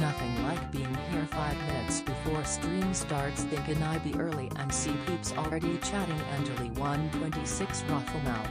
Nothing like being here 5 minutes before stream starts, thinking I be early and see peeps already chatting. Anjali 126 Raffle now.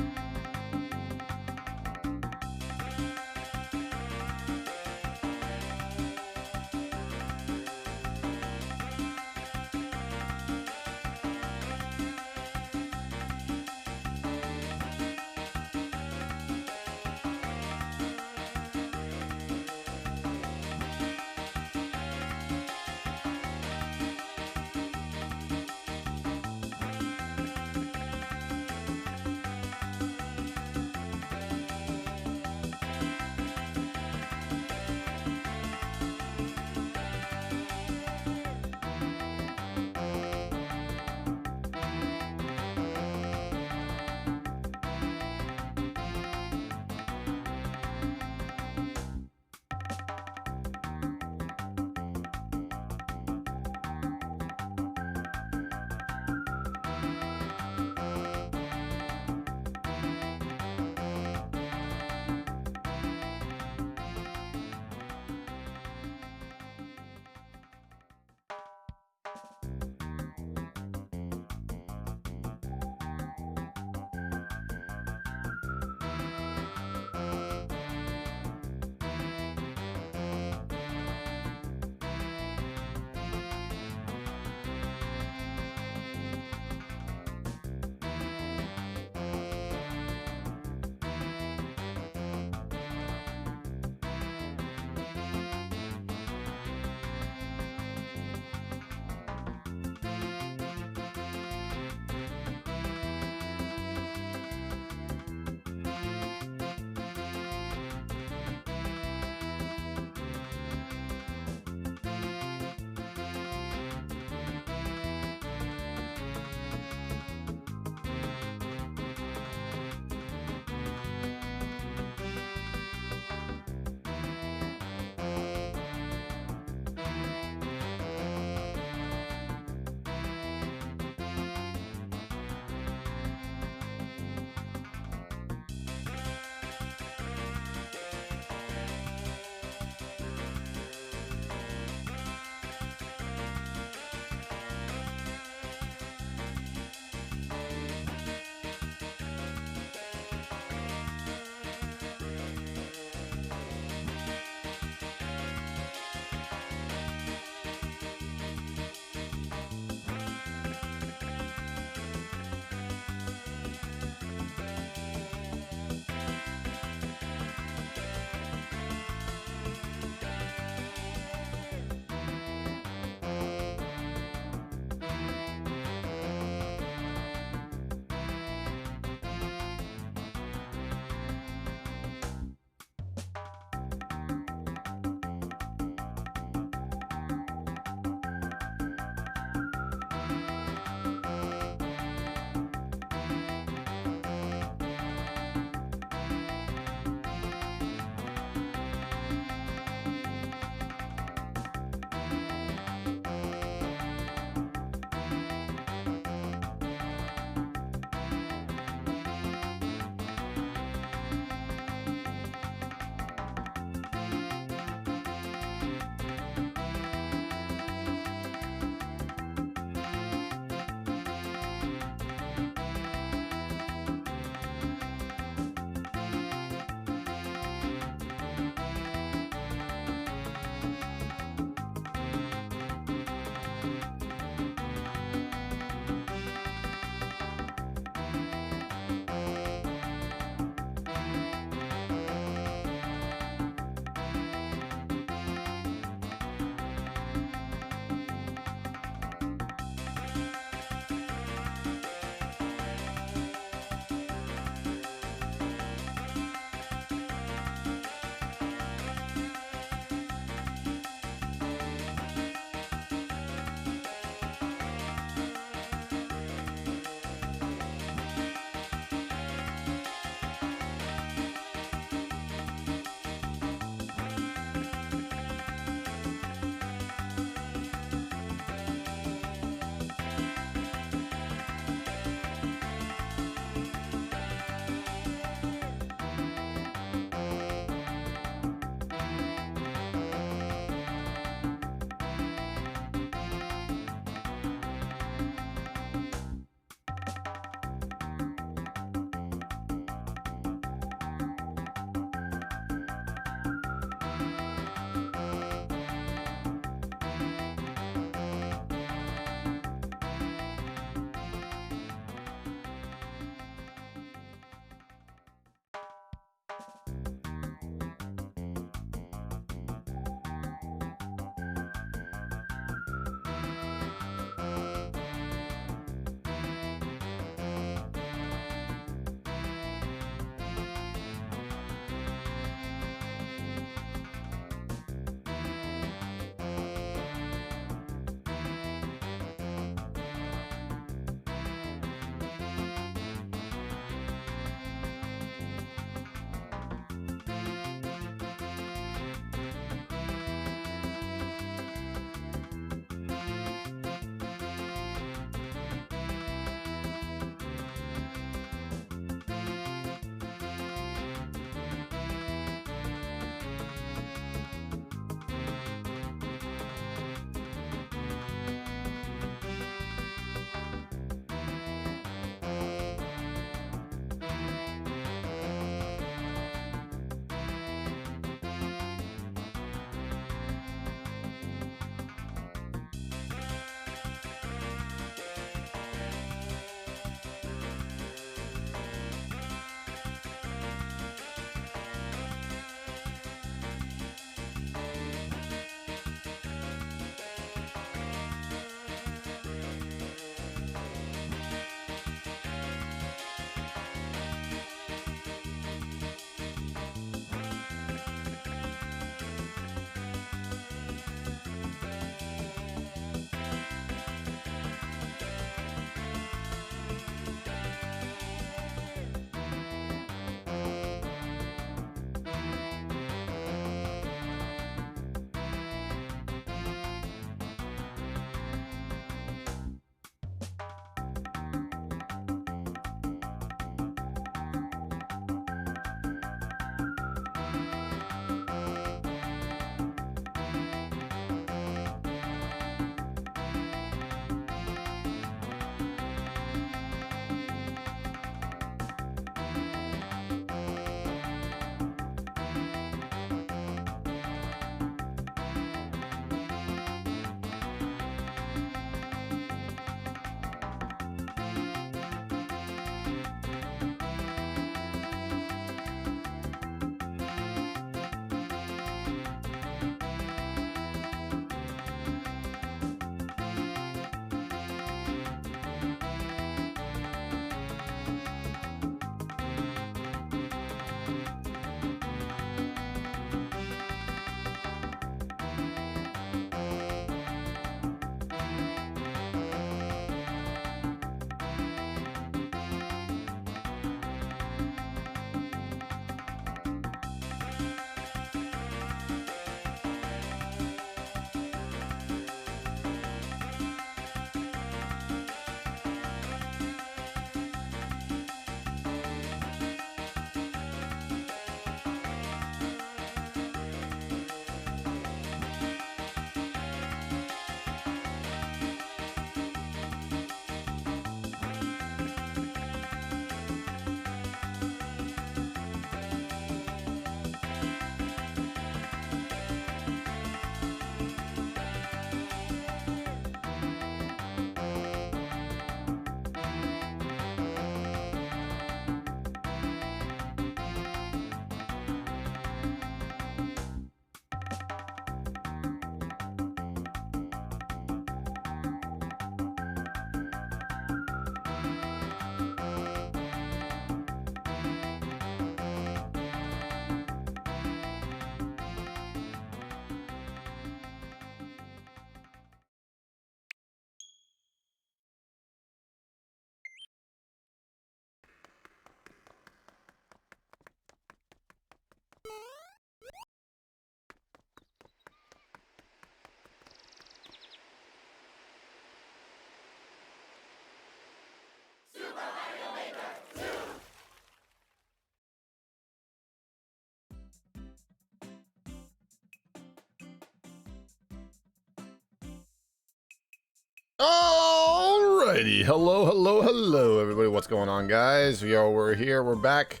Alrighty, hello, everybody. What's going on, guys? We're here. We're back.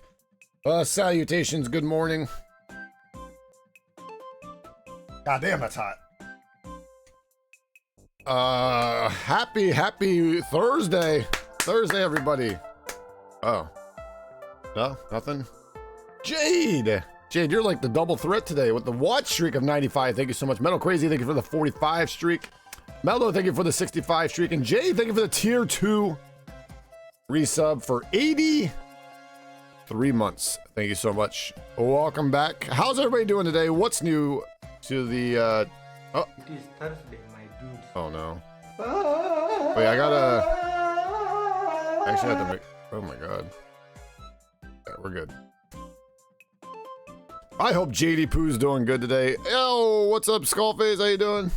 Salutations. Good morning. God damn, that's hot. Happy Thursday. Everybody. Oh, no, nothing. Jade, you're like the double threat today with the watch streak of 95. Thank you so much. Metal Crazy, thank you for the 45 streak. Mello, thank you for the 65 streak. And Jay, thank you for the tier 2 resub for 83 months. Thank you so much. Welcome back. How's everybody doing today? What's new to the, It is Thursday, my dude. Oh no. Wait, I actually have to make, oh my God. Yeah, we're good. I hope JD Pooh's doing good today. Yo, what's up, Skullface? How you doing?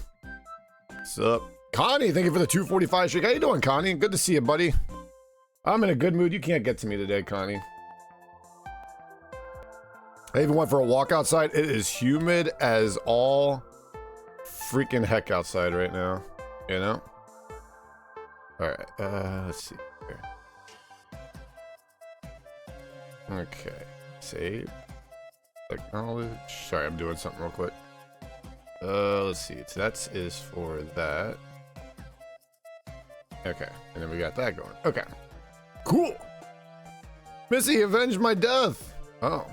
What's up? Connie, thank you for the 245 streak. How you doing, Connie? Good to see you, buddy. I'm in a good mood. You can't get to me today, Connie. I even went for a walk outside. It is humid as all freaking heck outside right now. You know? Alright, let's see here. Okay. Save. Acknowledge. Sorry, I'm doing something real quick. Let's see. So that is for that. Okay, and then we got that going. Okay, cool. Missy avenged my death. Oh.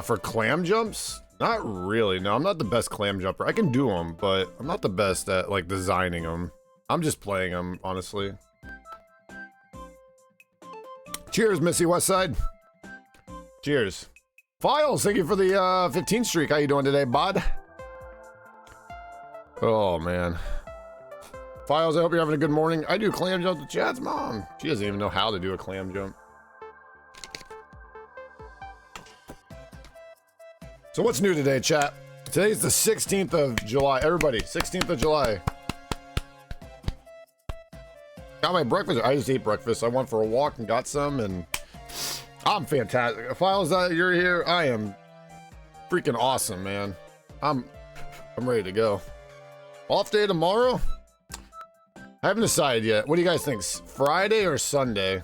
For clam jumps? Not really. No, I'm not the best clam jumper. I can do them, but I'm not the best at like designing them. I'm just playing them, honestly. Cheers, Missy Westside. Cheers. Files, thank you for the 15 streak. How you doing today, bud? Oh, man. Files, I hope you're having a good morning. I do clam jump to Chad's mom. She doesn't even know how to do a clam jump. So what's new today, chat? Today's the 16th of July. Everybody, 16th of July. Got my breakfast. I just ate breakfast. I went for a walk and got some, and I'm fantastic. Files, that you're here, I am freaking awesome, man. I'm ready to go. Off day tomorrow? I haven't decided yet. What do you guys think? Friday or Sunday?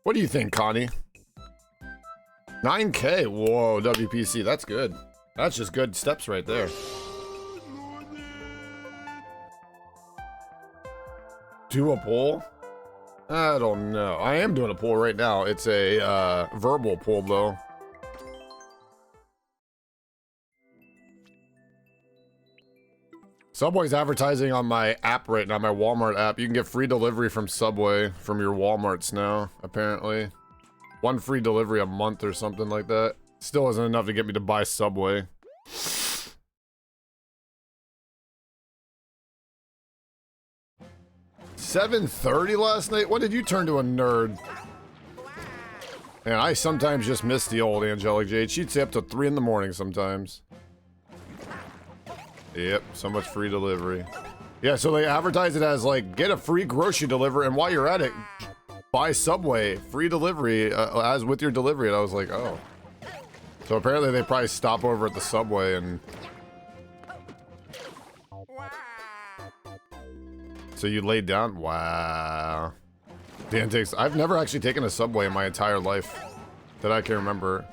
What do you think, Connie? 9K? Whoa, WPC, that's good. That's just good steps right there. Do a poll? I don't know. I am doing a poll right now. It's a verbal poll, though. Subway's advertising on my app right now, my Walmart app. You can get free delivery from Subway from your Walmarts now, apparently. One free delivery a month or something like that. Still isn't enough to get me to buy Subway. $7:30 last night? When did you turn to a nerd? Man, I sometimes just miss the old Angelic Jade. She'd stay up to 3 in the morning sometimes. Yep, so much free delivery. Yeah, so they advertise it as like, get a free grocery delivery, and while you're at it, buy Subway, free delivery, as with your delivery. And I was like, oh. So apparently they probably stop over at the Subway and... So you laid down? Wow. Dan takes... I've never actually taken a Subway in my entire life that I can remember.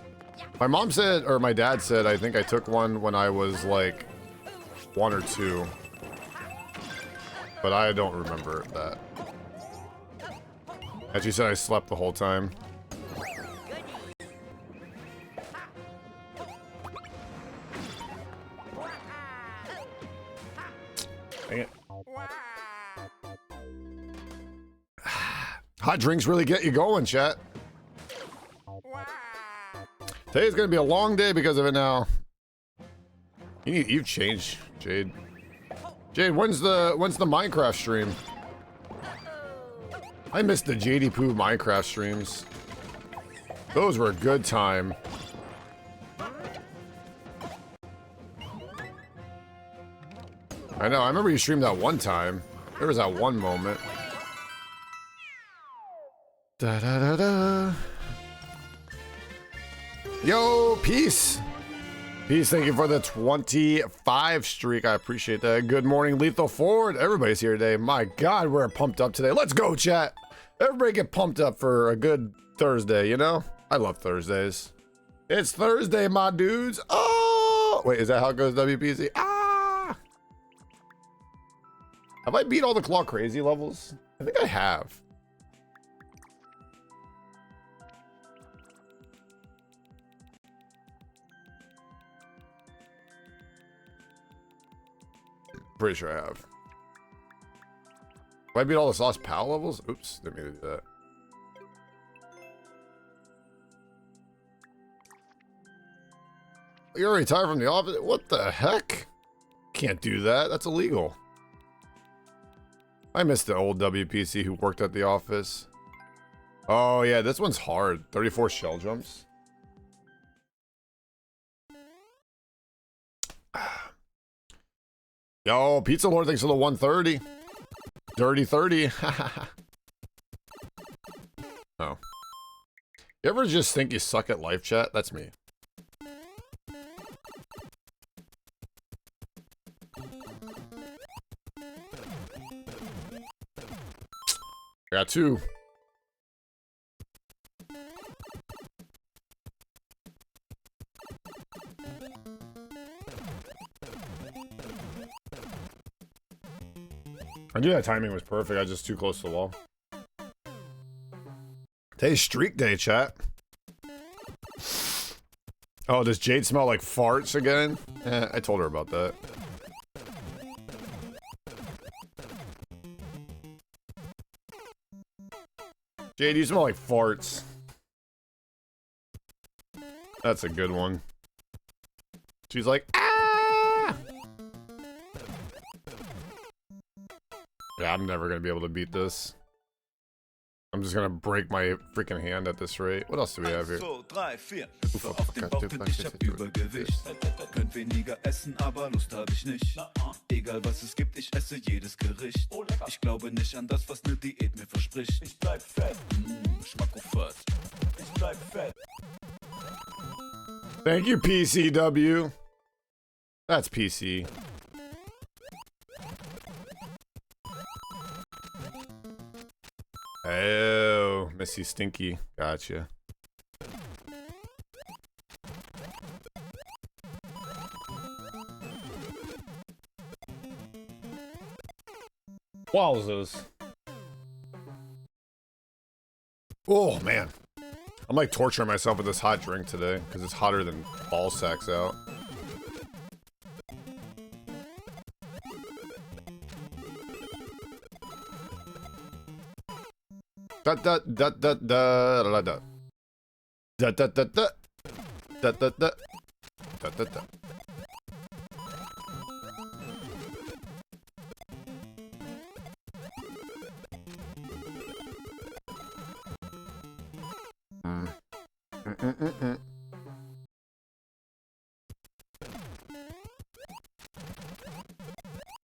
My mom said, or my dad said, I think I took one when I was like 1 or 2. But I don't remember that. And she said I slept the whole time. Dang it. Hot drinks really get you going, chat. Today's gonna be a long day because of it now. You've changed, Jade. Jade, when's the Minecraft stream? I missed the JD Pooh Minecraft streams. Those were a good time. I know, I remember you streamed that one time. There was that one moment. Da da da da. Yo, peace. Peace, thank you for the 25 streak. I appreciate that. Good morning, Lethal Forward. Everybody's here today. My God, we're pumped up today. Let's go, chat. Everybody get pumped up for a good Thursday, you know? I love Thursdays. It's Thursday, my dudes. Oh! Wait, is that how it goes, WPC? Ah! Have I beat all the Claw Crazy levels? I think I have. Pretty sure I have. Have I beat all the Sauce Pal levels? Oops, didn't mean to do that. You're already retired from the office? What the heck? Can't do that. That's illegal. I missed the old WPC who worked at the office. Oh yeah, this one's hard. 34 shell jumps. Yo, Pizza Lord, thanks for the 130. Dirty 30. Oh. You ever just think you suck at life, chat? That's me. I got two. I knew that timing was perfect. I was just too close to the wall. Today's streak day, chat. Oh, does Jade smell like farts again? I told her about that. Jade, you smell like farts. That's a good one. She's like, ah! Yeah, I'm never gonna be able to beat this. I'm just gonna break my freaking hand at this rate. What else do we have here? Thank you, PCW. That's PC. Oh, Missy Stinky. Gotcha. Wowzers. Oh, man. I'm like torturing myself with this hot drink today because it's hotter than ball sacks out. Da da da da da da da da da da da da da da da da da.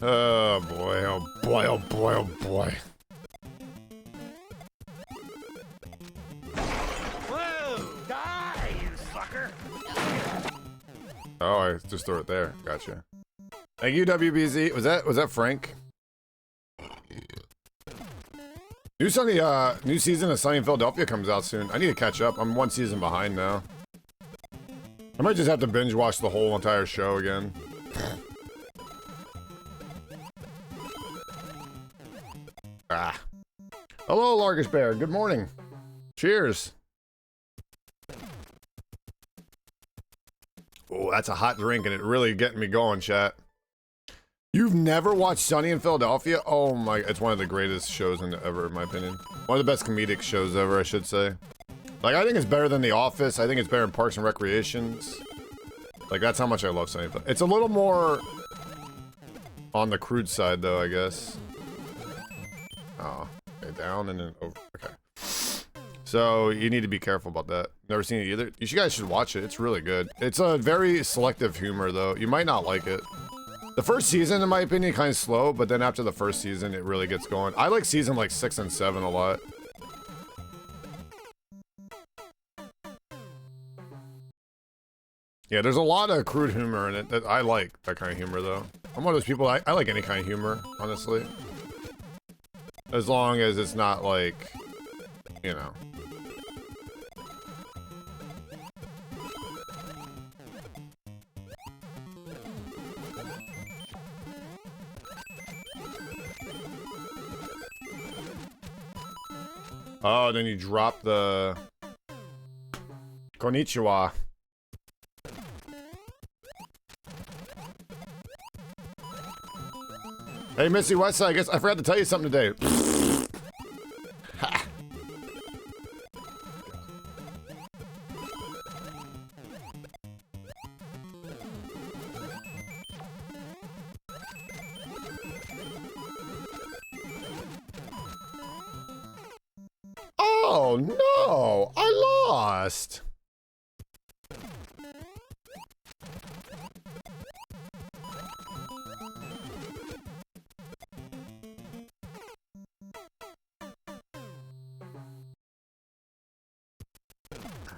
Oh boy, oh boy, oh boy, oh boy. Oh, I just threw it there. Gotcha. Thank you, WBZ. Was that Frank? New season of Sunny in Philadelphia comes out soon. I need to catch up. I'm one season behind now. I might just have to binge watch the whole entire show again. Ah. Hello, Largish Bear. Good morning. Cheers. Oh, that's a hot drink, and it really getting me going, chat. You've never watched Sunny in Philadelphia? Oh my, it's one of the greatest shows ever, in my opinion. One of the best comedic shows ever, I should say. Like, I think it's better than The Office. I think it's better than Parks and Recreations. Like, that's how much I love Sunny in Philadelphia. It's a little more on the crude side, though, I guess. Oh, okay, down and then over. Okay. So, you need to be careful about that. Never seen it either. You guys should watch it. It's really good. It's a very selective humor, though. You might not like it. The first season, in my opinion, kind of slow, but then after the first season, it really gets going. I like season like 6 and 7 a lot. Yeah, there's a lot of crude humor in it. That I like that kind of humor, though. I'm one of those people, I like any kind of humor, honestly. As long as it's not like, you know. Oh, then you drop the... Konnichiwa. Hey, Missy Westside, I guess I forgot to tell you something today. Ha. Oh, no! I lost!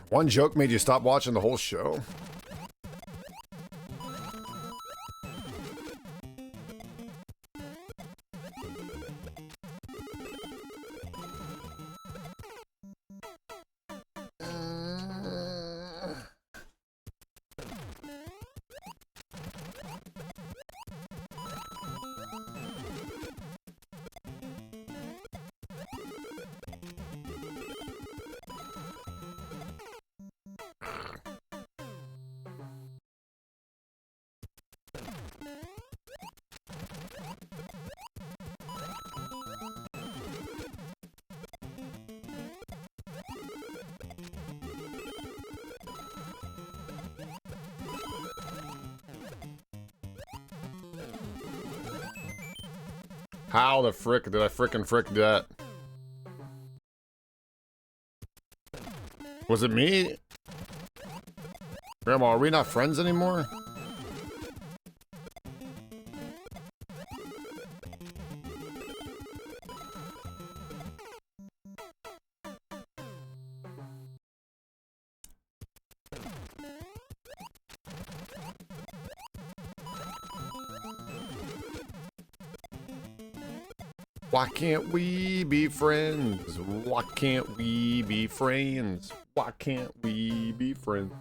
One joke made you stop watching the whole show? How the frick did I frickin' frick that? Was it me? Grandma, are we not friends anymore? Why can't we be friends? Why can't we be friends? Why can't we be friends?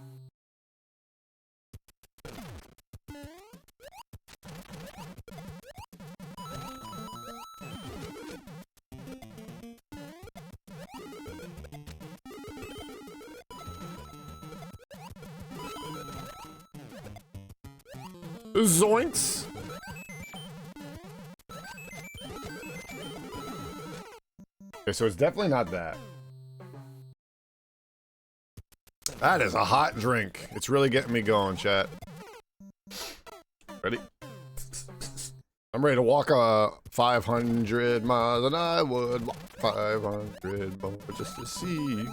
Zoinks! Okay, so it's definitely not that. That is a hot drink. It's really getting me going, chat. Ready? I'm ready to walk 500 miles, and I would walk 500 more just to see.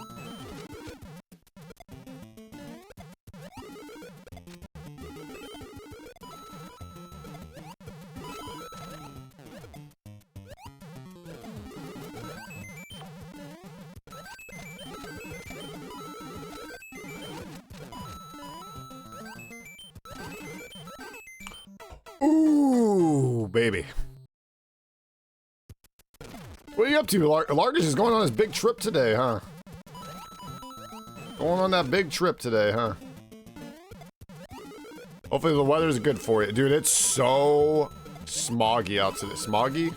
Ooh, baby. What are you up to? Largus is going on his big trip today, huh? Going on that big trip today, huh? Hopefully the weather's good for you. Dude, it's so smoggy out today. Smoggy?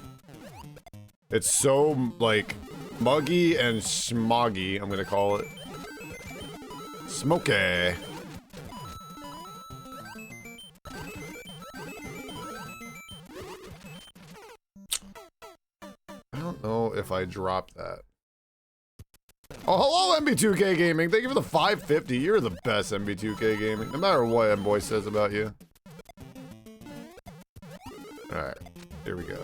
It's so, like, muggy and smoggy, I'm gonna call it. Smoky. If I drop that. Oh, hello, MB2K Gaming. Thank you for the 550. You're the best, MB2K Gaming. No matter what M-Boy says about you. Alright, here we go.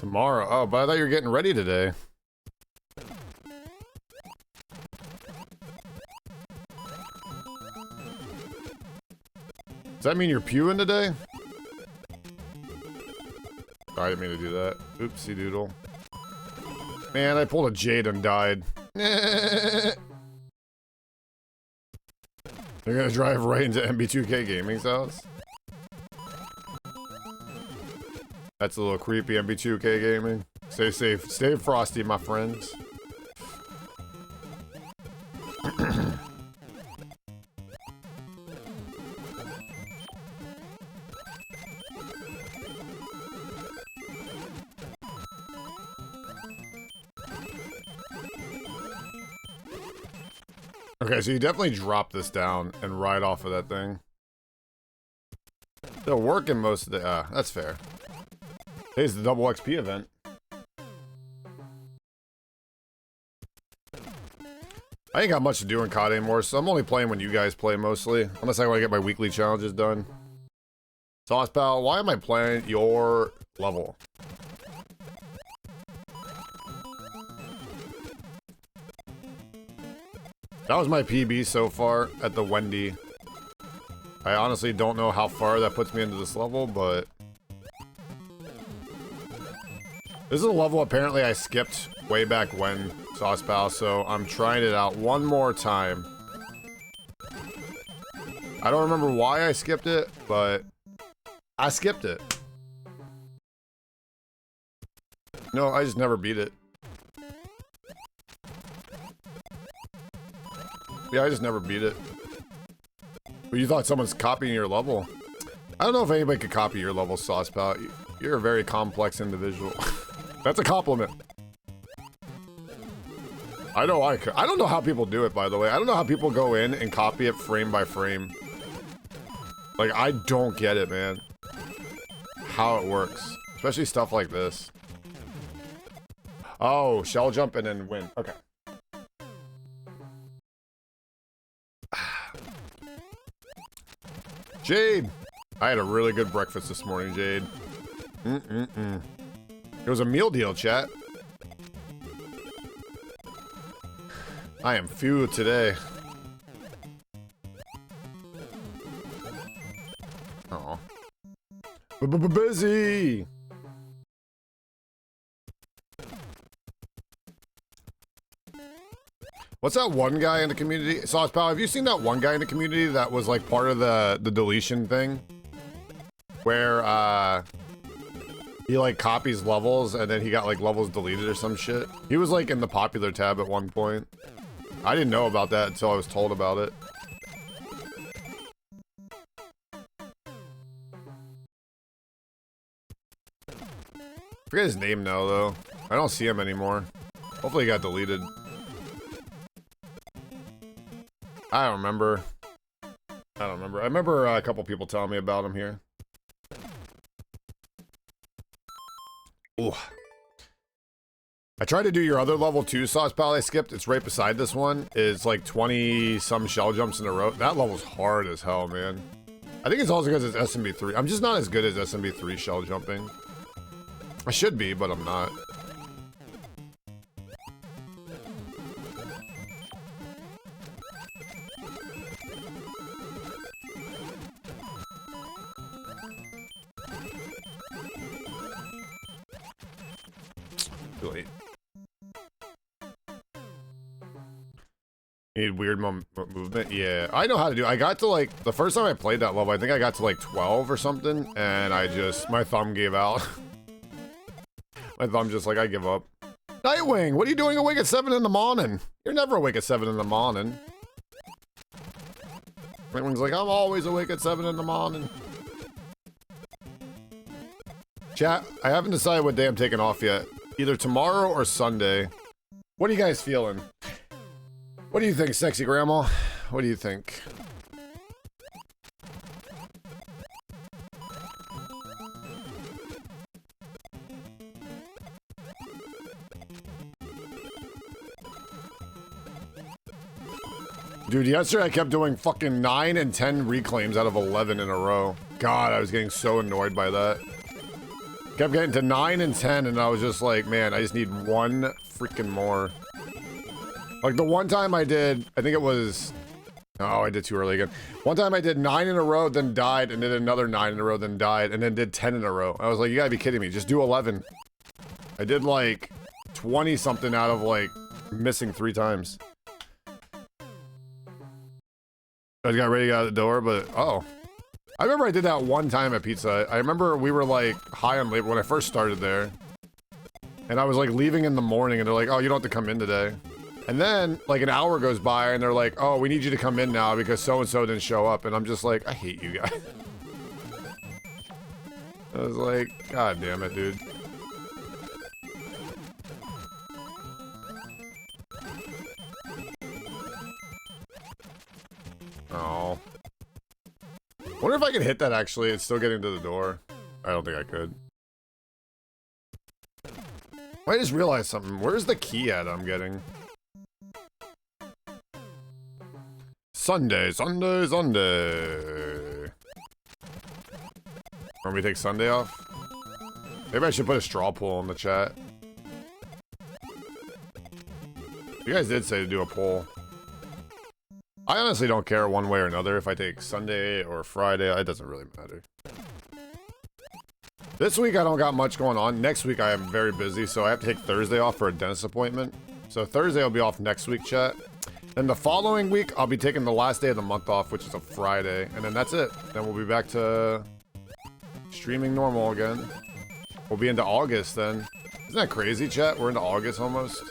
Tomorrow. Oh, but I thought you were getting ready today. Does that mean you're pewing today? Oh, I didn't mean to do that. Oopsie doodle. Man, I pulled a Jade and died. They're gonna drive right into MB2K Gaming's house. That's a little creepy, MB2K Gaming. Stay safe. Stay frosty, my friends. Okay, so you definitely drop this down and ride off of that thing. They're working most of the... that's fair. Today's the double XP event. I ain't got much to do in COD anymore, so I'm only playing when you guys play mostly. Unless I want to get my weekly challenges done. Sauce Pal, why am I playing your level? That was my PB so far at the Wendy. I honestly don't know how far that puts me into this level, but... This is a level apparently I skipped way back when, Sauce Pal, so I'm trying it out one more time. I don't remember why I skipped it, but... I skipped it. No, I just never beat it. Yeah, I just never beat it. But you thought someone's copying your level? I don't know if anybody could copy your level, Sauce Pal. You're a very complex individual. That's a compliment. I know I could. I don't know how people do it, by the way. I don't know how people go in and copy it frame by frame. Like, I don't get it, man. How it works. Especially stuff like this. Oh, shell jump and then win. Okay. Jade! I had a really good breakfast this morning, Jade. It was a meal deal, chat. I am few today. Oh. Busy! What's that one guy in the community? Sauce Pal, have you seen that one guy in the community that was like part of the deletion thing? Where, he like copies levels and then he got like levels deleted or some shit. He was like in the popular tab at one point. I didn't know about that until I was told about it. Forget his name now though. I don't see him anymore. Hopefully he got deleted. I don't remember. I remember a couple people telling me about him here. Ooh. I tried to do your other level 2 Sauce Pal I skipped. It's right beside this one. It's like 20 some shell jumps in a row. That level's hard as hell, man. I think it's also because it's SMB3. I'm just not as good as SMB3 shell jumping. I should be, but I'm not. Too late. Need weird movement? Yeah, I know how to do it. I got to like, the first time I played that level, I think I got to like 12 or something, and I just, my thumb gave out. My thumb just like, I give up. Nightwing, what are you doing awake at 7 in the morning? You're never awake at 7 in the morning. Nightwing's like, I'm always awake at 7 in the morning. Chat, I haven't decided what day I'm taking off yet. Either tomorrow or Sunday. What are you guys feeling? What do you think, sexy grandma? What do you think? Dude, yesterday I kept doing fucking 9 and 10 reclaims out of 11 in a row. God, I was getting so annoyed by that. Kept getting to 9 and 10, and I was just like, man, I just need one freaking more. Like the one time I did, I think it was, oh, I did too early again. One time I did 9 in a row, then died, and did another 9 in a row, then died, and then did 10 in a row. I was like, you gotta be kidding me, just do 11. I did like 20 something out of like missing 3 times. I just got ready to get out the door, but oh. I remember I did that one time at Pizza. I remember we were like high on labor when I first started there. And I was like leaving in the morning and they're like, oh, you don't have to come in today. And then like an hour goes by and they're like, oh, we need you to come in now because so-and-so didn't show up. And I'm just like, I hate you guys. I was like, God damn it, dude. Oh. Wonder if I can hit that actually. It's still getting to the door. I don't think I could. I just realized something. Where's the key at I'm getting? Sunday, Sunday, Sunday. Want me to take Sunday off? Maybe I should put a straw poll in the chat. You guys did say to do a poll. I honestly don't care one way or another if I take Sunday or Friday. It doesn't really matter. This week I don't got much going on. Next week I am very busy, so I have to take Thursday off for a dentist appointment. So Thursday I'll be off next week, chat. Then the following week I'll be taking the last day of the month off, which is a Friday. And then that's it. Then we'll be back to streaming normal again. We'll be into August then. Isn't that crazy, chat? We're into August almost.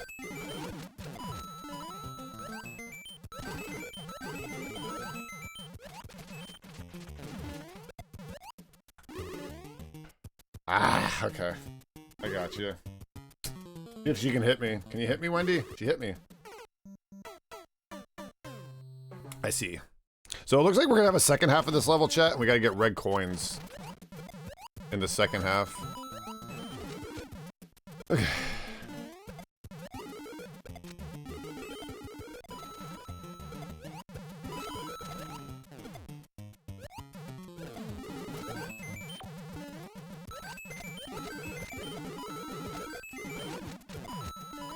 Ah, okay. I got you. If she can hit me. Can you hit me, Wendy? She hit me. I see. So it looks like we're gonna have a second half of this level, chat, and we gotta get red coins in the second half. Okay.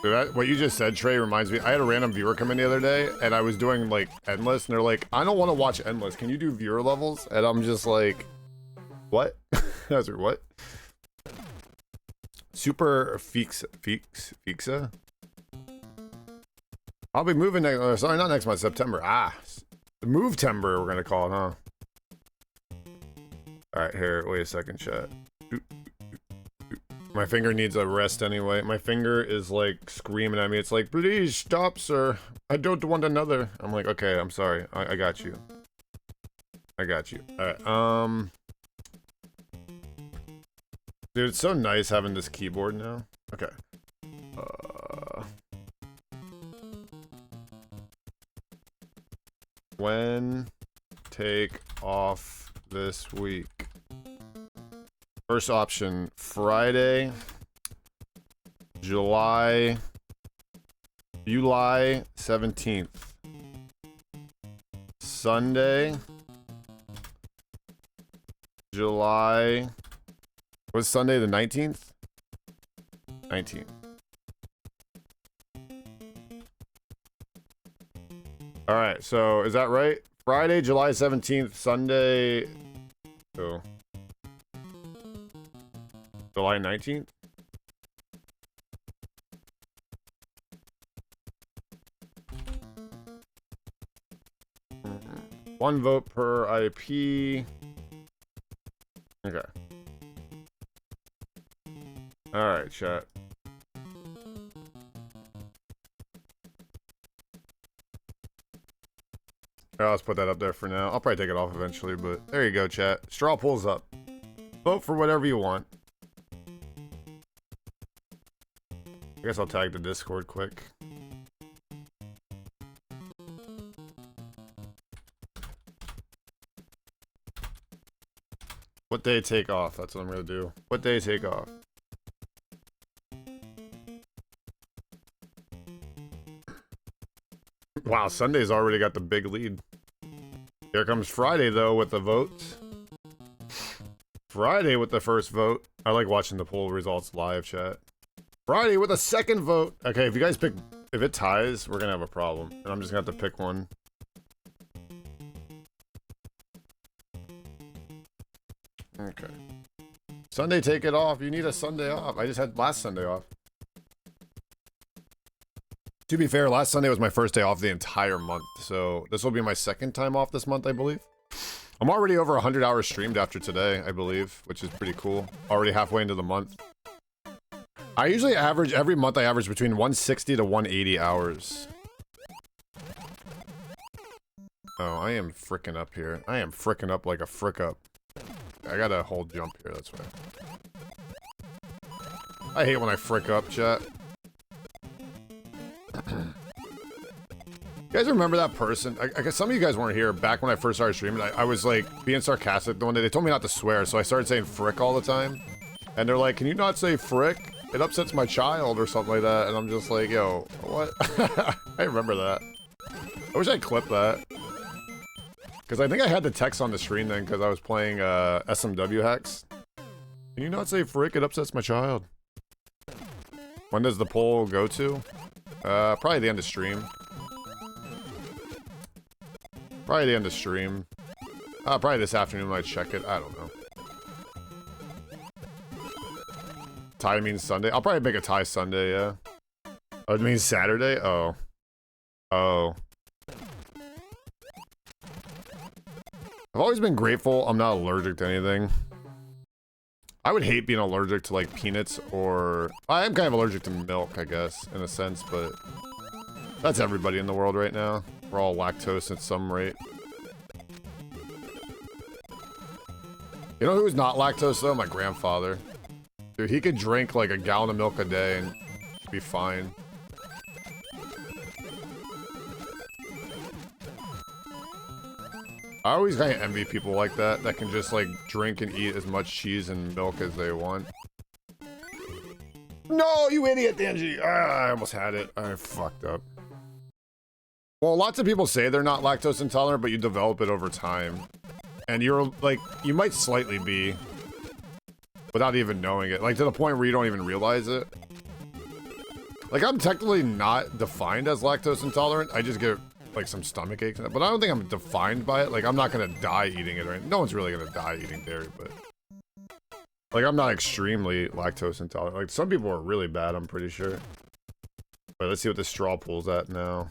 Dude, what you just said, Trey, reminds me. I had a random viewer come in the other day, and I was doing, like, Endless, and they're like, I don't want to watch Endless. Can you do viewer levels? And I'm just like, what? I was like, what? Super Fixa? I'll be moving next, sorry, not next month, September. Ah, Move-tember, we're going to call it, huh? All right, here, wait a second, chat. My finger needs a rest anyway. My finger is like screaming at me. It's like, please stop, sir. I don't want another. I'm like, okay, I'm sorry. I got you. I got you. Alright, dude, it's so nice having this keyboard now. Okay. When take off this week? First option, Friday, July 17th. Sunday, July, what's Sunday, the 19th? 19th. All right, so is that right? Friday, July 17th, Sunday, oh. July 19th? One vote per IP. Okay. Alright, chat. Let's put that up there for now. I'll probably take it off eventually, but there you go, chat. Straw pulls up. Vote for whatever you want. I guess I'll tag the Discord quick. What day take off? That's what I'm gonna do. What day take off? Wow, Sunday's already got the big lead. Here comes Friday, though, with the votes. Friday with the first vote. I like watching the poll results live, chat. Friday with a second vote. Okay, if you guys pick, if it ties, we're gonna have a problem. And I'm just gonna have to pick one. Okay. Sunday, take it off. You need a Sunday off. I just had last Sunday off. To be fair, last Sunday was my first day off the entire month. So this will be my second time off this month, I believe. I'm already over 100 hours streamed after today, I believe, which is pretty cool. Already halfway into the month. I usually average, every month I average between 160 to 180 hours. Oh, I am fricking up here. I am fricking up like a frick up. I gotta hold jump here, that's why. I hate when I frick up, chat. You guys remember that person? I guess some of you guys weren't here back when I first started streaming. I was like being sarcastic the one day. They told me not to swear, so I started saying frick all the time. And they're like, can you not say frick? It upsets my child or something like that. And I'm just like, yo, what? I remember that. I wish I clipped that. Because I think I had the text on the screen then because I was playing SMW hacks. Can you not say frick? It upsets my child. When does the poll go to? Probably the end of stream. Probably the end of stream. Probably this afternoon when I check it. I don't know. Tie means Sunday. I'll probably make a tie Sunday, yeah. Oh, it means Saturday? Oh. Oh. I've always been grateful I'm not allergic to anything. I would hate being allergic to, like, peanuts or... I am kind of allergic to milk, I guess, in a sense, but... That's everybody in the world right now. We're all lactose at some rate. You know who's not lactose, though? My grandfather. Dude, he could drink, like, a gallon of milk a day and be fine. I always kind of envy people like that can just, like, drink and eat as much cheese and milk as they want. No, you idiot, Danji! I almost had it. I fucked up. Well, lots of people say they're not lactose intolerant, but you develop it over time. And you're, like, you might slightly be, without even knowing it. Like, to the point where you don't even realize it. Like, I'm technically not defined as lactose intolerant. I just get, like, some stomach aches. But I don't think I'm defined by it. Like, I'm not gonna die eating it, right? No one's really gonna die eating dairy, but... Like, I'm not extremely lactose intolerant. Like, some people are really bad, I'm pretty sure. But let's see what the straw pool's at now.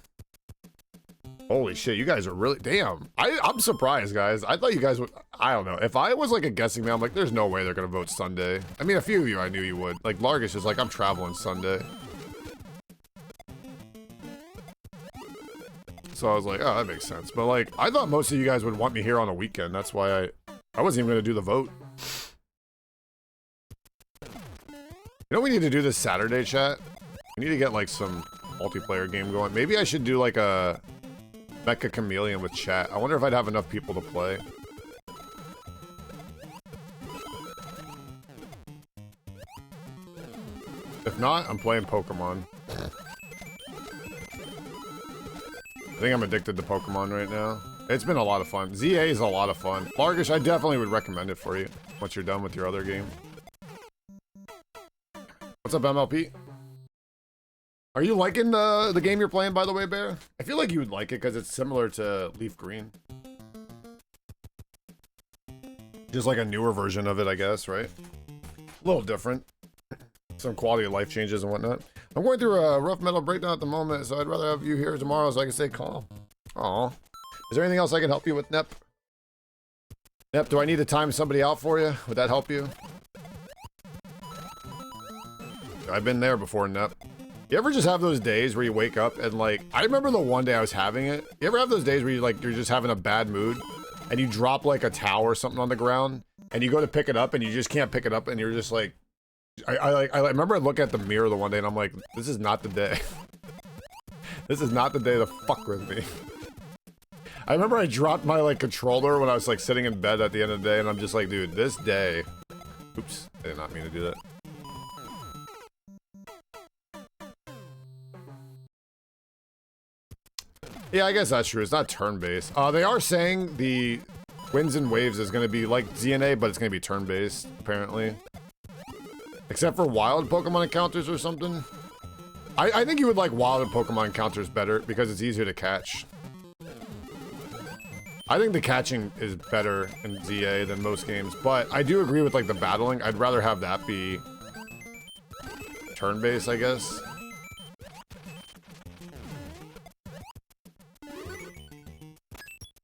Holy shit, you guys are really... Damn. I'm surprised, guys. I thought you guys would... I don't know. If I was, like, a guessing man, I'm like, there's no way they're gonna vote Sunday. I mean, a few of you I knew you would. Like, Largus is like, I'm traveling Sunday. So I was like, oh, that makes sense. But, like, I thought most of you guys would want me here on a weekend. That's why I wasn't even gonna do the vote. You know what we need to do this Saturday, chat? We need to get, like, some multiplayer game going. Maybe I should do, like, a... Mecha Chameleon with chat. I wonder if I'd have enough people to play. If not, I'm playing Pokemon. I think I'm addicted to Pokemon right now. It's been a lot of fun. ZA is a lot of fun. Largish, I definitely would recommend it for you once you're done with your other game. What's up, MLP? Are you liking the game you're playing, by the way, Bear? I feel like you would like it because it's similar to Leaf Green. Just like a newer version of it, I guess, right? A little different. Some quality of life changes and whatnot. I'm going through a rough mental breakdown at the moment, so I'd rather have you here tomorrow so I can stay calm. Aw. Is there anything else I can help you with, Nep? Nep, do I need to time somebody out for you? Would that help you? I've been there before, Nep. You ever just have those days where you wake up and, like, I remember the one day I was having it. You ever have those days where you, like, you're just having a bad mood and you drop, like, a towel or something on the ground and you go to pick it up and you just can't pick it up and you're just like, I remember I look at the mirror the one day and I'm like, this is not the day. This is not the day to fuck with me. I remember I dropped my, like, controller when I was, like, sitting in bed at the end of the day and I'm just like, dude, this day. Oops, I did not mean to do that. Yeah, I guess that's true. It's not turn-based. They are saying the Winds and Waves is going to be like ZNA, but it's going to be turn-based, apparently. Except for wild Pokemon encounters or something. I think you would like wild Pokemon encounters better because it's easier to catch. I think the catching is better in ZA than most games, but I do agree with like the battling. I'd rather have that be turn-based, I guess.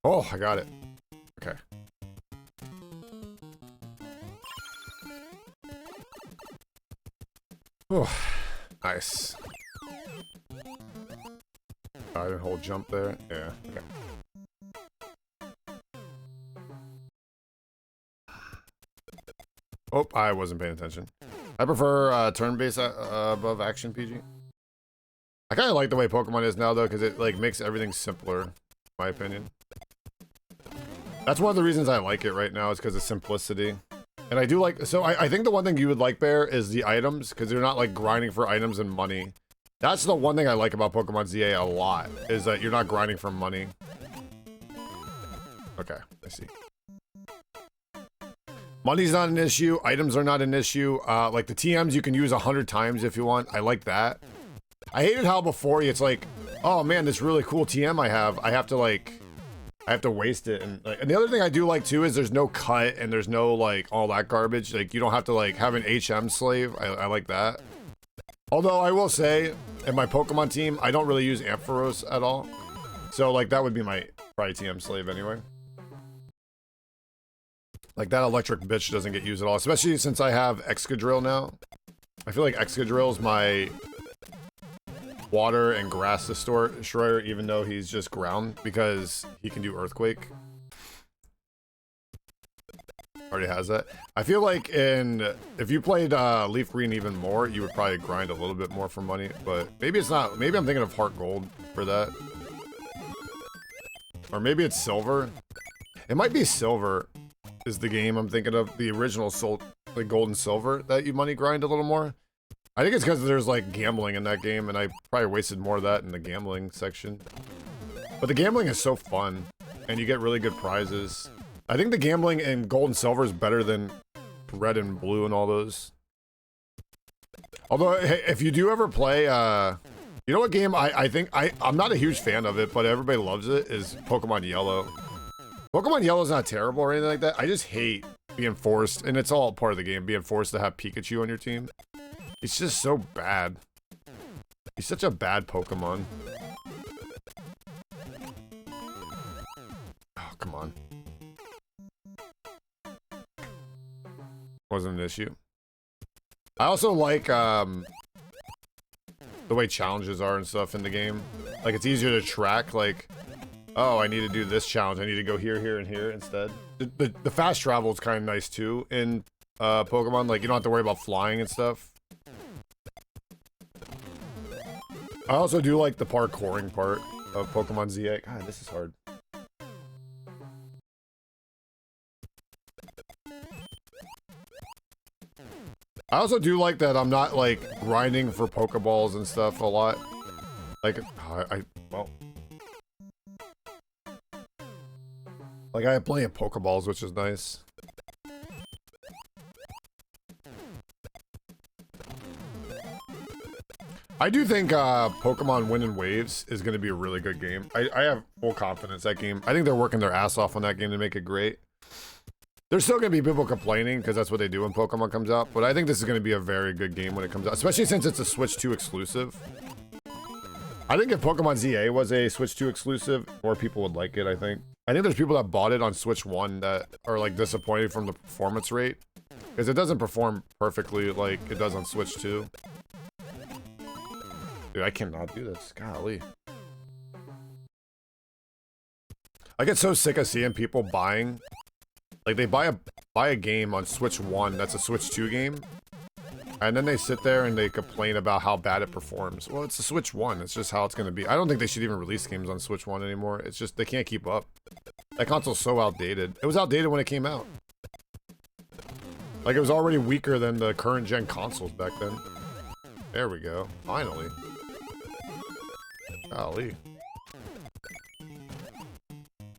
Oh, I got it. Okay. Oh, nice. I didn't hold jump there. Yeah, okay. Oh, I wasn't paying attention. I prefer turn-based above action PG. I kind of like the way Pokemon is now, though, because it like makes everything simpler, in my opinion. That's one of the reasons I like it right now, is because of simplicity. And I do like, so I think the one thing you would like, Bear, is the items, because you're not like grinding for items and money. That's the one thing I like about Pokemon ZA a lot, is that you're not grinding for money. Okay, I see. Money's not an issue, items are not an issue. Like the TMs you can use 100 times if you want. I like that. I hated how before it's like, oh man, this really cool TM I have to waste it. And the other thing I do like too is there's no cut and there's no like all that garbage. Like you don't have to like have an HM slave. I like that. Although I will say, in my Pokemon team, I don't really use Ampharos at all. So like that would be my probably TM slave anyway. Like that electric bitch doesn't get used at all, especially since I have Excadrill now. I feel like Excadrill is my water and grass destroyer, even though he's just ground, because he can do Earthquake. Already has that. I feel like if you played Leaf Green even more, you would probably grind a little bit more for money, but maybe it's not. Maybe I'm thinking of Heart Gold for that. Or maybe it's Silver. It might be Silver is the game I'm thinking of, the original like Gold and Silver, that you money grind a little more. I think it's because there's like gambling in that game, and I probably wasted more of that in the gambling section. But the gambling is so fun, and you get really good prizes. I think the gambling in Gold and Silver is better than Red and Blue and all those. Although, hey, if you do ever play, you know what game I'm not a huge fan of it, but everybody loves it, is Pokemon Yellow. Pokemon Yellow is not terrible or anything like that. I just hate being forced, and it's all part of the game, being forced to have Pikachu on your team. It's just so bad. He's such a bad Pokemon. Oh, come on. Wasn't an issue. I also like the way challenges are and stuff in the game. Like, it's easier to track, like, oh, I need to do this challenge. I need to go here, here, and here instead. The fast travel is kind of nice, too, in Pokemon. Like, you don't have to worry about flying and stuff. I also do like the parkouring part of Pokemon ZA. God, this is hard. I also do like that I'm not, like, grinding for Pokeballs and stuff a lot. Like, well... Like, I have plenty of Pokeballs, which is nice. I do think Pokemon Wind and Waves is going to be a really good game. I have full confidence that game. I think they're working their ass off on that game to make it great. There's still going to be people complaining, because that's what they do when Pokemon comes out, but I think this is going to be a very good game when it comes out, especially since it's a Switch 2 exclusive. I think if Pokemon ZA was a Switch 2 exclusive, more people would like it, I think. I think there's people that bought it on Switch 1 that are, like, disappointed from the performance rate, because it doesn't perform perfectly like it does on Switch 2. Dude, I cannot do this. Golly. I get so sick of seeing people buying... Like, they buy a game on Switch 1 that's a Switch 2 game, and then they sit there and they complain about how bad it performs. Well, it's a Switch 1. It's just how it's going to be. I don't think they should even release games on Switch 1 anymore. It's just, they can't keep up. That console's so outdated. It was outdated when it came out. Like, it was already weaker than the current gen consoles back then. There we go. Finally. Golly.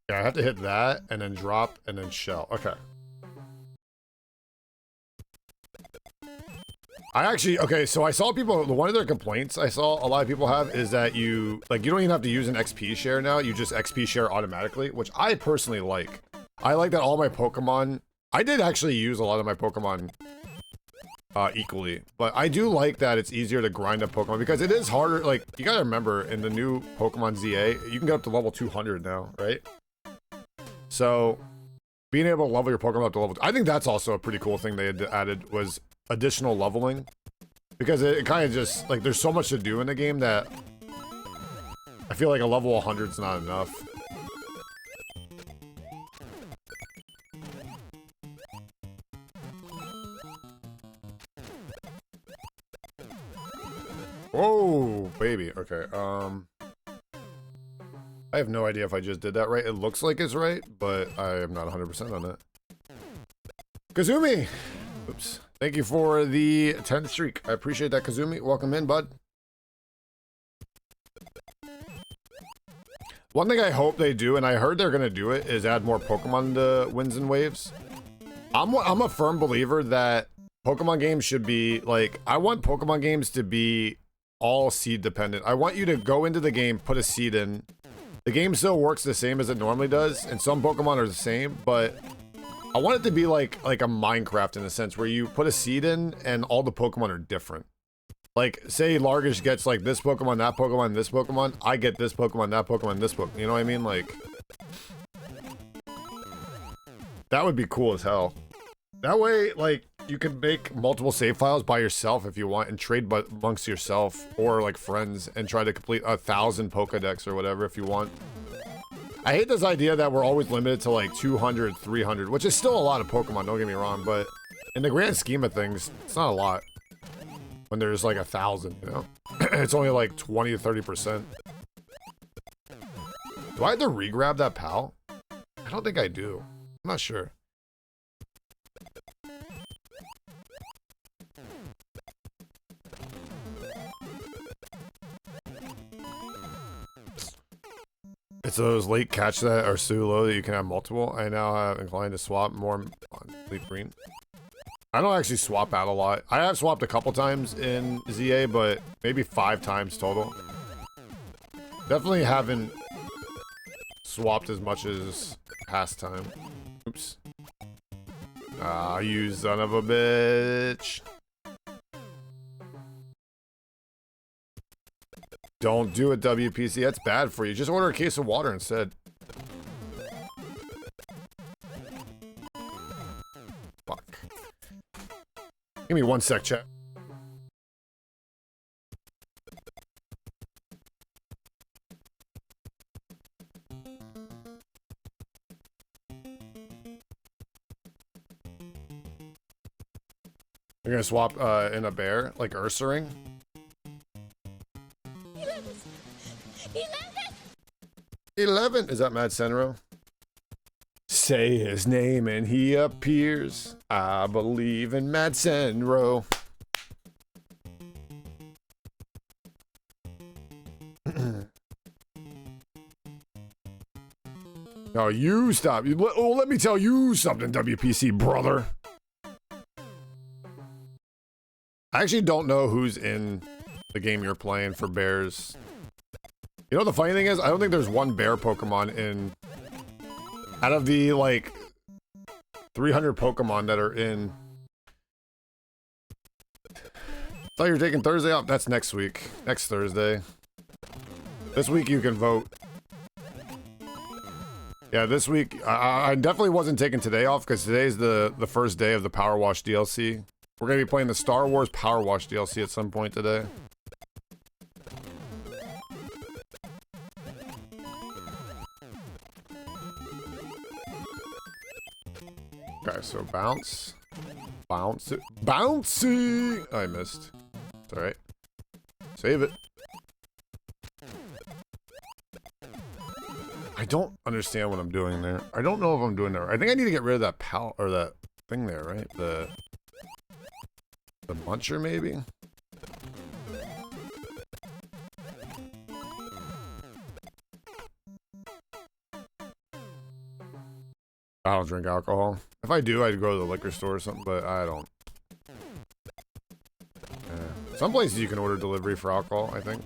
Yeah, I have to hit that and then drop and then shell. Okay. Okay, so I saw people, one of their complaints I saw a lot of people have is that you don't even have to use an XP share now, you just XP share automatically, which I personally like. I like that all my Pokemon, I did actually use a lot of my Pokemon equally, but I do like that it's easier to grind up Pokemon because it is harder, like, you gotta remember, in the new Pokemon ZA, you can get up to level 200 now, right? So, being able to level your Pokemon up to level, I think that's also a pretty cool thing they had added, was additional leveling, because it kind of just, like, there's so much to do in the game that I feel like a level 100 is not enough. Whoa, baby. Okay, I have no idea if I just did that right. It looks like it's right, but I am not 100% on it. Kazumi! Oops. Thank you for the 10th streak. I appreciate that, Kazumi. Welcome in, bud. One thing I hope they do, and I heard they're gonna do it, is add more Pokemon to Winds and Waves. I'm a firm believer that Pokemon games should be, like, I want Pokemon games to be all seed dependent. I want you to go into the game, put a seed in. The game still works the same as it normally does, and some Pokemon are the same, but I want it to be like a Minecraft in a sense, where you put a seed in and all the Pokemon are different. Like, say Largish gets like this Pokemon, that Pokemon, this Pokemon, I get this Pokemon, that Pokemon, this Pokemon, you know what I mean? Like, that would be cool as hell. That way, like, you can make multiple save files by yourself if you want and trade amongst yourself or like friends and try to complete 1,000 Pokedex or whatever if you want. I hate this idea that we're always limited to like 200, 300, which is still a lot of Pokemon, don't get me wrong, but in the grand scheme of things, it's not a lot. When there's like 1,000, you know? It's only like 20 to 30%. Do I have to re-grab that pal? I don't think I do. I'm not sure. It's those late catch that are so low that you can have multiple. I now have inclined to swap more on Leaf Green. I don't actually swap out a lot. I have swapped a couple times in ZA, but maybe 5 times total. Definitely haven't swapped as much as past time. Oops. Ah, you son of a bitch. Don't do it, WPC. That's bad for you. Just order a case of water instead. Fuck. Give me 1 sec, chat. You're gonna swap in a bear, like Ursaring? 11! Is that Mad Senro? Say his name and he appears. I believe in Mad Senro. No, you stop. Well, let me tell you something, WPC brother. I actually don't know who's in the game you're playing for bears. You know what the funny thing is? I don't think there's one bear Pokemon in... Out of the, like, 300 Pokemon that are in... Thought you were taking Thursday off? That's next week. Next Thursday. This week you can vote. Yeah, this week... I definitely wasn't taking today off, because today's the first day of the Power Wash DLC. We're going to be playing the Star Wars Power Wash DLC at some point today. Okay, so bounce. Bounce it. Bouncy! I missed. It's alright. Save it. I don't understand what I'm doing there. I don't know if I'm doing that right. I think I need to get rid of that pal or that thing there, right? The muncher, maybe? I don't drink alcohol. If I do, I'd go to the liquor store or something, but I don't. Yeah. Some places you can order delivery for alcohol, I think.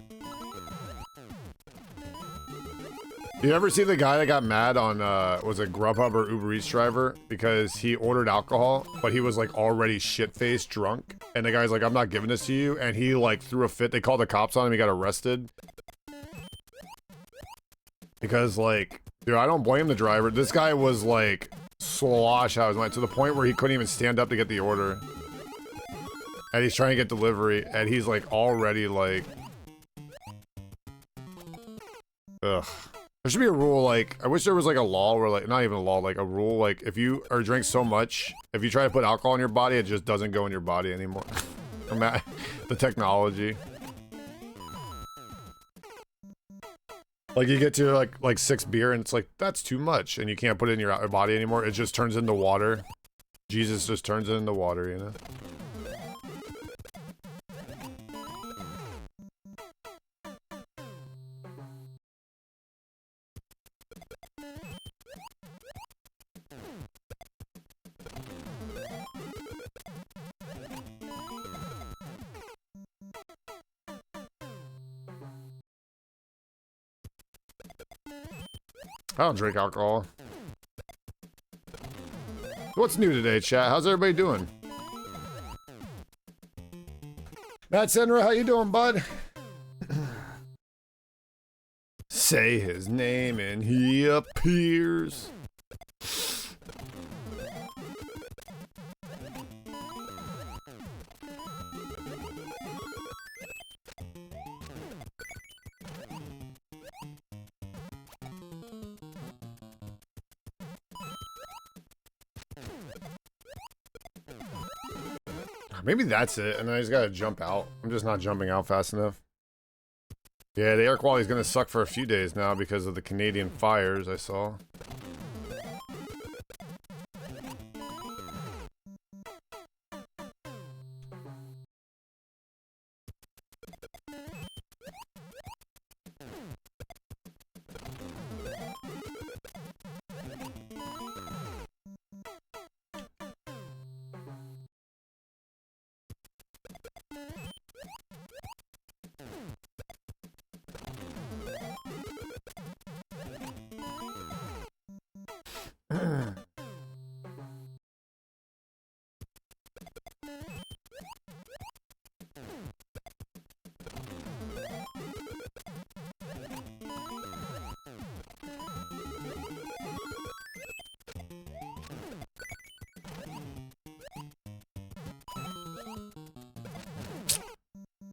You ever see the guy that got mad on, was it Grubhub or Uber Eats driver? Because he ordered alcohol, but he was like already shit-faced drunk. And the guy's like, I'm not giving this to you. And he like threw a fit. They called the cops on him. He got arrested. Because like, dude, I don't blame the driver. This guy was like slosh out his mind to the point where he couldn't even stand up to get the order. And he's trying to get delivery. And he's like already like, ugh. There should be a rule, like, I wish there was, like, a law where, like, not even a law, like, a rule, like, if you or drink so much, if you try to put alcohol in your body, it just doesn't go in your body anymore. The technology. Like, you get to, like 6 beer, and it's like, that's too much, and you can't put it in your body anymore. It just turns into water. Jesus just turns it into water, you know? I don't drink alcohol. What's new today, chat? How's everybody doing? Matt Senra, how you doing, bud? Say his name and he appears. Maybe that's it, and then I just gotta jump out. I'm just not jumping out fast enough. Yeah, the air quality is gonna suck for a few days now because of the Canadian fires I saw.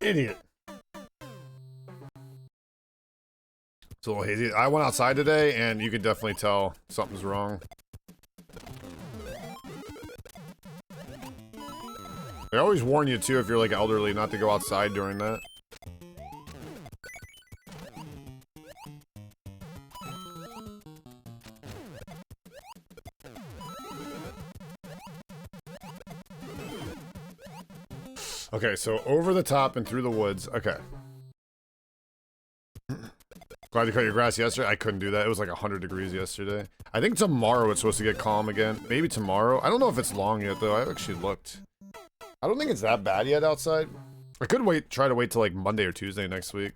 Idiot. It's a little hazy. I went outside today, and you could definitely tell something's wrong. They always warn you, too, if you're, like, elderly, not to go outside during that. Okay, so over the top and through the woods. Okay. Glad you cut your grass yesterday. I couldn't do that. It was like 100 degrees yesterday. I think tomorrow it's supposed to get calm again. Maybe tomorrow. I don't know if it's long yet, though. I actually looked. I don't think it's that bad yet outside. I could try to wait till like Monday or Tuesday next week.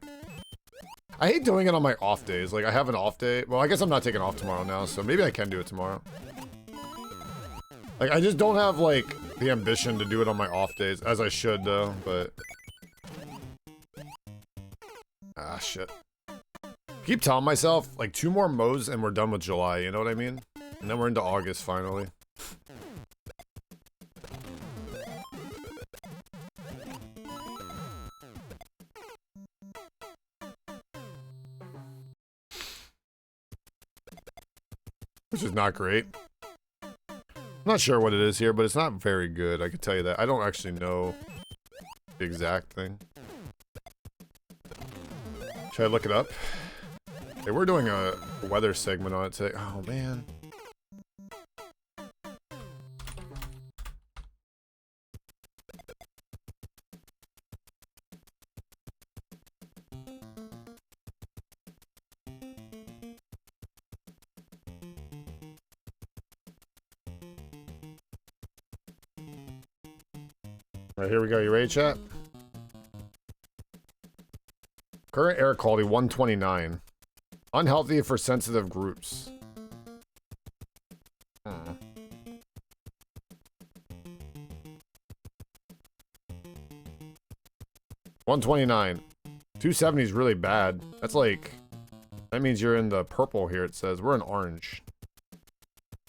I hate doing it on my off days. Like, I have an off day. Well, I guess I'm not taking off tomorrow now, so maybe I can do it tomorrow. Like, I just don't have, like, the ambition to do it on my off days, as I should, though, but... Ah, shit. I keep telling myself, like, 2 more mows and we're done with July, you know what I mean? And then we're into August, finally. Which is not great. I'm not sure what it is here, but it's not very good, I can tell you that. I don't actually know the exact thing. Should I look it up? Hey, we're doing a weather segment on it today. Oh, man. Alright, here we go. You ready, chat? Current air quality 129. Unhealthy for sensitive groups. 129. 270 is really bad. That's like... That means you're in the purple here, it says. We're in orange.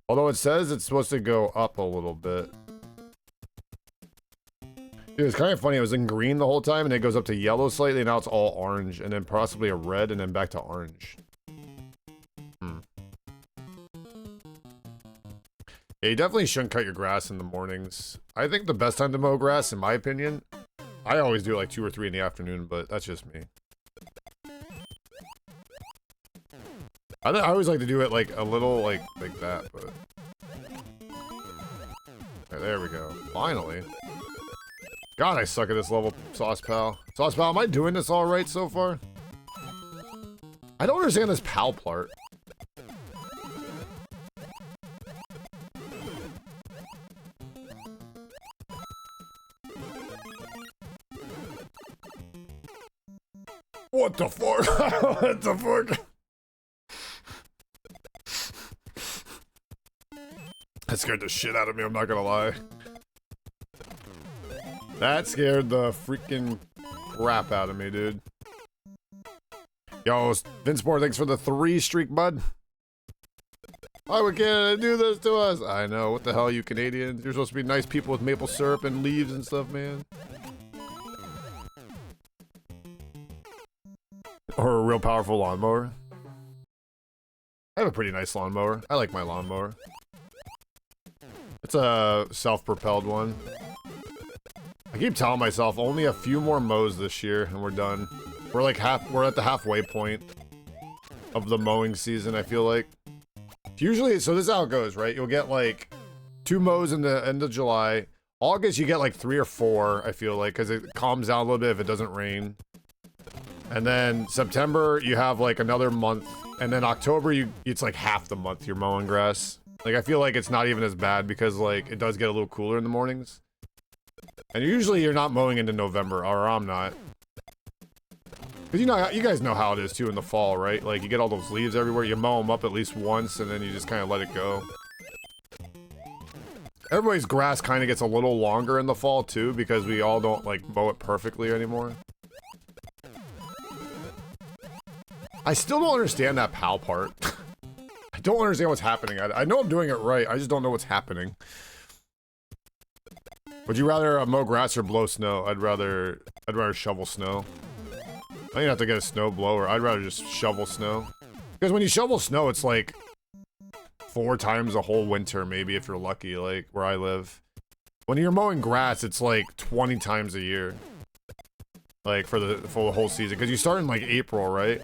Although it says it's supposed to go up a little bit. Dude, it's kind of funny. It was in green the whole time, and it goes up to yellow slightly, and now it's all orange, and then possibly a red, and then back to orange. Yeah, you definitely shouldn't cut your grass in the mornings. I think the best time to mow grass, in my opinion, I always do it like 2 or 3 in the afternoon, but that's just me. I always like to do it like a little like that, but... Okay, there we go. Finally. God, I suck at this level, Sauce Pal. Sauce Pal, am I doing this all right so far? I don't understand this pal part. What the fuck? What the fuck? That scared the shit out of me, I'm not gonna lie. That scared the freaking crap out of me, dude. Yo, Vinceport, thanks for the 3 streak, bud. Why would Canada do this to us? I know, what the hell, you Canadians? You're supposed to be nice people with maple syrup and leaves and stuff, man. Or a real powerful lawnmower. I have a pretty nice lawnmower. I like my lawnmower. It's a self-propelled one. I keep telling myself only a few more mows this year and we're done. We're at the halfway point of the mowing season, I feel like. Usually, so this is how it goes, right? You'll get like 2 mows in the end of July. August, you get like 3 or 4, I feel like, because it calms down a little bit if it doesn't rain. And then September, you have like another month. And then October, it's like half the month you're mowing grass. Like, I feel like it's not even as bad because, like, it does get a little cooler in the mornings. And usually you're not mowing into November, or I'm not. Because, you guys know how it is, too, in the fall, right? Like, you get all those leaves everywhere, you mow them up at least once, and then you just kind of let it go. Everybody's grass kind of gets a little longer in the fall, too, because we all don't, like, mow it perfectly anymore. I still don't understand that PAL part. I don't understand what's happening. I know I'm doing it right, I just don't know what's happening. Would you rather mow grass or blow snow? I'd rather shovel snow. I don't have to get a snow blower. I'd rather just shovel snow. Because when you shovel snow, it's like 4 times a whole winter, maybe, if you're lucky, like where I live. When you're mowing grass, it's like 20 times a year. Like for the whole season. Because you start in like April, right?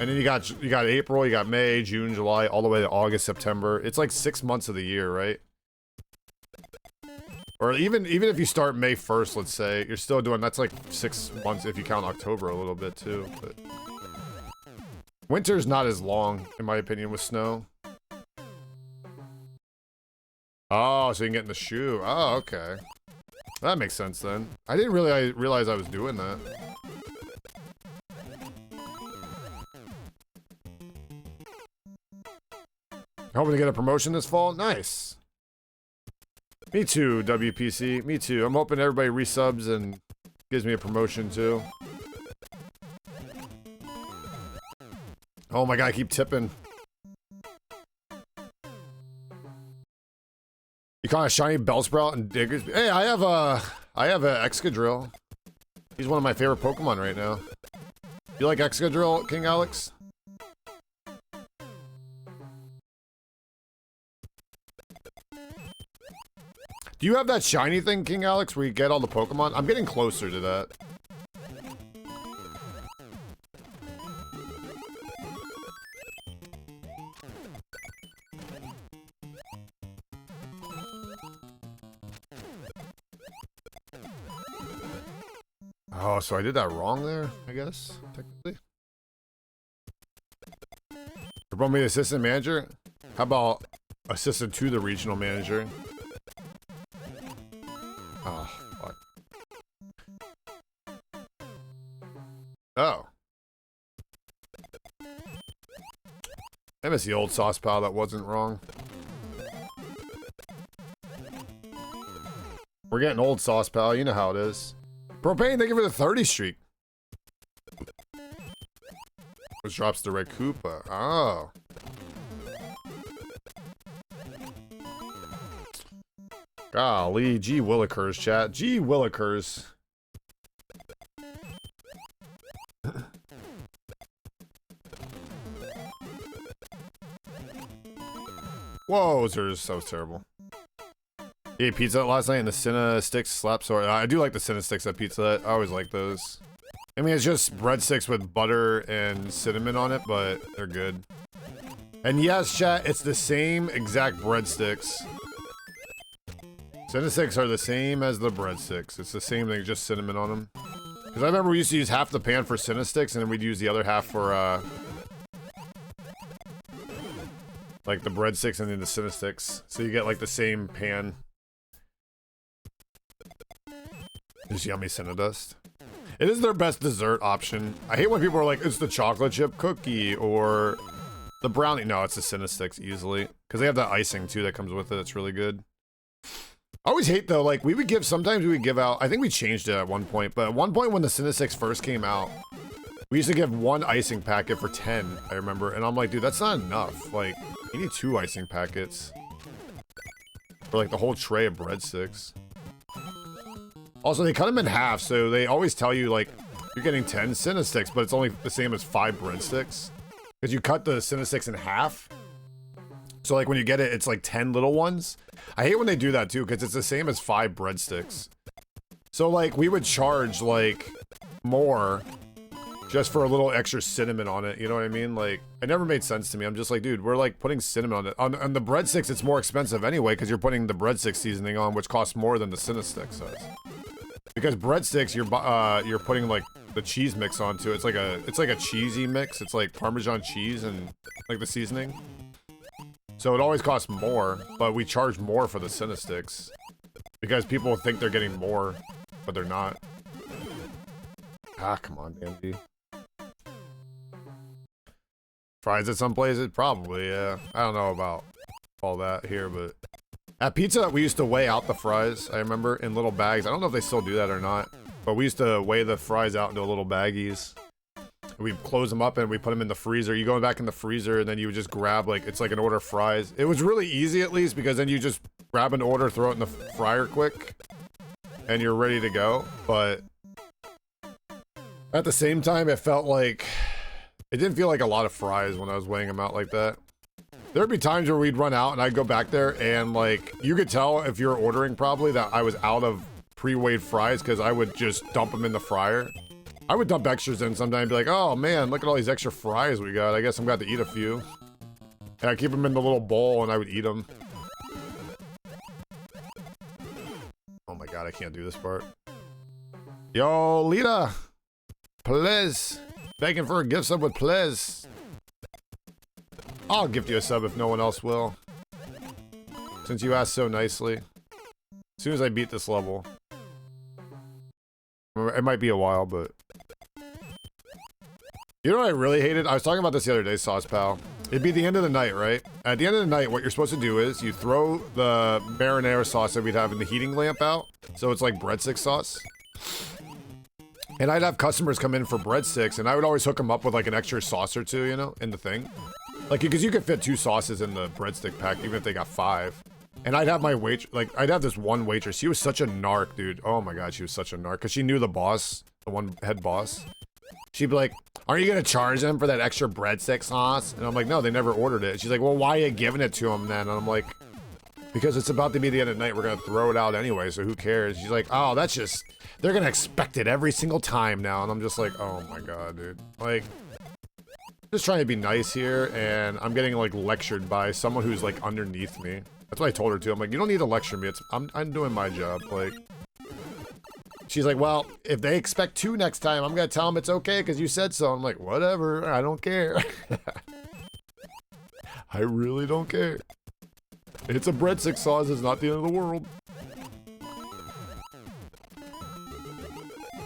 And then you got April, you got May, June, July, all the way to August, September. It's like 6 months of the year, right? Or even if you start May 1st, let's say, you're still doing, that's like 6 months if you count October a little bit too. But winter's not as long, in my opinion, with snow. Oh, so you can get in the shoe. Oh, okay. That makes sense then. I didn't really realize I was doing that. Hoping to get a promotion this fall? Nice. Me too, WPC. Me too. I'm hoping everybody resubs and gives me a promotion too. Oh my god, I keep tipping. You call a shiny Bellsprout and Diggers? Hey, I have a Excadrill. He's one of my favorite Pokemon right now. You like Excadrill, King Alex? Do you have that shiny thing, King Alex, where you get all the Pokemon? I'm getting closer to that. Oh, so I did that wrong there, I guess, technically. Promote me to assistant manager? How about assistant to the regional manager? Oh, fuck. miss the old sauce pal that wasn't wrong. We're getting old sauce pal, you know how it is. Propane, thank you for the 30 streak. Which drops the red Koopa. Oh. Golly, gee willikers, chat. Gee willikers. Whoa, that was terrible. He ate pizza last night and the Cinna sticks slap so I do like the Cinna sticks at Pizza Hut. I always like those. I mean, it's just breadsticks with butter and cinnamon on it, but they're good. And yes, chat, it's the same exact breadsticks. Cinna sticks are the same as the breadsticks. It's the same thing, just cinnamon on them. Because I remember we used to use half the pan for Cinna sticks, and then we'd use the other half for, like the breadsticks and then the Cinna sticks. So you get like the same pan. Just yummy Cinna dust. It is their best dessert option. I hate when people are like, it's the chocolate chip cookie or the brownie. No, it's the Cinna sticks easily. Because they have that icing too that comes with it. It's really good. I always hate though, like sometimes we would give out, I think we changed it at one point, but at one point when the Cinna sticks first came out, we used to give one icing packet for 10, I remember. And I'm like, dude, that's not enough. Like, you need 2 icing packets. For like the whole tray of breadsticks. Also, they cut them in half, so they always tell you, like, you're getting 10 Cinna sticks, but it's only the same as 5 breadsticks. Because you cut the Cinna sticks in half. So, like, when you get it, it's like 10 little ones. I hate when they do that, too, because it's the same as 5 breadsticks. So, like, we would charge, like, more just for a little extra cinnamon on it, you know what I mean? Like, it never made sense to me. I'm just like, dude, we're, like, putting cinnamon on it. On the breadsticks, it's more expensive anyway, because you're putting the breadstick seasoning on, which costs more than the Cinna sticks does. Because breadsticks, you're putting like the cheese mix onto it. It's like a cheesy mix. It's like Parmesan cheese and like the seasoning. So it always costs more, but we charge more for the Cinna sticks because people think they're getting more, but they're not. Ah, come on, Dandy. Fries at some places, probably. Yeah, I don't know about all that here, but. At Pizza Hut, we used to weigh out the fries, I remember, in little bags. I don't know if they still do that or not, but we used to weigh the fries out into little baggies. We'd close them up and we put them in the freezer. You go back in the freezer and then you would just grab, like, it's like an order of fries. It was really easy, at least, because then you just grab an order, throw it in the fryer quick, and you're ready to go. But at the same time, it felt like... It didn't feel like a lot of fries when I was weighing them out like that. There'd be times where we'd run out and I'd go back there and like, you could tell if you're ordering probably that I was out of pre-weighed fries because I would just dump them in the fryer. I would dump extras in sometimes and be like, oh man, look at all these extra fries we got. I guess I'm going to eat a few. And I'd keep them in the little bowl and I would eat them. Oh my god, I can't do this part. Yo, Lita! Please! Begging for a gift sub with please. I'll gift you a sub if no one else will. Since you asked so nicely. As soon as I beat this level. It might be a while, but... You know what I really hated? I was talking about this the other day, Sauce Pal. It'd be the end of the night, right? At the end of the night, what you're supposed to do is you throw the marinara sauce that we'd have in the heating lamp out. So it's like breadstick sauce. And I'd have customers come in for breadsticks, and I would always hook them up with like an extra sauce or two, you know, in the thing. Like, because you could fit 2 sauces in the breadstick pack, even if they got 5. And I'd have my I'd have this one waitress. She was such a narc, dude. Oh my god, she was such a narc. Because she knew the boss, the one head boss. She'd be like, aren't you going to charge them for that extra breadstick sauce? And I'm like, no, they never ordered it. She's like, well, why are you giving it to them then? And I'm like, because it's about to be the end of the night. We're going to throw it out anyway, so who cares? She's like, oh, that's just... They're going to expect it every single time now. And I'm just like, oh my god, dude. Like... Just trying to be nice here, and I'm getting like lectured by someone who's like underneath me. That's what I told her too. I'm like, you don't need to lecture me. I'm doing my job. Like, she's like, well, if they expect 2 next time, I'm gonna tell them it's okay because you said so. I'm like, whatever. I don't care. I really don't care. It's a breadstick sauce. It's not the end of the world.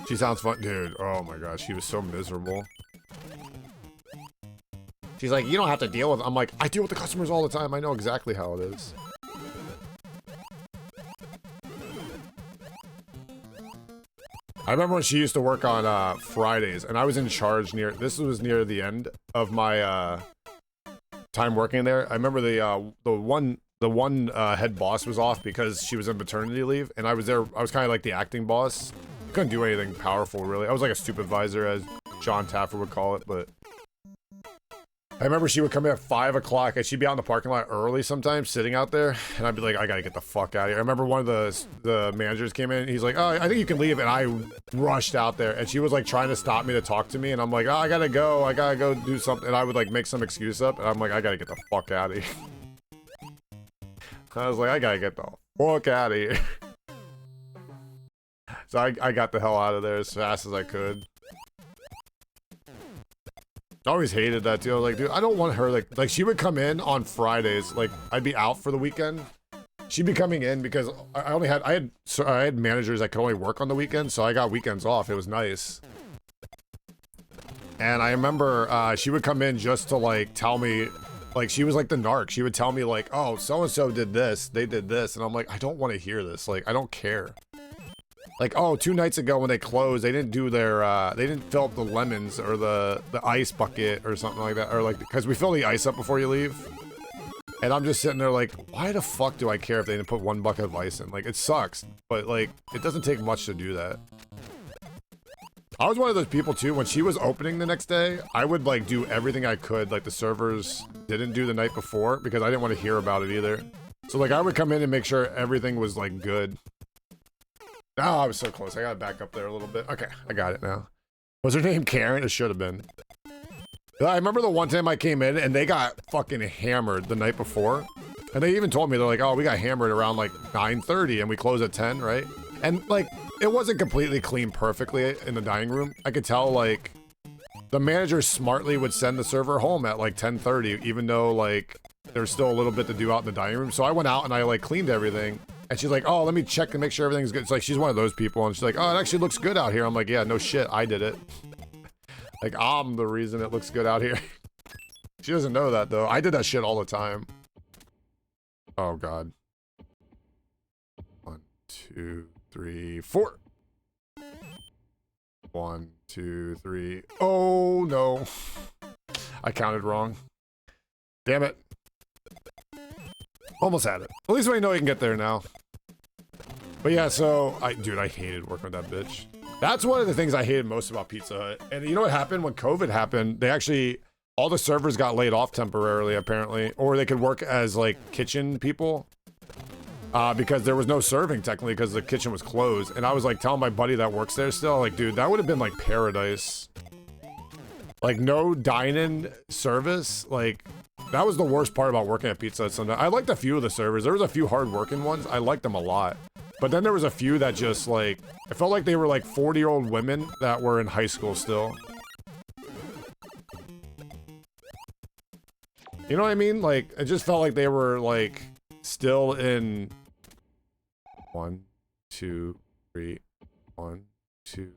She sounds fun, dude. Oh my gosh, she was so miserable. She's like, you don't have to deal with it. I'm like, I deal with the customers all the time. I know exactly how it is. I remember when she used to work on Fridays, and I was in charge this was near the end of my time working there. I remember the one head boss was off because she was on maternity leave, and I was there. I was kind of like the acting boss. Couldn't do anything powerful, really. I was like a supervisor, as John Taffer would call it, but I remember she would come in at 5 o'clock, and she'd be out in the parking lot early sometimes, sitting out there, and I'd be like, I gotta get the fuck out of here. I remember one of the managers came in, and he's like, oh, I think you can leave, and I rushed out there, and she was like trying to stop me to talk to me, and I'm like, oh, I gotta go do something, and I would like make some excuse up, and I'm like, I gotta get the fuck out of here. I was like, I gotta get the fuck out of here. So I got the hell out of there as fast as I could. I always hated that too. I was like, dude, I don't want her like she would come in on Fridays. Like I'd be out for the weekend. She'd be coming in because I had managers that could only work on the weekends, so I got weekends off. It was nice. And I remember she would come in just to like tell me, like she was like the narc. She would tell me like, oh, so and so did this, they did this, and I'm like, I don't want to hear this. Like I don't care. Like, oh, 2 nights ago when they closed, they didn't do their, they didn't fill up the lemons or the ice bucket or something like that. Or like, because we fill the ice up before you leave. And I'm just sitting there like, why the fuck do I care if they didn't put 1 bucket of ice in? Like, it sucks. But like, it doesn't take much to do that. I was one of those people too, when she was opening the next day, I would like do everything I could, like the servers didn't do the night before, because I didn't want to hear about it either. So like, I would come in and make sure everything was like good. Oh, I was so close. I gotta back up there a little bit. Okay, I got it now. Was her name Karen? It should have been. I remember the one time I came in and they got fucking hammered the night before. And they even told me, they're like, oh, we got hammered around like 9:30 and we close at 10, right? And like, it wasn't completely clean perfectly in the dining room. I could tell like, the manager smartly would send the server home at like 10:30, even though like, there's still a little bit to do out in the dining room. So I went out and I like cleaned everything. And she's like, oh, let me check and make sure everything's good. It's like, she's one of those people. And she's like, oh, it actually looks good out here. I'm like, yeah, no shit. I did it. Like, I'm the reason it looks good out here. She doesn't know that, though. I did that shit all the time. Oh, God. 1, 2, 3, 4. 1, 2, 3. Oh, no. I counted wrong. Damn it. Almost had it. At least we know you can get there now. But yeah, so dude, I hated working with that bitch. That's one of the things I hated most about Pizza Hut. And you know what happened when COVID happened? They actually, all the servers got laid off temporarily, apparently, or they could work as like kitchen people because there was no serving technically because the kitchen was closed. And I was like telling my buddy that works there still, like, dude, that would have been like paradise. Like no dine-in service, like. That was the worst part about working at Pizza Hut sometimes. I liked a few of the servers. There was a few hard-working ones. I liked them a lot. But then there was a few that just, like... I felt like they were, like, 40-year-old women that were in high school still. You know what I mean? Like, it just felt like they were, like, still in... 1, 2, 3... 1, 2...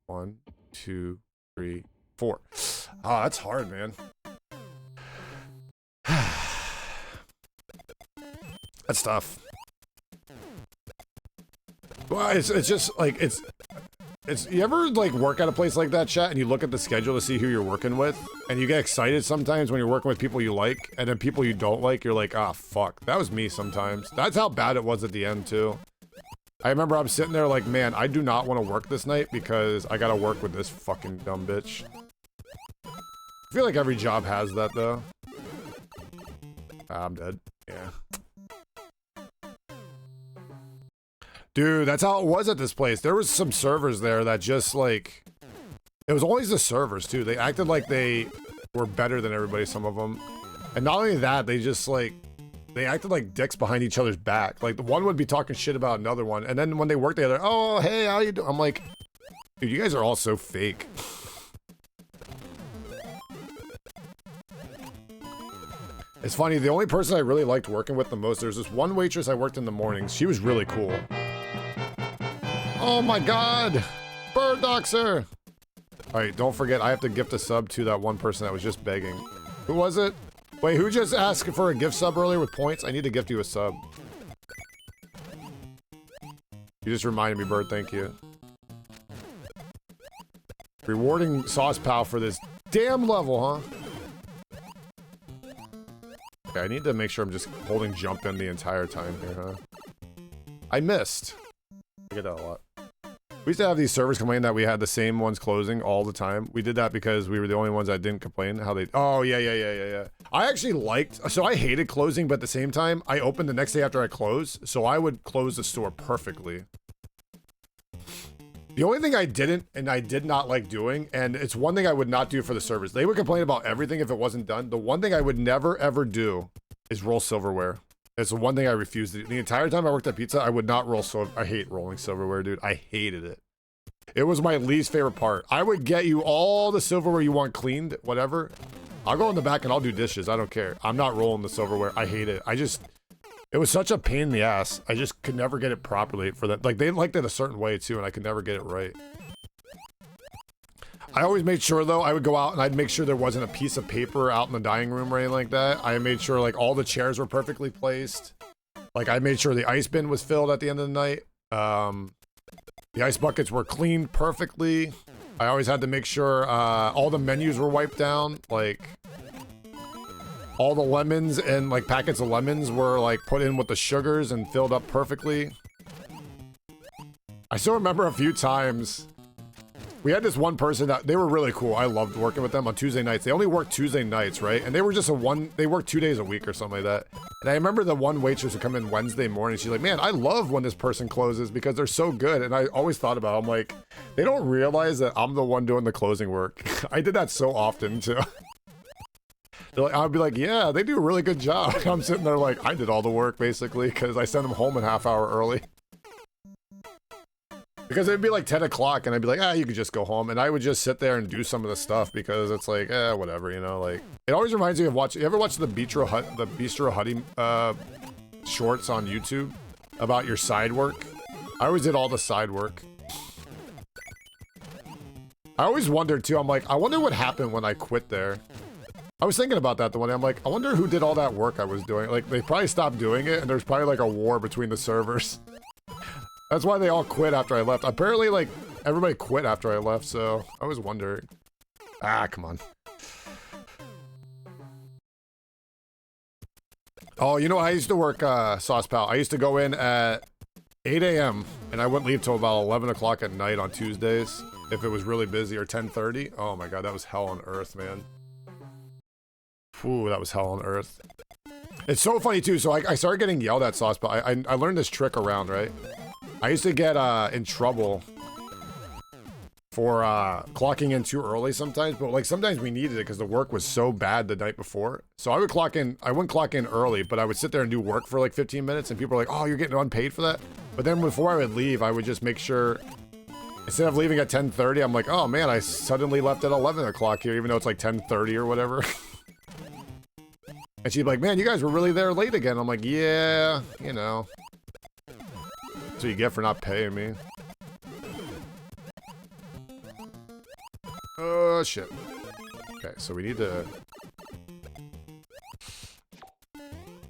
1, 2, 3, 4. Ah, that's hard, man. That's tough. Well, it's just like it's you ever like work at a place like that, chat, and you look at the schedule to see who you're working with, and you get excited sometimes when you're working with people you like, and then people you don't like, you're like, ah, fuck. That was me sometimes. That's how bad it was at the end too. I remember I'm sitting there like, man, I do not want to work this night because I gotta work with this fucking dumb bitch. I feel like every job has that though. I'm dead. Yeah. Dude, that's how it was at this place. There was some servers there that just like... It was always the servers too. They acted like they were better than everybody, some of them. And not only that, they just like... They acted like dicks behind each other's back. Like the one would be talking shit about another one. And then when they worked together, oh, hey, how you doing? I'm like, dude, you guys are all so fake. It's funny, the only person I really liked working with the most, there's this one waitress I worked in the mornings. She was really cool. Oh my god! Bird Doxer! All right, don't forget, I have to gift a sub to that one person that was just begging. Who was it? Wait, who just asked for a gift sub earlier with points? I need to gift you a sub. You just reminded me, Bird. Thank you. Rewarding Sauce Pal for this damn level, huh? Okay, I need to make sure I'm just holding jump in the entire time here, huh? I missed. I get that a lot. We used to have these servers complain that we had the same ones closing all the time. We did that because we were the only ones that didn't complain how they... Oh, yeah. I actually liked... So I hated closing, but at the same time, I opened the next day after I closed, so I would close the store perfectly. The only thing I didn't, and I did not like doing, and it's one thing I would not do for the servers. They would complain about everything if it wasn't done. The one thing I would never, ever do is roll silverware. It's the one thing I refused to do. The entire time I worked at Pizza, I would not roll silver. I hate rolling silverware, dude. I hated it. It was my least favorite part. I would get you all the silverware you want cleaned, whatever. I'll go in the back and I'll do dishes. I don't care. I'm not rolling the silverware. I hate it. It was such a pain in the ass. I just could never get it properly for that. Like, they liked it a certain way too, and I could never get it right. I always made sure, though, I would go out and I'd make sure there wasn't a piece of paper out in the dining room or anything like that. I made sure, like, all the chairs were perfectly placed. Like, I made sure the ice bin was filled at the end of the night. The ice buckets were cleaned perfectly. I always had to make sure all the menus were wiped down. Like, all the lemons and, like, packets of lemons were, like, put in with the sugars and filled up perfectly. I still remember a few times... We had this one person that, they were really cool. I loved working with them on Tuesday nights. They only worked Tuesday nights, right? And they were just they worked 2 days a week or something like that. And I remember the one waitress would come in Wednesday morning. She's like, man, I love when this person closes because they're so good. And I always thought about it. I'm like, they don't realize that I'm the one doing the closing work. I did that so often too. I'd be like, yeah, they do a really good job. I'm sitting there like, I did all the work basically because I sent them home a half hour early. Because it'd be like 10 o'clock and I'd be like, you could just go home. And I would just sit there and do some of the stuff because it's like, whatever, you know, like, it always reminds me of you ever watch the Bistro Hutty shorts on YouTube about your side work? I always did all the side work. I always wondered too, I'm like, I wonder what happened when I quit there. I was thinking about that the one day. I'm like, I wonder who did all that work I was doing. Like, they probably stopped doing it and there's probably like a war between the servers. That's why they all quit after I left. Apparently, like, everybody quit after I left, so I was wondering. Come on. Oh, you know, I used to work Sauce Pal. I used to go in at 8 a.m. and I wouldn't leave till about 11 o'clock at night on Tuesdays if it was really busy, or 10:30. Oh my god, that was hell on earth, man. Ooh, that was hell on earth. It's so funny, too. So I started getting yelled at Sauce Pal. I learned this trick around, right? I used to get in trouble for clocking in too early sometimes, but like sometimes we needed it because the work was so bad the night before. So I would clock in, I wouldn't clock in early, but I would sit there and do work for like 15 minutes and people are like, oh, you're getting unpaid for that? But then before I would leave, I would just make sure, instead of leaving at 10:30, I'm like, oh man, I suddenly left at 11 o'clock here, even though it's like 10:30 or whatever. And she'd be like, man, you guys were really there late again. I'm like, yeah, you know. That's what you get for not paying me. Oh, shit. Okay, so we need to...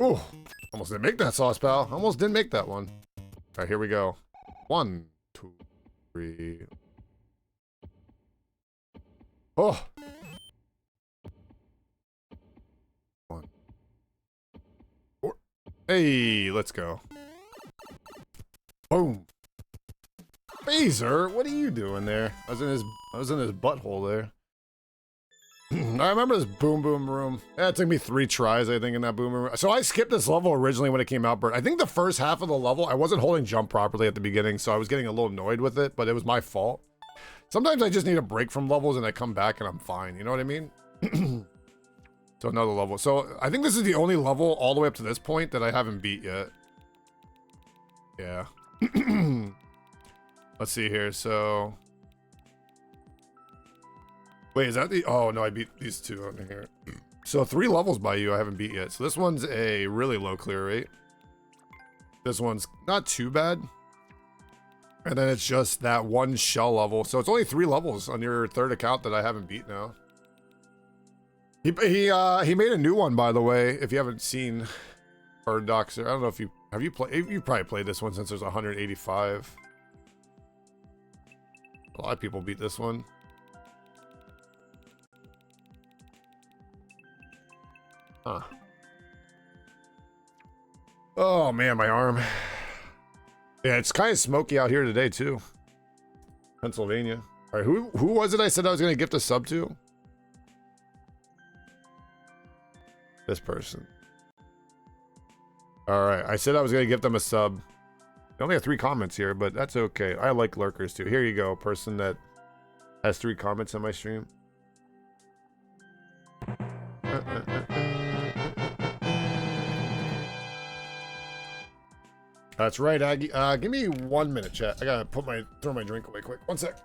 Ooh, almost didn't make that, Sauce Pal. Almost didn't make that one. All right, here we go. 1, 2, 3. Oh! 1, 4. Hey, let's go. Boom. Phaser, what are you doing there? I was in his butthole there. I remember this boom boom room. Yeah, it took me 3 tries, I think, in that boom boom room. So I skipped this level originally when it came out, Bert. I think the first half of the level, I wasn't holding jump properly at the beginning, so I was getting a little annoyed with it, but it was my fault. Sometimes I just need a break from levels and I come back and I'm fine, you know what I mean? So another level. So I think this is the only level all the way up to this point that I haven't beat yet. Yeah. Let's see here, so... Wait, is that the... Oh, no, I beat these 2 over here. So 3 levels by you I haven't beat yet. So this one's a really low clear rate. This one's not too bad. And then it's just that one shell level. So it's only 3 levels on your 3rd account that I haven't beat now. He made a new one, by the way, if you haven't seen Bird Doxer. I don't know if you played. You probably played this one since there's 185. A lot of people beat this one. Huh. Oh man, my arm. Yeah, it's kind of smoky out here today too. Pennsylvania. All right, who was it I said I was going to gift a sub to? This person. All right, I said I was going to give them a sub. I only have 3 comments here, but that's okay. I like lurkers too. Here you go, person that has 3 comments on my stream. That's right, Aggie. Give me 1 minute, chat. I gotta throw my drink away quick. 1 sec.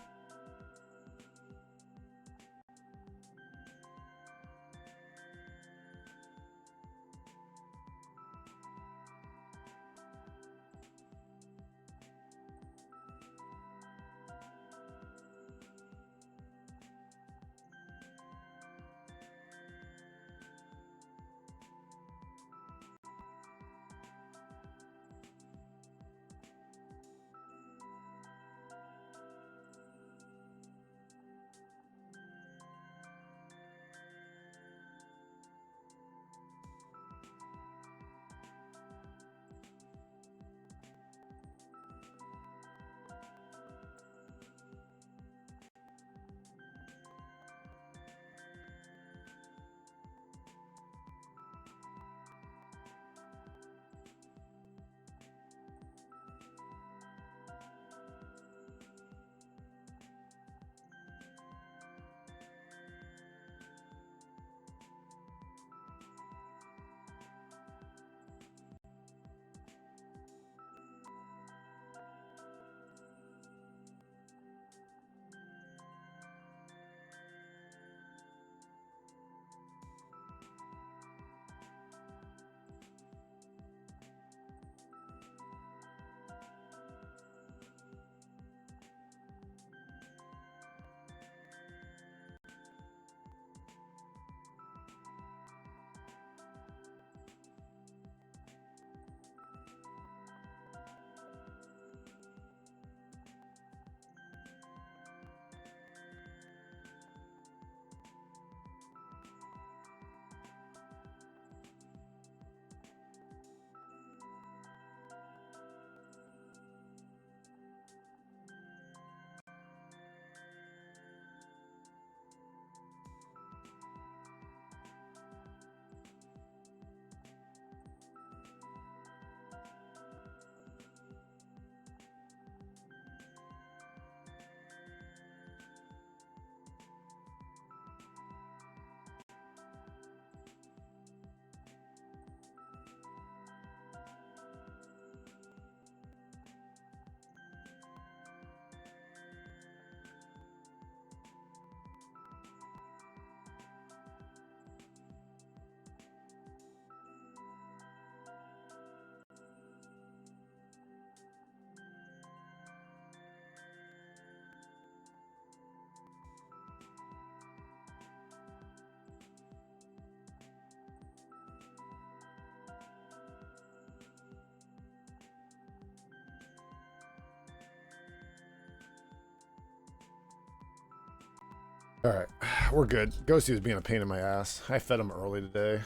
All right, we're good. Ghosty was being a pain in my ass. I fed him early today.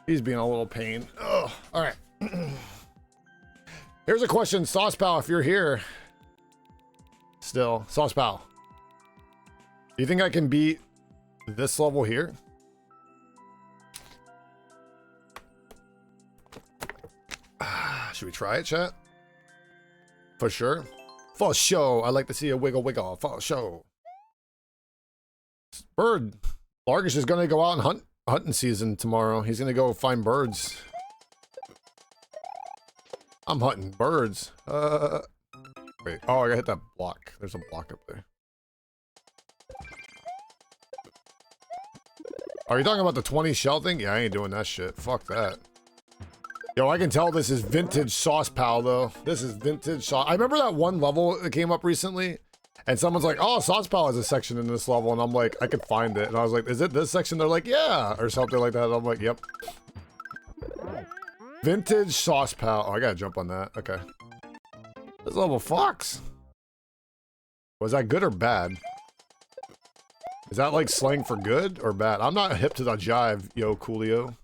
He's being a little pain. Oh, all right. Here's a question, Sauce Pal, if you're here. Still, Sauce Pal. Do you think I can beat this level here? Should we try it, chat? For sure. For sure. I'd like to see a wiggle wiggle. For sure. Bird. Largish is going to go out and hunting season tomorrow. He's going to go find birds. I'm hunting birds. Wait. Oh, I got to hit that block. There's a block up there. Are you talking about the 20 shell thing? Yeah, I ain't doing that shit. Fuck that. Yo, I can tell this is vintage Sauce Pal, though. This is vintage sauce. I remember that one level that came up recently, and someone's like, oh, Sauce Pal has a section in this level, and I'm like, I could find it. And I was like, is it this section? They're like, yeah, or something like that. And I'm like, yep. Vintage Sauce Pal. Oh, I gotta jump on that. Okay. This level Fox. Was that good or bad? Is that like slang for good or bad? I'm not hip to the jive, yo, Coolio.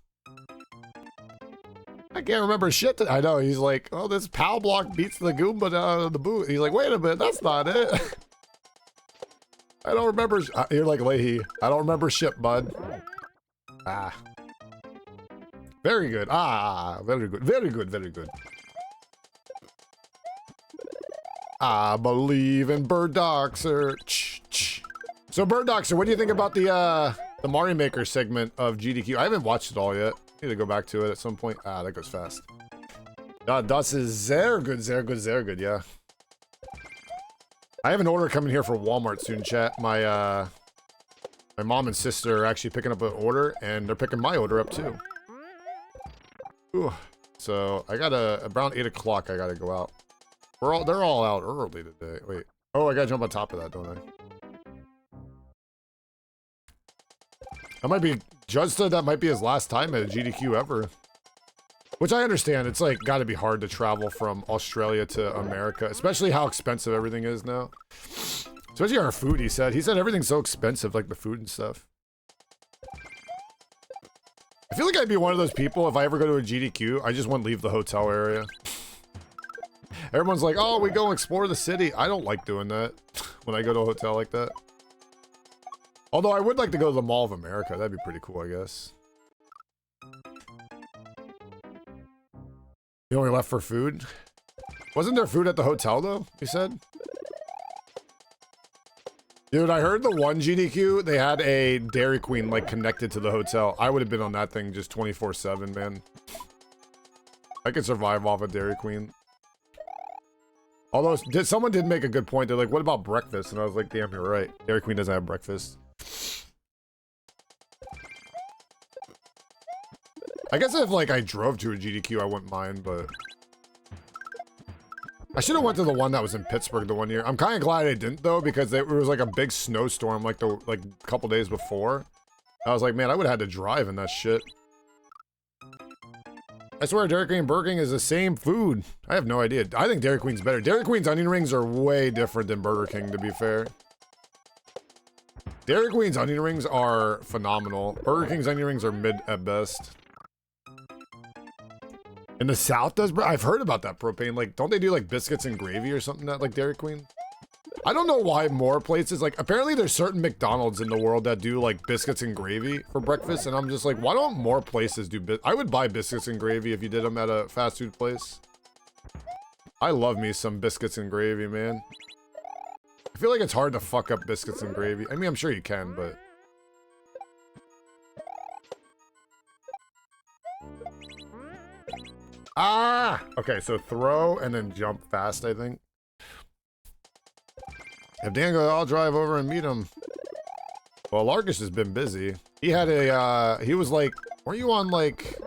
I can't remember shit. I know, he's like, oh, this PAL block beats the Goomba down of the boot. He's like, wait a minute, that's not it. I don't remember. You're like, Leahy. I don't remember shit, bud. Ah. Very good. Ah, very good. Very good, very good. I believe in Bird Doxer. So Bird Doxer, what do you think about the Mario Maker segment of GDQ? I haven't watched it all yet. Need to go back to it at some point. Ah, that goes fast. Das is sehr good, yeah. I have an order coming here for Walmart soon, chat. My mom and sister are actually picking up an order, and they're picking my order up too. Ooh. So I gotta around 8 o'clock. I gotta go out. They're all out early today. Wait. Oh, I gotta jump on top of that, don't I? That might be Judge said that might be his last time at a GDQ ever. Which I understand. It's like gotta be hard to travel from Australia to America, especially how expensive everything is now. Especially our food, he said. He said everything's so expensive, like the food and stuff. I feel like I'd be one of those people, if I ever go to a GDQ, I just wouldn't leave the hotel area. Everyone's like, oh, we go explore the city. I don't like doing that when I go to a hotel like that. Although I would like to go to the Mall of America. That'd be pretty cool, I guess. You only left for food? Wasn't there food at the hotel, though, you said? Dude, I heard the one GDQ, they had a Dairy Queen, like, connected to the hotel. I would have been on that thing just 24/7, man. I could survive off a Dairy Queen. Although, someone did make a good point. They're like, what about breakfast? And I was like, damn, you're right. Dairy Queen doesn't have breakfast. I guess if, like, I drove to a GDQ, I wouldn't mind, but... I should have went to the one that was in Pittsburgh the one year. I'm kind of glad I didn't, though, because it was, like, a big snowstorm, like, a couple days before. I was like, man, I would have had to drive in that shit. I swear Dairy Queen and Burger King is the same food. I have no idea. I think Dairy Queen's better. Dairy Queen's onion rings are way different than Burger King, to be fair. Dairy Queen's onion rings are phenomenal. Burger King's onion rings are mid at best. In the South does, I've heard about that propane. Like, don't they do like biscuits and gravy or something that like Dairy Queen? I don't know why more places, like apparently there's certain McDonald's in the world that do like biscuits and gravy for breakfast. And I'm just like, why don't more places do I would buy biscuits and gravy if you did them at a fast food place. I love me some biscuits and gravy, man. I feel like it's hard to fuck up biscuits and gravy. I mean, I'm sure you can, but... Ah! Okay, so throw and then jump fast, I think. If Dan goes, I'll drive over and meet him. Well, Largus has been busy. He had a, he was like, weren't you on like...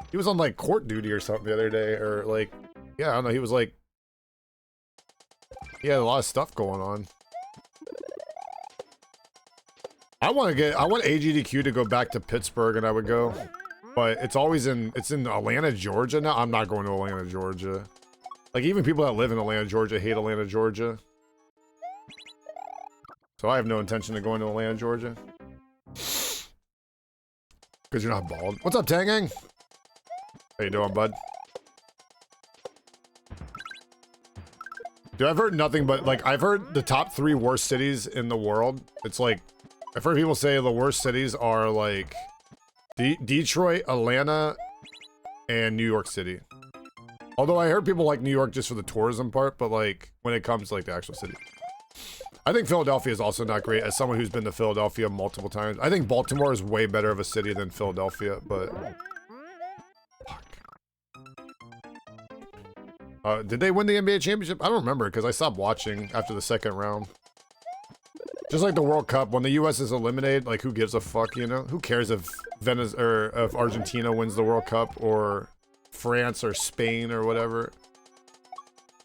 He was on like court duty or something the other day, or like... Yeah, I don't know, he was like... He had a lot of stuff going on. I want AGDQ to go back to Pittsburgh and I would go. But it's always it's in Atlanta, Georgia now. I'm not going to Atlanta, Georgia. Like, even people that live in Atlanta, Georgia hate Atlanta, Georgia. So I have no intention of going to Atlanta, Georgia. Because you're not bald. What's up, Tangang? How you doing, bud? Dude, I've heard nothing but, like, I've heard the top 3 worst cities in the world. It's like, I've heard people say the worst cities are, like... Detroit, Atlanta, and New York City. Although I heard people like New York just for the tourism part, but like when it comes to like the actual city. I think Philadelphia is also not great. As someone who's been to Philadelphia multiple times, I think Baltimore is way better of a city than Philadelphia, but... Fuck. Did they win the NBA championship? I don't remember because I stopped watching after the second round. Just like the World Cup, when the US is eliminated, like who gives a fuck, you know? Who cares if or if Argentina wins the World Cup, or France or Spain or whatever.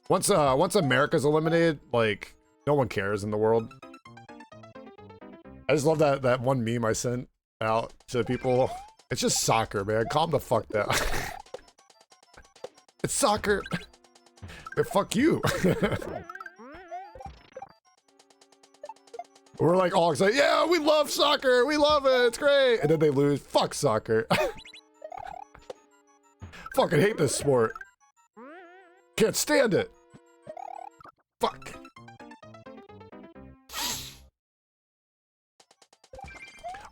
Once America's eliminated, like, no one cares in the world. I just love that one meme I sent out to people. It's just soccer, man. Calm the fuck down. It's soccer. Man, fuck you. We're like all excited. Yeah, we love soccer. We love it. It's great. And then they lose. Fuck soccer. Fucking hate this sport. Can't stand it. Fuck.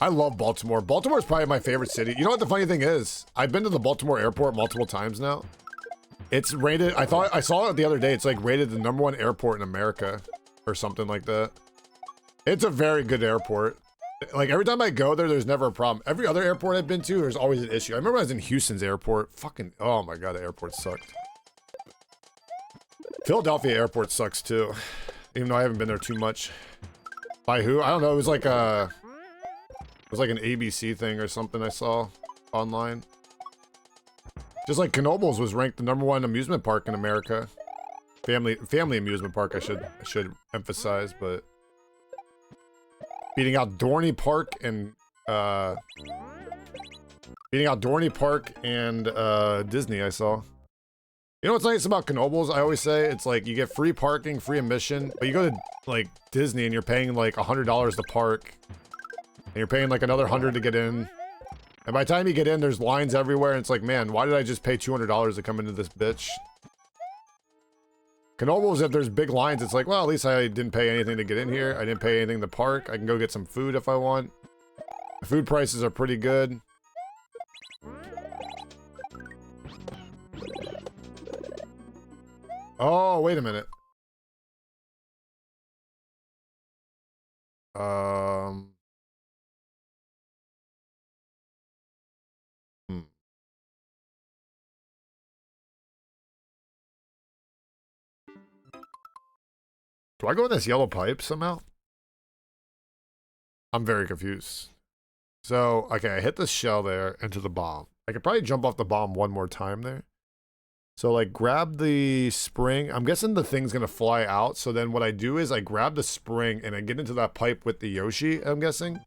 I love Baltimore. Baltimore is probably my favorite city. You know what the funny thing is? I've been to the Baltimore airport multiple times now. It's rated, I saw it the other day. It's like rated the #1 airport in America or something like that. It's a very good airport. Like every time I go there, there's never a problem. Every other airport I've been to, there's always an issue. I remember I was in Houston's airport. Fucking, oh my God, the airport sucked. Philadelphia airport sucks too. Even though I haven't been there too much. By who? I don't know. It was like an ABC thing or something I saw online. Just like Knoebels was ranked the #1 amusement park in America. Family amusement park, I should emphasize, but beating out Dorney Park and Disney, I saw. You know what's nice about Knoebels? I always say it's like you get free parking, free admission, but you go to like Disney and you're paying like $100 to park, and you're paying like another $100 to get in. And by the time you get in, there's lines everywhere, and it's like, man, why did I just pay $200 to come into this bitch? Knoebels, if there's big lines, it's like, well, at least I didn't pay anything to get in here. I didn't pay anything to park. I can go get some food if I want. The food prices are pretty good. Oh, wait a minute. Do I go in this yellow pipe somehow? I'm very confused. So, okay, I hit the shell there into the bomb. I could probably jump off the bomb one more time there. So, like, grab the spring. I'm guessing the thing's gonna fly out. So then what I do is I grab the spring and I get into that pipe with the Yoshi, I'm guessing.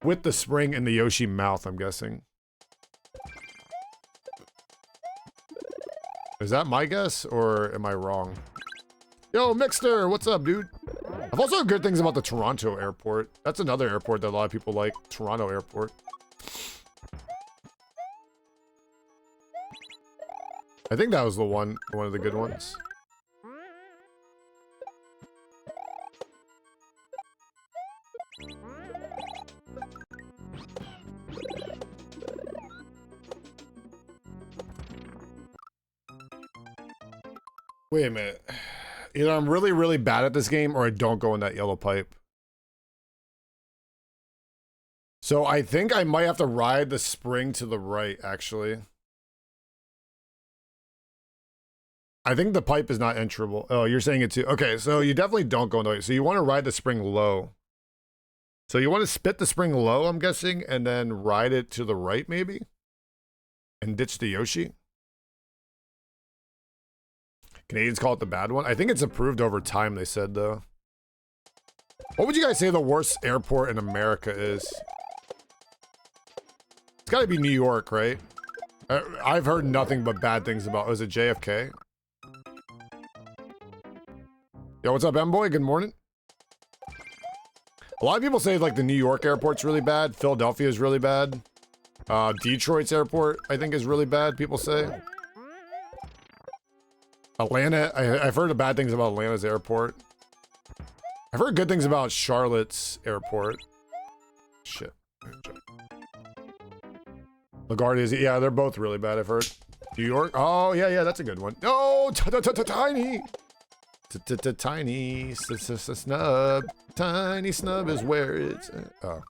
With the spring in the Yoshi mouth, I'm guessing. Is that my guess, or am I wrong? Yo, Mixter, what's up, dude? I've also heard good things about the Toronto airport. That's another airport that a lot of people like. Toronto airport. I think that was the one of the good ones. Wait a minute. Either I'm really, really bad at this game or I don't go in that yellow pipe. So I think I might have to ride the spring to the right, actually. I think the pipe is not enterable. Oh, you're saying it too. Okay, so you definitely don't go in the way. So you want to ride the spring low. So you want to spit the spring low, I'm guessing, and then ride it to the right, maybe? And ditch the Yoshi? Canadians call it the bad one. I think it's improved over time, they said, though. What would you guys say the worst airport in America is? It's got to be New York, right? I've heard nothing but bad things about... Was it JFK? Yo, what's up, M-Boy? Good morning. A lot of people say, like, the New York airport's really bad. Philadelphia is really bad. Detroit's airport, I think, is really bad, people say. Atlanta, I've heard bad things about Atlanta's airport. I've heard good things about Charlotte's airport. Shit. LaGuardia's, yeah, they're both really bad, I've heard. New York, oh, yeah, that's a good one. Oh, tiny. Tiny snub. Tiny snub is where it's, oh.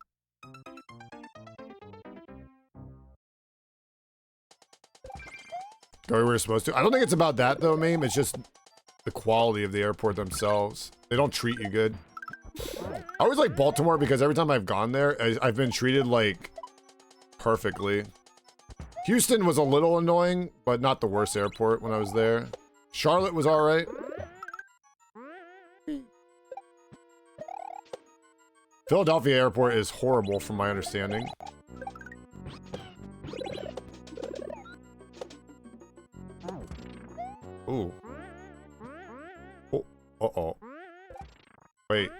Go where we're supposed to. I don't think it's about that though, meme. It's just the quality of the airport themselves. They don't treat you good. I always like Baltimore because every time I've gone there, I've been treated like perfectly. Houston was a little annoying, but not the worst airport when I was there. Charlotte was alright. Philadelphia airport is horrible from my understanding. Ooh. Oh, uh-oh. Wait.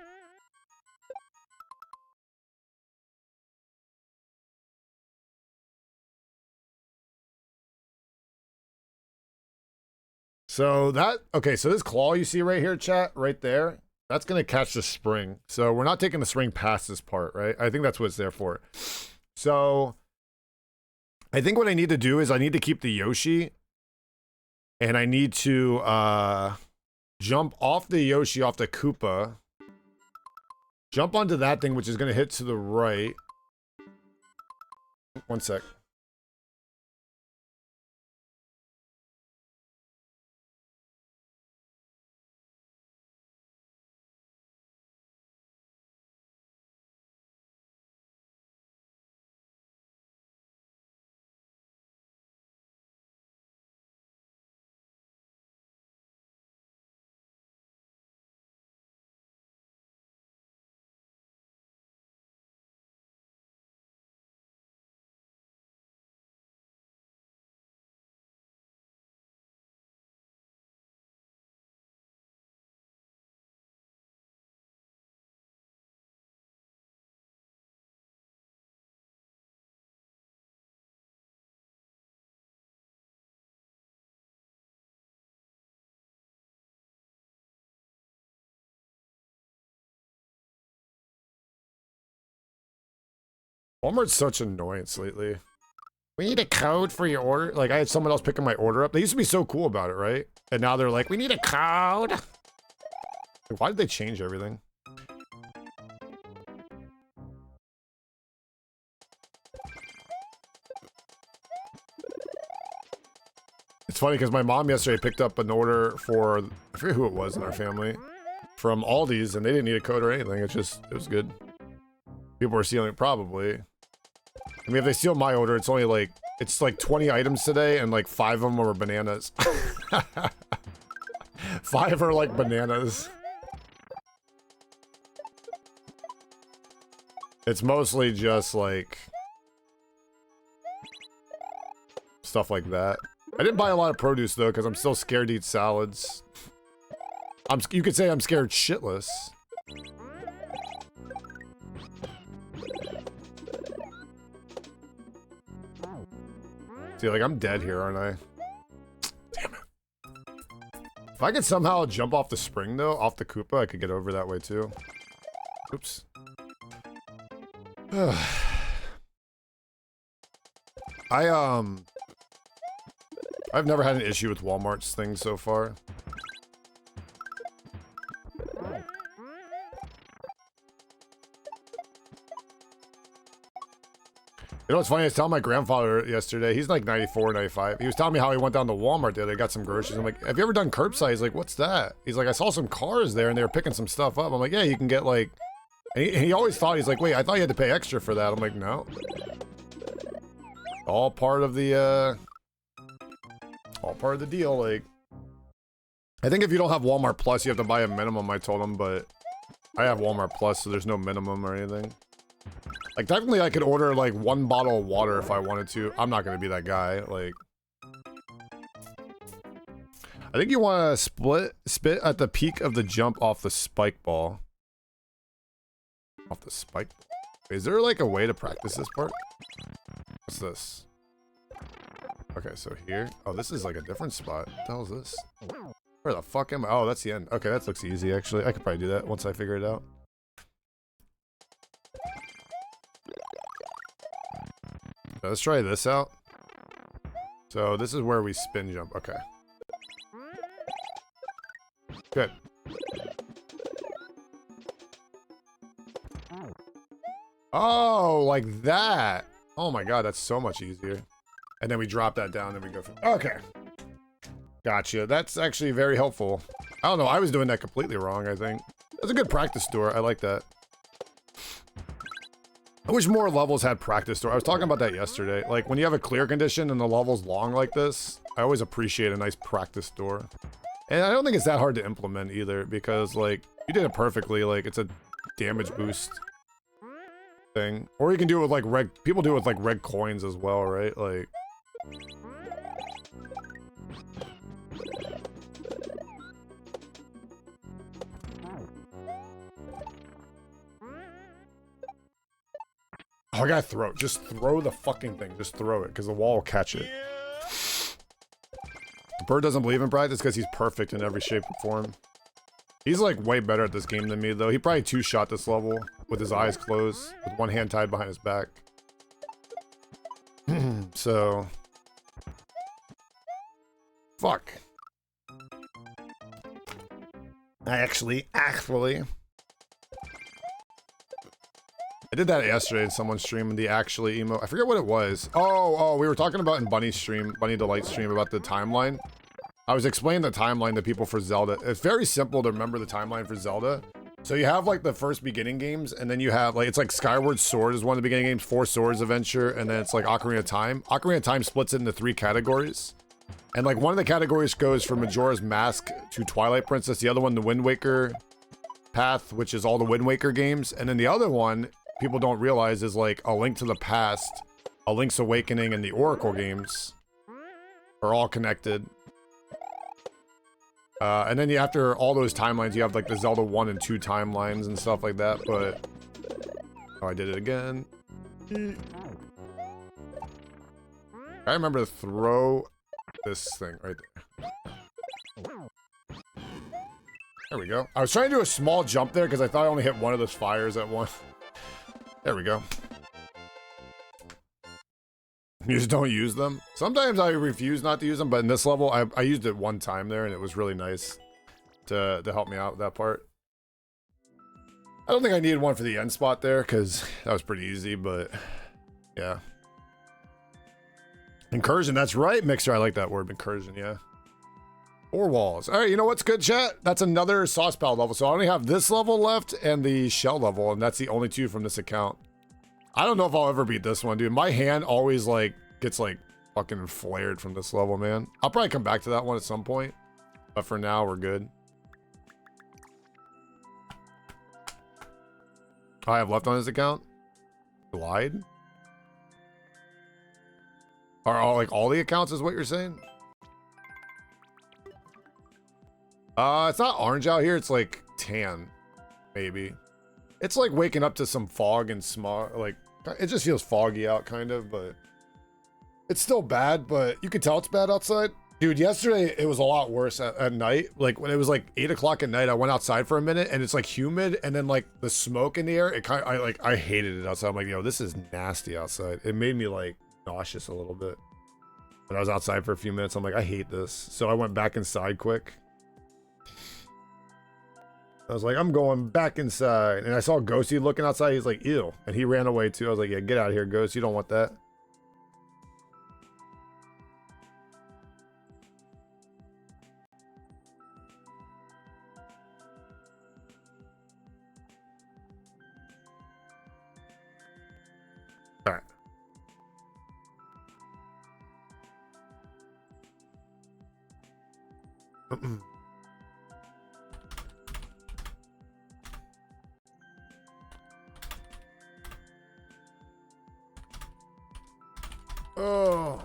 So that, okay, so this claw you see right here, chat, right there, that's going to catch the spring. So we're not taking the spring past this part, right? I think that's what it's there for. So I think what I need to do is I need to keep the Yoshi, and I need to jump off the Yoshi, off the Koopa, jump onto that thing, which is going to hit to the right. One sec. Walmart's such annoyance lately. We need a code for your order. Like, I had someone else picking my order up. They used to be so cool about it, right? And now they're like, we need a code. Like, why did they change everything? It's funny because my mom yesterday picked up an order for, I forget who it was in our family, from Aldi's, and they didn't need a code or anything. It's just, it was good. People were stealing it, probably. I mean, if they steal my order, it's only like, it's like 20 items today, and like 5 of them are bananas. 5 are like bananas. It's mostly just like stuff like that. I didn't buy a lot of produce though, because I'm still scared to eat salads. You could say I'm scared shitless. See, like, I'm dead here, aren't I? Damn it. If I could somehow jump off the spring, though, off the Koopa, I could get over that way, too. Oops. I've never had an issue with Walmart's thing so far. You know what's funny? I was telling my grandfather yesterday, he's like 94, 95. He was telling me how he went down to Walmart the other day, got some groceries. I'm like, have you ever done curbside? He's like, what's that? He's like, I saw some cars there and they were picking some stuff up. I'm like, yeah, you can get like, and he always thought, he's like, wait, I thought you had to pay extra for that. I'm like, no. All part of the deal. Like, I think if you don't have Walmart Plus, you have to buy a minimum, I told him, but I have Walmart Plus, so there's no minimum or anything. Like, technically, I could order, like, 1 bottle of water if I wanted to. I'm not gonna be that guy, like... I think you want to spit at the peak of the jump off the spike ball. Off the spike? Is there, like, a way to practice this part? What's this? Okay, so here... Oh, this is, like, a different spot. What the hell is this? Where the fuck am I? Oh, that's the end. Okay, that looks easy, actually. I could probably do that once I figure it out. Let's try this out. So this is where we spin jump. Okay. Good. Oh, like that. Oh my god, that's so much easier. And then we drop that down and we go from... Okay. Gotcha. That's actually very helpful. I don't know. I was doing that completely wrong, I think. That's a good practice door. I like that. I wish more levels had practice door. I was talking about that yesterday. Like, when you have a clear condition and the level's long like this, I always appreciate a nice practice door. And I don't think it's that hard to implement either, because, like, you did it perfectly. Like, it's a damage boost thing. Or you can do it with, like, red... People do it with, like, red coins as well, right? Like... Oh, I gotta throw it. Just throw the fucking thing. Just throw it, because the wall will catch it. Bird doesn't believe in practice because he's perfect in every shape and form. He's, like, way better at this game than me, though. He probably two-shot this level with his eyes closed, with one hand tied behind his back. So... Fuck. Actually... I did that yesterday in someone's stream, the actually emo. I forget what it was. Oh, we were talking about in Bunny's stream, Bunny Delight stream, about the timeline. I was explaining the timeline to people for Zelda. It's very simple to remember the timeline for Zelda. So you have like the first beginning games, and then you have like, it's like Skyward Sword is one of the beginning games, Four Swords Adventure, and then it's like Ocarina of Time. Ocarina of Time splits it into 3 categories. And like one of the categories goes from Majora's Mask to Twilight Princess, the other one, the Wind Waker path, which is all the Wind Waker games. And then the other one, people don't realize, is like A Link to the Past, A Link's Awakening, and the Oracle games are all connected. And then after all those timelines, you have like the Zelda 1 and 2 timelines and stuff like that, but... Oh, I did it again. I remember to throw this thing right there. There we go. I was trying to do a small jump there because I thought I only hit one of those fires at once. There we go. You just don't use them. Sometimes I refuse not to use them, but in this level, I used it one time there, and it was really nice to help me out with that part. I don't think I needed one for the end spot there, because that was pretty easy, but yeah. Incursion, that's right, Mixer. I like that word, incursion, yeah. 4 walls. All right, you know what's good, chat? That's another sauce palette level. So I only have this level left and the shell level, and that's the only 2 from this account. I don't know if I'll ever beat this one, dude. My hand always, like, gets, like, fucking flared from this level, man. I'll probably come back to that one at some point. But for now, we're good. I have left on this account? Glide? Are all, like, all the accounts is what you're saying? It's not orange out here. It's, like, tan. Maybe. It's like waking up to some fog and smog, like, it just feels foggy out, kind of, but it's still bad, but you can tell it's bad outside. Dude, yesterday, it was a lot worse at night. Like, when it was, like, 8 o'clock at night, I went outside for a minute, and it's, like, humid, and then, like, the smoke in the air, it kind of, I hated it outside. I'm like, yo, this is nasty outside. It made me, like, nauseous a little bit. But I was outside for a few minutes, I'm like, I hate this. So I went back inside quick. I was like, I'm going back inside. And I saw Ghosty looking outside. He's like, ew. And he ran away too. I was like, yeah, get out of here, Ghost. You don't want that. All right. Oh.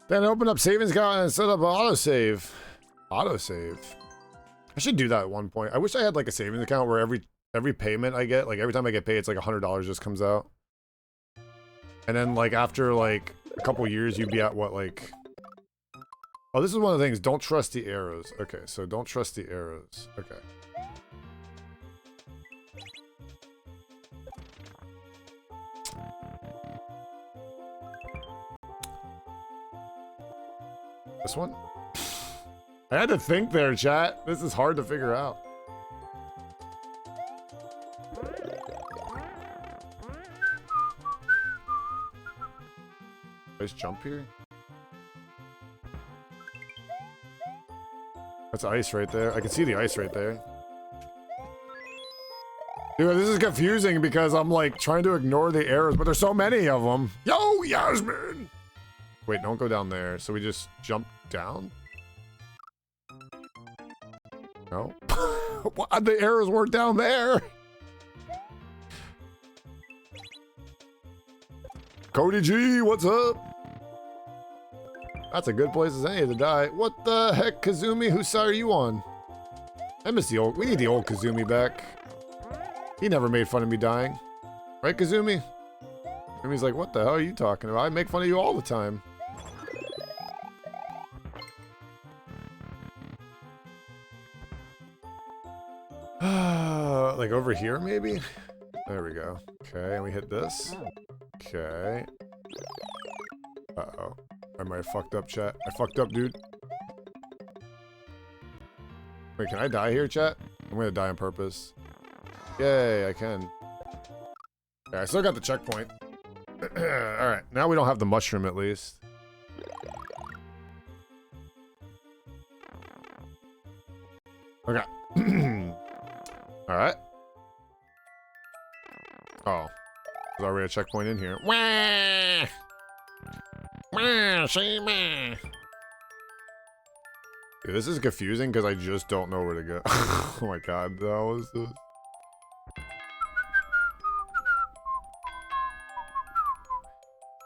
Then open up savings account and set up an autosave. Autosave. I should do that at one point. I wish I had like a savings account where every payment I get, like every time I get paid, it's like $100 just comes out. And then like after like a couple years, you'd be at what, like... Oh, this is one of the things. Don't trust the arrows. Okay, so don't trust the arrows. Okay. This one? I had to think there, chat. This is hard to figure out. Nice jump here. That's ice right there. I can see the ice right there. Dude, this is confusing because I'm like trying to ignore the arrows, but there's so many of them. Yo, Yasmin! Wait, don't go down there. So we just jump down? No? What? The arrows weren't down there. Cody G, what's up? That's a good place as any to die. What the heck, Kazumi? Whose side are you on? I miss the old. We need the old Kazumi back. He never made fun of me dying. Right, Kazumi? Kazumi's like, what the hell are you talking about? I make fun of you all the time. Like over here, maybe? There we go. Okay, and we hit this. Okay. Uh-oh. I might have fucked up, chat. I fucked up, dude. Wait, can I die here, chat? I'm gonna die on purpose. Yay, I can. Yeah, I still got the checkpoint. Alright, now we don't have the mushroom at least. Okay. Alright. Oh. There's already a checkpoint in here. Wah! Wah, see me. Dude, this is confusing because I just don't know where to go. Oh my god, that was this.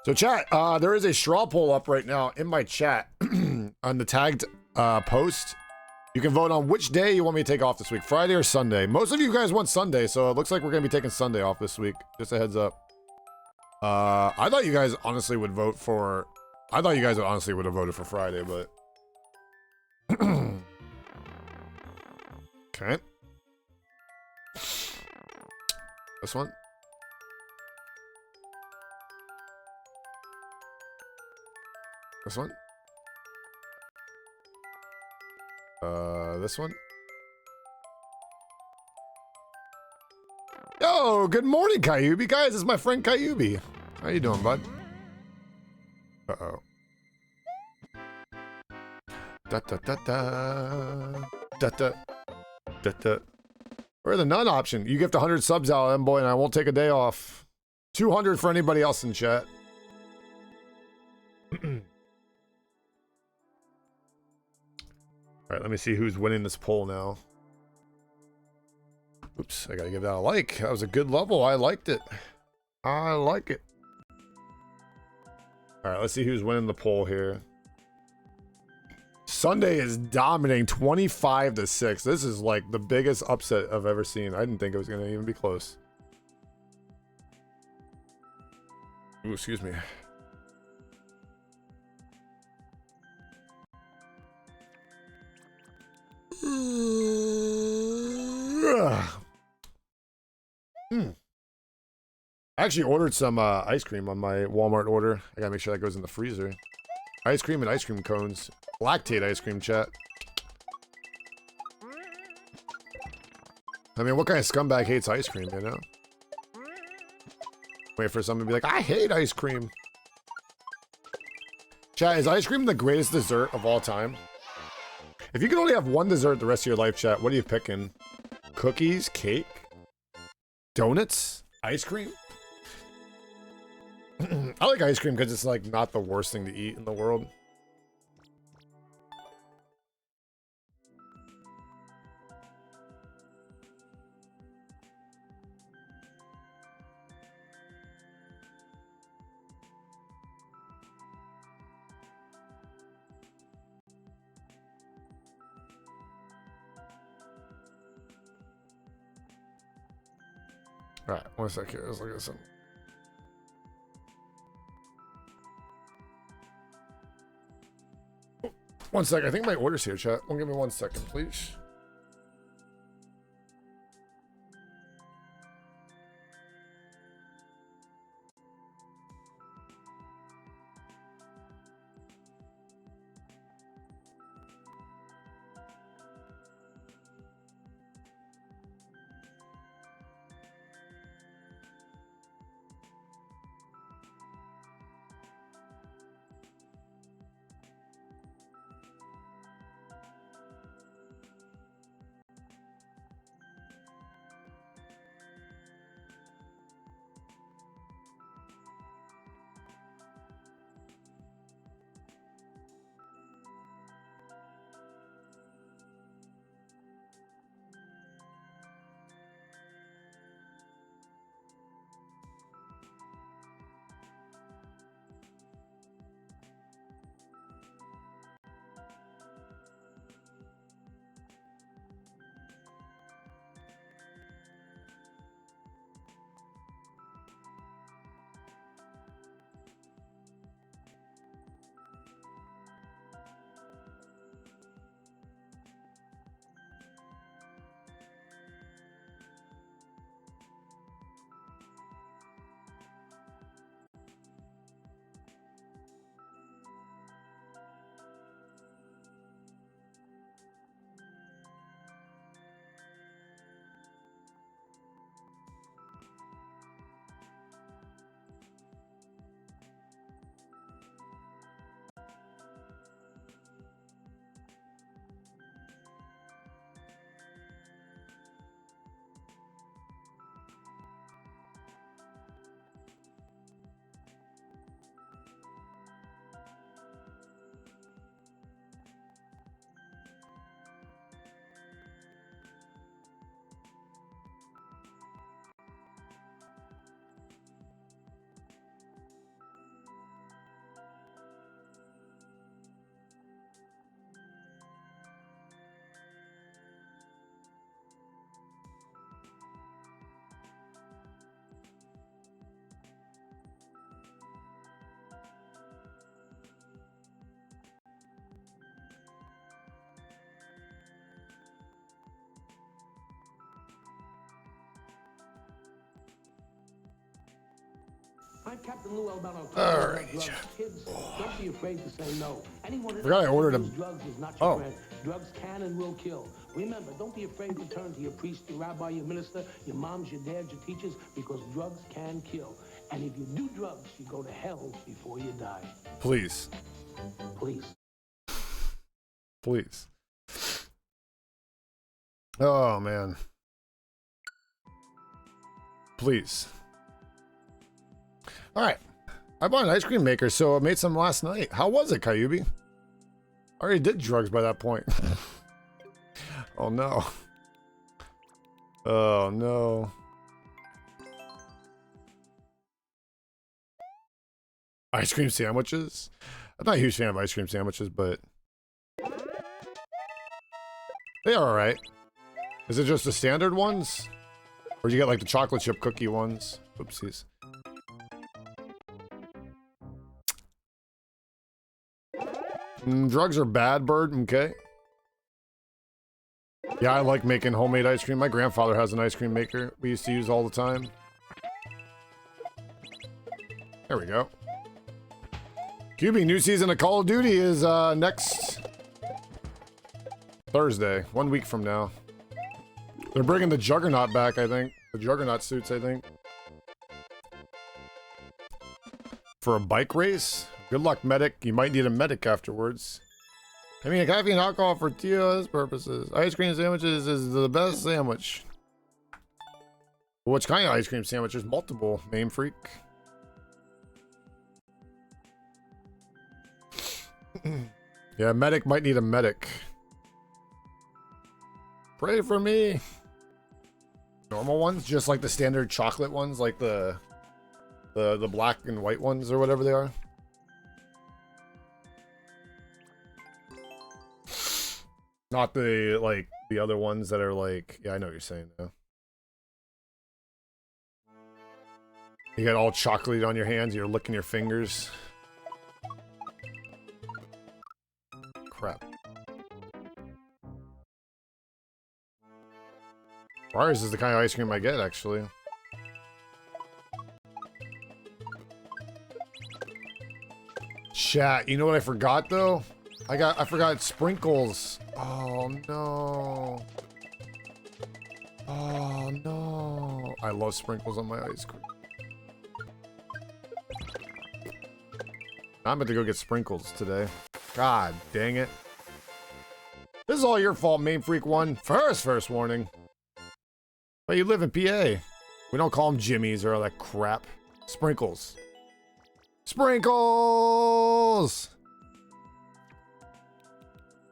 So chat, there is a straw poll up right now in my chat on the tagged post. You can vote on which day you want me to take off this week, Friday or Sunday. Most of you guys want Sunday, so it looks like we're gonna be taking Sunday off this week. Just a heads up. I thought you guys honestly would vote for. I thought you guys honestly would have voted for Friday, but. Okay. This one. This one. This one. Yo, good morning, Kyubi. Guys, this is my friend Kyubi. How you doing, bud? Uh-oh. Da-da-da-da. Da-da. Where's the none option? You gift 100 subs out, boy, and I won't take a day off. 200 for anybody else in chat. Alright, let me see who's winning this poll now. Oops, I gotta give that a like. That was a good level. I liked it. I like it. Alright, let's see who's winning the poll here. Sunday is dominating 25-6. This is like the biggest upset I've ever seen. I didn't think it was gonna even be close. Ooh, excuse me. I actually ordered some ice cream on my Walmart order. I gotta make sure that goes in the freezer. Ice cream and ice cream cones. Lactate ice cream, chat. I mean, what kind of scumbag hates ice cream, you know? Wait for someone to be like, I hate ice cream. Chat, is ice cream the greatest dessert of all time? If you could only have one dessert the rest of your life, chat, what are you picking? Cookies? Cake? Donuts? Ice cream? I like ice cream because it's like not the worst thing to eat in the world. Alright, one sec here. Let's look at some. One sec. I think my order's here, chat. Give me 1 second, please. I'm Captain Lou Albano. Alright. Drugs. Kids, don't be afraid to say no. Anyone who Forgot I ordered a. drugs is not your friend. Drugs can and will kill. Remember, don't be afraid to turn to your priest, your rabbi, your minister, your moms, your dads, your teachers, because drugs can kill. And if you do drugs, you go to hell before you die. Please. Please. Please. Oh, man. Please. All right. I bought an ice cream maker, so I made some last night. How was it, Kyubi? I already did drugs by that point. Oh, no. Oh, no. Ice cream sandwiches? I'm not a huge fan of ice cream sandwiches, but they are alright. Is it just the standard ones? Or do you get like the chocolate chip cookie ones? Oopsies. Drugs are bad, Bird. Okay. Yeah, I like making homemade ice cream. My grandfather has an ice cream maker we used to use all the time. There we go. QB, new season of Call of Duty is next Thursday, 1 week from now. They're bringing the Juggernaut back, I think. The Juggernaut suits, I think. For a bike race? Good luck, medic. You might need a medic afterwards. I mean, coffee and alcohol for TOS purposes. Ice cream sandwiches is the best sandwich. Which kind of ice cream sandwiches? Multiple, name freak. Yeah, medic might need a medic. Pray for me. Normal ones, just like the standard chocolate ones, like the black and white ones or whatever they are. Not the like the other ones that are like, yeah, I know what you're saying now. You got all chocolate on your hands, you're licking your fingers. Crap. Ours is the kind of ice cream I get, actually. Chat, you know what I forgot though? I forgot sprinkles. Oh no. Oh no. I love sprinkles on my ice cream. I'm about to go get sprinkles today. God dang it. This is all your fault, Main Freak 1. First warning. But you live in PA. We don't call them Jimmies or all that crap. Sprinkles. Sprinkles!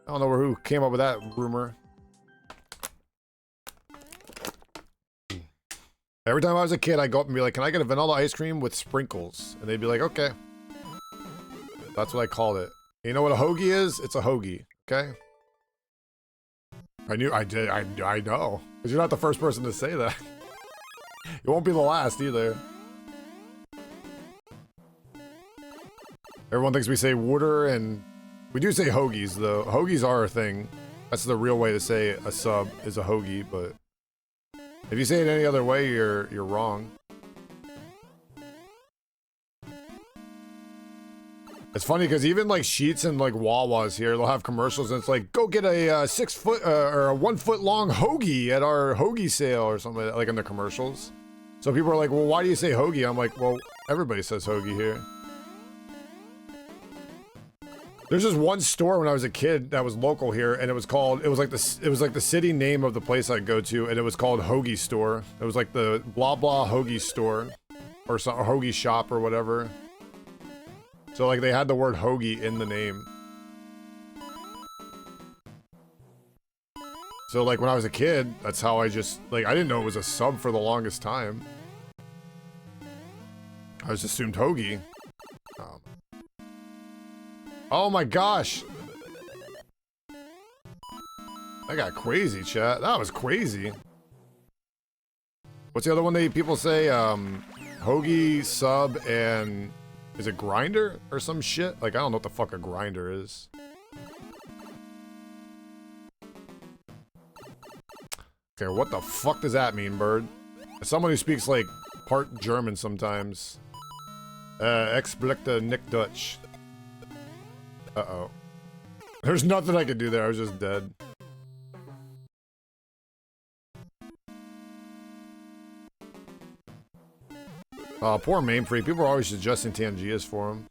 I don't know who came up with that rumor. Every time I was a kid, I'd go up and be like, can I get a vanilla ice cream with sprinkles? And they'd be like, okay. That's what I called it. You know what a hoagie is? It's a hoagie, okay? I know. Because you're not the first person to say that. You won't be the last either. Everyone thinks we say water, and we do say hoagies, though. Hoagies are a thing. That's the real way to say a sub is a hoagie, but if you say it any other way, you're wrong. It's funny because even like Sheetz and like Wawa's here, they'll have commercials and it's like, go get a 6 foot or a 1 foot long hoagie at our hoagie sale or something like that, like in the commercials. So people are like, well, why do you say hoagie? I'm like, well, everybody says hoagie here. There's this one store when I was a kid that was local here, and it was like the city name of the place I'd go to, and it was called Hoagie Store. It was like the blah blah hoagie store, or some hoagie shop or whatever. So like they had the word hoagie in the name. So like when I was a kid, that's how I just like I didn't know it was a sub for the longest time. I just assumed hoagie. Oh my gosh! That got crazy, chat. That was crazy. What's the other one that people say? Hoagie, sub, and is it grinder or some shit? Like I don't know what the fuck a grinder is. Okay, what the fuck does that mean, Bird? As someone who speaks like part German sometimes. Explica Nick Dutch. Uh-oh. There's nothing I could do there. I was just dead. Poor Main Freak. People are always suggesting Tangias for him.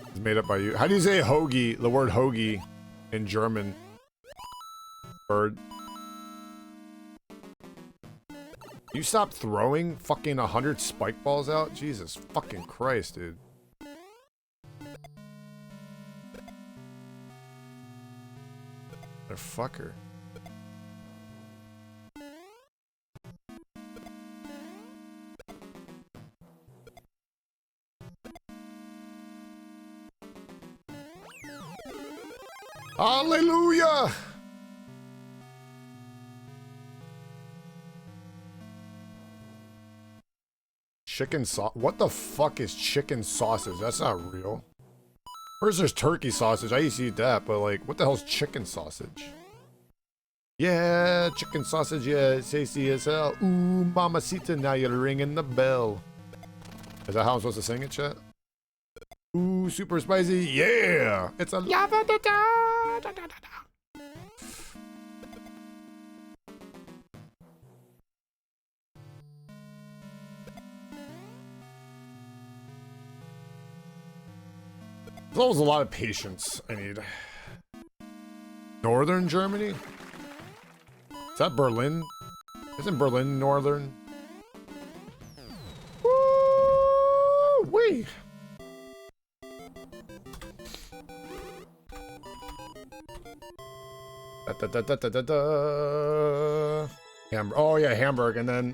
It's made up by you. How do you say hoagie, the word hoagie, in German? Bird. You stop throwing fucking 100 spike balls out? Jesus fucking Christ, dude. Motherfucker. Hallelujah! Chicken sauce? What the fuck is chicken sausage? That's not real. First there's turkey sausage. I used to eat that, but like, what the hell's chicken sausage? Yeah, chicken sausage, yeah, it's tasty as hell. Ooh, mamacita, now you're ringing the bell. Is that how I'm supposed to sing it, chat? Ooh, super spicy, yeah! It's a lava da da da da da da. There's always a lot of patience I need. Northern Germany? Is that Berlin? Isn't Berlin northern? Woo-wee! Da, da, da, da, da, da. Hamburg. Oh yeah, Hamburg, and then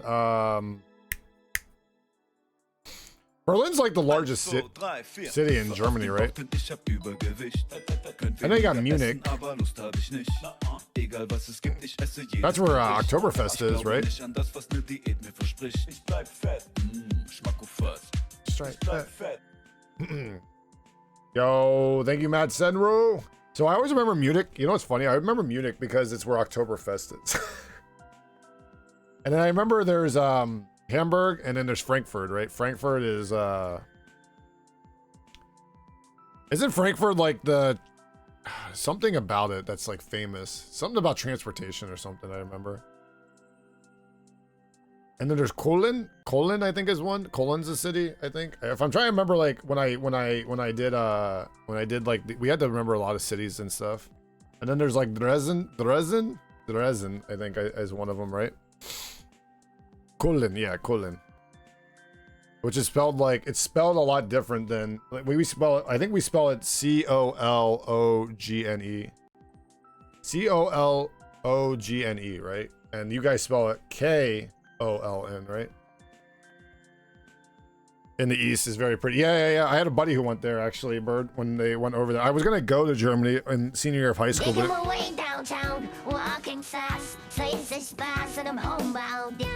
Berlin's like the largest city in Germany, right? I know you got Munich. That's where Oktoberfest is, right? Straight fat. Yo, thank you, Matt Senro. So I always remember Munich. You know what's funny? I remember Munich because it's where Oktoberfest is. And then I remember there's Hamburg, and then there's Frankfurt, right? Frankfurt is isn't Frankfurt like the something about it that's like famous? Something about transportation or something, I remember. And then there's Cologne. Cologne, I think, is one. Cologne's a city, I think. If I'm trying to remember, like when I did like we had to remember a lot of cities and stuff. And then there's like Dresden, I think, is one of them, right? Cologne, yeah, Cologne. Which is spelled like, it's spelled a lot different than like we spell it. I think we spell it Cologne. Cologne, right? And you guys spell it Koln, right? In the east is very pretty. Yeah. I had a buddy who went there actually, Bird, when they went over there. I was gonna go to Germany in senior year of high school, but away downtown, walking fast, faces fast, and I'm homebound.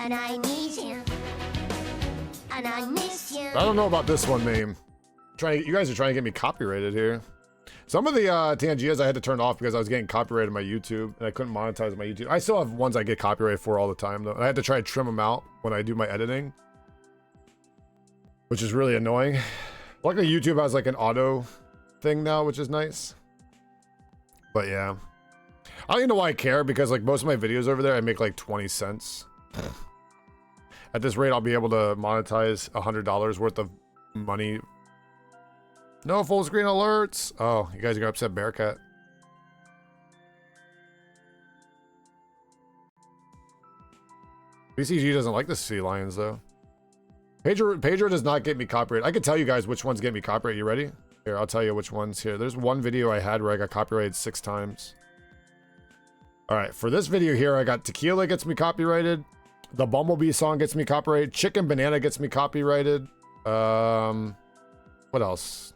And I need you, and I miss you. I don't know about this one name. You guys are trying to get me copyrighted here. Some of the Tangias I had to turn off because I was getting copyrighted on my YouTube, and I couldn't monetize my YouTube. I still have ones I get copyrighted for all the time, though. And I had to try to trim them out when I do my editing, which is really annoying. Luckily, YouTube has like an auto thing now, which is nice. But yeah, I don't even know why I care, because like most of my videos over there, I make like 20 cents. At this rate, I'll be able to monetize $100 worth of money. No full screen alerts. Oh, you guys are gonna upset Bearcat. BCG doesn't like the sea lions though. Pedro does not get me copyrighted. I can tell you guys which ones get me copyrighted. You ready? Here, I'll tell you which ones here. There's one video I had where I got copyrighted 6 times. All right, for this video here, I got Tequila gets me copyrighted. The Bumblebee song gets me copyrighted. Chicken Banana gets me copyrighted. What else?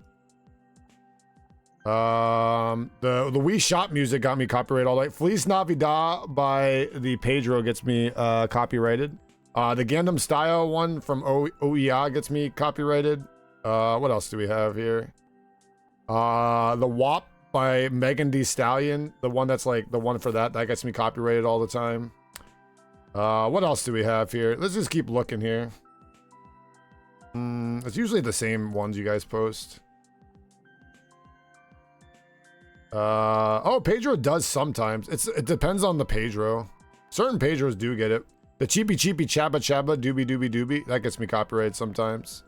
The Wii Shop music got me copyrighted all right. Feliz Navidad by the Pedro gets me copyrighted. The Gundam Style one from OEA gets me copyrighted. What else do we have here? The WAP by Megan Thee Stallion, the one that's like the one for that gets me copyrighted all the time. What else do we have here? Let's just keep looking here. It's usually the same ones you guys post. Oh, Pedro does sometimes. It depends on the Pedro. Certain Pedros do get it. The cheapy chabba chabba doobie doobie doobie, that gets me copyrighted sometimes.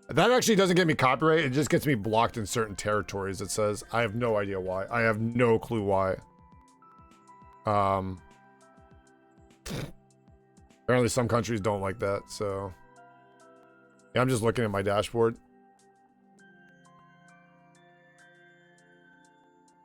That actually doesn't get me copyright. It just gets me blocked in certain territories, it says. I have no idea why. I have no clue why. Apparently some countries don't like that, so. Yeah, I'm just looking at my dashboard.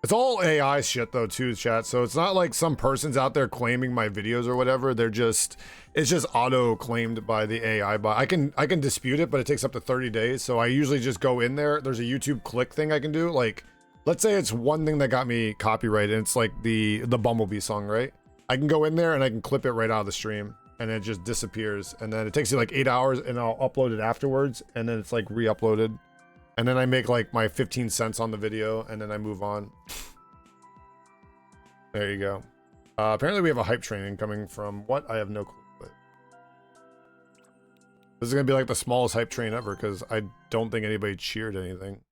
It's all AI shit though too, chat. So it's not like some person's out there claiming my videos or whatever. They're just, it's just auto claimed by the AI bot. I can dispute it, but it takes up to 30 days. So I usually just go in there. There's a YouTube click thing I can do. Like, let's say it's one thing that got me copyrighted. And it's like the Bumblebee song, right? I can go in there and I can clip it right out of the stream and it just disappears. And then it takes you like 8 hours and I'll upload it afterwards. And then it's like re-uploaded. And then I make like my 15 cents on the video and then I move on. There you go. Apparently we have a hype train incoming from what? I have no clue. But this is going to be like the smallest hype train ever because I don't think anybody cheered anything.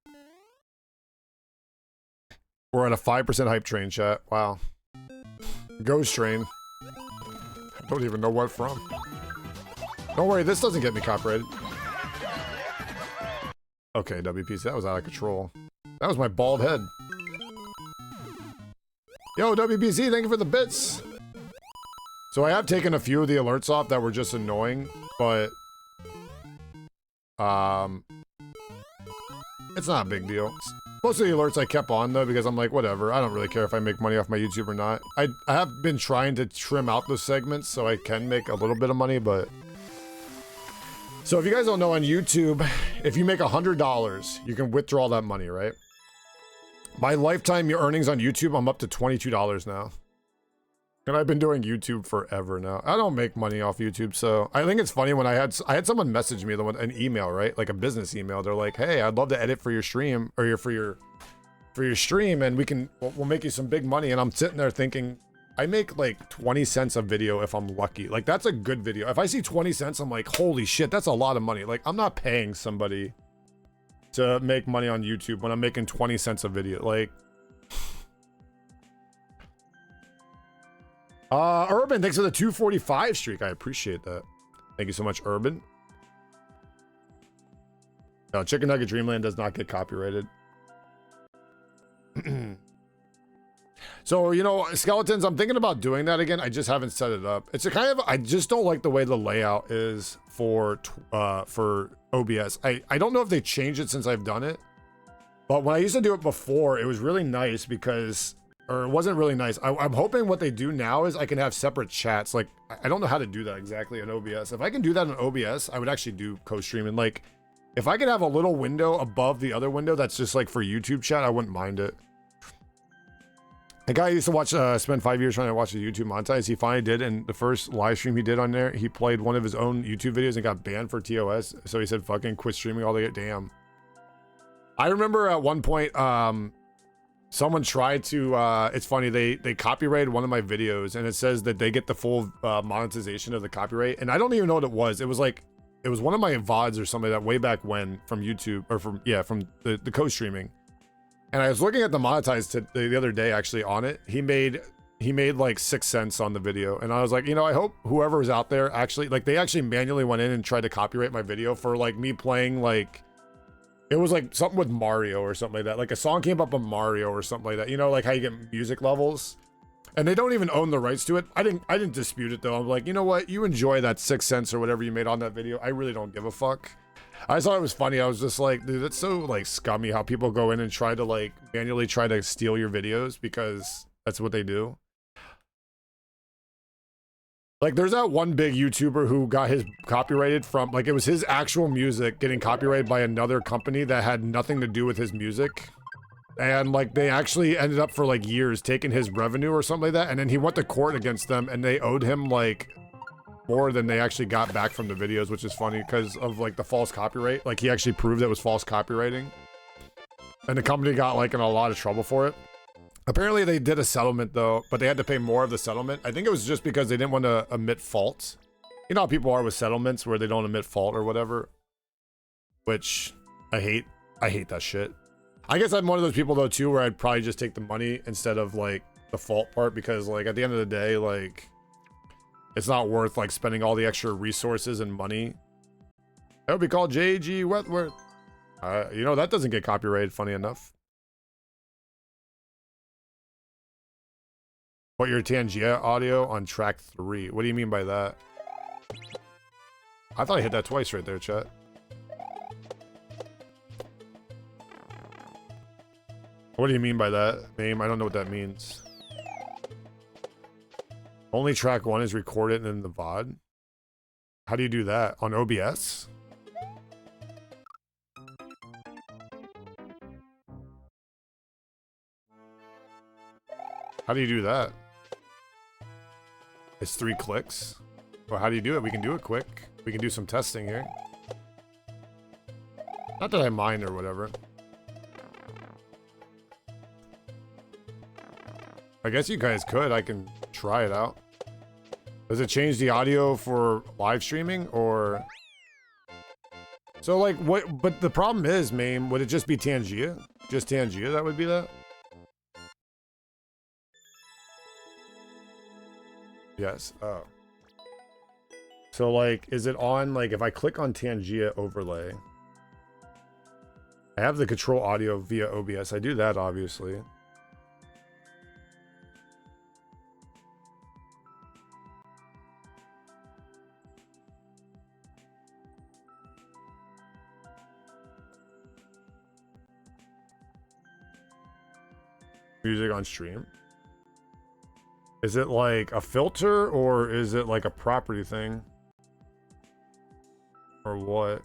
We're at a 5% hype train, chat. Wow. Ghost train. I don't even know what from. Don't worry, this doesn't get me copyrighted. Okay, WPC, that was out of control. That was my bald head. Yo, WPC, thank you for the bits. So I have taken a few of the alerts off that were just annoying, but it's not a big deal. Most of the alerts I kept on though because I'm like, whatever. I don't really care if I make money off my YouTube or not. I have been trying to trim out those segments so I can make a little bit of money, but. So if you guys don't know, on YouTube, if you make $100, you can withdraw that money, right? My lifetime earnings on YouTube, I'm up to $22 now. And I've been doing YouTube forever now. I don't make money off YouTube, so I think it's funny when I had someone message me an email, right? Like a business email. They're like, "Hey, I'd love to edit for your stream or for your stream, and we'll make you some big money." And I'm sitting there thinking, I make like 20 cents a video if I'm lucky. Like that's a good video. If I see 20 cents, I'm like, holy shit, that's a lot of money. Like I'm not paying somebody to make money on YouTube when I'm making 20 cents a video. Like, Urban, thanks for the 245 streak. I appreciate that. Thank you so much, Urban. No, Chicken Nugget Dreamland does not get copyrighted. So, you know, skeletons, I'm thinking about doing that again. I just haven't set it up. It's a kind of, I just don't like the way the layout is for OBS. I don't know if they changed it since I've done it, but when I used to do it before, it was really nice because, or it wasn't really nice. I'm hoping what they do now is I can have separate chats. Like, I don't know how to do that exactly in OBS. If I can do that in OBS, I would actually do co-streaming. Like, if I could have a little window above the other window that's just like for YouTube chat, I wouldn't mind it. A guy I used to watch, spend 5 years trying to watch the YouTube monetize. He finally did, and the first live stream he did on there, he played one of his own YouTube videos and got banned for TOS. So he said, "Fucking quit streaming all the damn." I remember at one point, someone tried to. It's funny, they copyrighted one of my videos, and it says that they get the full monetization of the copyright, and I don't even know what it was. It was like, it was one of my VODs or something that way back when from YouTube or from the co-streaming. And I was looking at the monetized the other day actually on it. He made like 6 cents on the video. And I was like, you know, I hope whoever is out there actually, like they actually manually went in and tried to copyright my video for like me playing like, it was like something with Mario or something like that. Like a song came up on Mario or something like that. You know, like how you get music levels. And they don't even own the rights to it. I didn't dispute it though. I'm like, you know what? You enjoy that 6 cents or whatever you made on that video. I really don't give a fuck. I just thought it was funny. I was just like, dude, that's so like scummy how people go in and try to like manually try to steal your videos because that's what they do. Like there's that one big YouTuber who got his copyrighted from, like it was his actual music getting copyrighted by another company that had nothing to do with his music. And like they actually ended up for like years taking his revenue or something like that. And then he went to court against them and they owed him like more than they actually got back from the videos, which is funny because of like the false copyright. Like he actually proved it was false copywriting. And the company got like in a lot of trouble for it. Apparently they did a settlement though, but they had to pay more of the settlement. I think it was just because they didn't want to admit fault. You know how people are with settlements where they don't admit fault or whatever? Which I hate. I hate that shit. I guess I'm one of those people though too where I'd probably just take the money instead of like the fault part, because like at the end of the day, like it's not worth like spending all the extra resources and money. That would be called JG Wentworth. You know, that doesn't get copyrighted, funny enough. Put your Tangia audio on track 3. What do you mean by that? I thought I hit that twice right there, chat. What do you mean by that, Mame? I don't know what that means. Only track 1 is recorded in the VOD? How do you do that? On OBS? How do you do that? It's 3 clicks. Well, how do you do it? We can do it quick. We can do some testing here. Not that I mind or whatever. I guess you guys could. I can try it out. Does it change the audio for live streaming or? So like what? But the problem is, Mame, would it just be Tangia? Just Tangia that would be that? Yes. Oh. So like, is it on like if I click on Tangia overlay? I have the control audio via OBS. I do that obviously. Music on stream. Is it like a filter or is it like a property thing? Or what?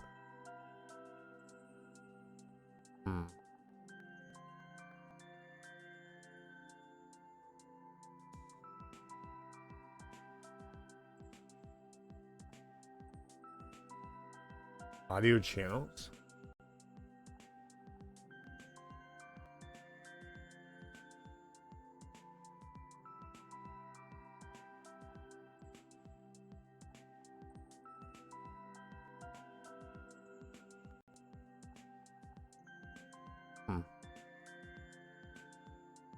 Audio channels?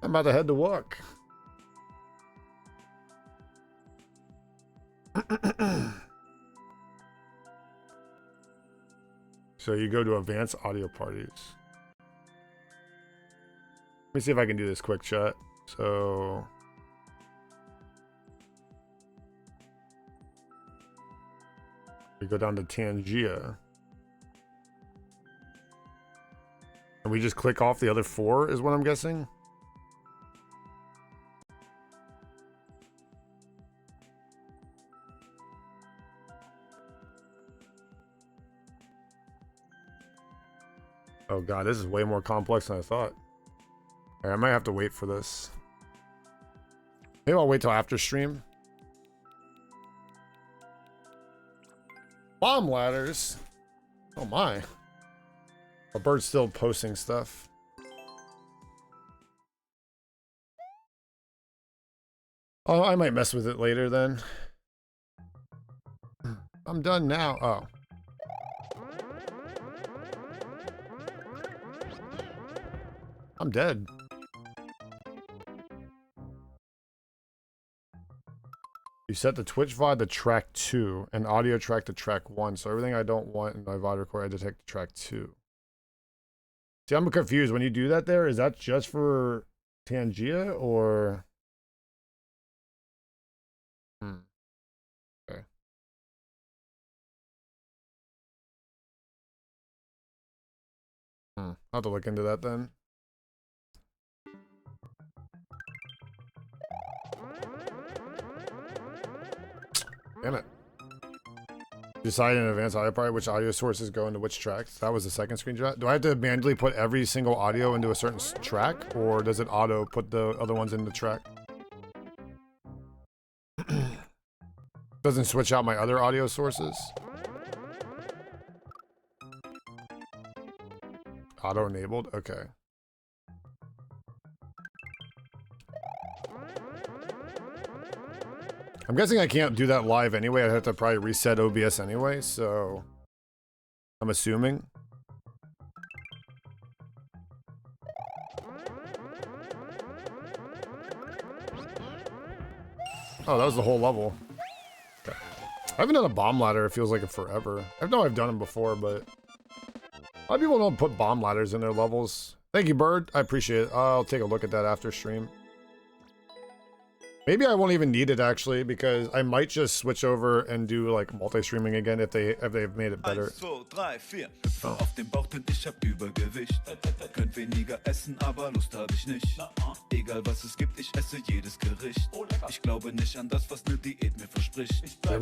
I'm about to head to work. So you go to advanced audio parties. Let me see if I can do this quick, chat. So we go down to Tangia. And we just click off the other 4 is what I'm guessing. Oh god, this is way more complex than I thought. Alright, I might have to wait for this. Maybe I'll wait till after stream. Bomb ladders? Oh my. A bird's still posting stuff. Oh, I might mess with it later then. I'm done now. Oh. I'm dead. You set the Twitch VOD to track 2 and audio track to track 1. So everything I don't want in my VOD record, I detect to track 2. See, I'm confused. When you do that there, is that just for Tangia or? Okay. I'll have to look into that then. Damn it. Decide in advance audio part which audio sources go into which tracks. That was the second screenshot. Do I have to manually put every single audio into a certain track, or does it auto put the other ones in the track? Doesn't switch out my other audio sources? Auto enabled? Okay. I'm guessing I can't do that live anyway. I'd have to probably reset OBS anyway, so I'm assuming. Oh, that was the whole level. Okay. I haven't done a bomb ladder, it feels like it forever. I know I've done them before, but a lot of people don't put bomb ladders in their levels. Thank you, Bird. I appreciate it. I'll take a look at that after stream. Maybe I won't even need it actually, because I might just switch over and do like multi-streaming again if they've made it better. 1, 2, 3, 4. Hüpfe auf den Bauch, denn ich hab Übergewicht. Könnt weniger essen, aber Lust hab ich nicht. Egal was es gibt, ich esse jedes Gericht. Ich glaube nicht an das, was ne Diät mir verspricht. I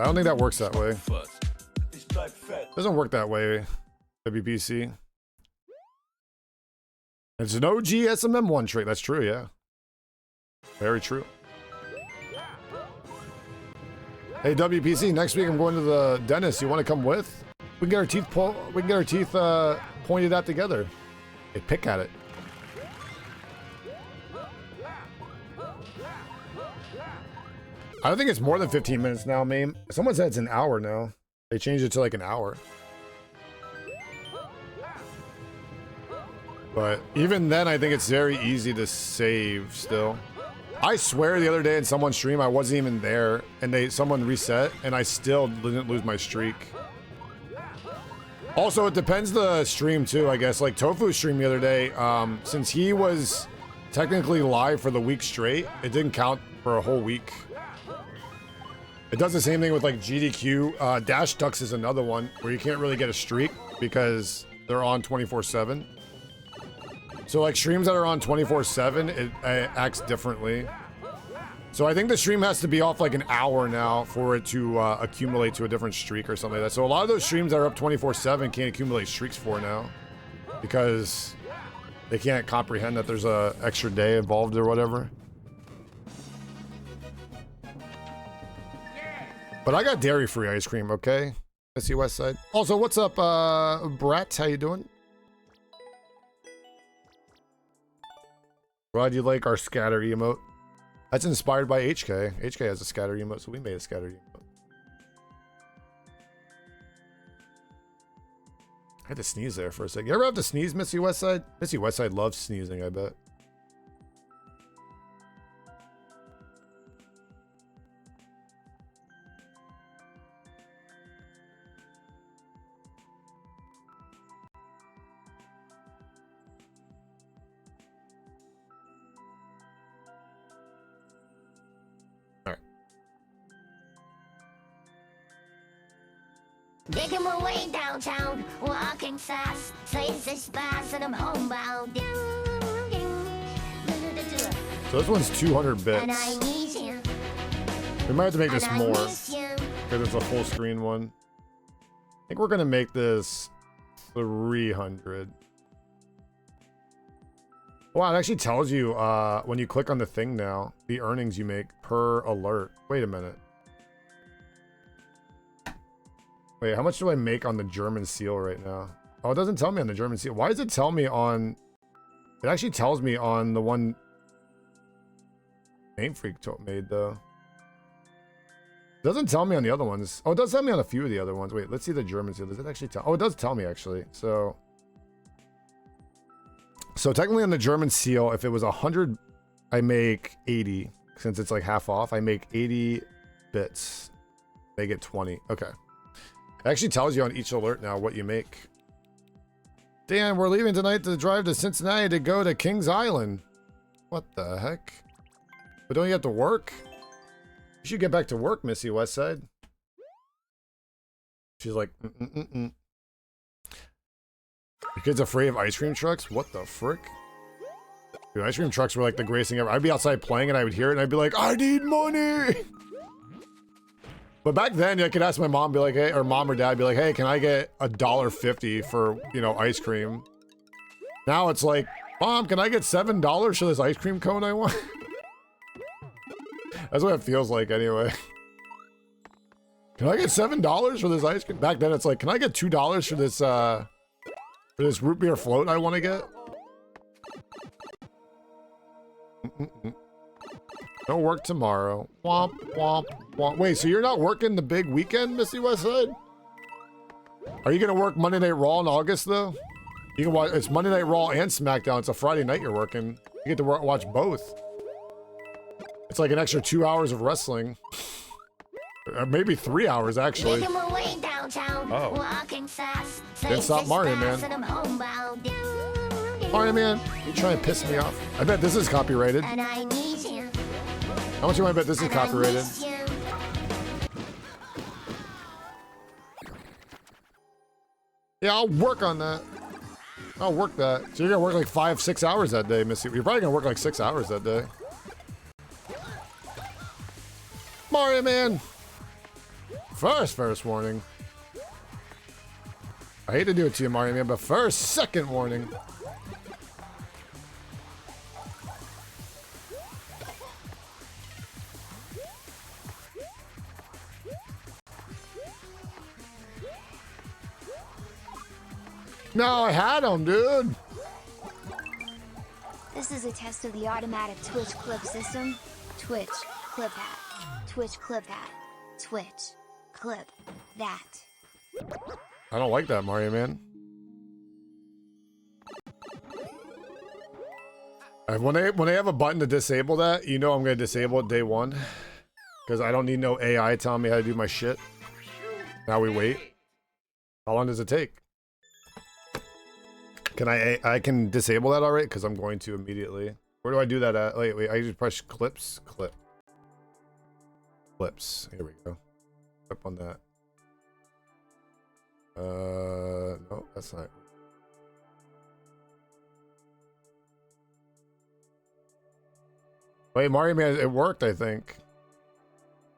don't think that works that way. Doesn't work that way, WPC. It's an OG SMM1 trait. That's true, yeah. Very true. Hey WPC, next week I'm going to the dentist. You want to come with? We can get our teeth pointed at together. Hey, pick at it. I don't think it's more than 15 minutes now, meme. Someone said it's an hour now. They changed it to like an hour. But even then, I think it's very easy to save still. I swear the other day in someone's stream, I wasn't even there, and someone reset, and I still didn't lose my streak. Also, it depends the stream too, I guess. Like Tofu's stream the other day, since he was technically live for the week straight, it didn't count for a whole week. It does the same thing with like GDQ. Dash Ducks is another one where you can't really get a streak because they're on 24/7. So like streams that are on 24/7, it acts differently. So I think the stream has to be off like an hour now for it to accumulate to a different streak or something like that. So a lot of those streams that are up 24/7 can't accumulate streaks for now because they can't comprehend that there's a extra day involved or whatever. But I got dairy-free ice cream, okay? Let's see West Side. Also, what's up, Brat? How you doing? Glad you like our scatter emote. That's inspired by HK. HK has a scatter emote, so we made a scatter emote. I had to sneeze there for a second. You ever have to sneeze, Missy Westside? Missy Westside loves sneezing, I bet. Digging my way downtown, walking fast, face is fast and I'm homebound. So this one's 200 bits. And I need you. We might have to make this And I more miss you. because it's a full screen one. I think we're gonna make this 300. Wow, it actually tells you when you click on the thing now, the earnings you make per alert. Wait a minute. Wait, how much do I make on the German seal right now? Oh, it doesn't tell me on the German seal. Why does it tell me on... It actually tells me on the one Game Freak made, though. It doesn't tell me on the other ones. Oh, it does tell me on a few of the other ones. Wait, let's see the German seal. Does it actually tell... Oh, it does tell me, actually. So technically on the German seal, if it was 100, I make 80. Since it's like half off, I make 80 bits. They get 20. Okay. It actually tells you on each alert now what you make. Dan, we're leaving tonight to drive to Cincinnati to go to Kings Island. What the heck? But don't you have to work? You should get back to work, Missy Westside. She's like, Your kid's afraid of ice cream trucks? What the frick? Dude, ice cream trucks were like the greatest thing ever. I'd be outside playing and I would hear it and I'd be like, I need money! But back then, I could ask my mom, be like, hey, or mom or dad, be like, hey, can I get $1.50 for, you know, ice cream? Now it's like, Mom, can I get $7 for this ice cream cone I want? That's what it feels like anyway. Can I get $7 for this ice cream? Back then, it's like, can I get $2 for this root beer float I want to get? No work tomorrow. Womp, womp, womp. Wait, so you're not working the big weekend, Missy Westside? Are you gonna work Monday Night Raw in August, though? You can watch, it's Monday Night Raw and SmackDown. It's a Friday night you're working. You get to watch both. It's like an extra 2 hours of wrestling. Maybe 3 hours, actually. Making my way downtown, walking fast. Didn't stop Mario Man. And I'm homebound. Mario Man, you trying to piss me off? I bet this is copyrighted. And I need you. How much do I bet this is And I copyrighted? miss you. Yeah, I'll work on that. I'll work that. So you're gonna work like 5-6 hours that day, Missy. You're probably gonna work like 6 hours that day. Mario Man! First warning. I hate to do it to you, Mario Man, but second warning. No, I had him, dude. This is a test of the automatic Twitch clip system. Twitch, clip that. Twitch, clip that. Twitch, clip that. I don't like that, Mario Man. When they have a button to disable that, you know I'm gonna disable it day one. Because I don't need no AI telling me how to do my shit. Now we wait. How long does it take? Can I can disable that already? Because I'm going to immediately. Where do I do that at? Wait, I just press clips. Clips. Here we go. Clip on that. No, that's not. Wait, Mario Man, it worked, I think.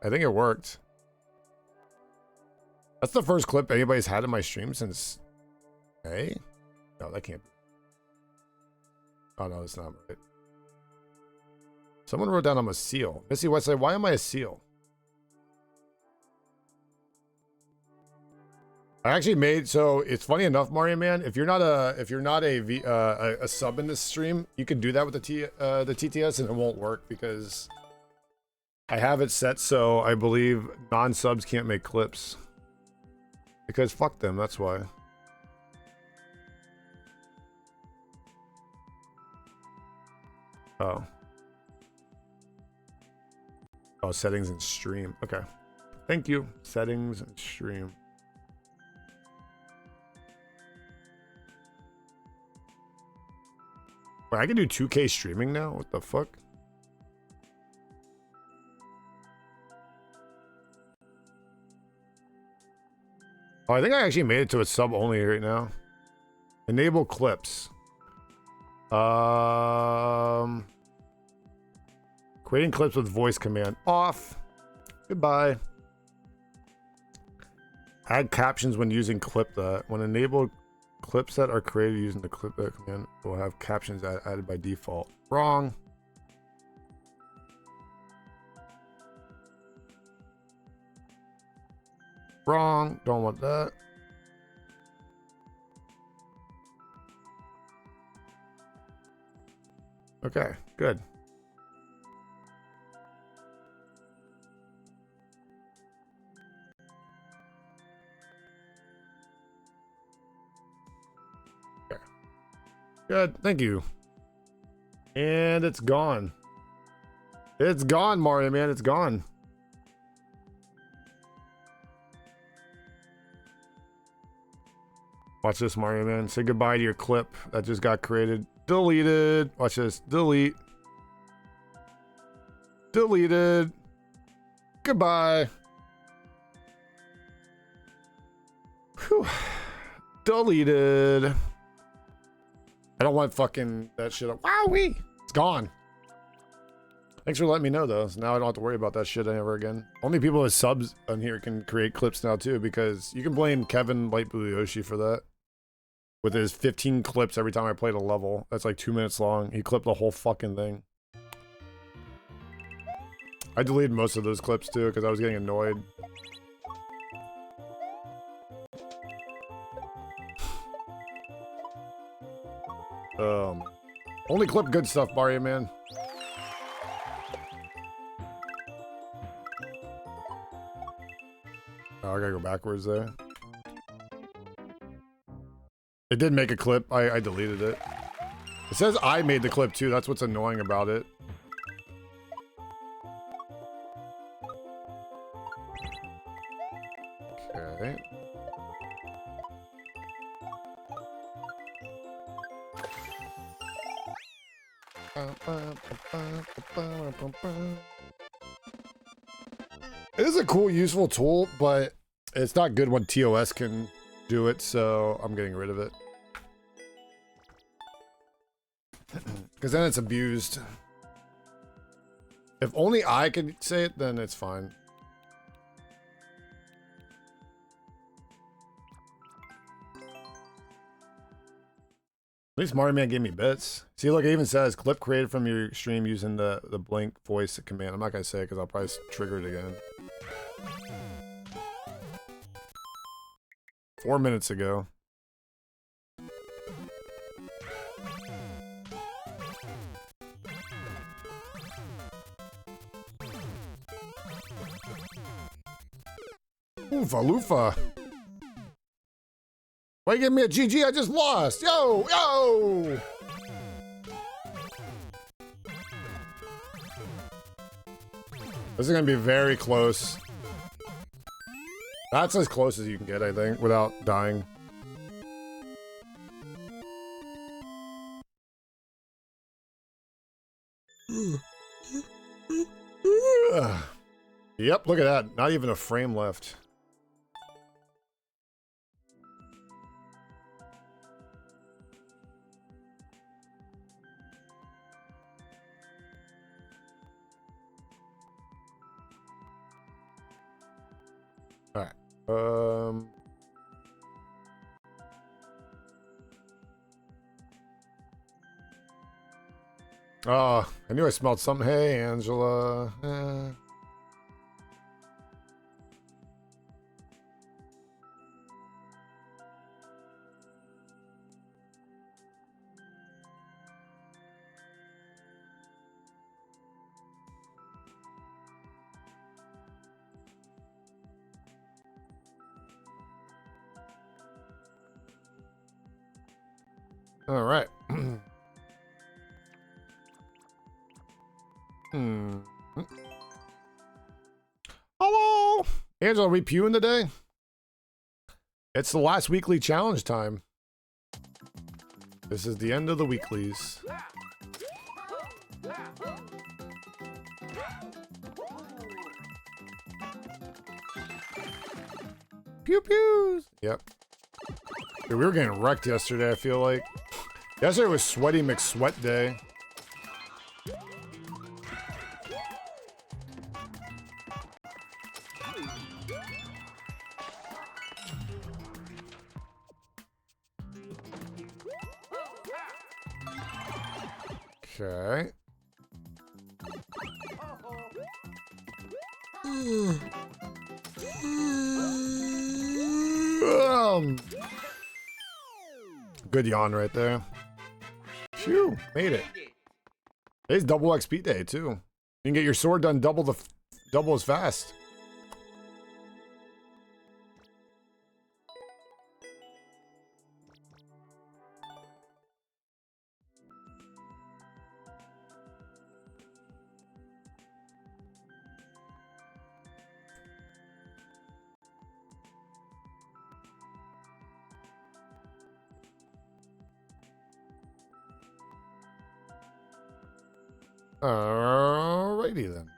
I think it worked. That's the first clip anybody's had in my stream since May? No, that can't be. Oh, no, that's not right. Someone wrote down I'm a seal. Missy Westside, why am I a seal? I actually made, so it's funny enough, Mario Man, if you're not a sub in this stream, you can do that with the TTS and it won't work because I have it set so I believe non-subs can't make clips. Because fuck them, that's why. Oh. Oh, settings and stream. Okay. Thank you. Settings and stream. Wait, I can do 2K streaming now? What the fuck? Oh, I think I actually made it to a sub only right now. Enable clips. Creating clips with voice command off. Goodbye. Add captions when using clip that. When enabled, clips that are created using the clip that command will have captions added by default. Wrong. Wrong. Don't want that. Okay, good. Okay. Good, thank you. And it's gone. It's gone, Mario Man, it's gone. Watch this, Mario Man. Say goodbye to your clip that just got created. Deleted. Watch this. Delete. Deleted. Goodbye. Whew. Deleted. I don't want fucking that shit up. Wowee! It's gone. Thanks for letting me know, though. So now I don't have to worry about that shit ever again. Only people with subs on here can create clips now, too, because you can blame Kevin Light Blue Yoshi for that. With his 15 clips every time I played a level. That's like 2 minutes long. He clipped the whole fucking thing. I deleted most of those clips too because I was getting annoyed. Only clip good stuff, Mario Man. I gotta go backwards there. It did make a clip. I deleted it. It says I made the clip too. That's what's annoying about it. Okay. It is a cool, useful tool, but it's not good when TOS can do it, so I'm getting rid of it. Because then it's abused. If only I could say it, then it's fine. At least Mario Man gave me bits. See, look, it even says clip created from your stream using the blink voice command. I'm not gonna say it because I'll probably trigger it again. 4 minutes ago. Oofa loofa. Why you giving me a GG? I just lost. Yo, yo. This is gonna be very close. That's as close as you can get, I think, without dying. Yep, look at that. Not even a frame left. All right. Oh, I knew I smelled something. Hey, Angela. All right. Hello, Angela. Are we pewing today? It's the last weekly challenge time. This is the end of the weeklies. Pew pews. Yep. Dude, we were getting wrecked yesterday, I feel like. Yesterday was Sweaty McSweat Day. Okay. Good yawn right there. Phew, made it. Today's double XP day too. You can get your sword done double as fast. Alrighty then.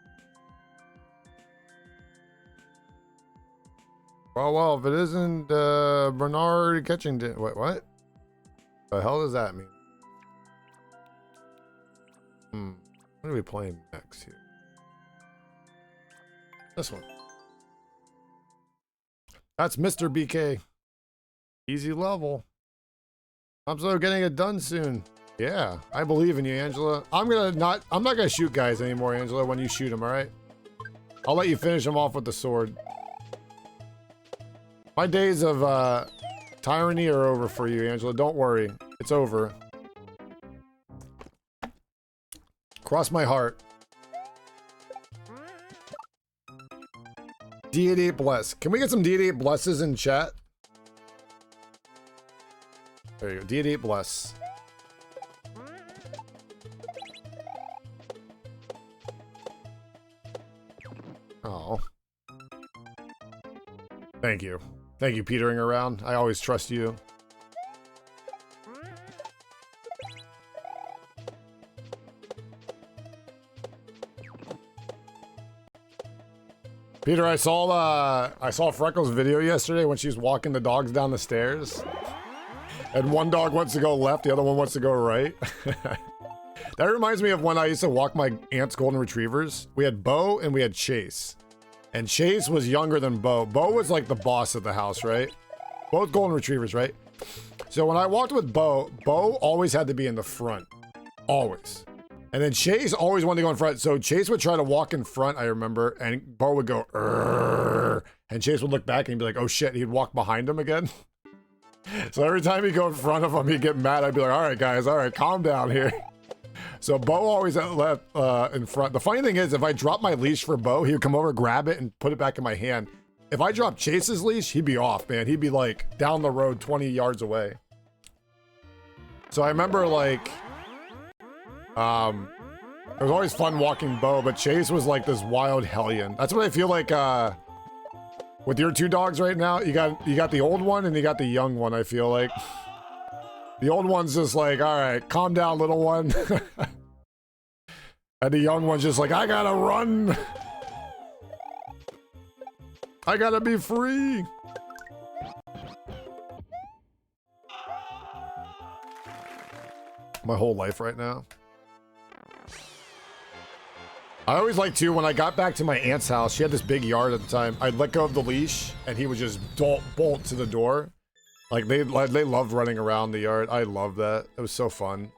Well, if it isn't Bernard Ketchington, what? The hell does that mean? What are we playing next here? This one. That's Mr. BK. Easy level. I'm so getting it done soon. Yeah, I believe in you, Angela. I'm not gonna shoot guys anymore, Angela, when you shoot them, alright? I'll let you finish them off with the sword. My days of tyranny are over for you, Angela. Don't worry. It's over. Cross my heart. Deity bless. Can we get some Deity blesses in chat? There you go. Deity bless. Oh. Thank you. Thank you, petering around. I always trust you. Peter, I saw Freckles' video yesterday when she was walking the dogs down the stairs. And one dog wants to go left, the other one wants to go right. That reminds me of when I used to walk my aunt's golden retrievers. We had Bo and we had Chase. And Chase was younger than Bo. Bo was like the boss of the house, right? Both golden retrievers, right? So when I walked with Bo, Bo always had to be in the front. Always. And then Chase always wanted to go in front. So Chase would try to walk in front, I remember, and Bo would go, "Urgh," and Chase would look back and he'd be like, oh shit, he'd walk behind him again. So every time he'd go in front of him, he'd get mad. I'd be like, all right, guys, all right, calm down here. So Bo always left in front. The funny thing is, if I dropped my leash for Bo, he would come over, grab it, and put it back in my hand. If I dropped Chase's leash, he'd be off, man. He'd be like down the road 20 yards away. So I remember like, it was always fun walking Bo, but Chase was like this wild hellion. That's what I feel like with your two dogs right now. You got the old one and you got the young one, I feel like. The old one's just like, all right, calm down, little one. And the young one's just like, I gotta run. I gotta be free. My whole life right now. I always liked too, when I got back to my aunt's house, she had this big yard at the time. I'd let go of the leash and he would just bolt to the door. Like they loved running around the yard. I loved that. It was so fun.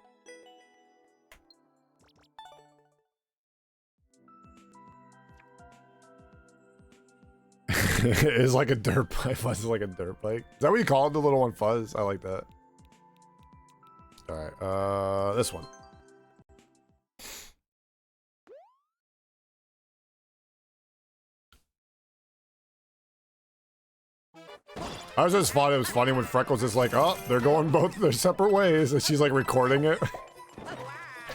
It's like a dirt bike. Fuzz is like a dirt bike. Is that what you called the little one, Fuzz? I like that. All right, this one. I was just thought it was funny when Freckles is like, oh, they're going both their separate ways, and she's like recording it.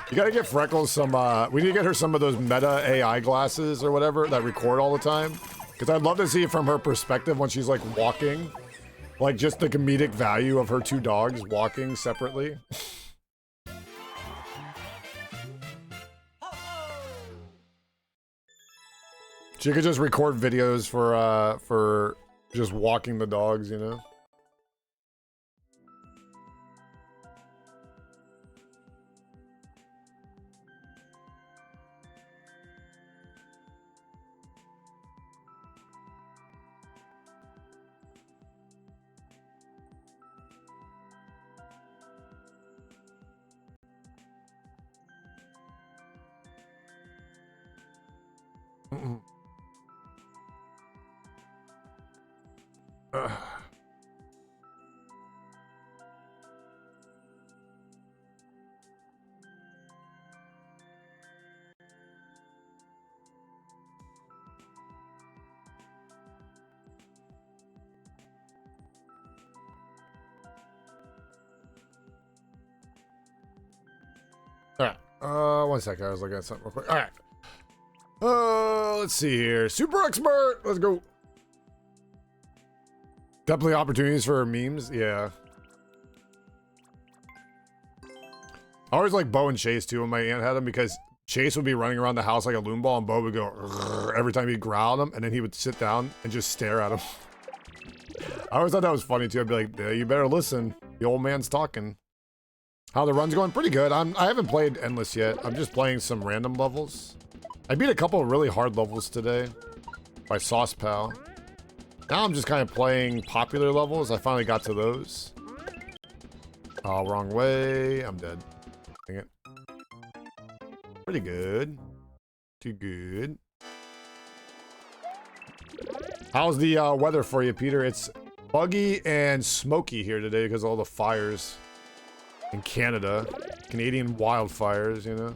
You gotta get Freckles some, we need to get her some of those Meta AI glasses or whatever that record all the time. Because I'd love to see it from her perspective when she's like walking. Like just the comedic value of her two dogs walking separately. She could just record videos for just walking the dogs, you know? Alright, 1 second, I was looking at something real quick. Alright. Let's see here. Super expert! Let's go. Definitely opportunities for memes, yeah. I always like Bo and Chase too when my aunt had them, because Chase would be running around the house like a loon ball and Bo would go every time he'd growl at him, and then he would sit down and just stare at him. I always thought that was funny too. I'd be like, yeah, you better listen. The old man's talking. How the run's going? Pretty good. I haven't played Endless yet. I'm just playing some random levels. I beat a couple of really hard levels today by Sauce Pal. Now I'm just kind of playing popular levels. I finally got to those. Oh, wrong way. I'm dead. Dang it. Pretty good. Too good. How's the weather for you, Peter? It's buggy and smoky here today because of all the fires in Canada. Canadian wildfires, you know?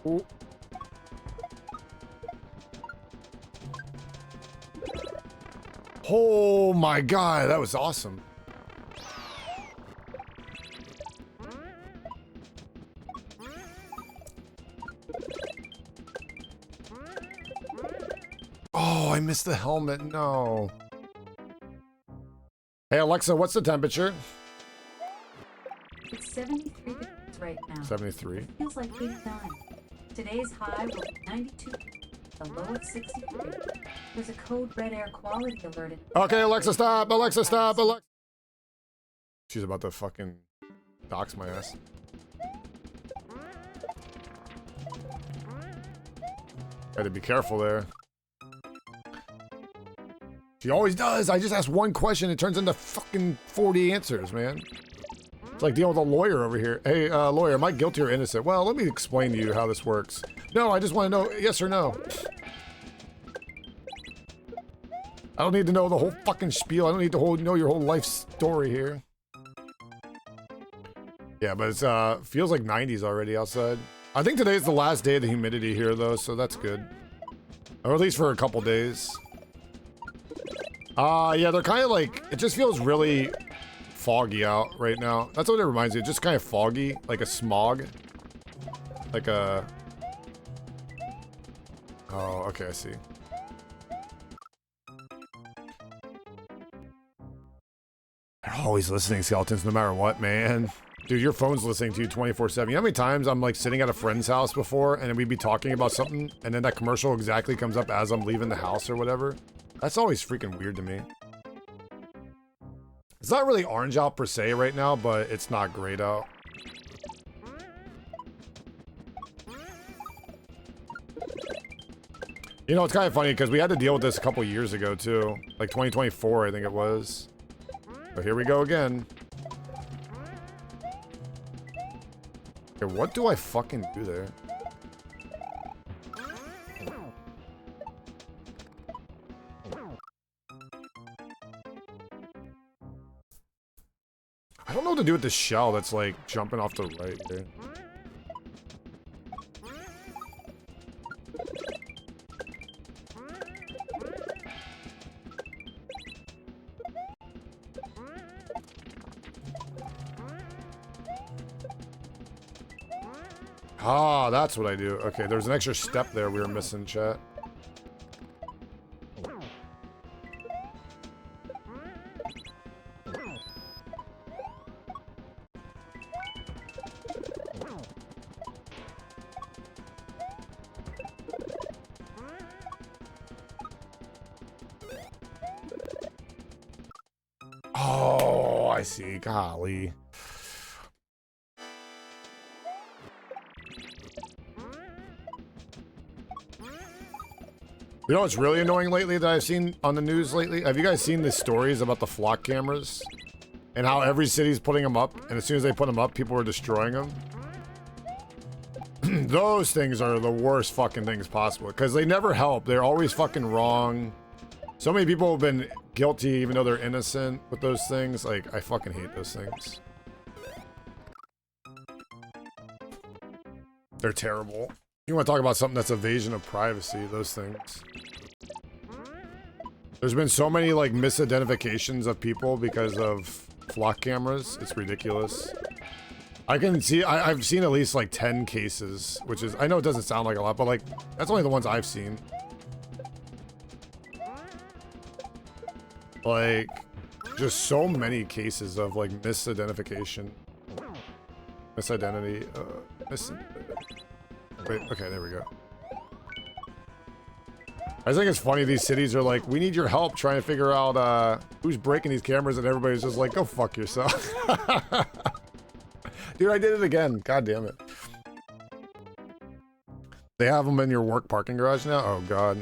Ooh. Oh my god, that was awesome. Oh, I missed the helmet. No. Hey Alexa, what's the temperature? It's 73 degrees right now. 73. It feels like 89. Today's high will be 92. The low of 63. There's a code red air quality alert. Okay, Alexa, stop. Alexa, stop. Alexa. She's about to fucking dox my ass. Had to be careful there. She always does. I just ask one question, it turns into fucking 40 answers, man. It's like dealing with a lawyer over here. Hey, lawyer, am I guilty or innocent? Well, let me explain to you how this works. No, I just want to know yes or no. I don't need to know the whole fucking spiel. I don't need to know your whole life story here. Yeah, but it's feels like 90s already outside. I think today's the last day of the humidity here, though, so that's good. Or at least for a couple days. Yeah, they're kind of like, it just feels really foggy out right now. That's what it reminds me of, just kind of foggy, like a smog. Like a... Oh, okay, I see. They're always listening, Skeletons, no matter what, man. Dude, your phone's listening to you 24/7. You know how many times I'm like sitting at a friend's house before and we'd be talking about something and then that commercial exactly comes up as I'm leaving the house or whatever? That's always freaking weird to me. It's not really orange out per se right now, but it's not great out. You know, it's kind of funny because we had to deal with this a couple years ago too. Like 2024, I think it was. But here we go again. Okay, what do I fucking do there? I don't know what to do with this shell that's like jumping off the right here. Ah, that's what I do. Okay, there's an extra step there we were missing, chat. Oh, I see. Golly. You know what's really annoying lately that I've seen on the news lately? Have you guys seen the stories about the flock cameras? And how every city's putting them up, and as soon as they put them up, people are destroying them? Those things are the worst fucking things possible, because they never help. They're always fucking wrong. So many people have been guilty even though they're innocent with those things. Like, I fucking hate those things. They're terrible. You want to talk about something that's evasion of privacy, those things. There's been so many, like, misidentifications of people because of flock cameras. It's ridiculous. I can see, I've seen at least, like, 10 cases, which is, I know it doesn't sound like a lot, but, like, that's only the ones I've seen. Like, just so many cases of, like, misidentification. Misidentity, wait, okay, there we go. I just think it's funny these cities are like, we need your help trying to figure out who's breaking these cameras, and everybody's just like, go fuck yourself. Dude, I did it again. God damn it. They have them in your work parking garage now? Oh, God.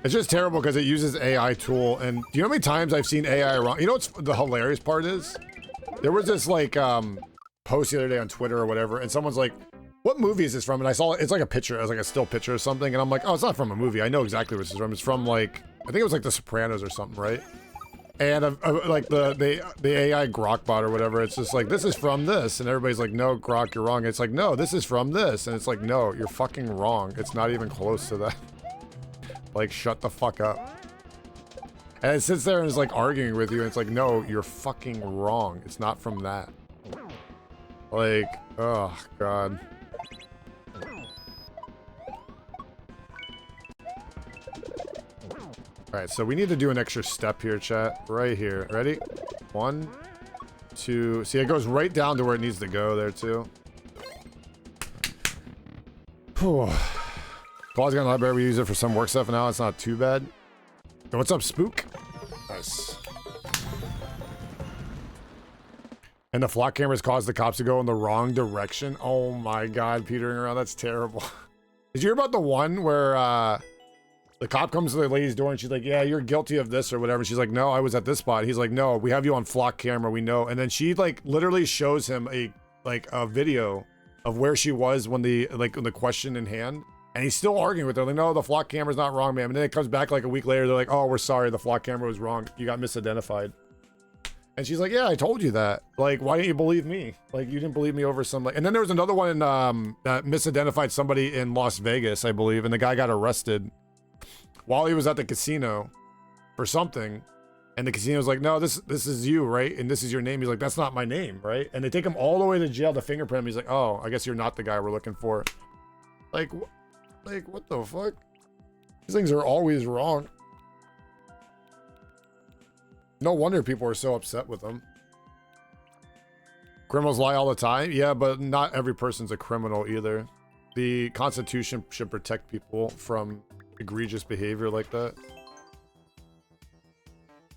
It's just terrible because it uses AI tool, and do you know how many times I've seen AI wrong? You know what's the hilarious part is? There was this, like, post the other day on Twitter or whatever, and someone's like, what movie is this from? And I saw it's like a picture, it's like a still picture or something, and I'm like, oh, it's not from a movie. I know exactly what this is from. It's from, like, I think it was like The Sopranos or something, right? And like the AI Grok bot or whatever, it's just like, this is from this, and everybody's like, no, Grok, you're wrong. It's like, no, this is from this, and it's like, no, you're fucking wrong. It's not even close to that. Like, shut the fuck up. And it sits there and is like arguing with you, and it's like, no, you're fucking wrong. It's not from that. Like, oh god. Alright, so we need to do an extra step here, chat. Right here. Ready? 1, 2. See, it goes right down to where it needs to go there, too. Whew. Claw's got a library. We use it for some work stuff now. It's not too bad. Yo, what's up, Spook? Nice. And the flock cameras caused the cops to go in the wrong direction. Oh my god, petering around. That's terrible. Did you hear about the one where, the cop comes to the lady's door and she's like, yeah, you're guilty of this or whatever. She's like, no, I was at this spot. He's like, no, we have you on flock camera. We know. And then she like literally shows him a video of where she was when the question in hand. And he's still arguing with her. Like, no, the flock camera's not wrong, ma'am. And then it comes back like a week later. They're like, oh, we're sorry. The flock camera was wrong. You got misidentified. And she's like, yeah, I told you that. Like, why didn't you believe me? Like, you didn't believe me over some, like, and then there was another one in, that misidentified somebody in Las Vegas, I believe. And the guy got arrested while he was at the casino for something, and the casino was like, no, this is you, right? And this is your name. He's like, that's not my name, right? And they take him all the way to jail to fingerprint him. He's like, oh, I guess you're not the guy we're looking for. Like what the fuck? These things are always wrong. No wonder people are so upset with them. Criminals lie all the time. Yeah, but not every person's a criminal either. The Constitution should protect people from egregious behavior like that.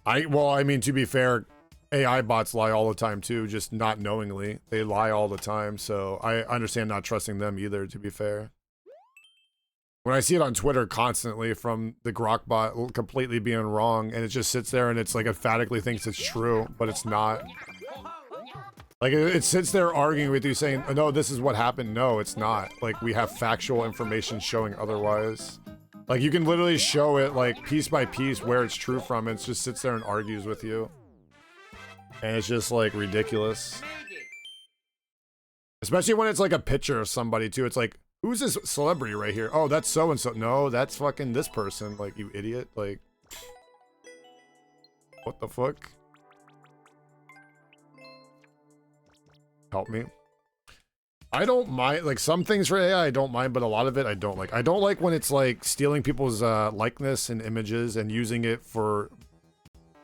I mean, to be fair, AI bots lie all the time too, just not knowingly. They lie all the time, so I understand not trusting them either, to be fair. When I see it on Twitter constantly from the Grok bot completely being wrong, and it just sits there and it's like emphatically thinks it's true, but it's not. Like, it sits there arguing with you saying, oh, no, this is what happened. No, it's not. Like, we have factual information showing otherwise. Like, you can literally show it, like, piece by piece where it's true from, and it just sits there and argues with you. And it's just, like, ridiculous. Especially when it's, like, a picture of somebody, too. It's like, who's this celebrity right here? Oh, that's so-and-so. No, that's fucking this person. Like, you idiot. Like, what the fuck? Help me. I don't mind, like, some things for AI I don't mind, but a lot of it I don't like. I don't like when it's like stealing people's likeness and images and using it for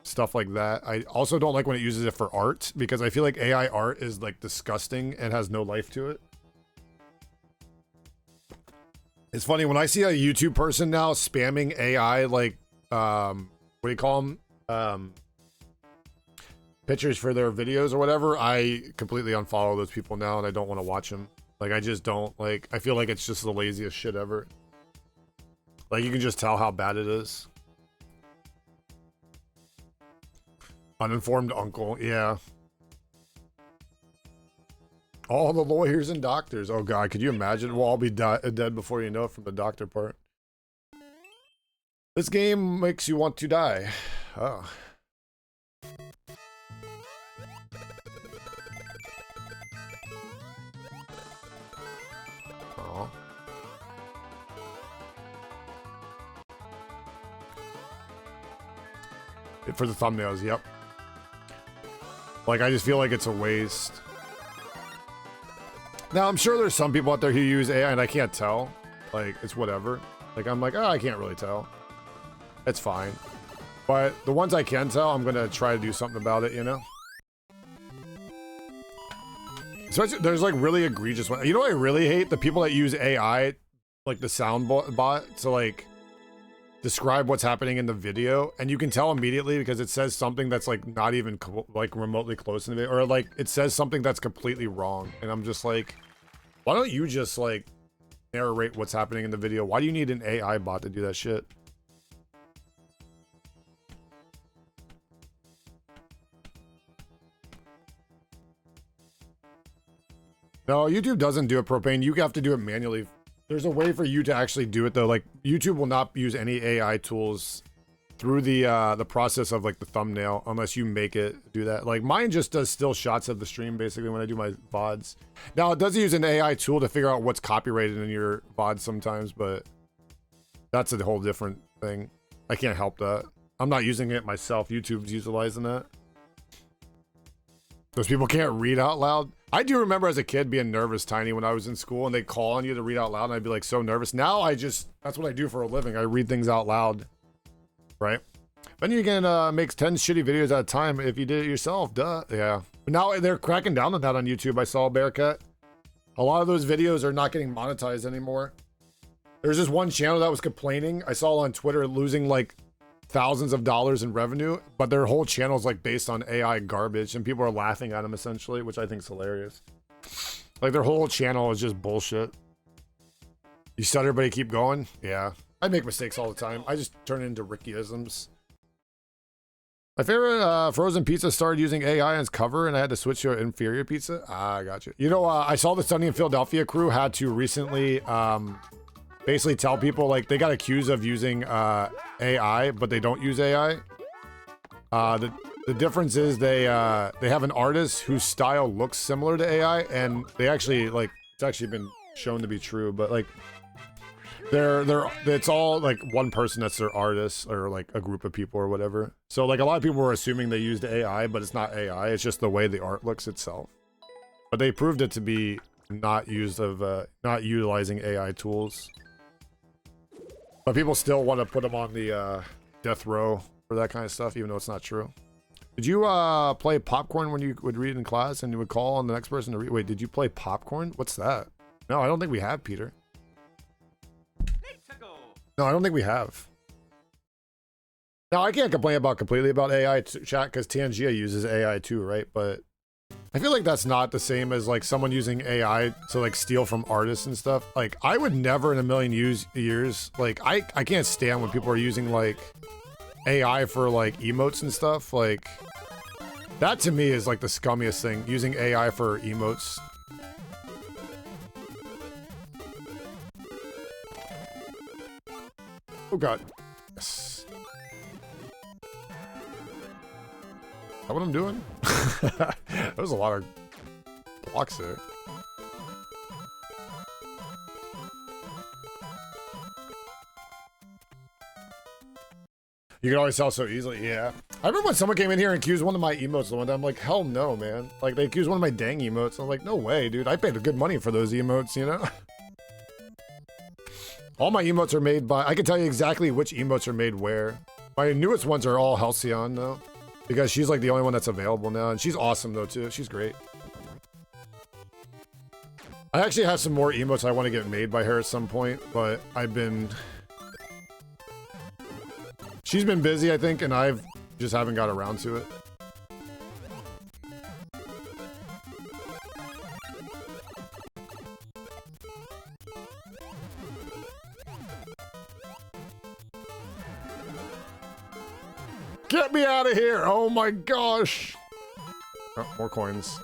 stuff like that. I also don't like when it uses it for art, because I feel like AI art is like disgusting and has no life to it. It's funny when I see a YouTube person now spamming AI, like, what do you call them? Pictures for their videos or whatever, I completely unfollow those people now, and I don't want to watch them. Like, I just don't, like, I feel like it's just the laziest shit ever. Like, you can just tell how bad it is. Uninformed uncle, yeah. All the lawyers and doctors. Oh god, could you imagine? We'll all be dead before you know it from the doctor part. This game makes you want to die. Oh. For the thumbnails, yep. Like, I just feel like it's a waste. Now, I'm sure there's some people out there who use AI and I can't tell. Like, it's whatever. Like, I'm like, oh, I can't really tell. It's fine. But the ones I can tell, I'm gonna try to do something about it, you know? Especially, there's like really egregious ones. You know what I really hate? The people that use AI, like the sound bot, to like describe what's happening in the video, and you can tell immediately because it says something that's like not even like remotely close to it, or like it says something that's completely wrong, and I'm just like, why don't you just like narrate what's happening in the video? Why do you need an AI bot to do that shit? No, YouTube doesn't do it propane. You have to do it manually. There's a way for you to actually do it though. Like, YouTube will not use any AI tools through the process of like the thumbnail unless you make it do that. Like mine just does still shots of the stream basically when I do my VODs. Now it does use an AI tool to figure out what's copyrighted in your VODs sometimes, but that's a whole different thing. I can't help that. I'm not using it myself. YouTube's utilizing that. Those people can't read out loud. I do remember as a kid being nervous, Tiny, when I was in school and they call on you to read out loud and I'd be like so nervous. Now that's what I do for a living. I read things out loud, right? Then you can make 10 shitty videos at a time if you did it yourself, duh. Yeah. But now they're cracking down on that on YouTube. I saw Bearcat. A lot of those videos are not getting monetized anymore. There's this one channel that was complaining. I saw on Twitter losing like thousands of dollars in revenue, but their whole channel is like based on AI garbage and people are laughing at them essentially, which I think is hilarious. Like their whole channel is just bullshit. You stutter, but you keep going. Yeah. I make mistakes all the time. I just turn it into Rickyisms. My favorite frozen pizza started using AI as cover and I had to switch to an inferior pizza. Ah, I got you. You know, I saw the Sunny in Philadelphia crew had to recently basically tell people like they got accused of using AI, but they don't use AI. The difference is they have an artist whose style looks similar to AI, and they actually like it's actually been shown to be true. But like it's all like one person that's their artist or like a group of people or whatever. So like a lot of people were assuming they used AI, but it's not AI. It's just the way the art looks itself. But they proved it to be not utilizing AI tools. But people still want to put them on the death row for that kind of stuff, even though it's not true. Did you play popcorn when you would read in class and you would call on the next person to read? Wait, did you play popcorn? What's that? No, I don't think we have, Peter. No, I don't think we have. Now, I can't complain completely about AI chat because Tangia uses AI too, right? But I feel like that's not the same as like someone using AI to like steal from artists and stuff. Like I would never in a million years, like I can't stand when people are using like AI for like emotes and stuff. Like that to me is like the scummiest thing, using AI for emotes. Oh God. Yes. Is that what I'm doing? There's a lot of blocks there. You can always tell so easily, yeah. I remember when someone came in here and accused one of my emotes the one time. I'm like, hell no, man. Like, they accused one of my dang emotes. I'm like, no way, dude. I paid good money for those emotes, you know? All my emotes are made by... I can tell you exactly which emotes are made where. My newest ones are all Halcyon, though. Because she's like the only one that's available now. And she's awesome though too. She's great. I actually have some more emotes I want to get made by her at some point. But she's been busy, I think. And I've just haven't got around to it. Get me out of here! Oh my gosh! Oh, more coins.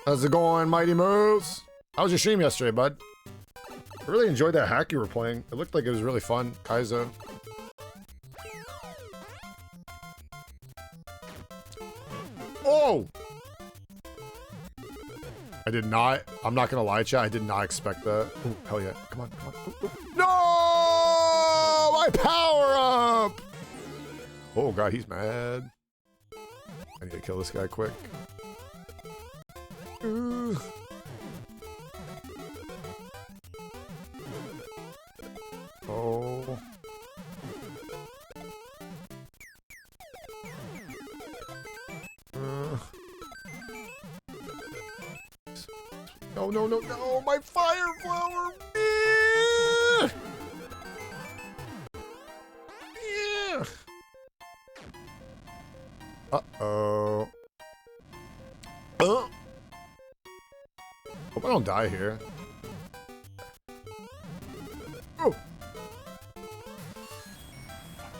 How's it going, Mighty Moves? How was your stream yesterday, bud? I really enjoyed that hack you were playing. It looked like it was really fun. Kaizo. Oh! I did not. I'm not gonna lie, chat. I did not expect that. Oh, hell yeah. Come on, come on. Ooh, ooh. No! My power up! Oh, God, he's mad. I need to kill this guy quick. Oh. No, no, no, no, my fire flower! Yeah! Yeah! Uh-oh. Hope I don't die here. Oh!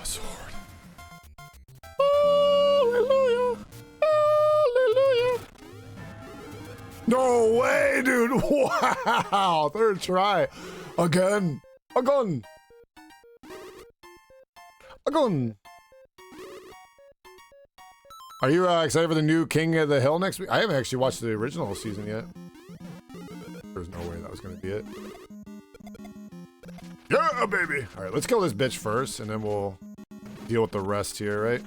A sword. Hallelujah! Hallelujah! No way, dude! Wow! Third try! Again! Again! Agun. Are you excited for the new King of the Hill next week? I haven't actually watched the original season yet. There's no way that was gonna be it. Yeah, baby! Alright, let's kill this bitch first, and then we'll deal with the rest here, right?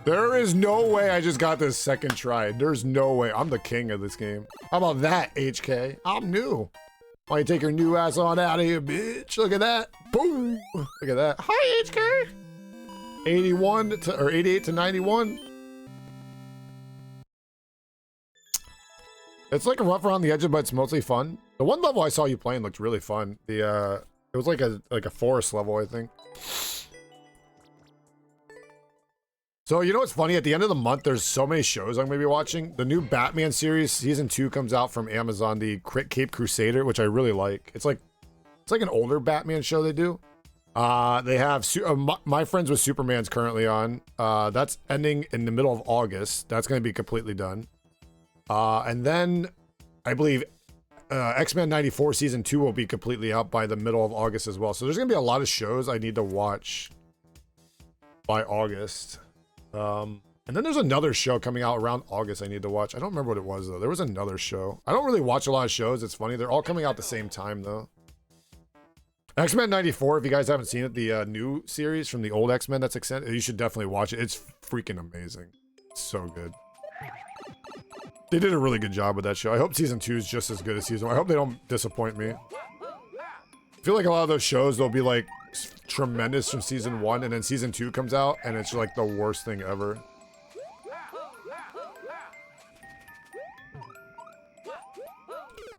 There is no way I just got this second try. There's no way. I'm the king of this game. How about that, HK? I'm new. Why don't you take your new ass on out of here, bitch? Look at that. Boom. Look at that. Hi, HK. 81 to, or 88 to 91. It's like a rough around the edges, but it's mostly fun. The one level I saw you playing looked really fun. The it was like a forest level, I think. So, you know what's funny? At the end of the month, there's so many shows I'm going to be watching. The new Batman series, season 2, comes out from Amazon, the Cape Crusader, which I really like. It's like an older Batman show they do. They have My Friends with Superman's currently on. That's ending in the middle of August. That's going to be completely done. And then I believe X-Men 94 season 2 will be completely out by the middle of August as well. So there's going to be a lot of shows I need to watch by August. And then there's another show coming out around August I need to watch. I don't remember what it was, though. There was another show. I don't really watch a lot of shows. It's funny. They're all coming out at the same time, though. X-Men 94, if you guys haven't seen it, the new series from the old X-Men that's extended, you should definitely watch it. It's freaking amazing. It's so good. They did a really good job with that show. I hope season 2 is just as good as season 1. I hope they don't disappoint me. I feel like a lot of those shows, they'll be like tremendous from season 1, and then season 2 comes out and it's like the worst thing ever.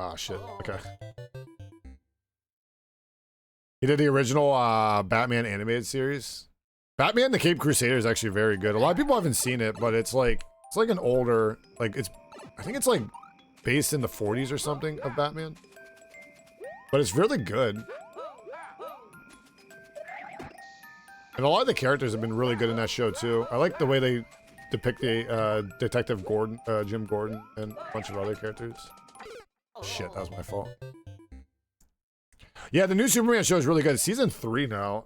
Ah, shit. Okay. He did the original Batman animated series. Batman the Cape Crusader is actually very good. A lot of people haven't seen it, but it's like an older, like I think it's like based in the 40s or something of Batman. But it's really good. And a lot of the characters have been really good in that show, too. I like the way they depict the Detective Gordon, Jim Gordon, and a bunch of other characters. Shit, that was my fault. Yeah, the new Superman show is really good. It's season 3 now.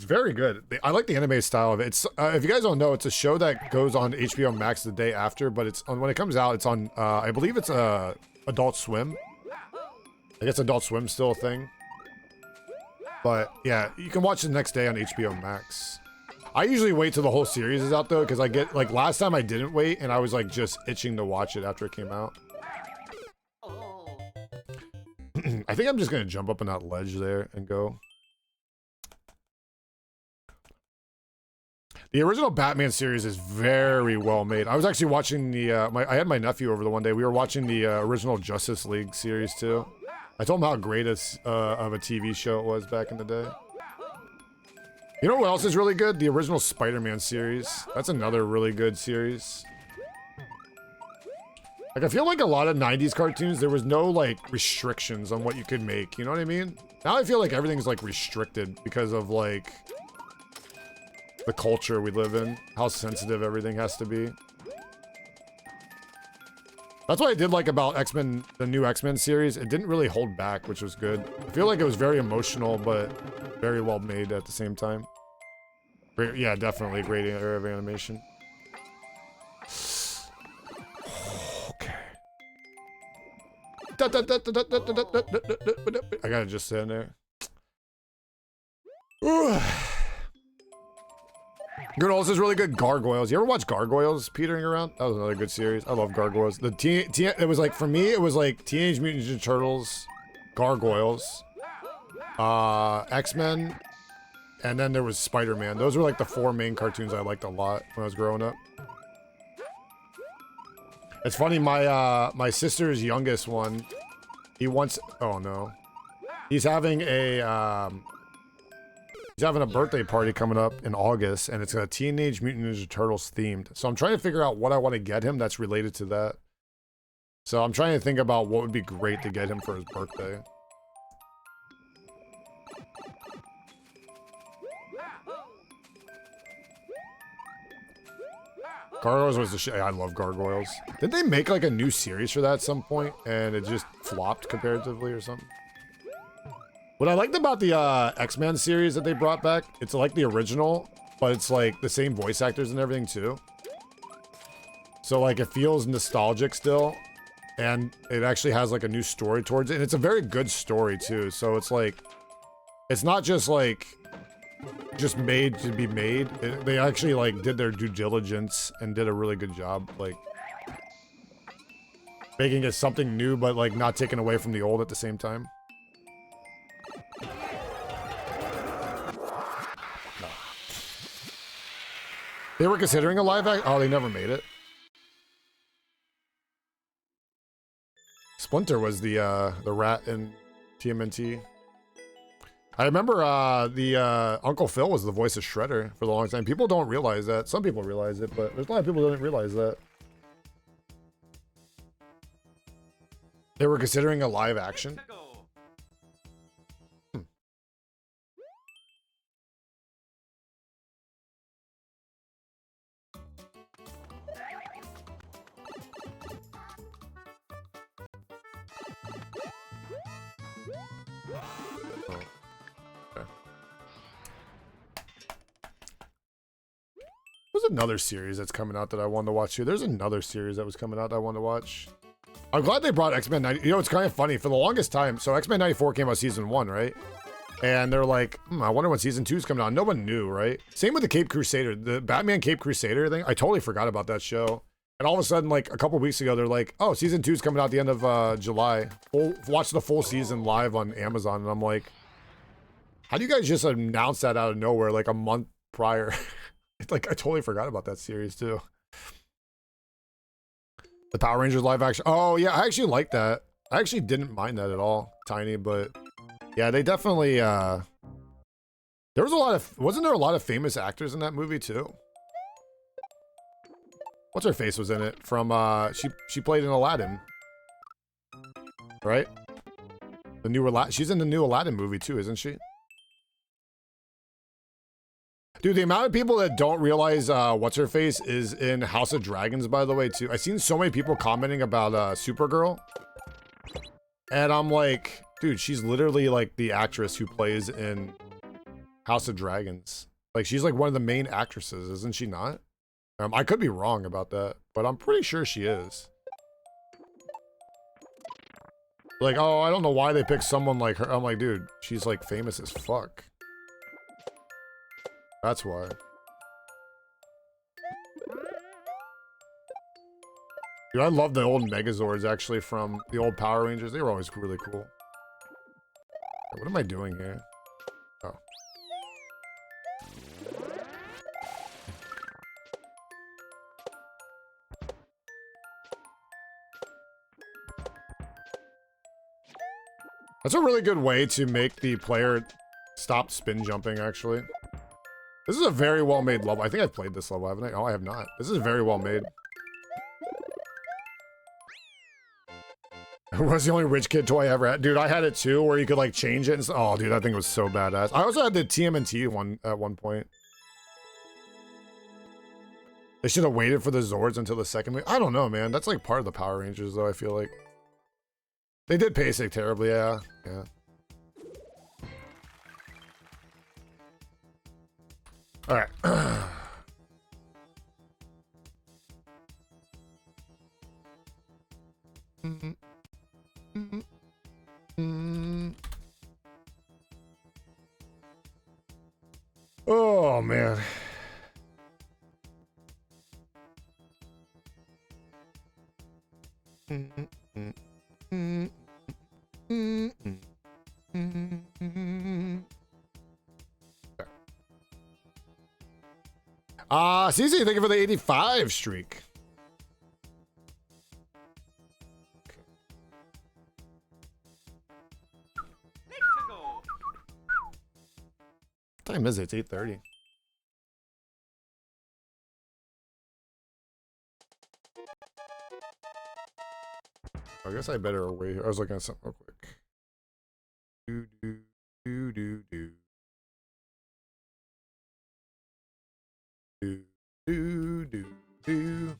It's very good. I like the animated style of it. It's if you guys don't know, it's a show that goes on HBO Max the day after, but it's on when it comes out. It's on. I believe it's Adult Swim. I guess Adult Swim's still a thing. But yeah, you can watch it the next day on HBO Max. I usually wait till the whole series is out though, because I get like last time I didn't wait, and I was like just itching to watch it after it came out. I think I'm just gonna jump up on that ledge there and go. The original Batman series is very well made. I was actually watching the, I had my nephew over the one day. We were watching the original Justice League series too. I told him how great of a TV show it was back in the day. You know what else is really good? The original Spider-Man series. That's another really good series. Like, I feel like a lot of 90s cartoons, there was no, like, restrictions on what you could make. You know what I mean? Now I feel like everything's, like, restricted because of, like, the culture we live in, how sensitive everything has to be. That's what I did like about X-Men, the new X-Men series. It didn't really hold back, which was good. I feel like it was very emotional, but very well made at the same time. Great, yeah, definitely a great era of animation. Okay. I gotta just stand there. Good, also is really good. Gargoyles. You ever watch Gargoyles petering around? That was another good series. I love Gargoyles. It was like, for me, it was like Teenage Mutant Ninja Turtles, Gargoyles, X-Men, and then there was Spider-Man. Those were like the 4 main cartoons I liked a lot when I was growing up. It's funny, my sister's youngest one, he wants, oh no. He's having a birthday party coming up in August, and it's a Teenage Mutant Ninja Turtles themed. So I'm trying to figure out what I want to get him that's related to that. So I'm trying to think about what would be great to get him for his birthday. Gargoyles was the shit. I love Gargoyles. Did they make like a new series for that at some point, and it just flopped comparatively or something? What I liked about the X-Men series that they brought back, it's like the original, but it's like the same voice actors and everything too. So like it feels nostalgic still, and it actually has like a new story towards it, and it's a very good story too. So it's like, it's not just like, just made to be made. They actually like did their due diligence and did a really good job, like making it something new, but like not taking away from the old at the same time. They were considering a live act. Oh, they never made it. Splinter was the rat in TMNT. I remember the Uncle Phil was the voice of Shredder for the long time. People don't realize that. Some people realize it, but there's a lot of people who didn't realize that. They were considering a live action. There's another series that's coming out that I wanted to watch too. There's another series that was coming out that I wanted to watch. I'm glad they brought X-Men 90. You know, it's kind of funny. For the longest time, so X-Men 94 came out season 1, right? And they're like, I wonder when season 2 is coming out. No one knew, right? Same with the Cape Crusader. The Batman Cape Crusader thing. I totally forgot about that show. And all of a sudden, like a couple weeks ago, they're like, oh, season 2 is coming out at the end of July. Watch the full season live on Amazon. And I'm like, how do you guys just announce that out of nowhere like a month prior? It's like, I totally forgot about that series too. The Power Rangers live action. Oh yeah, I actually like that. I actually didn't mind that at all, Tiny, but yeah, they definitely, there was a lot of, wasn't there a lot of famous actors in that movie too? What's her face was in it from, she played in Aladdin, right? The new Aladdin, she's in the new Aladdin movie too, isn't she? Dude, the amount of people that don't realize what's-her-face is in House of Dragons, by the way, too. I've seen so many people commenting about Supergirl. And I'm like, dude, she's literally like the actress who plays in House of Dragons. Like, she's like one of the main actresses, isn't she not? I could be wrong about that, but I'm pretty sure she is. Like, oh, I don't know why they picked someone like her. I'm like, dude, she's like famous as fuck. That's why. Dude, I love the old Megazords, actually, from the old Power Rangers. They were always really cool. What am I doing here? Oh. That's a really good way to make the player stop spin jumping, actually. This is a very well-made level. I think I've played this level, haven't I? Oh, I have not. This is very well-made. Who was the only rich kid toy I ever had? Dude, I had it too, where you could like change it. And oh, dude, that thing was so badass. I also had the TMNT one at one point. They should have waited for the Zords until the second week. I don't know, man. That's like part of the Power Rangers, though, I feel like. They did basic terribly, yeah. Yeah. All right. Oh, man. CC, thank you for the 85 streak. What time is it? It's 8:30. I guess I better wait. I was looking at something real quick. Do do do do do. Do do do do.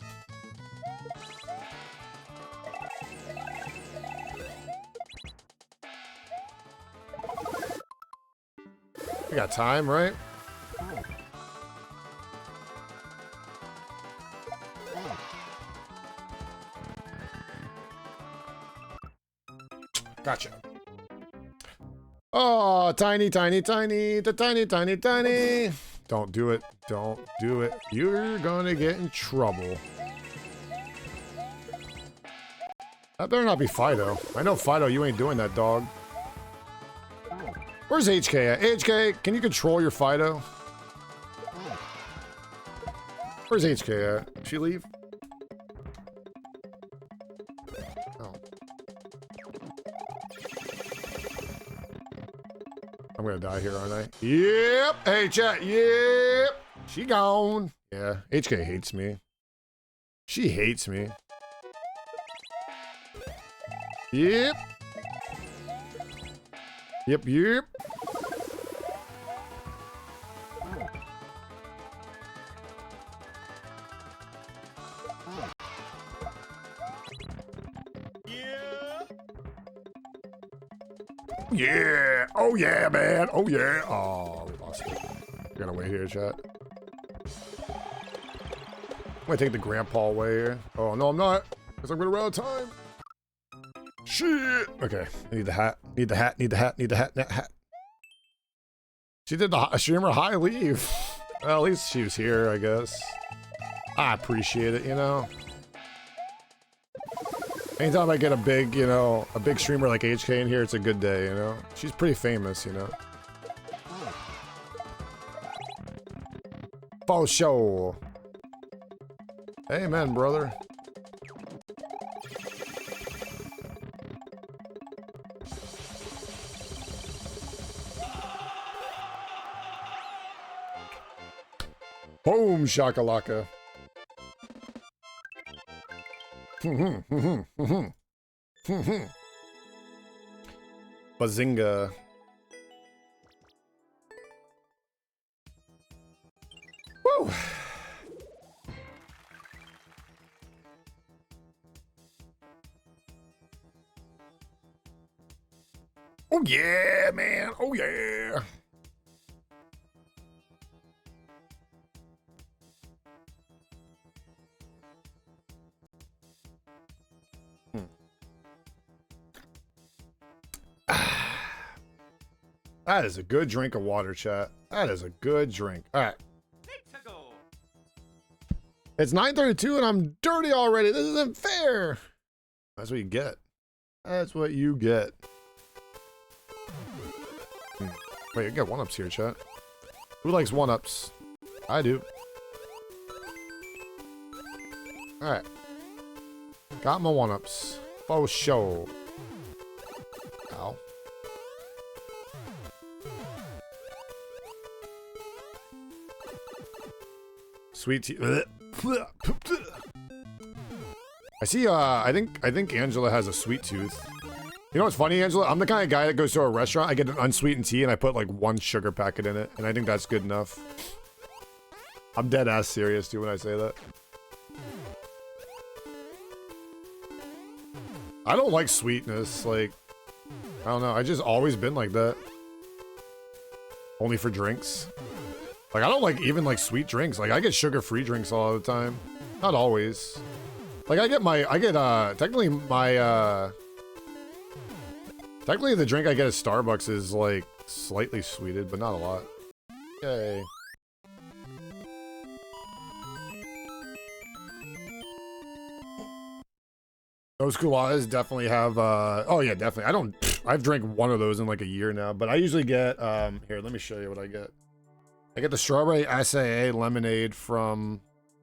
We got time, right? Gotcha. Oh, tiny, tiny, tiny, the tiny, tiny, tiny. Don't do it. Don't do it. You're gonna get in trouble. That better not be Fido. I know Fido, you ain't doing that, dog. Where's HK at? HK, can you control your Fido? Where's HK at? Did she leave? Oh. I'm gonna die here, aren't I? Yep! Hey, chat, yep! She gone. Yeah, HK hates me. She hates me. Yep. Yep, yep. Yeah. Oh yeah, man. Oh yeah. Oh, we lost it. We're gonna wait here, chat. I'm gonna take the grandpa away here. Oh no, I'm not. Because I'm gonna run out of time. Shit. Okay. I need the hat. Need the hat. Need the hat. Need the hat. Net hat. She did the streamer high leave. Well, at least she was here, I guess. I appreciate it, you know. Anytime I get a big, you know, a big streamer like HK in here, it's a good day, you know? She's pretty famous, you know? For sure. Amen, brother. Boom, shakalaka. Bazinga. Woo! Oh yeah, man. Oh yeah. That is a good drink of water, chat. That is a good drink. All right. It's 9:32 and I'm dirty already. This isn't fair. That's what you get. That's what you get. Wait, you got one-ups here, chat. Who likes one-ups? I do. All right. Got my one-ups. For sure. Ow. Sweet tea. I see, I think Angela has a sweet tooth. You know what's funny, Angela? I'm the kind of guy that goes to a restaurant, I get an unsweetened tea, and I put like one sugar packet in it, and I think that's good enough. I'm dead ass serious, too, when I say that. I don't like sweetness, like, I don't know, I just always been like that. Only for drinks. Like, I don't like even like sweet drinks. Like, I get sugar-free drinks all the time. Not always. Like, technically the drink I get at Starbucks is like slightly sweeted, but not a lot. Yay. Those culottes definitely have, oh yeah, definitely. I've drank one of those in like a year now, but I usually get, here, let me show you what I get. I get the strawberry acai lemonade from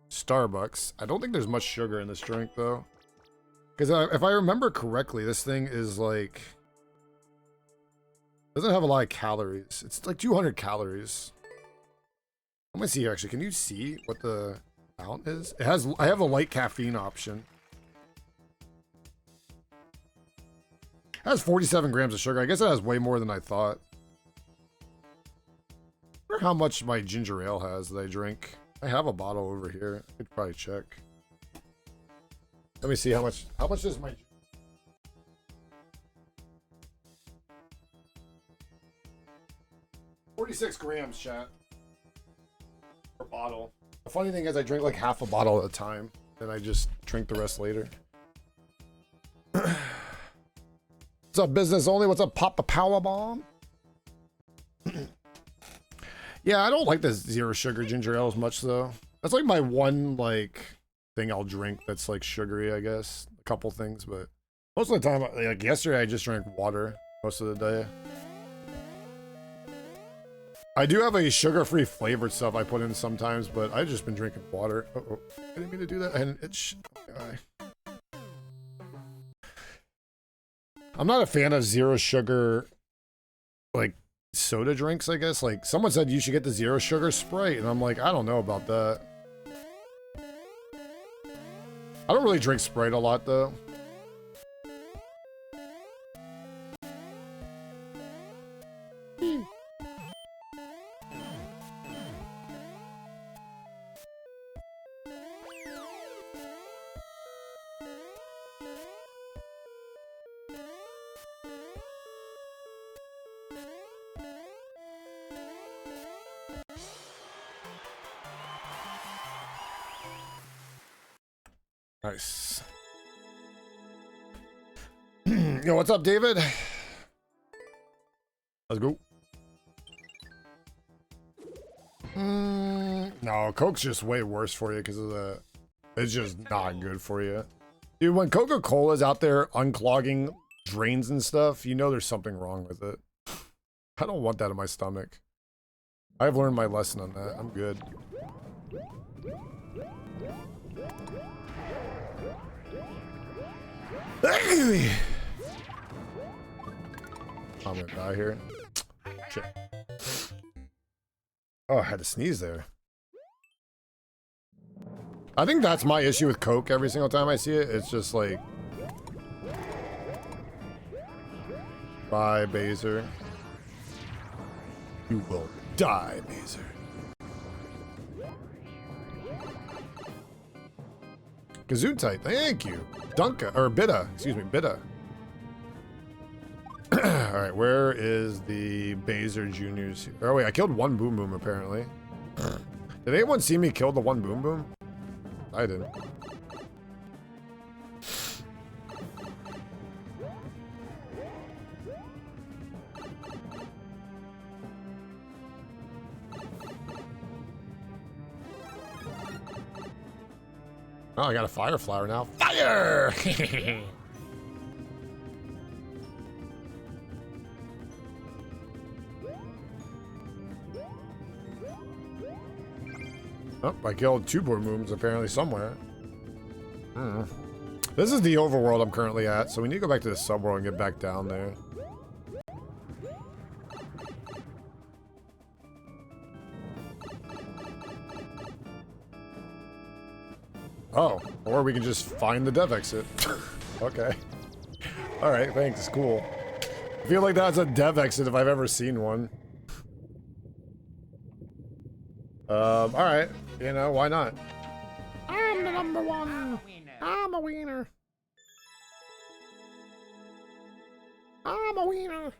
Starbucks. I don't think there's much sugar in this drink though. Because if I remember correctly, this thing is like, doesn't have a lot of calories. It's like 200 calories. Let me see here actually. Can you see what the amount is? I have a light caffeine option. It has 47 grams of sugar. I guess it has way more than I thought. I wonder how much my ginger ale has that I drink. I have a bottle over here. I could probably check. Let me see how much does my 47 36 grams, chat. Per bottle. The funny thing is I drink like half a bottle at a time. Then I just drink the rest later. What's up, business only? What's up, Papa Powerbomb? Yeah, I don't like the zero sugar ginger ale as much though. That's like my one like thing I'll drink that's like sugary, I guess. A couple things, but most of the time, like yesterday, I just drank water most of the day. I do have a sugar-free flavored stuff I put in sometimes, but I've just been drinking water. Uh-oh, I didn't mean to do that, and it's... I'm not a fan of zero sugar, like, soda drinks, I guess. Like, someone said you should get the zero sugar Sprite, and I'm like, I don't know about that. I don't really drink Sprite a lot, though. Nice. Yo, what's up, David? Let's go. No, Coke's just way worse for you because of the... It's just not good for you. Dude, when Coca-Cola's out there unclogging drains and stuff, you know there's something wrong with it. I don't want that in my stomach. I've learned my lesson on that. I'm good. I'm gonna die here. Shit. Oh, I had to sneeze there. I think that's my issue with Coke every single time I see it. It's just like... Bye, Baser. You will die, Baser. Gesundheit, thank you. Dunka, or Bitta, excuse me, Bitta. Alright, where is the Baser Juniors? Oh wait, I killed one Boom Boom apparently. Did anyone see me kill the one Boom Boom? I didn't. Oh, I got a fire flower now. Fire! Oh, I killed two Boom Booms apparently somewhere. This is the overworld I'm currently at, so we need to go back to the subworld and get back down there. Oh, or we can just find the dev exit. Okay. Alright, thanks, cool. I feel like that's a dev exit if I've ever seen one. Alright. You know, why not? I'm the number one. I'm a wiener. I'm a wiener.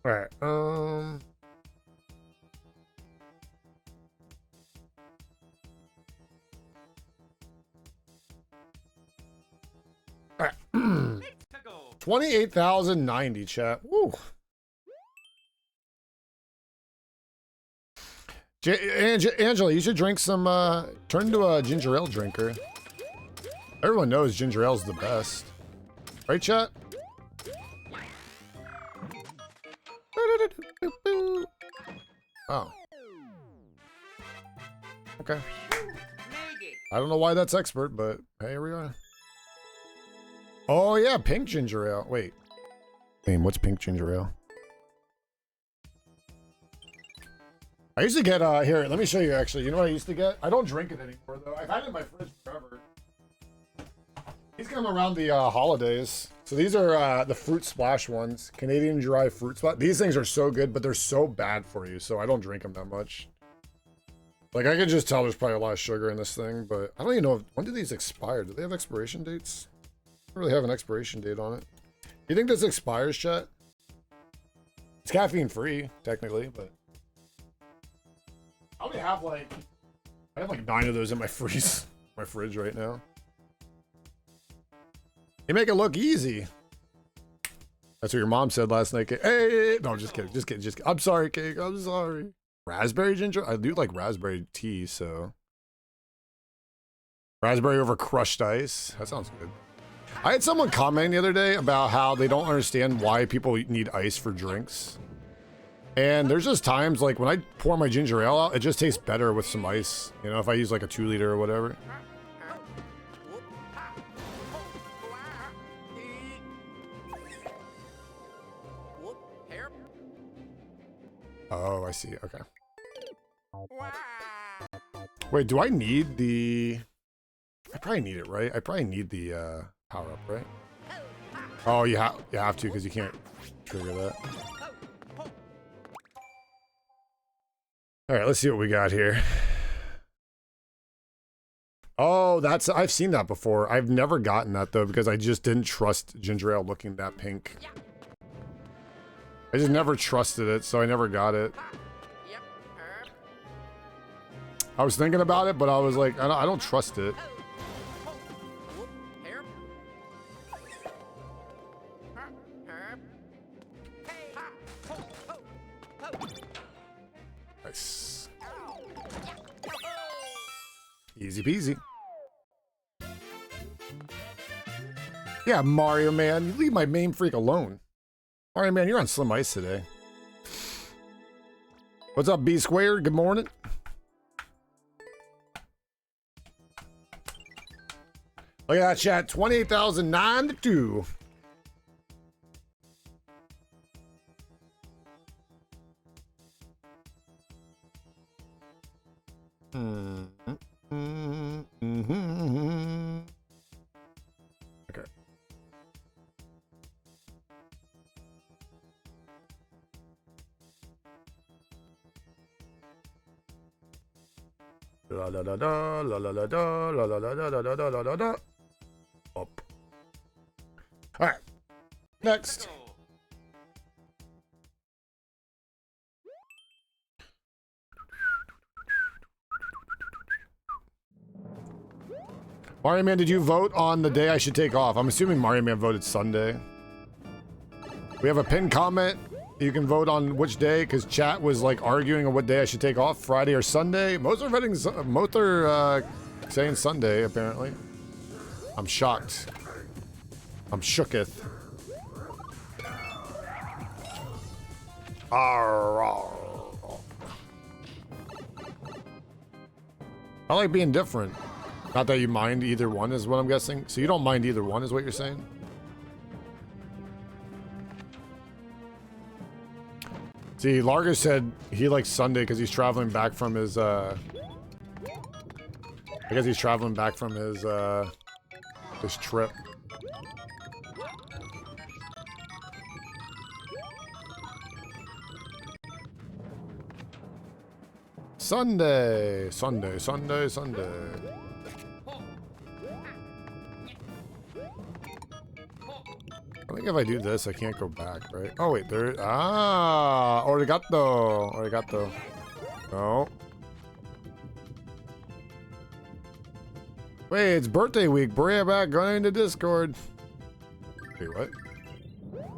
Alright, Alright. 28,090 chat. Woo. Angela, you should drink some, turn into a ginger ale drinker. Everyone knows ginger ale's the best. Right, chat? Oh. Okay. I don't know why that's expert, but hey, here we are. Oh yeah, pink ginger ale. Wait. What's pink ginger ale? I used to get, here, let me show you actually. You know what I used to get? I don't drink it anymore though. I've had it in my fridge forever. These come around the holidays. So these are the fruit splash ones. Canadian dry fruit splash. These things are so good, but they're so bad for you. So I don't drink them that much. Like I can just tell there's probably a lot of sugar in this thing, but I don't even know when do these expire? Do they have expiration dates? I don't really have an expiration date on it. You think this expires, chat? It's caffeine free, technically, but I only have like 9 of those in my fridge right now. You make it look easy. That's what your mom said last night. Hey, no, just kidding. Just kidding. I'm sorry, Cake. I'm sorry. Raspberry ginger? I do like raspberry tea, so. Raspberry over crushed ice. That sounds good. I had someone commenting the other day about how they don't understand why people need ice for drinks. And there's just times like when I pour my ginger ale out, it just tastes better with some ice. You know, if I use like a 2 liter or whatever. Oh, I see. Okay. Wait, do I need the... I probably need it, right? I probably need the power up, right? Oh, you have to because you can't trigger that. All right, let's see what we got here. Oh, that's... I've seen that before. I've never gotten that though because I just didn't trust ginger ale looking that pink. I just never trusted it, so I never got it. I was thinking about it, but I was like, I don't trust it. Nice. Easy peasy. Yeah, Mario Man, you leave my main freak alone. Mario Man, you're on slim ice today. What's up, B Squared? Good morning. Look at that chat, 28,092. Okay. La la la la la la la la la la la la la la la la la. Up. All right. Next. Mario Man, did you vote on the day I should take off? I'm assuming Mario Man voted Sunday. We have a pinned comment. You can vote on which day, because chat was like arguing on what day I should take off, Friday or Sunday. Most are voting, most are saying Sunday, apparently. I'm shocked. I'm shooketh. I like being different. Not that you mind either one is what I'm guessing. So you don't mind either one is what you're saying? See, Largo said he likes Sunday because he's traveling back from his, I guess he's traveling back from his trip. Sunday, Sunday, Sunday, Sunday. I think if I do this, I can't go back, right? Oh, wait, there... Ah! Origato! Origato. No. Wait, it's birthday week. Bring it back. Going into Discord. Wait, what? What?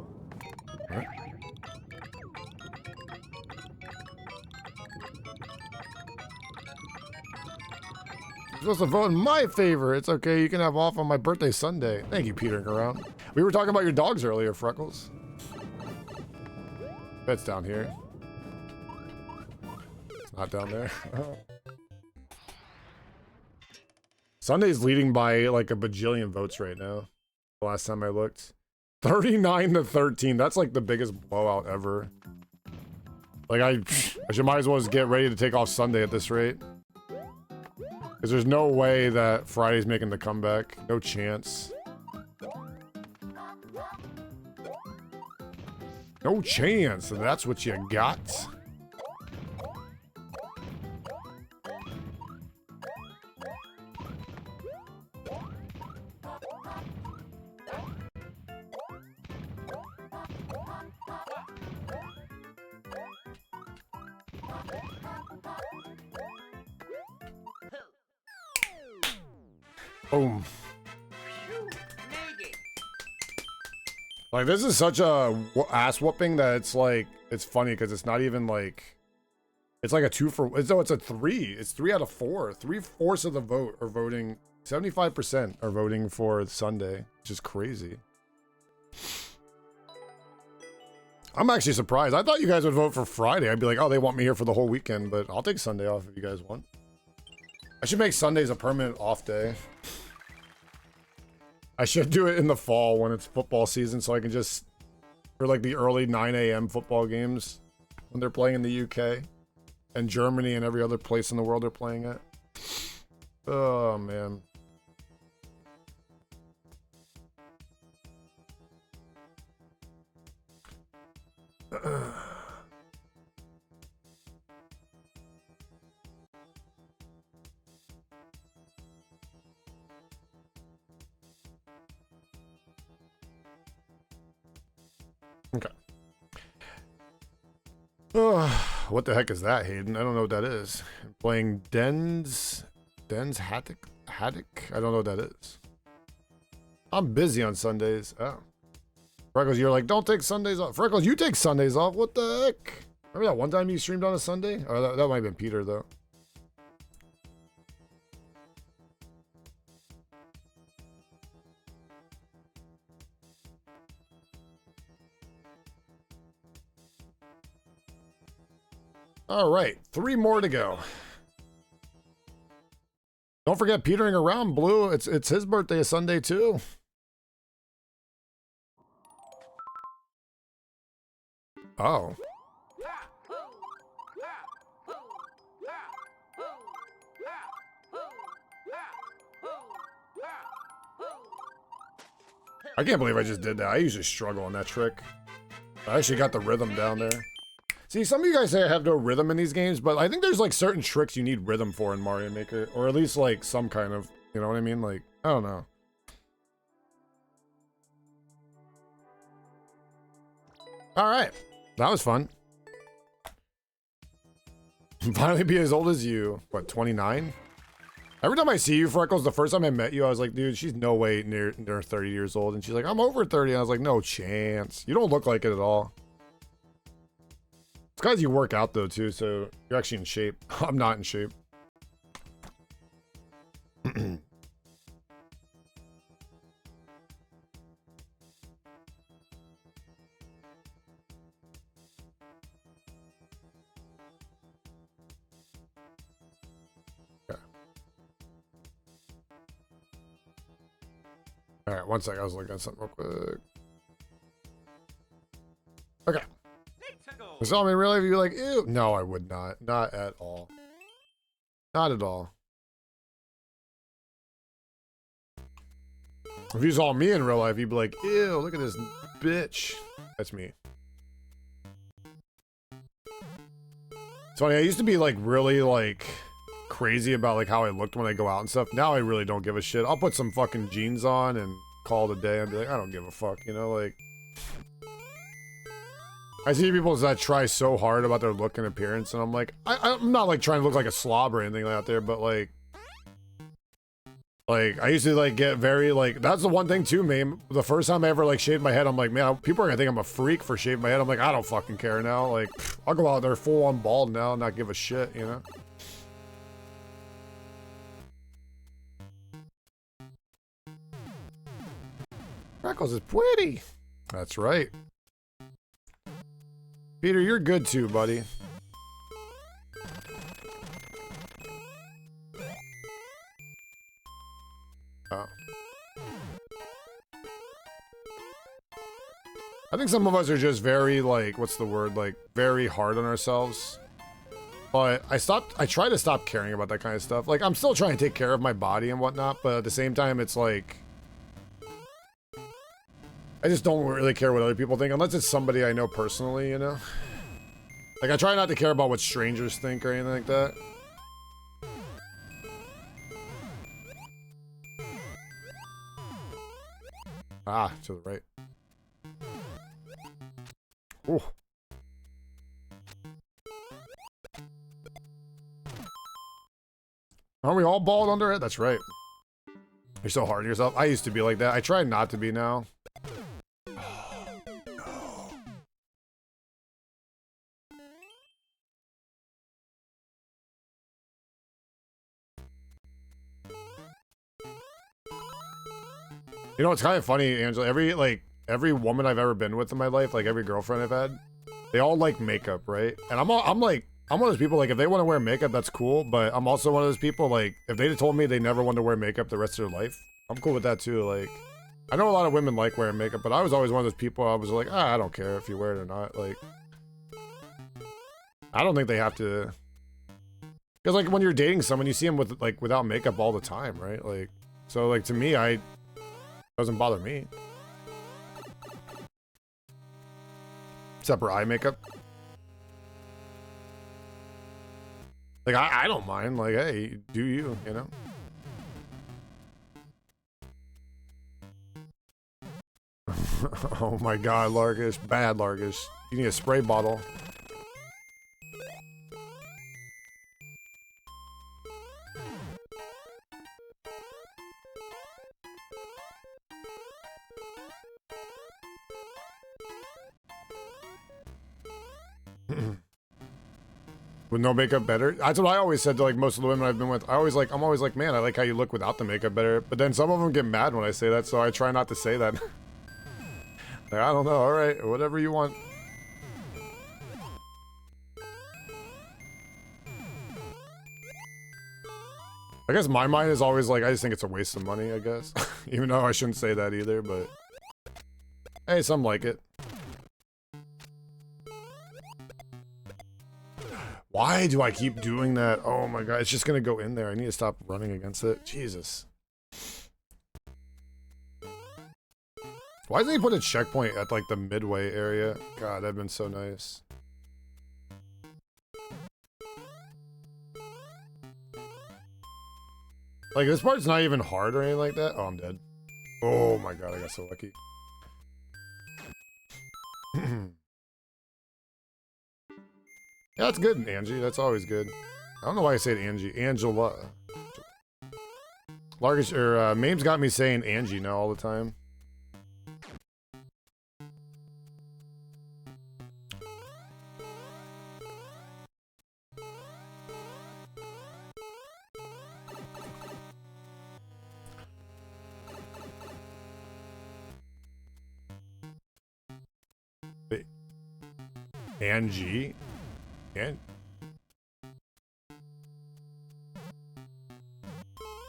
You're supposed to vote in my favor. It's okay. You can have off on my birthday Sunday. Thank you, petering around. We were talking about your dogs earlier, Freckles. That's down here. It's not down there. Sunday's leading by like a bajillion votes right now. The last time I looked. 39-13. That's like the biggest blowout ever. Like I should might as well just get ready to take off Sunday at this rate. Because there's no way that Friday's making the comeback. No chance. No chance. And that's what you got. Boom. Like, this is such a ass whooping that it's like, it's funny because it's not even like, it's like a 2 for, it's a 3. It's 3 out of 4. 3/4 of the vote are voting, 75% are voting for Sunday, which is crazy. I'm actually surprised. I thought you guys would vote for Friday. I'd be like, oh, they want me here for the whole weekend, but I'll take Sunday off if you guys want. I should make Sundays a permanent off day. I should do it in the fall when it's football season so I can just, for like the early 9 a.m. football games when they're playing in the UK and Germany and every other place in the world they're playing at. Oh, man. Okay. What the heck is that, Hayden? I don't know what that is. Playing Den's Haddock? I don't know what that is. I'm busy on Sundays. Oh. Freckles, you're like, don't take Sundays off. Freckles, you take Sundays off. What the heck? Remember that one time you streamed on a Sunday? Oh, that might have been Peter, though. All right, 3 more to go. Don't forget petering around, Blue. It's his birthday Sunday too. Oh. I can't believe I just did that. I usually struggle on that trick. I actually got the rhythm down there. See, some of you guys say I have no rhythm in these games, but I think there's like certain tricks you need rhythm for in Mario Maker, or at least like some kind of, you know what I mean? Like, I don't know. All right, that was fun. Finally be as old as you. What, 29? Every time I see you, Freckles, the first time I met you, I was like, dude, she's no way near 30 years old. And she's like, I'm over 30. And I was like, no chance. You don't look like it at all. It's because you work out, though, too, so you're actually in shape. I'm not in shape. Okay. All right, one sec. I was looking at something real quick. Okay. So, I mean, really, if you're like, ew. No, I would not. Not at all. Not at all. If you saw me in real life, you'd be like, ew, look at this bitch. That's me. It's funny, I used to be like really like crazy about like how I looked when I go out and stuff. Now I really don't give a shit. I'll put some fucking jeans on and call it a day and be like, I don't give a fuck, you know, like. I see people that try so hard about their look and appearance, and I'm like, I'm not like trying to look like a slob or anything like that there, but like I used to like get very like, that's the one thing too, man. The first time I ever like shaved my head, I'm like, man, people are gonna think I'm a freak for shaving my head. I'm like, I don't fucking care now. Like, I'll go out there full on bald now and not give a shit, you know? Freckles is pretty. That's right. Peter, you're good too, buddy. Oh. I think some of us are just very, like, what's the word? Like, very hard on ourselves. But I try to stop caring about that kind of stuff. Like, I'm still trying to take care of my body and whatnot, but at the same time, it's like, I just don't really care what other people think, unless it's somebody I know personally, you know? Like, I try not to care about what strangers think or anything like that. Ah, to the right. Ooh. Aren't we all bald under it? That's right. You're so hard on yourself. I used to be like that. I try not to be now. You know, it's kind of funny, Angela. Every woman I've ever been with in my life, like every girlfriend I've had, they all like makeup, right? And I'm one of those people, like, if they want to wear makeup, that's cool. But I'm also one of those people, like, if they told me they never want to wear makeup the rest of their life, I'm cool with that too. Like, I know a lot of women like wearing makeup, but I was always one of those people, I was like, I don't care if you wear it or not. Like, I don't think they have to. Because, like, when you're dating someone, you see them with, like, without makeup all the time, right? Like, so, like, to me, doesn't bother me. Except for eye makeup. Like, I don't mind. Like, hey, do you, you know? Oh my god, Largish. Bad Largish. You need a spray bottle. With no makeup better? That's what I always said to, like, most of the women I've been with. I'm always like, man, I like how you look without the makeup better. But then some of them get mad when I say that, so I try not to say that. Like, I don't know, alright, whatever you want. I guess my mind is always like, I just think it's a waste of money, I guess. Even though I shouldn't say that either, but... Hey, some like it. Why do I keep doing that? Oh my god, it's just gonna go in there. I need to stop running against it. Jesus. Why doesn't he put a checkpoint at, like, the midway area? God, that'd been so nice. Like, this part's not even hard or anything like that. Oh, I'm dead. Oh my god, I got so lucky. Yeah, that's good, Angie. That's always good. I don't know why I said Angie. Angela. Largish, or, Mame's got me saying Angie now all the time. Wait. Angie?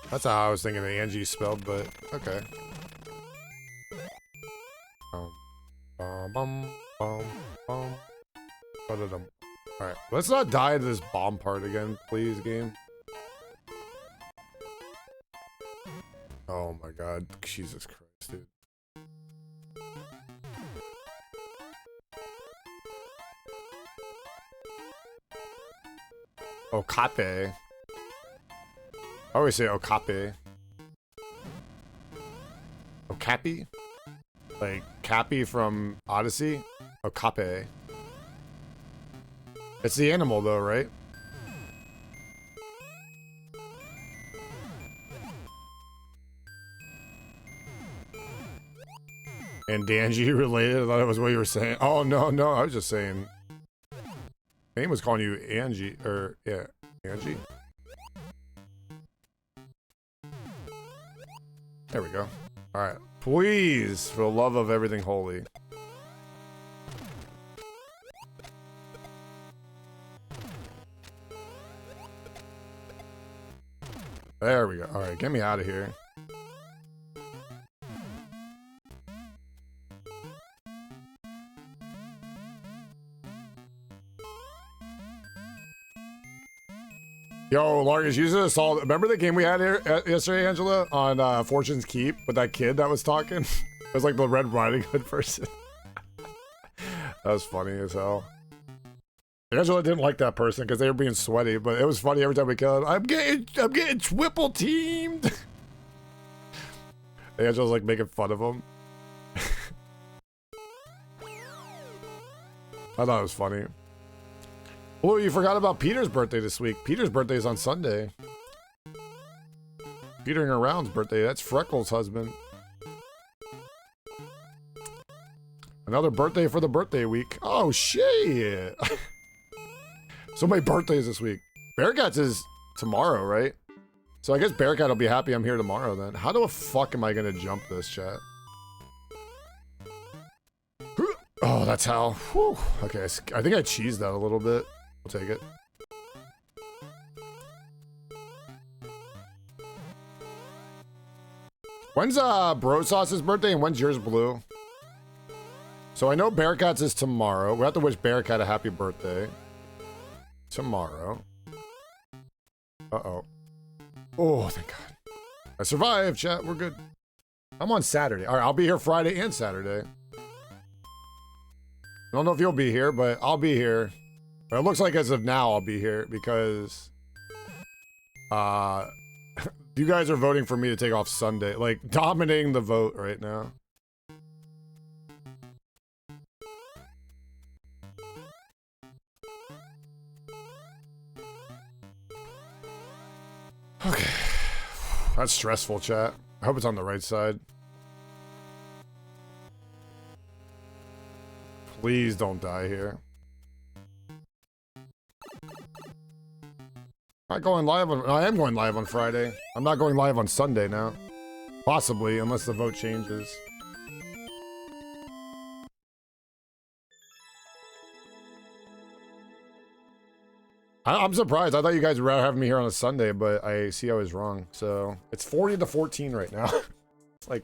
That's how I was thinking of Angie spelled, but okay. Alright, let's not die to this bomb part again, please, game. Oh my god, Jesus Christ, dude. Okape. I always say Okape. Okapi? Like Cappy from Odyssey? Okape. It's the animal though, right? And Danji related? I thought it was what you were saying. Oh, no, no, I was just saying. Name was calling you Angie, or, yeah, Angie? There we go. Alright, please, for the love of everything holy. There we go. Alright, get me out of here. Yo, Largus, you just saw. Remember the game we had here yesterday, Angela, on Fortune's Keep with that kid that was talking? It was like the Red Riding Hood person. That was funny as hell. Angela didn't like that person because they were being sweaty, but it was funny every time we killed him. I'm getting triple teamed. Angela's like making fun of him. I thought it was funny. Oh, you forgot about Peter's birthday this week. Peter's birthday is on Sunday. Petering Around's birthday. That's Freckles' husband. Another birthday for the birthday week. Oh, shit. So many birthdays this week. Bearcats is tomorrow, right? So I guess Bearcat will be happy I'm here tomorrow then. How the fuck am I going to jump this, chat? Oh, that's how. Whew. Okay, I think I cheesed that a little bit. I'll take it. When's Bro Sauce's birthday and when's yours, Blue? So I know Bearcats is tomorrow. We have to wish Bearcat a happy birthday. Tomorrow. Uh-oh. Oh, thank God. I survived, chat. We're good. I'm on Saturday. All right, I'll be here Friday and Saturday. I don't know if you'll be here, but I'll be here. But it looks like as of now I'll be here because you guys are voting for me to take off Sunday. Like, dominating the vote right now. Okay. That's stressful, chat. I hope it's on the right side. Please don't die here. Not going live on... I am going live on Friday. I'm not going live on Sunday now. Possibly, unless the vote changes. I'm surprised. I thought you guys were having me here on a Sunday, but I see I was wrong. So, it's 40 to 14 right now. It's like...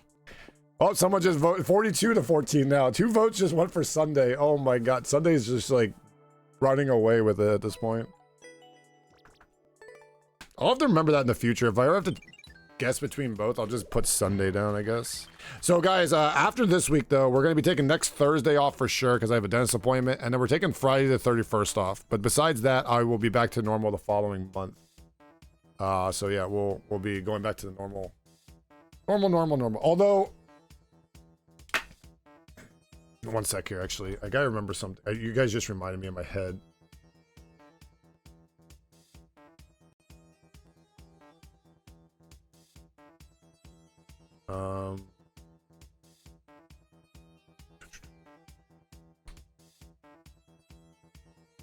Oh, someone just voted 42 to 14 now. 2 votes just went for Sunday. Oh my God. Sunday's just like running away with it at this point. I'll have to remember that in the future. If I ever have to guess between both, I'll just put Sunday down, I guess. So guys, after this week though, we're going to be taking next Thursday off for sure because I have a dentist appointment. And then we're taking Friday the 31st off. But besides that, I will be back to normal the following month. So yeah, we'll be going back to the normal. Although... One sec here, actually. I gotta remember something. You guys just reminded me in my head. I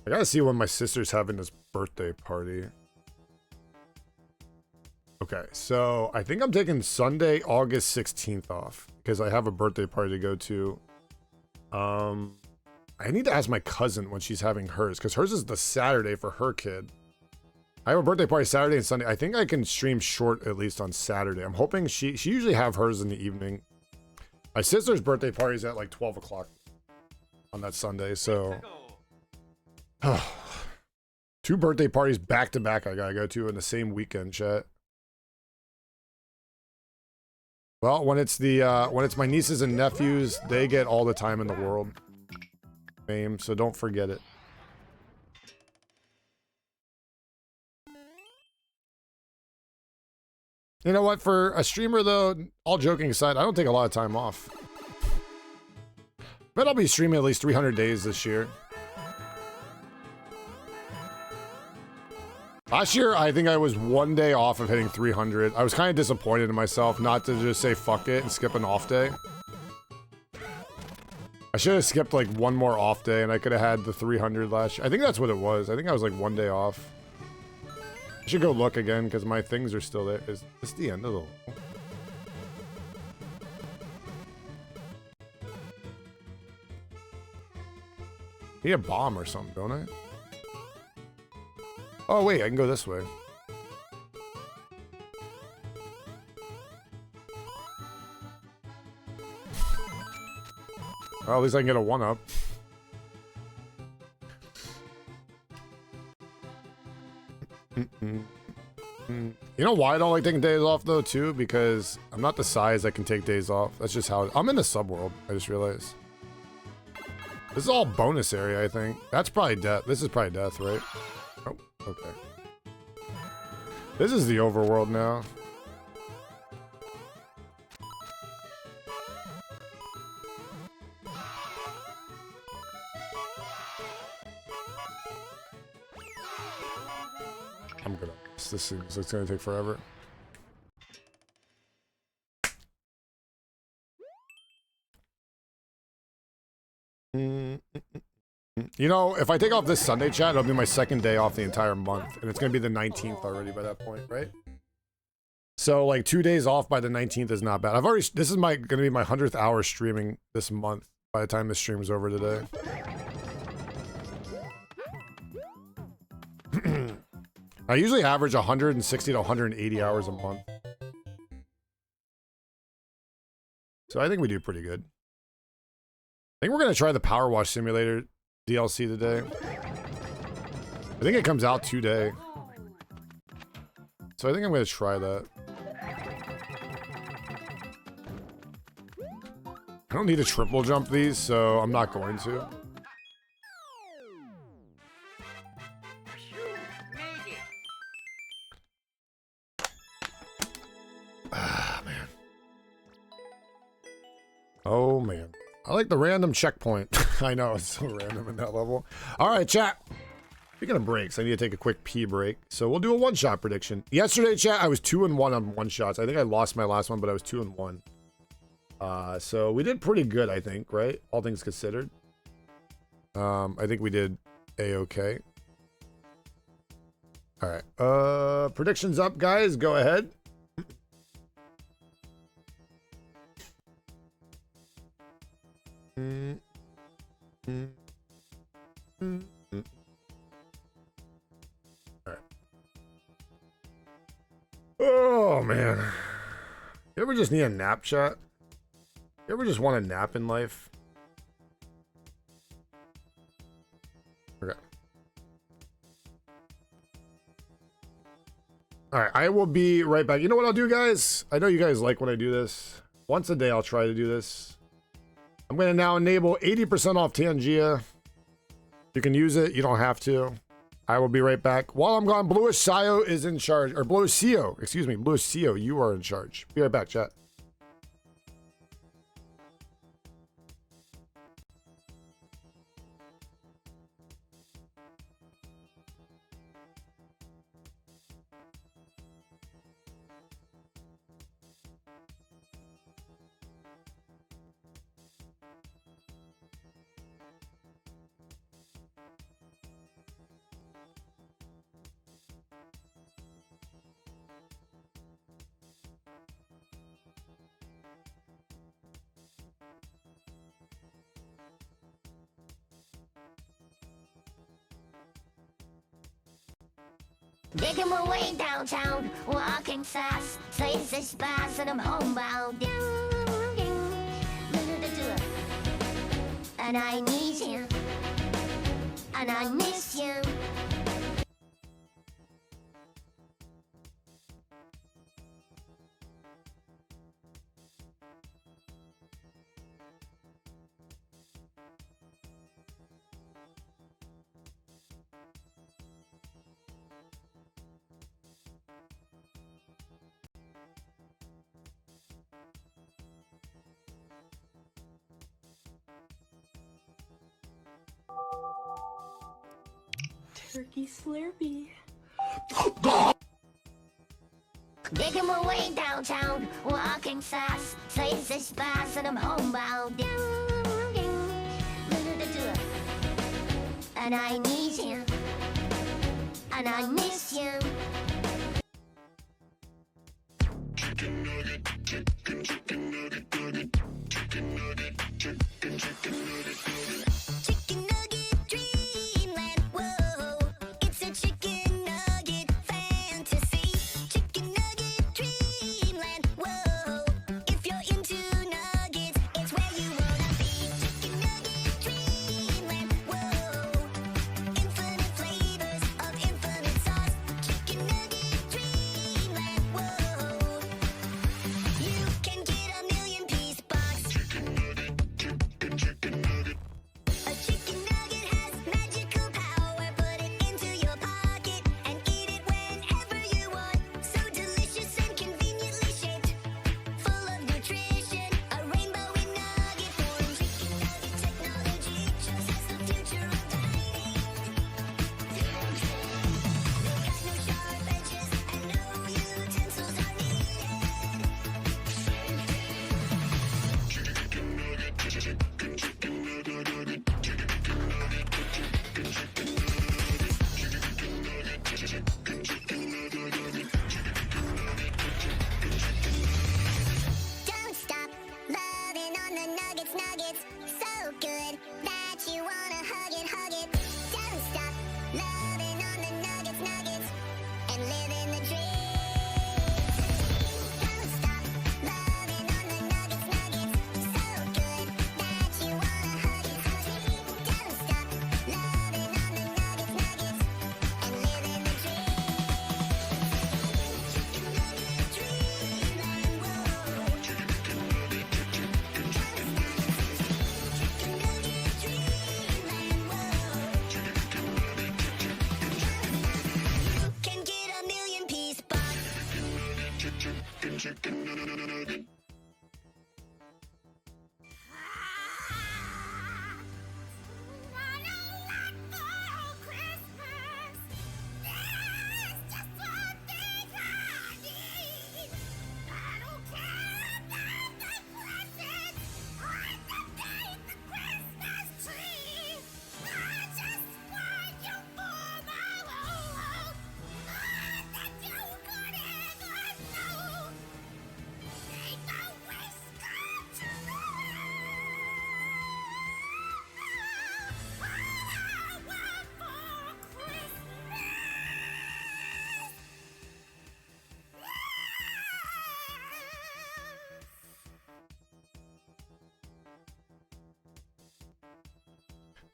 gotta see when my sister's having this birthday party. Okay, so I think I'm taking Sunday, August 16th off because I have a birthday party to go to. I need to ask my cousin when she's having hers because hers is the Saturday for her kid. I have a birthday party Saturday and Sunday. I think I can stream short at least on Saturday. I'm hoping she usually have hers in the evening. My sister's birthday party is at like 12 o'clock on that Sunday, so 2 birthday parties back to back I gotta go to in the same weekend, chat. Well, when it's my nieces and nephews, they get all the time in the world. Fame, so don't forget it. You know what? For a streamer, though, all joking aside, I don't take a lot of time off. But I'll be streaming at least 300 days this year. Last year, I think I was 1 day off of hitting 300. I was kind of disappointed in myself not to just say fuck it and skip an off day. I should have skipped like 1 more off day and I could have had the 300 last year. I think that's what it was. I think I was like 1 day off. I should go look again because my things are still there. Is this the end of the level? Need a bomb or something, don't I? Oh wait, I can go this way. Well, at least I can get a 1-up. You know why I don't like taking days off though too? Because I'm not the size that can take days off. That's just how I'm in the subworld. I just realized. This is all bonus area, I think. That's probably death. This is probably death, right? Oh, okay. This is the overworld now. I'm gonna. This is it's gonna take forever. You know, if I take off this Sunday, chat, it'll be my second day off the entire month, and it's gonna be the 19th already by that point, right? So like 2 days off by the 19th is not bad. I've already. This is gonna be my 100th hour streaming this month. By the time this stream's over today. I usually average 160 to 180 hours a month. So I think we do pretty good. I think we're going to try the Power Wash Simulator DLC today. I think it comes out today. So I think I'm going to try that. I don't need to triple jump these, so I'm not going to. Ah, man. Oh, man. I like the random checkpoint. I know, it's so random in that level. All right, chat. Speaking of breaks, I need to take a quick pee break. So we'll do a one-shot prediction. Yesterday, chat, I was 2-1 on one-shots. I think I lost my last one, but I was 2-1. So we did pretty good, I think, right? All things considered. I think we did A-okay. All right. Predictions up, guys. Go ahead. All right. Oh, man. You ever just need a nap, chat? You ever just want a nap in life? Okay. All right, I will be right back. You know what I'll do, guys? I know you guys like when I do this. Once a day, I'll try to do this. I'm going to now enable 80% off Tangia. You can use it. You don't have to. I will be right back. While I'm gone, Bluish Sio is in charge. Or Bluish Sio. Excuse me. Bluish Sio, you are in charge. Be right back, chat. Digging my way downtown, walking fast, faces fast, and I'm homebound. And I need you, and I miss you. Turkey Slurpee. Digging my way downtown, walking fast, faces fast, and I'm homebound. And I need you, and I miss you. Chicken nugget, chicken nugget, chicken nugget, chicken nugget. Chicken nugget dreamland, whoa, it's a chicken nugget fantasy. Chicken nugget dreamland, whoa, if you're into nuggets, it's where you wanna be. Chicken nugget dreamland, whoa, infinite flavors of infinite sauce. Chicken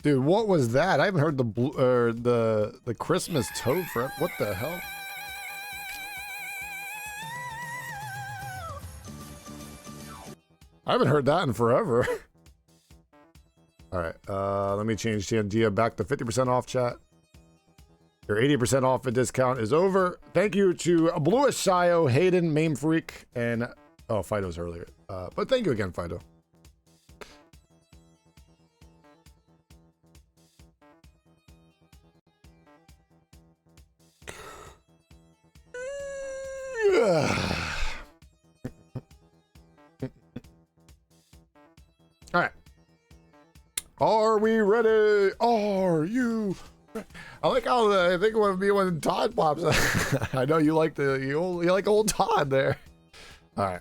Dude, what was that? I haven't heard the blue or the Christmas toad for what the hell? I haven't heard that in forever. All right, let me change the idea back to 50% off, chat. Your 80% off a discount is over. Thank you to Bluish Sayo, Hayden, Mame Freak, and oh, Fido's earlier. But thank you again, Fido. All right. Are we ready? Are you? I like how I think it would be when Todd pops up. I know you like you like old Todd there. All right.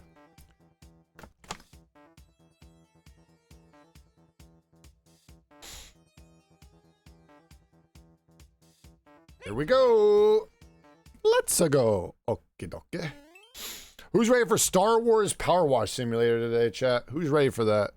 Here we go. Let's go. Okie dokie. Who's ready for Star Wars Power Wash Simulator today, chat? Who's ready for that?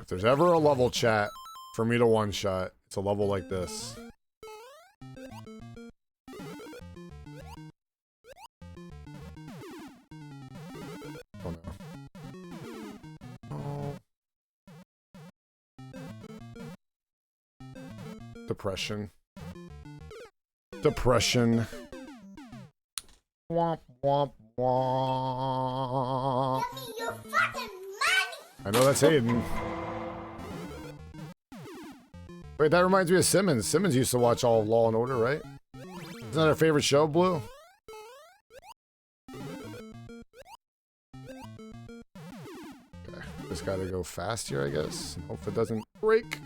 If there's ever a level, chat, for me to one-shot, it's a level like this. Oh no. Oh. Depression. Depression. Womp womp womp. I know that's Hayden. Wait, that reminds me of Simmons. Simmons used to watch all of Law and Order, right? Isn't that our favorite show, Blue? Okay, just gotta go fast here, I guess. Hope it doesn't break.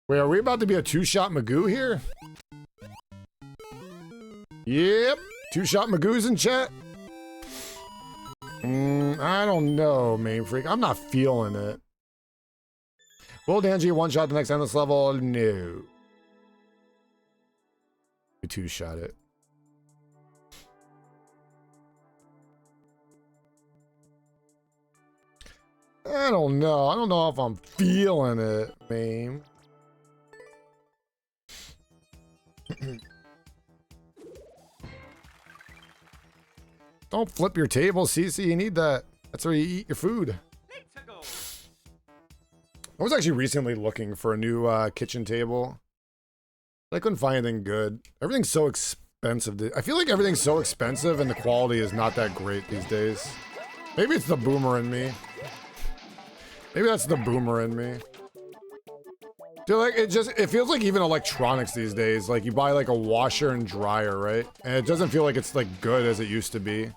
Wait, are we about to be a two-shot Magoo here? Yep, two-shot Magoo's in chat. I don't know, Main Freak. I'm not feeling it. Will Danji one-shot the next endless level? No. We two-shot it. I don't know. I don't know if I'm feeling it, Main. Don't flip your table, Cece. You need that. That's where you eat your food. I was actually recently looking for a new kitchen table. I couldn't find anything good. Everything's so expensive. I feel like everything's so expensive and the quality is not that great these days. Maybe it's the boomer in me. Maybe that's the boomer in me. Dude, like, it feels like even electronics these days, like you buy like a washer and dryer, right? And it doesn't feel like it's like good as it used to be.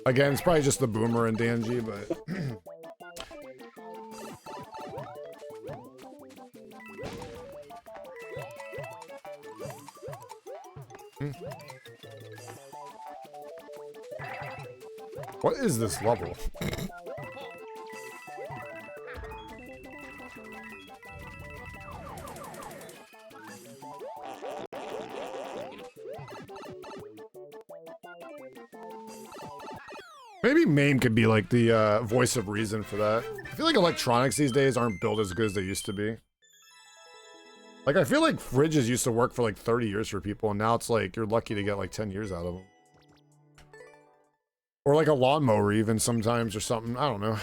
Again, it's probably just the boomer and Danji, but what is this level? Maybe MAME could be like the voice of reason for that. I feel like electronics these days aren't built as good as they used to be. Like, I feel like fridges used to work for like 30 years for people, and now it's like you're lucky to get like 10 years out of them. Or like a lawnmower even sometimes or something. I don't know.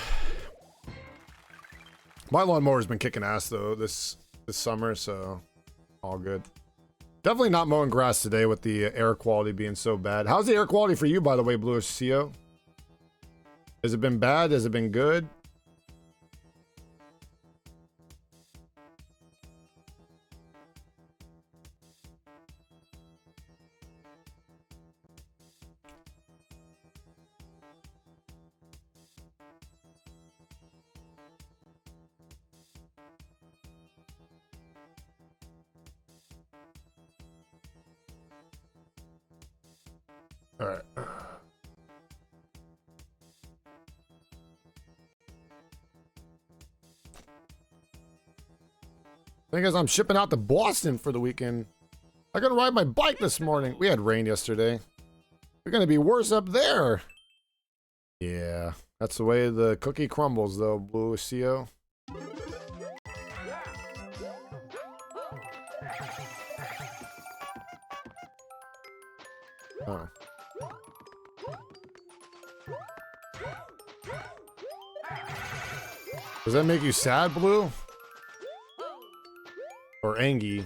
My lawnmower's been kicking ass though this summer, so all good. Definitely not mowing grass today with the air quality being so bad. How's the air quality for you, by the way, Bluish CO? Has it been bad? Has it been good? All right. Thing is, I'm shipping out to Boston for the weekend. I gotta ride my bike this morning. We had rain yesterday. We're gonna be worse up there. Yeah, that's the way the cookie crumbles, though, Blue CO. Huh. Does that make you sad, Blue? Or angry?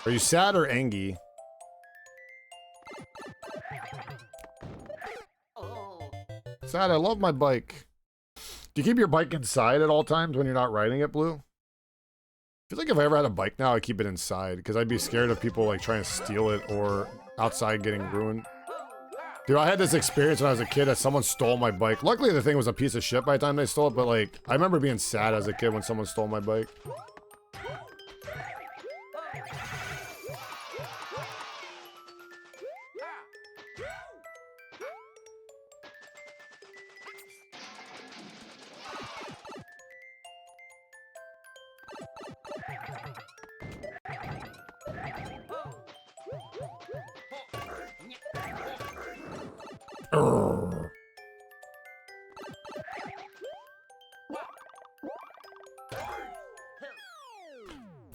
Are you sad or angry? Sad, I love my bike. Do you keep your bike inside at all times when you're not riding it, Blue? I feel like if I ever had a bike now, I'd keep it inside because I'd be scared of people like trying to steal it or outside getting ruined. Dude, I had this experience when I was a kid that someone stole my bike. Luckily, the thing was a piece of shit by the time they stole it, but like, I remember being sad as a kid when someone stole my bike.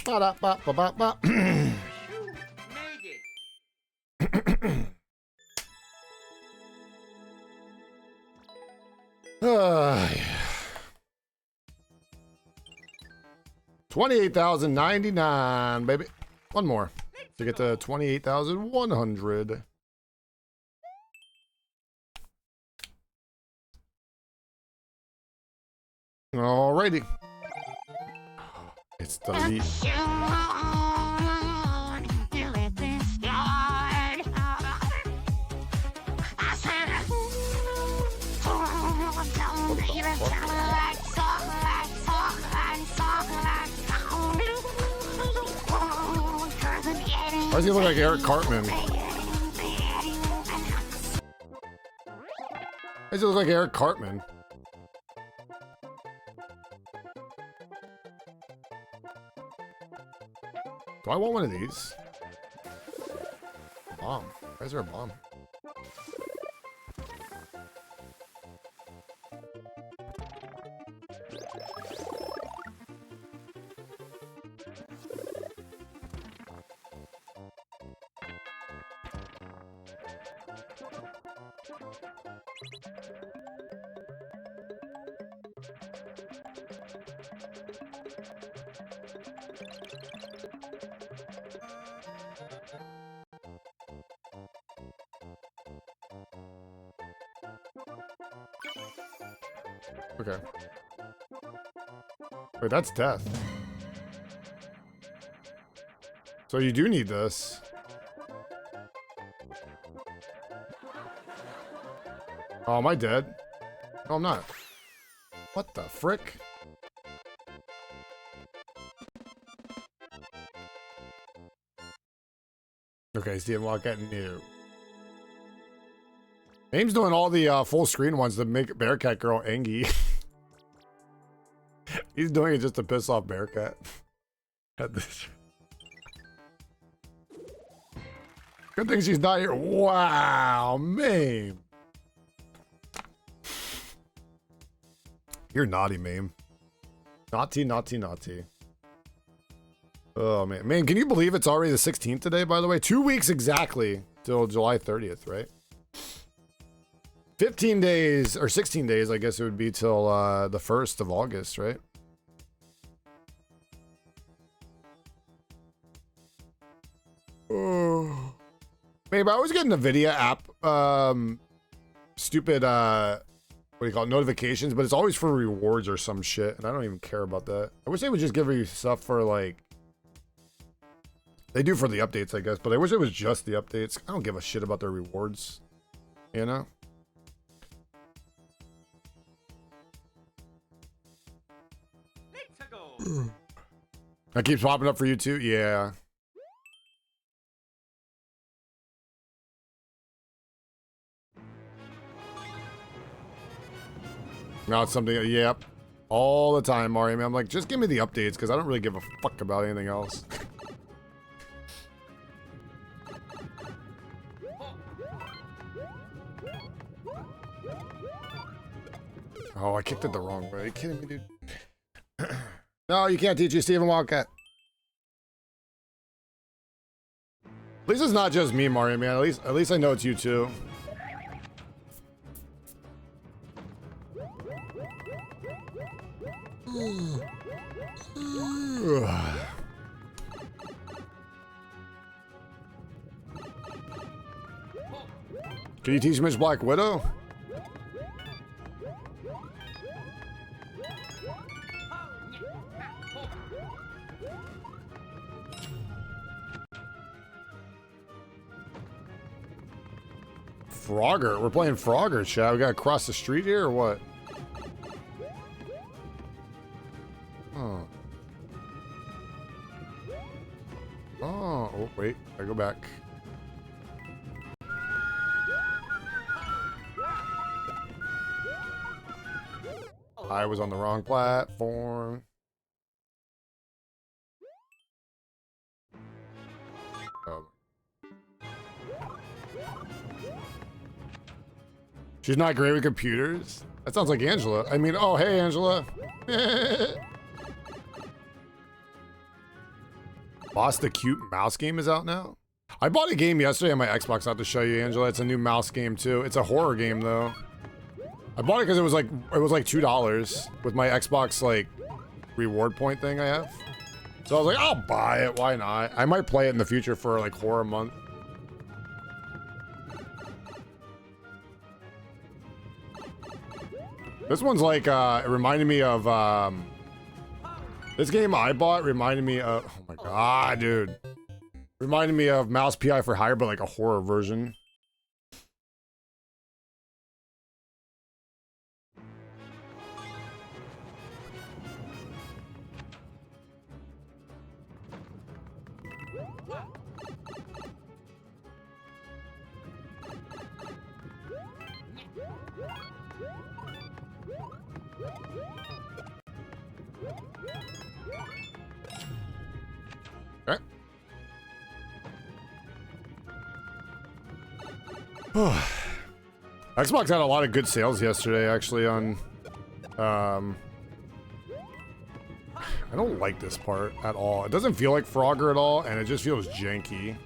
Ba-da-ba-ba-ba-ba. Yeah. 28,099, baby. One more to get to 28,100. Alrighty. It's the lead. Why does he look like Eric Cartman? Why does he look like Eric Cartman? Do I want one of these? A bomb. Why is there a bomb? Okay. Wait, that's death. So you do need this. Oh, am I dead? No, I'm not. What the frick? Okay, Steve, walk at new. Aim's doing all the full screen ones to make Bearcat Girl angry. He's doing it just to piss off Bearcat. Good thing she's not here. Wow, Mame. You're naughty, Mame. Naughty, naughty, naughty. Oh, man. Man, can you believe it's already the 16th today, by the way? 2 weeks exactly till July 30th, right? 15 days, or 16 days, I guess it would be till the 1st of August, right? Oh. Babe, I was getting the Nvidia app, stupid, what do you call it, notifications, but it's always for rewards or some shit, and I don't even care about that. I wish they would just give you stuff for, like, they do for the updates, I guess, but I wish it was just the updates. I don't give a shit about their rewards, you know? That keeps popping up for you too? Yeah. Now it's something, yep. all the time, Mario, man. I'm like, just give me the updates, because I don't really give a fuck about anything else. Oh, I kicked it the wrong way. Are you kidding me, dude? No, you can't teach you, Stephen Wildcat. At least it's not just me, Mario, man. At least I know it's you too. Can you teach Miss Black Widow? Frogger? We're playing Frogger, chat. We gotta cross the street here or what? Oh. Oh, wait. I go back. I was on the wrong platform. Oh. She's not great with computers? That sounds like Angela. I mean, oh, hey, Angela. Boss the Cute mouse game is out now? I bought a game yesterday on my Xbox. I have to show you, Angela. It's a new mouse game, too. It's a horror game, though. I bought it because it was like $2 with my Xbox, like, reward point thing I have. So I was like, I'll buy it. Why not? I might play it in the future for, like, horror month. This one's like, it reminded me of, this game I bought reminded me of, oh my god, dude. Reminded me of Mouse PI for Hire, but like a horror version. Xbox had a lot of good sales yesterday, actually, on, I don't like this part at all. It doesn't feel like Frogger at all, and it just feels janky.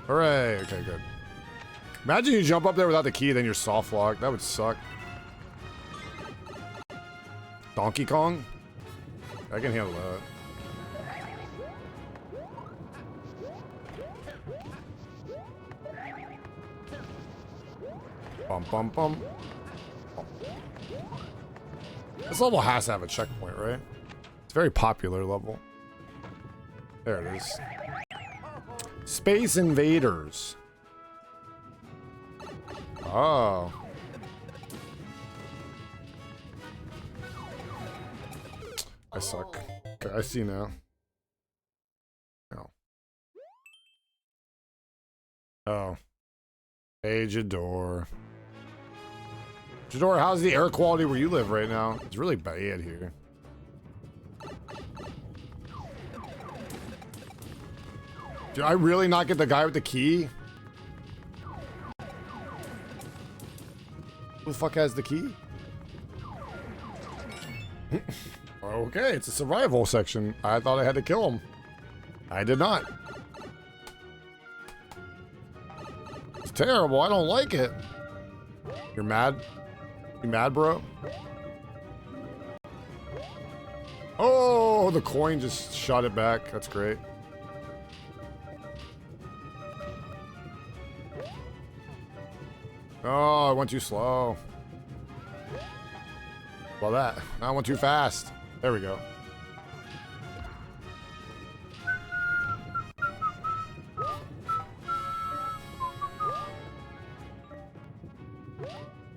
Hooray, okay, good. Imagine you jump up there without the key, then you're soft locked. That would suck. Donkey Kong? I can handle that. Bum, bum, bum. This level has to have a checkpoint, right? It's a very popular level. There it is. Space Invaders. Oh. I suck. Okay, I see now. Oh. Oh. Hey, Jador. Jador, how's the air quality where you live right now? It's really bad here. Did I really not get the guy with the key? Who the fuck has the key? Okay, it's a survival section. I thought I had to kill him. I did not. It's terrible. I don't like it. You're mad? You mad, bro? Oh, the coin just shot it back. That's great. Oh, I went too slow. Well, that. I went too fast. There we go.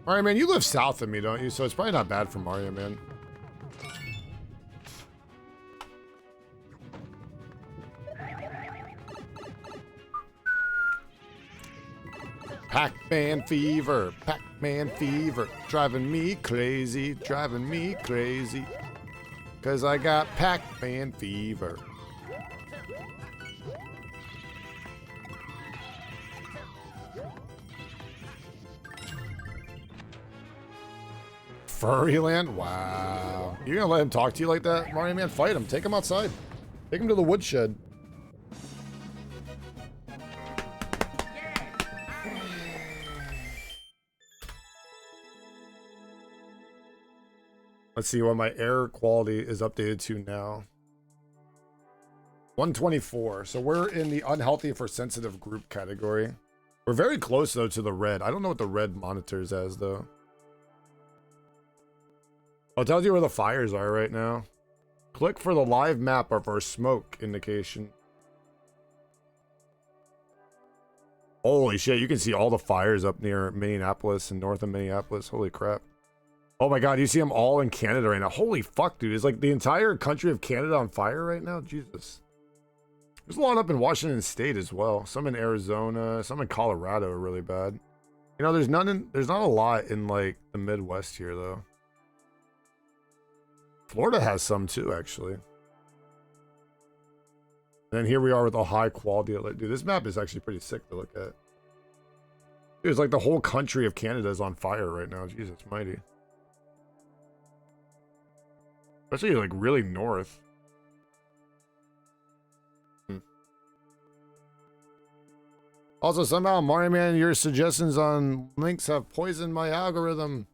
Alright, man, you live south of me, don't you? So it's probably not bad for Mario, man. Pac-Man fever, Pac-Man fever, driving me crazy, driving me crazy. Cause I got Pac-Man fever. Furryland? Wow. You're gonna let him talk to you like that? Mario Man, fight him. Take him outside. Take him to the woodshed. Let's see what my air quality is updated to now. 124. So we're in the unhealthy for sensitive group category. We're very close though to the red. I don't know what the red monitors as though. Oh, it tells you where the fires are right now. Click for the live map or for smoke indication. Holy shit, you can see all the fires up near Minneapolis and north of Minneapolis. Holy crap. Oh my god, you see them all in Canada right now. Holy fuck, dude. Is like the entire country of Canada on fire right now? Jesus. There's a lot up in Washington State as well. Some in Arizona, some in Colorado are really bad. You know, there's not a lot in like the Midwest here though. Florida has some too, actually. And then here we are with a high quality. Dude, this map is actually pretty sick to look at. Dude, it's like the whole country of Canada is on fire right now. Jesus mighty. Especially like really north. Also, somehow, Mario Man, your suggestions on links have poisoned my algorithm.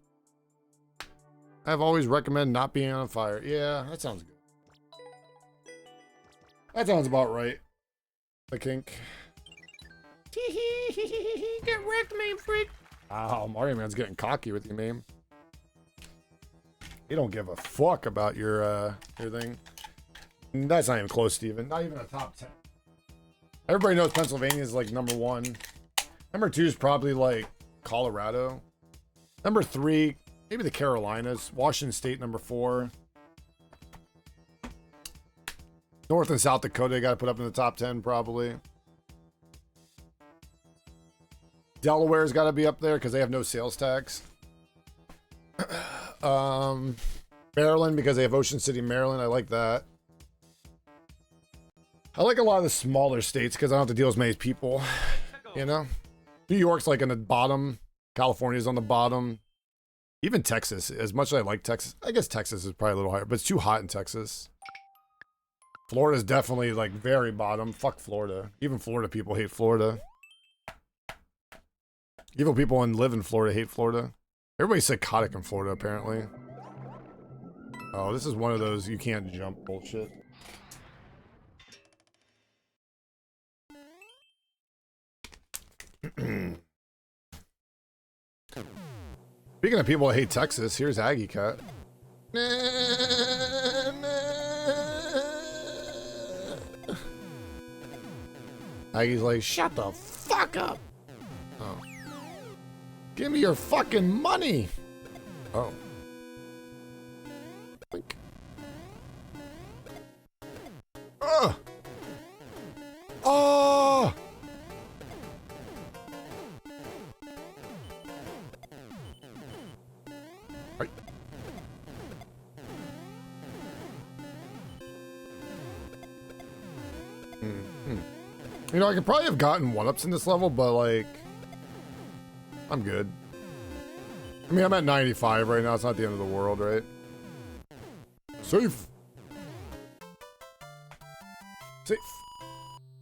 I've always recommended not being on fire. Yeah, that sounds good. That sounds about right. The kink. Get wrecked, meme freak. Wow, Mario Man's getting cocky with you, meme. You don't give a fuck about your thing. That's not even close, Steven. Not even a top 10. Everybody knows Pennsylvania is like number 1. Number 2 is probably like Colorado. Number 3, maybe the Carolinas. Washington State, number 4. North and South Dakota, got to put up in the top 10 probably. Delaware's got to be up there because they have no sales tax. Maryland, because they have Ocean City, Maryland. I like that. I like a lot of the smaller states because I don't have to deal with as many people. You know? New York's like in the bottom. California's on the bottom. Even Texas, as much as I like Texas, I guess Texas is probably a little higher, but it's too hot in Texas. Florida's definitely like very bottom. Fuck Florida. Even Florida people hate Florida. Even people who live in Florida hate Florida. Everybody's psychotic in Florida, apparently. Oh, this is one of those you can't jump bullshit. Speaking of people that hate Texas, here's Aggie Cat. Aggie's like, shut the fuck up. Oh. Give me your fucking money. Oh. Think. Ugh. Oh. Right. You know, I could probably have gotten 1-ups in this level, but like, I'm good. I mean, I'm at 95 right now. It's not the end of the world, right? Safe. Safe.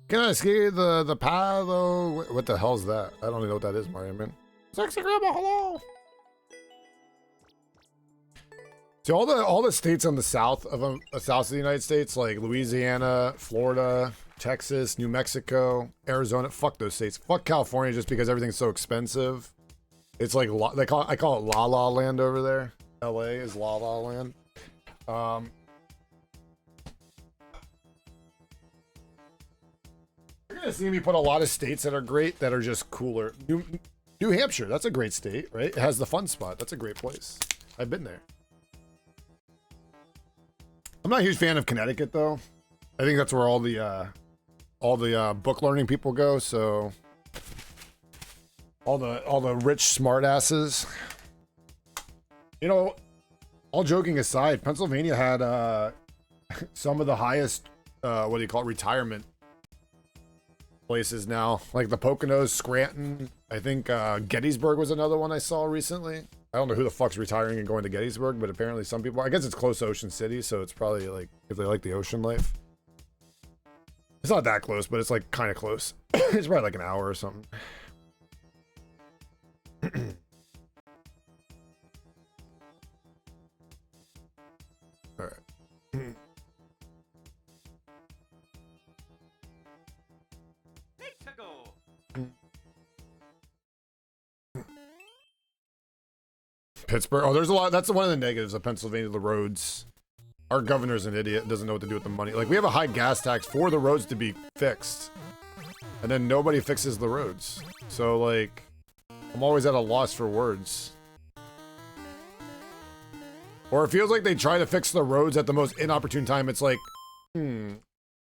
Can I escape the path though? What the hell's that? I don't even know what that is, Mario Man. Sexy grandma, hello. So all the states on the south of the United States, like Louisiana, Florida, Texas, New Mexico, Arizona, fuck those states. Fuck California just because everything's so expensive. It's like I call it La La Land over there. LA is La La Land. You're gonna see me put a lot of states that are great that are just cooler. New Hampshire, that's a great state, right? It has the fun spot. That's a great place. I've been there. I'm not a huge fan of Connecticut though. I think that's where all the book learning people go, so All the rich smartasses. You know, all joking aside, Pennsylvania had some of the highest what do you call it, retirement places now. Like the Poconos, Scranton. I think Gettysburg was another one I saw recently. I don't know who the fuck's retiring and going to Gettysburg, but apparently some people. I guess it's close to Ocean City, so it's probably like if they like the ocean life. It's not that close, but it's like kind of close. It's probably like an hour or something. All right. Pittsburgh. Oh, there's a lot. That's one of the negatives of Pennsylvania, the roads. Our governor's an idiot, doesn't know what to do with the money. Like, we have a high gas tax for the roads to be fixed. And then nobody fixes the roads. So, like, I'm always at a loss for words. Or it feels like they try to fix the roads at the most inopportune time. It's like,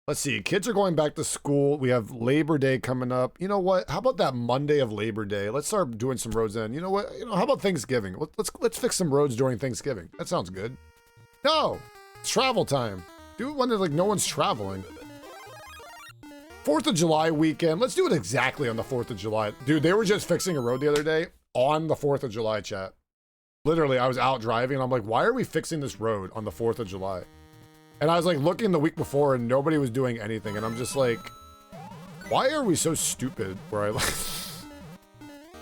let's see. Kids are going back to school. We have Labor Day coming up. You know what? How about that Monday of Labor Day? Let's start doing some roads then. You know what? How about Thanksgiving? Let's fix some roads during Thanksgiving. That sounds good. No, it's travel time. Do it when there's like no one's traveling. 4th of July weekend. Let's do it exactly on the 4th of July. Dude, they were just fixing a road the other day on the 4th of July, chat. Literally, I was out driving and I'm like, why are we fixing this road on the 4th of July? And I was like looking the week before and nobody was doing anything. And I'm just like, why are we so stupid where I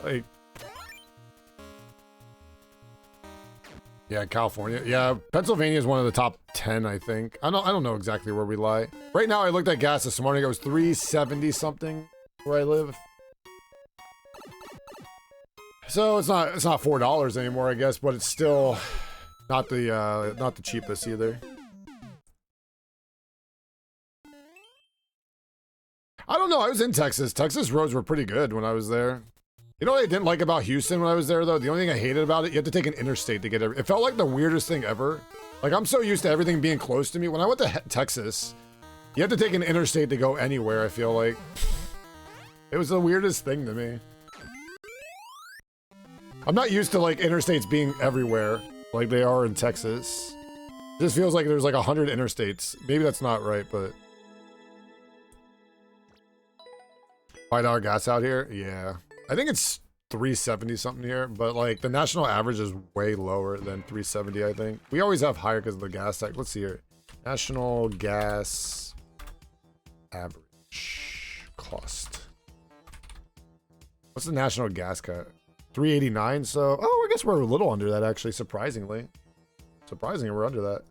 like, yeah, California. Yeah, Pennsylvania is one of the top 10, I think. I don't know exactly where we lie. Right now, I looked at gas this morning. It was $3.70 something where I live. So it's not $4 anymore, I guess, but it's still not the cheapest either. I don't know. I was in Texas. Texas roads were pretty good when I was there. You know what I didn't like about Houston when I was there, though? The only thing I hated about it, you had to take an interstate to get it. It felt like the weirdest thing ever. Like, I'm so used to everything being close to me. When I went to Texas, you had to take an interstate to go anywhere, I feel like. It was the weirdest thing to me. I'm not used to, like, interstates being everywhere like they are in Texas. It just feels like there's, like, 100 interstates. Maybe that's not right, but... $5 gas out here? Yeah. I think it's 370 something here, but like the national average is way lower than 370, I think. We always have higher because of the gas tax. Let's see here. National gas average cost. What's the national gas cut? 389. So, oh, I guess we're a little under that actually, surprisingly. Surprisingly, we're under that.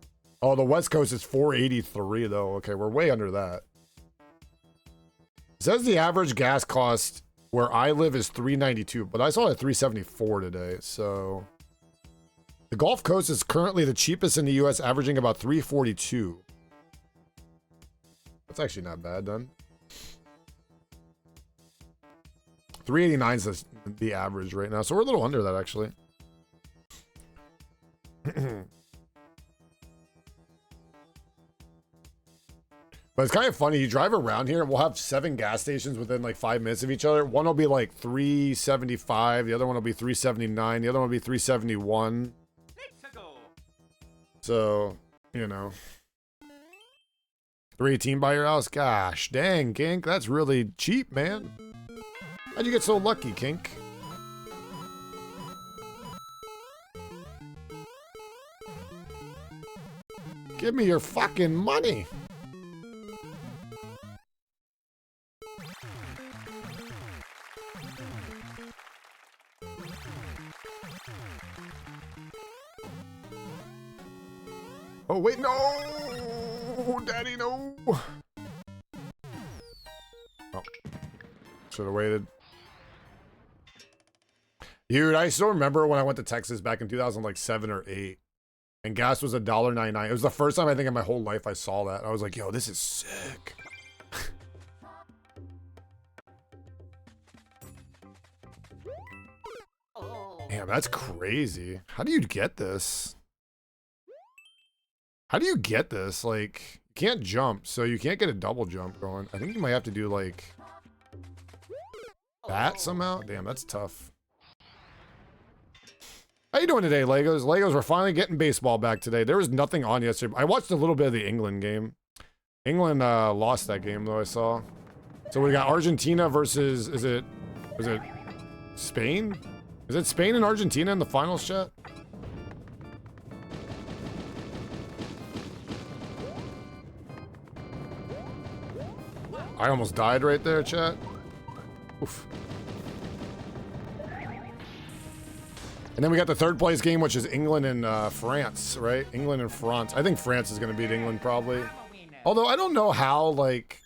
Oh, the West Coast is 483 though. Okay, we're way under that. It says the average gas cost where I live is 392, but I saw it at 374 today, so... The Gulf Coast is currently the cheapest in the US, averaging about 342. That's actually not bad, then. 389 is the average right now, so we're a little under that, actually. But it's kind of funny, you drive around here and we'll have 7 gas stations within like 5 minutes of each other. One will be like 375, the other one will be 379, the other one will be 371. So, you know. 318 by your house? Gosh, dang, Kink, that's really cheap, man. How'd you get so lucky, Kink? Give me your fucking money. Oh, wait, no! Daddy, no! Oh. Should have waited. Dude, I still remember when I went to Texas back in 2007 or 8. And gas was $1.99. It was the first time I think in my whole life I saw that. I was like, yo, this is sick. Damn, that's crazy. How do you get this? How do you get this? Like, you can't jump, so you can't get a double jump going. I think you might have to do, like... that somehow? Damn, that's tough. How you doing today, Legos? Legos, we're finally getting baseball back today. There was nothing on yesterday. I watched a little bit of the England game. England lost that game, though, I saw. So we got Argentina versus, was it Spain? Is it Spain and Argentina in the finals, chat? I almost died right there, chat. Oof. And then we got the third place game, which is England and France, right? England and France. I think France is going to beat England probably. Although I don't know how, like,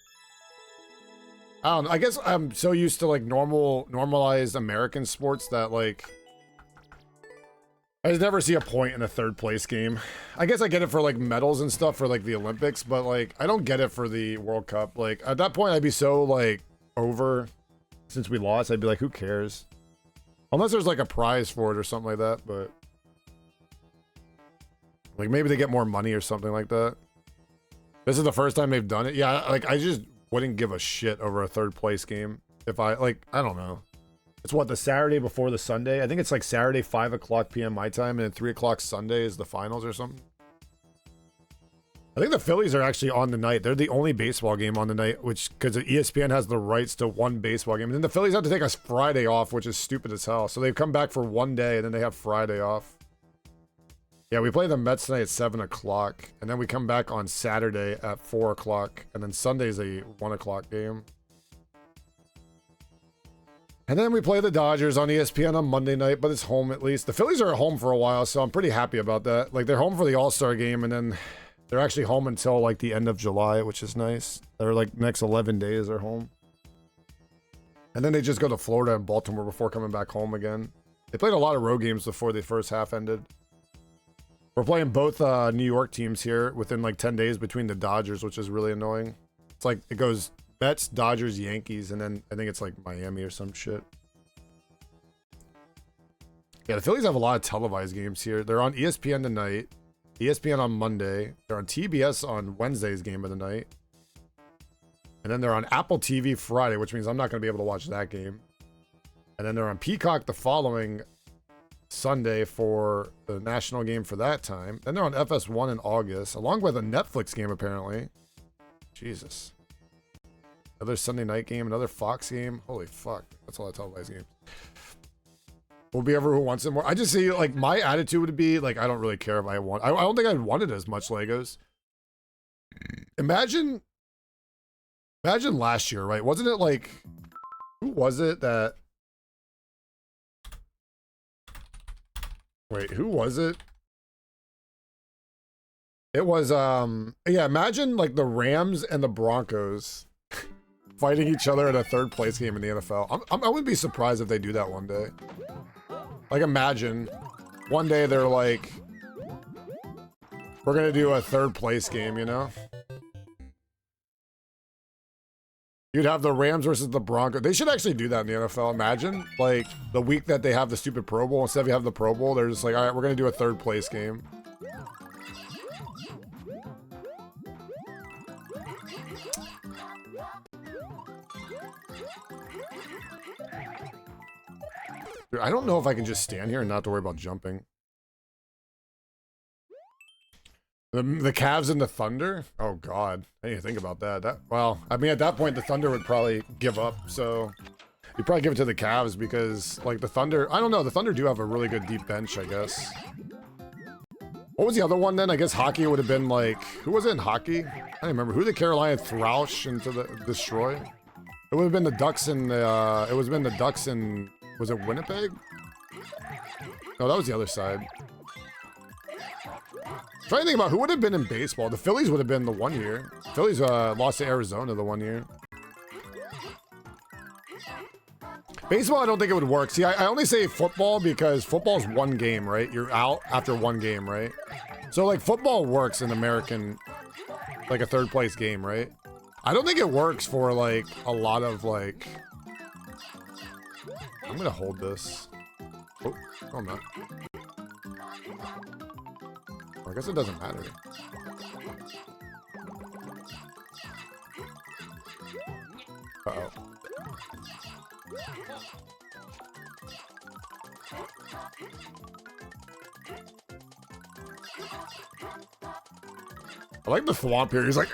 I don't know. I guess I'm so used to like normalized American sports that like I just never see a point in a third place game. I guess I get it for like medals and stuff for like the Olympics, but like I don't get it for the World Cup. Like at that point I'd be so like over since we lost. I'd be like, who cares? Unless there's like a prize for it or something like that, but like maybe they get more money or something like that. This is the first time they've done it. Yeah, like I just wouldn't give a shit over a third place game. If I don't know. It's what, the Saturday before the Sunday? I think it's like Saturday, 5 o'clock p.m. my time, and then 3 o'clock Sunday is the finals or something. I think the Phillies are actually on the night. They're the only baseball game on the night, which, because ESPN has the rights to one baseball game. And then the Phillies have to take us Friday off, which is stupid as hell. So they come back for one day, and then they have Friday off. Yeah, we play the Mets tonight at 7 o'clock, and then we come back on Saturday at 4 o'clock, and then Sunday's a 1 o'clock game. And then we play the Dodgers on ESPN on Monday night, but it's home at least. The Phillies are at home for a while, so I'm pretty happy about that. Like, they're home for the All-Star game, and then they're actually home until, like, the end of July, which is nice. They're, like, next 11 days they're home. And then they just go to Florida and Baltimore before coming back home again. They played a lot of road games before the first half ended. We're playing both New York teams here within, like, 10 days between the Dodgers, which is really annoying. It's like, it goes Mets, Dodgers, Yankees, and then I think it's like Miami or some shit. Yeah, the Phillies have a lot of televised games here. They're on ESPN tonight, ESPN on Monday. They're on TBS on Wednesday's game of the night. And then they're on Apple TV Friday, which means I'm not going to be able to watch that game. And then they're on Peacock the following Sunday for the national game for that time. Then they're on FS1 in August, along with a Netflix game apparently. Jesus. Another Sunday night game, another Fox game. Holy fuck. That's a lot of televised games. Will be ever who wants it more. I just see, like, my attitude would be, like, I don't really care if I want. I don't think I'd want it as much, Legos. Imagine last year, right? Wasn't it like, who was it that, wait, who was it? It was, yeah, imagine, like, the Rams and the Broncos fighting each other in a third place game in the NFL. I wouldn't be surprised if they do that one day. Like, imagine one day they're like, we're gonna do a third place game, you know? You'd have the Rams versus the Broncos. They should actually do that in the NFL. Imagine, like, the week that they have the stupid Pro Bowl, instead of you have the Pro Bowl, they're just like, all right, we're gonna do a third place game. Dude, I don't know if I can just stand here and not have to worry about jumping. The Cavs and the Thunder? Oh god, I didn't even think about that. Well, I mean, at that point, the Thunder would probably give up, so you'd probably give it to the Cavs because, like, the Thunder, I don't know, the Thunder do have a really good deep bench, I guess. What was the other one then? I guess hockey would have been like, who was it in hockey? I don't remember. Who did Carolina thrash into the destroy? It would have been the Ducks and was it Winnipeg? No, that was the other side. I'm trying to think about who would have been in baseball. The Phillies would have been the 1 year. Phillies lost to Arizona the 1 year. Baseball, I don't think it would work. See, I only say football because football's one game, right? You're out after one game, right? So, like, football works in American, like, a third place game, right? I don't think it works for, like, a lot of, like... I'm gonna hold this. Oh, no, I'm not. Well, I guess it doesn't matter. Uh-oh. I like the thwomp here. He's like,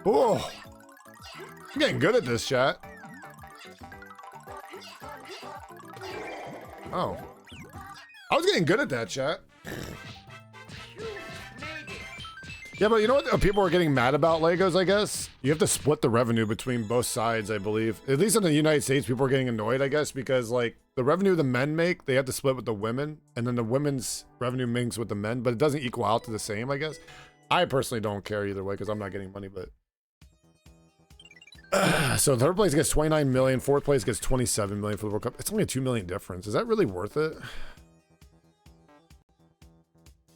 oh, I'm getting good at this, chat. Oh, I was getting good at that, chat. Yeah, but you know what people are getting mad about Legos, I guess? You have to split the revenue between both sides, I believe. At least in the United States, people are getting annoyed, I guess, because, like, the revenue the men make, they have to split with the women, and then the women's revenue mix with the men, but it doesn't equal out to the same, I guess. I personally don't care either way, because I'm not getting money, but... so third place gets 29 million, fourth place gets 27 million for the World Cup. It's only a 2 million difference. Is that really worth it?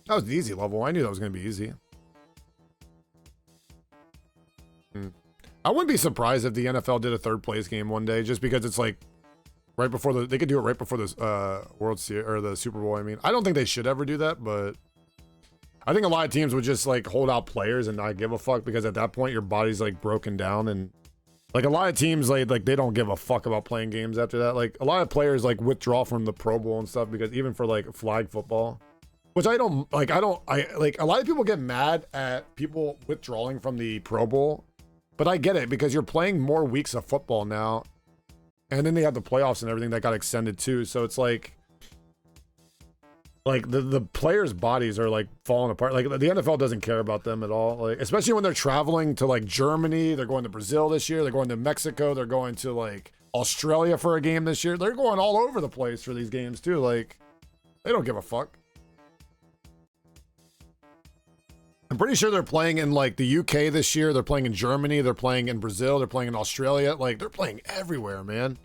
That was the easy level. I knew that was going to be easy. I wouldn't be surprised if the NFL did a third place game one day, just because it's like right before they could do it right before the World Series or the Super Bowl. I mean, I don't think they should ever do that, but I think a lot of teams would just like hold out players and not give a fuck, because at that point your body's like broken down, and like a lot of teams like they don't give a fuck about playing games after that. Like a lot of players like withdraw from the Pro Bowl and stuff, because even for like flag football, which I like a lot of people get mad at people withdrawing from the Pro Bowl. But I get it, because you're playing more weeks of football now. And then they have the playoffs and everything that got extended too. So it's like the players' bodies are like falling apart. Like the NFL doesn't care about them at all. Like, especially when they're traveling to like Germany, they're going to Brazil this year, they're going to Mexico, they're going to like Australia for a game this year. They're going all over the place for these games too. Like, they don't give a fuck. I'm pretty sure they're playing in like the UK this year. They're playing in Germany. They're playing in Brazil. They're playing in Australia. Like, they're playing everywhere, man.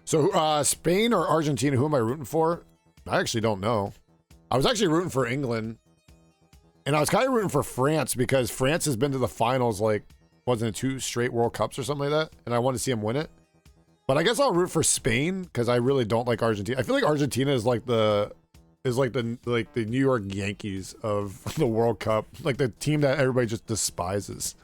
So Spain or Argentina, who am I rooting for? I actually don't know. I was actually rooting for England. And I was kind of rooting for France, because France has been to the finals, like, wasn't it 2 straight World Cups or something like that? And I want to see them win it. But I guess I'll root for Spain, because I really don't like Argentina. I feel like Argentina is like the New York Yankees of the World Cup, like the team that everybody just despises.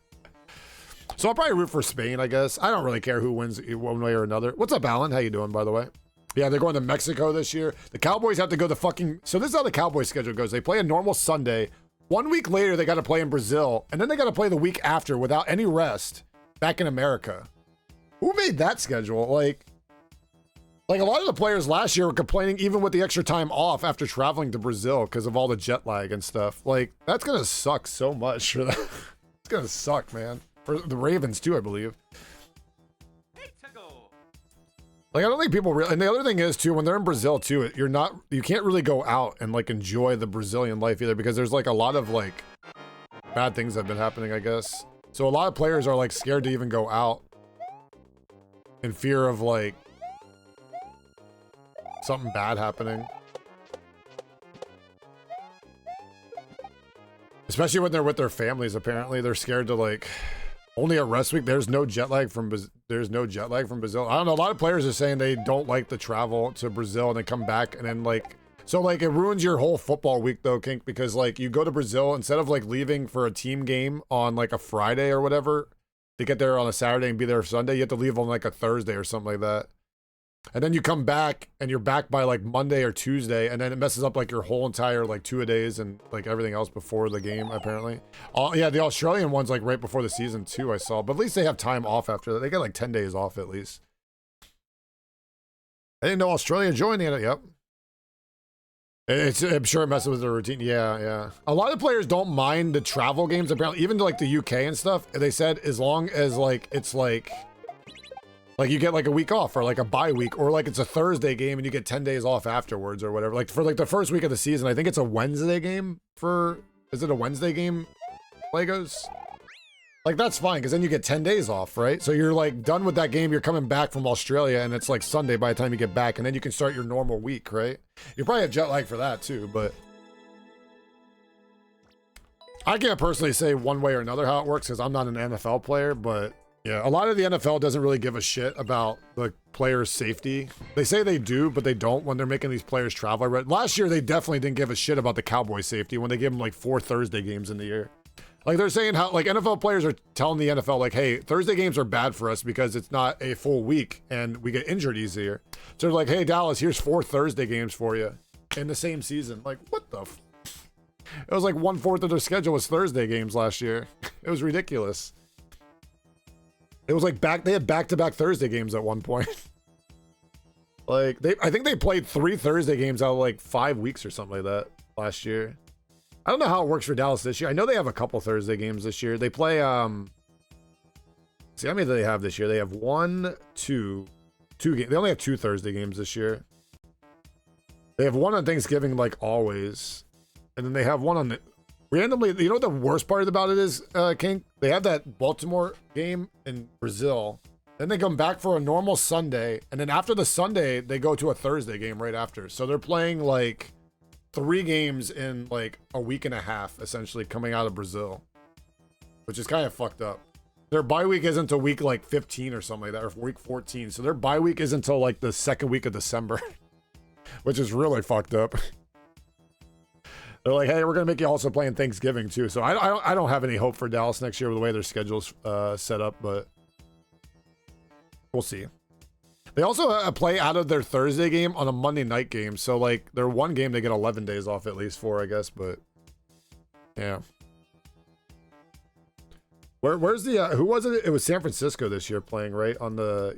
So I'll probably root for Spain, I guess. I don't really care who wins one way or another. What's up, Alan? How you doing, by the way? Yeah, they're going to Mexico this year. The Cowboys have to go so this is how the Cowboys schedule goes. They play a normal Sunday. 1 week later, they got to play in Brazil, and then they got to play the week after without any rest back in America. Who made that schedule? Like a lot of the players last year were complaining even with the extra time off after traveling to Brazil because of all the jet lag and stuff. Like, that's going to suck so much for them. It's going to suck, man. For the Ravens too, I believe. Like, I don't think people really, and the other thing is too, when they're in Brazil too, you can't really go out and like enjoy the Brazilian life either, because there's like a lot of like bad things that have been happening, I guess. So a lot of players are like scared to even go out in fear of like something bad happening. Especially when they're with their families, apparently. They're scared to like only a rest week. There's no jet lag from Brazil. I don't know. A lot of players are saying they don't like the travel to Brazil and they come back and then like, so like it ruins your whole football week though, Kink, because like you go to Brazil, instead of like leaving for a team game on like a Friday or whatever to get there on a Saturday and be there Sunday, you have to leave on like a Thursday or something like that. And then you come back and you're back by like Monday or Tuesday, and then it messes up like your whole entire like 2 days and like everything else before the game, apparently. Yeah, the Australian one's like right before the season too, I saw. But at least they have time off after that. They get like 10 days off at least. I didn't know Australia joined the Yep. I'm sure it messes with their routine. Yeah. A lot of players don't mind the travel games, apparently, even to like the UK and stuff. They said as long as like it's like you get like a week off or like a bye week, or like it's a Thursday game and you get 10 days off afterwards or whatever. Like for like the first week of the season, I think it's a Wednesday game is it a Wednesday game, Legos? Like that's fine, because then you get 10 days off, right? So you're like done with that game, you're coming back from Australia and it's like Sunday by the time you get back, and then you can start your normal week, right? You probably have jet lag for that too, but I can't personally say one way or another how it works because I'm not an NFL player, but yeah, a lot of the NFL doesn't really give a shit about the players' safety. They say they do, but they don't when they're making these players travel. Last year, they definitely didn't give a shit about the Cowboys' safety when they gave them like 4 Thursday games in the year. Like they're saying how like NFL players are telling the NFL like, hey, Thursday games are bad for us because it's not a full week and we get injured easier. So they're like, hey, Dallas, here's 4 Thursday games for you in the same season. Like, what the? It was like 1/4 of their schedule was Thursday games last year. It was ridiculous. It was like they had back-to-back Thursday games at one point. Like I think they played 3 Thursday games out of like 5 weeks or something like that last year. I don't know how it works for Dallas this year. I know they have a couple Thursday games this year. They play see how many do they have this year? They have 1, 2 games. They only have 2 Thursday games this year. They have one on Thanksgiving like always. And then they have one on the randomly, you know what the worst part about it is, King? They have that Baltimore game in Brazil. Then they come back for a normal Sunday. And then after the Sunday, they go to a Thursday game right after. So they're playing like 3 games in like a week and a half, essentially, coming out of Brazil. Which is kind of fucked up. Their bye week isn't until week like 15 or something like that, or week 14. So their bye week isn't until like the 2nd week of December. Which is really fucked up. They're like, hey, we're gonna make you also playing Thanksgiving too. So I don't have any hope for Dallas next year with the way their schedule's set up, but we'll see. They also play out of their Thursday game on a Monday night game. So like their one game they get 11 days off at least for, I guess. But yeah, where's the who was it? It was San Francisco this year playing right on the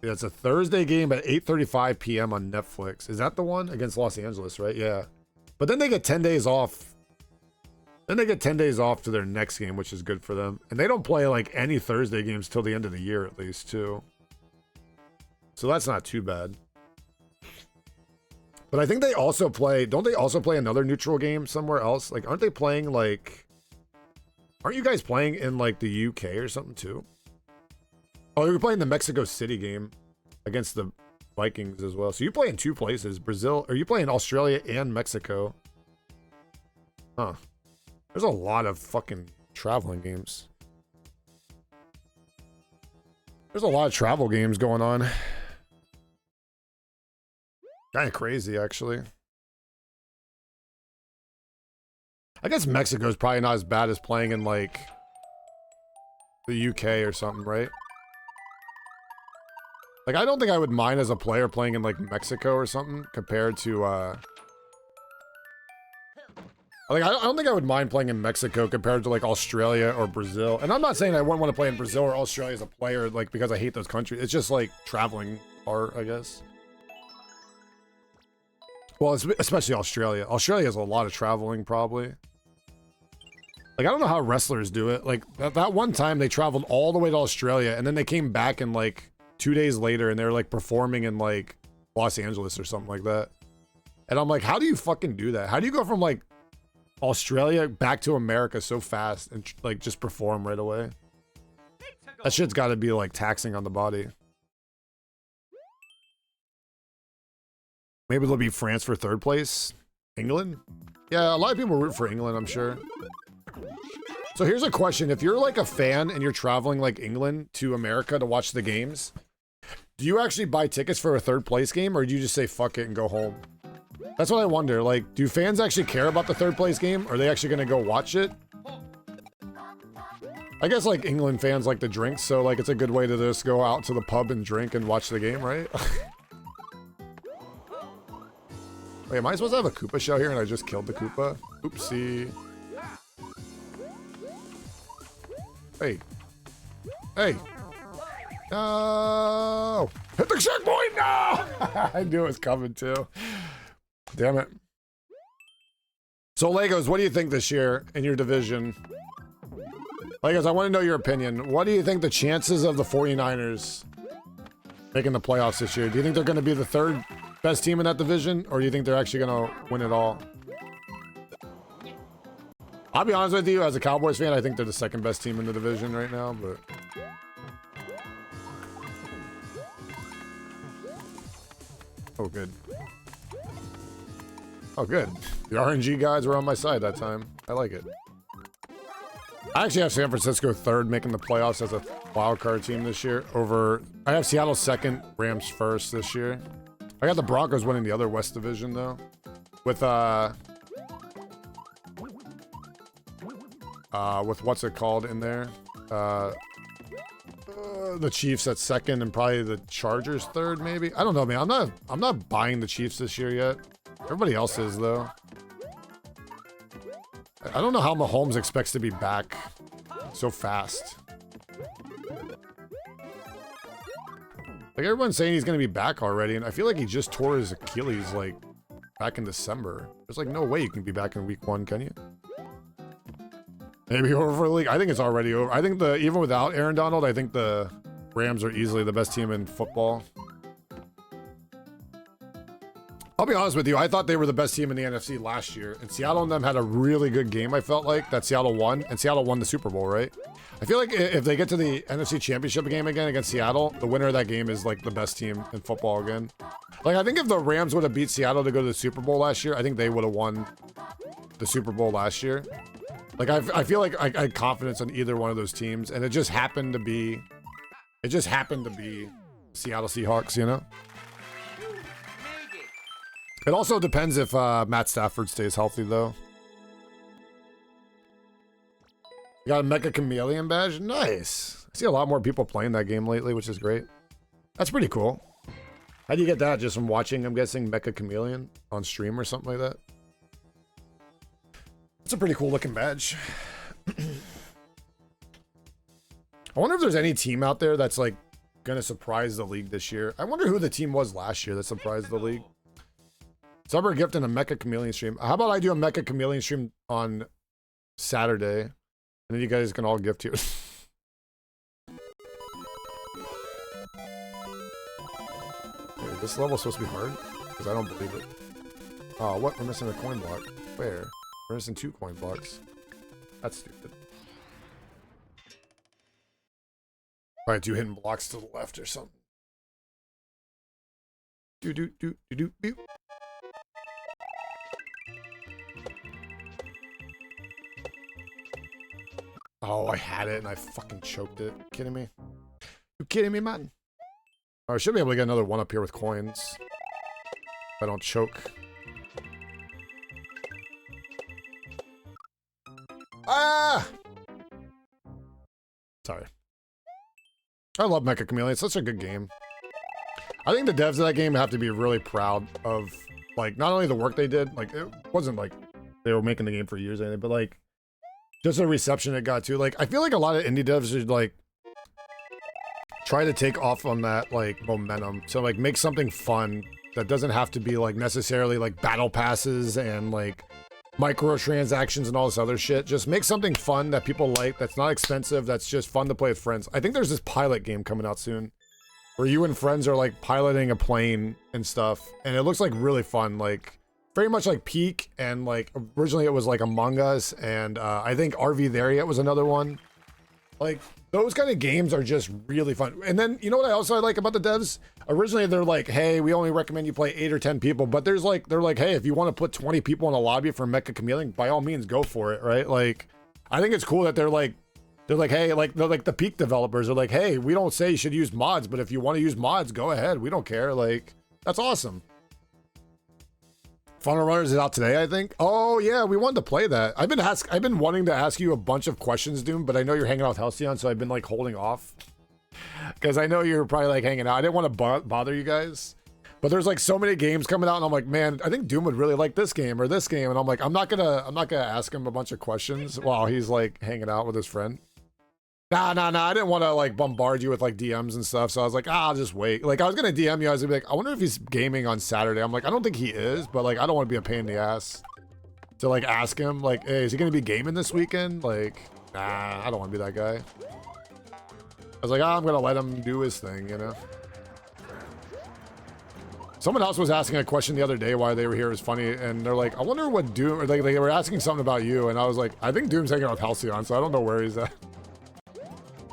it's a Thursday game at 8:35 p.m. on Netflix. Is that the one against Los Angeles? Right? Yeah. But then they get 10 days off. Then they get 10 days off to their next game, which is good for them. And they don't play like any Thursday games till the end of the year at least, too. So that's not too bad. But I think they also play, don't they also play another neutral game somewhere else? Like, aren't they playing like, aren't you guys playing in like the UK or something too? Oh, you're playing the Mexico City game against the Vikings as well. So you play in 2 places, Brazil, or you play in Australia and Mexico. Huh. There's a lot of fucking traveling games. There's a lot of travel games going on. Kind of crazy, actually. I guess Mexico's probably not as bad as playing in like the UK or something, right? Like, I don't think I would mind as a player playing in, like, Mexico or something compared to, like, I don't think I would mind playing in Mexico compared to, like, Australia or Brazil. And I'm not saying I wouldn't want to play in Brazil or Australia as a player, like, because I hate those countries. It's just, like, traveling part, I guess. Well, especially Australia. Australia has a lot of traveling, probably. Like, I don't know how wrestlers do it. Like, that one time they traveled all the way to Australia, and then they came back and, like, 2 days later, and they're like performing in like Los Angeles or something like that. And I'm like, how do you fucking do that? How do you go from like Australia back to America so fast and like just perform right away? That shit's got to be like taxing on the body. Maybe it'll be France for 3rd place. England? Yeah, a lot of people root for England, I'm sure. So here's a question. If you're like a fan and you're traveling like England to America to watch the games, do you actually buy tickets for a 3rd place game, or do you just say fuck it and go home? That's what I wonder. Like, do fans actually care about the 3rd place game? Are they actually going to go watch it? I guess like England fans like to drink, so like it's a good way to just go out to the pub and drink and watch the game, right? Wait, am I supposed to have a Koopa shell here and I just killed the Koopa? Oopsie. Hey. Hey. No! Hit the checkpoint! No! I knew it was coming too. Damn it. So Legos, what do you think this year in your division? Legos, I want to know your opinion. What do you think the chances of the 49ers making the playoffs this year? Do you think they're going to be the 3rd best team in that division, or do you think they're actually going to win it all? I'll be honest with you, as a Cowboys fan, I think they're the 2nd best team in the division right now, but... Oh, good. Oh, good. The RNG guys were on my side that time. I like it. I actually have San Francisco 3rd making the playoffs as a wildcard team this year over... I have Seattle 2nd, Rams 1st this year. I got the Broncos winning the other West Division, though. With, with what's it called in there? The Chiefs at second and probably the Chargers third, maybe. I don't know, man. I'm not buying the Chiefs this year yet. Everybody else is though. I don't know how Mahomes expects to be back so fast. Like everyone's saying he's gonna be back already, and I feel like he just tore his Achilles like back in December. There's like no way you can be back in week 1, can you? Maybe over for the league. I think it's already over. I think even without Aaron Donald, I think the Rams are easily the best team in football. I'll be honest with you. I thought they were the best team in the NFC last year, and Seattle and them had a really good game. I felt like that Seattle won, and Seattle won the Super Bowl, right? I feel like if they get to the NFC Championship game again against Seattle, the winner of that game is like the best team in football again. Like I think if the Rams would have beat Seattle to go to the Super Bowl last year, I think they would have won the Super Bowl last year. Like I feel like I had confidence in either one of those teams, and it just happened to be Seattle Seahawks, you know? It also depends if Matt Stafford stays healthy, though. You got a Mecha Chameleon badge? Nice. I see a lot more people playing that game lately, which is great. That's pretty cool. How do you get that? Just from watching, I'm guessing, Mecha Chameleon on stream or something like that? It's a pretty cool looking badge. I wonder if there's any team out there that's like gonna surprise the league this year. I wonder who the team was last year that surprised the league. Summer gift and a Mecha Chameleon stream. How about I do a Mecha Chameleon stream on Saturday, and then you guys can all gift here. Hey, this level's supposed to be hard because I don't believe it. Oh, what? We're missing a coin block. Where? We're missing 2 coin blocks. That's stupid. Alright, 2 hidden blocks to the left or something. Do. Oh, I had it and I fucking choked it. You kidding me? You kidding me, man? Oh, I should be able to get another one up here with coins. If I don't choke. Ah! Sorry. I love Mecha Chameleon. It's such a good game. I think the devs of that game have to be really proud of, like, not only the work they did, like, it wasn't like they were making the game for years or anything, but, like, just the reception it got to. Like, I feel like a lot of indie devs should, like, try to take off on that, like, momentum. So, like, make something fun that doesn't have to be, like, necessarily, like, battle passes and, like, microtransactions and all this other shit. Just make something fun that people like, that's not expensive, that's just fun to play with friends. I think there's this pilot game coming out soon where you and friends are like piloting a plane and stuff, and it looks like really fun, like very much like Peak, and like originally it was like Among Us, and I think RV There Yet was another one. Like those kind of games are just really fun. And then you know what I like about the devs? Originally they're like, hey, we only recommend you play 8 or 10 people, but they're like, hey, if you want to put 20 people in a lobby for Mecha Chameleon, by all means go for it, right? Like I think it's cool that they're like, hey, like they're like the Peak developers are like, hey, we don't say you should use mods, but if you want to use mods, go ahead. We don't care. Like that's awesome. Funnel Runners is out today, I think. Oh yeah, we wanted to play that. I've been wanting to ask you a bunch of questions, Doom, but I know you're hanging out with Halcyon, so I've been like holding off because I know you're probably like hanging out. I didn't want to bother you guys, but there's like so many games coming out, and I'm like, man, I think Doom would really like this game or this game, and I'm like, I'm not gonna ask him a bunch of questions while he's like hanging out with his friend. Nah, I didn't want to like bombard you with like DMs and stuff, so I was like, I'll just wait. Like I was gonna DM you, I was gonna be like, I wonder if he's gaming on Saturday. I'm like, I don't think he is, but like I don't want to be a pain in the ass to like ask him like, hey, is he gonna be gaming this weekend? Like, nah, I don't want to be that guy. I was like, I'm gonna let him do his thing, you know. Someone else was asking a question the other day why they were here. It was funny, and they're like, I wonder what Doom, or like they were asking something about you, and I was like, I think Doom's hanging out with Halcyon, so I don't know where he's at.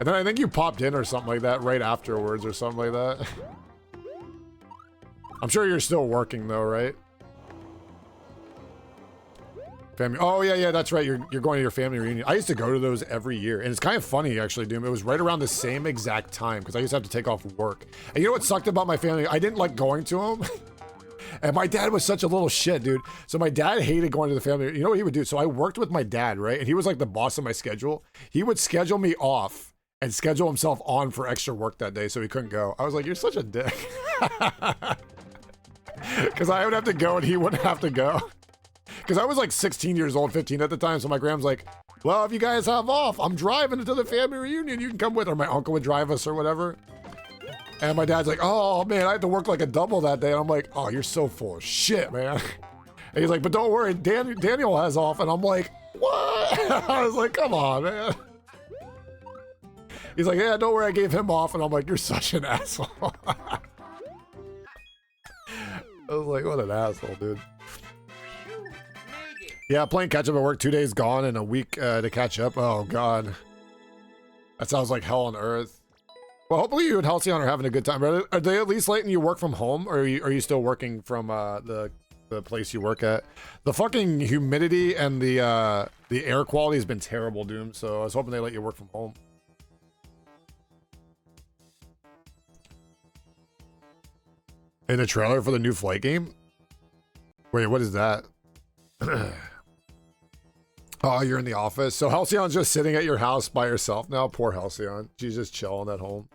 And then I think you popped in or something like that right afterwards or something like that. I'm sure you're still working though, right? Family. Oh yeah, that's right. You're going to your family reunion. I used to go to those every year, and it's kind of funny actually, Doom. It was right around the same exact time because I used to have to take off work. And you know what sucked about my family? I didn't like going to them. And my dad was such a little shit, dude. So my dad hated going to the family. You know what he would do? So I worked with my dad, right? And he was like the boss of my schedule. He would schedule me off and schedule himself on for extra work that day so he couldn't go. I was like, you're such a dick. Because I would have to go and he wouldn't have to go. Because I was like 16 years old, 15 at the time. So my grandma's like, well, if you guys have off, I'm driving to the family reunion. You can come with. Or my uncle would drive us or whatever. And my dad's like, oh, man, I had to work like a double that day. And I'm like, oh, you're so full of shit, man. And he's like, but don't worry, Daniel has off. And I'm like, what? I was like, come on, man. He's like, yeah, don't worry, I gave him off. And I'm like, you're such an asshole. I was like, what an asshole, dude. Yeah, playing catch up at work, 2 days gone and a week to catch up. Oh, God. That sounds like hell on earth. Well, hopefully you and Halcyon are having a good time. Are they at least letting you work from home, or are you still working from the place you work at? The fucking humidity and the air quality has been terrible, Doom. So I was hoping they let you work from home. In the trailer for the new flight game? Wait, what is that? Oh, you're in the office. So Halcyon's just sitting at your house by herself now. Poor Halcyon. She's just chilling at home.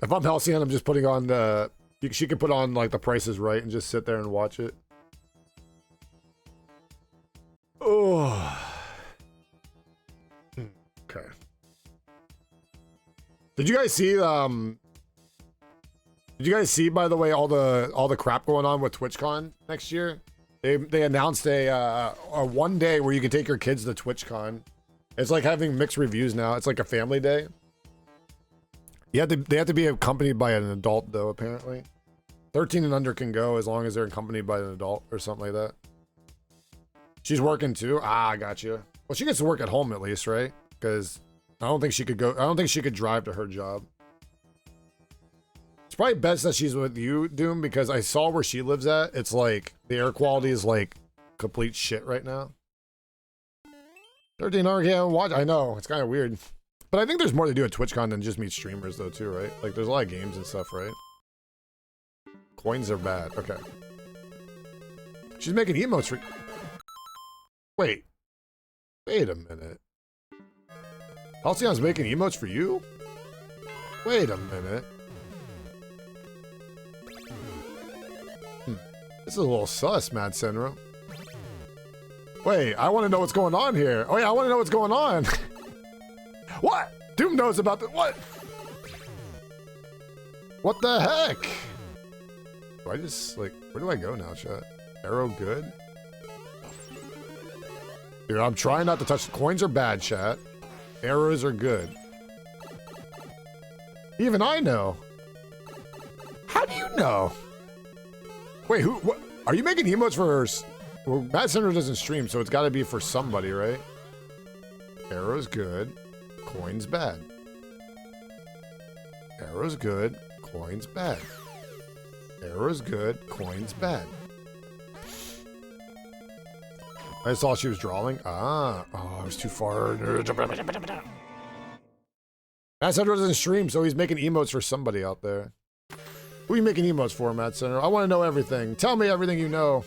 If I'm Halcyon, I'm just putting on the... She could put on, like, The Price is Right and just sit there and watch it. Oh. Okay. Did you guys see, by the way, all the crap going on with TwitchCon next year? They announced a one day where you can take your kids to TwitchCon. It's like having mixed reviews now. It's like a family day. They have to be accompanied by an adult, though, apparently. 13 and under can go as long as they're accompanied by an adult or something like that. She's working too? Ah, I got you. Well, she gets to work at home at least, right? Because I don't think she could drive to her job. It's probably best that she's with you, Doom, because I saw where she lives at. It's like, the air quality is like complete shit right now. 13 hour can't watch. I know, it's kind of weird. But I think there's more to do at TwitchCon than just meet streamers, though, too, right? Like, there's a lot of games and stuff, right? Coins are bad. Okay. She's making emotes for... Wait. Wait a minute. Halcyon's making emotes for you? Wait a minute. This is a little sus, Mad Syndrome. Wait, I want to know what's going on here. Oh, yeah, I want to know what's going on. What? Doom knows about the... What? What the heck? Do I just, like... Where do I go now, chat? Arrow good? Dude, I'm trying not to touch... The coins are bad, chat. Arrows are good. Even I know. How do you know? Wait, who... What? Are you making emotes for... Well, Mad Center doesn't stream, so it's got to be for somebody, right? Arrows good. Coins bad. Arrows good. Coins bad. Arrows good. Coins bad. I saw she was drawing. Ah. Oh, I was too far. Mad Center doesn't stream, so he's making emotes for somebody out there. Who are you making emotes for, Mad Center? I want to know everything. Tell me everything you know.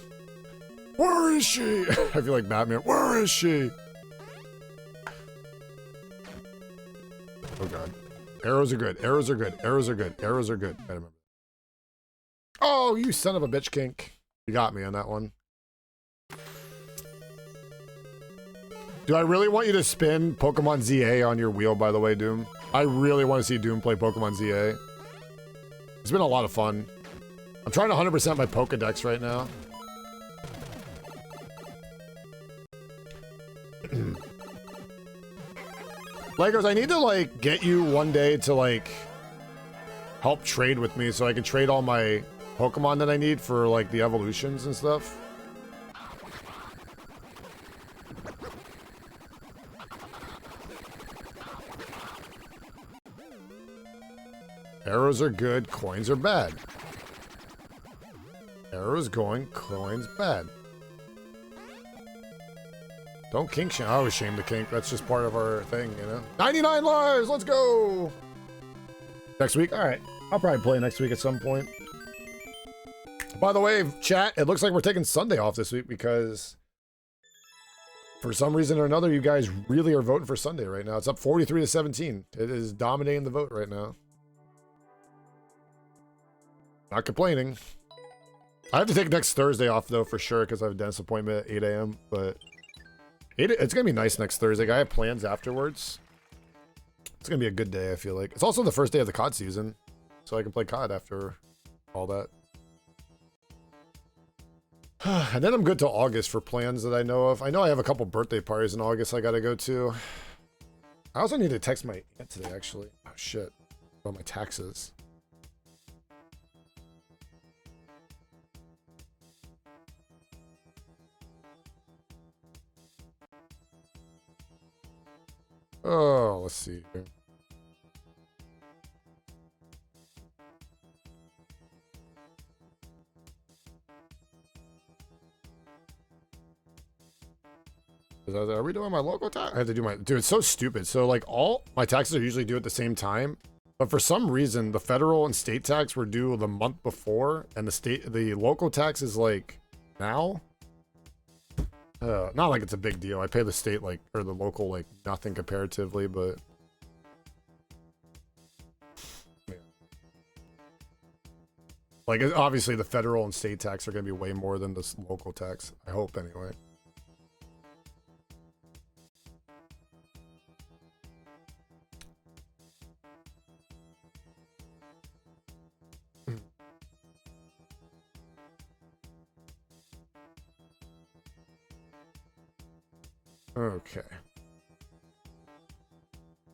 Where is she? I feel like Batman. Where is she? Oh, God. Arrows are good. Arrows are good. Arrows are good. Arrows are good. I remember. Oh, you son of a bitch, Kink. You got me on that one. Do I really want you to spin Pokemon ZA on your wheel, by the way, Doom? I really want to see Doom play Pokemon ZA. It's been a lot of fun. I'm trying to 100% my Pokedex right now. Legos, I need to, like, get you one day to, like, help trade with me so I can trade all my Pokemon that I need for, like, the evolutions and stuff. Arrows are good, coins are bad. Arrows going, coins bad. Don't kink shame. I always shame the kink. That's just part of our thing, you know? 99 lives! Let's go! Next week? Alright. I'll probably play next week at some point. By the way, chat, it looks like we're taking Sunday off this week because for some reason or another, you guys really are voting for Sunday right now. It's up 43-17. It is dominating the vote right now. Not complaining. I have to take next Thursday off, though, for sure, because I have a dentist appointment at 8 a.m. But it's going to be nice next Thursday. I have plans afterwards. It's going to be a good day, I feel like. It's also the first day of the COD season, so I can play COD after all that. And then I'm good till August for plans that I know of. I know I have a couple birthday parties in August I got to go to. I also need to text my aunt today, actually. Oh, shit. About my taxes. Oh, let's see. Are we doing my local tax? I have to do my... Dude, it's so stupid. So, like, all my taxes are usually due at the same time. But for some reason, the federal and state tax were due the month before. And the local tax is, like, now. Not like it's a big deal. I pay the state, like, or the local, like, nothing comparatively, but... Yeah. Like, obviously, the federal and state tax are going to be way more than this local tax. I hope, anyway. Okay.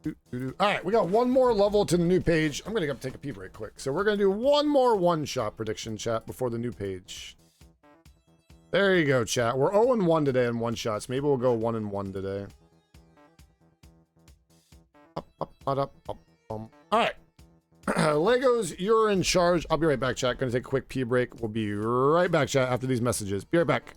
All right, we got one more level to the new page. I'm going to go take a pee break quick. So we're going to do one more one-shot prediction, chat, before the new page. There you go, chat. We're 0-1 today in one-shots. Maybe we'll go 1-1 today. All right. Legos, you're in charge. I'll be right back, chat. Going to take a quick pee break. We'll be right back, chat, after these messages. Be right back.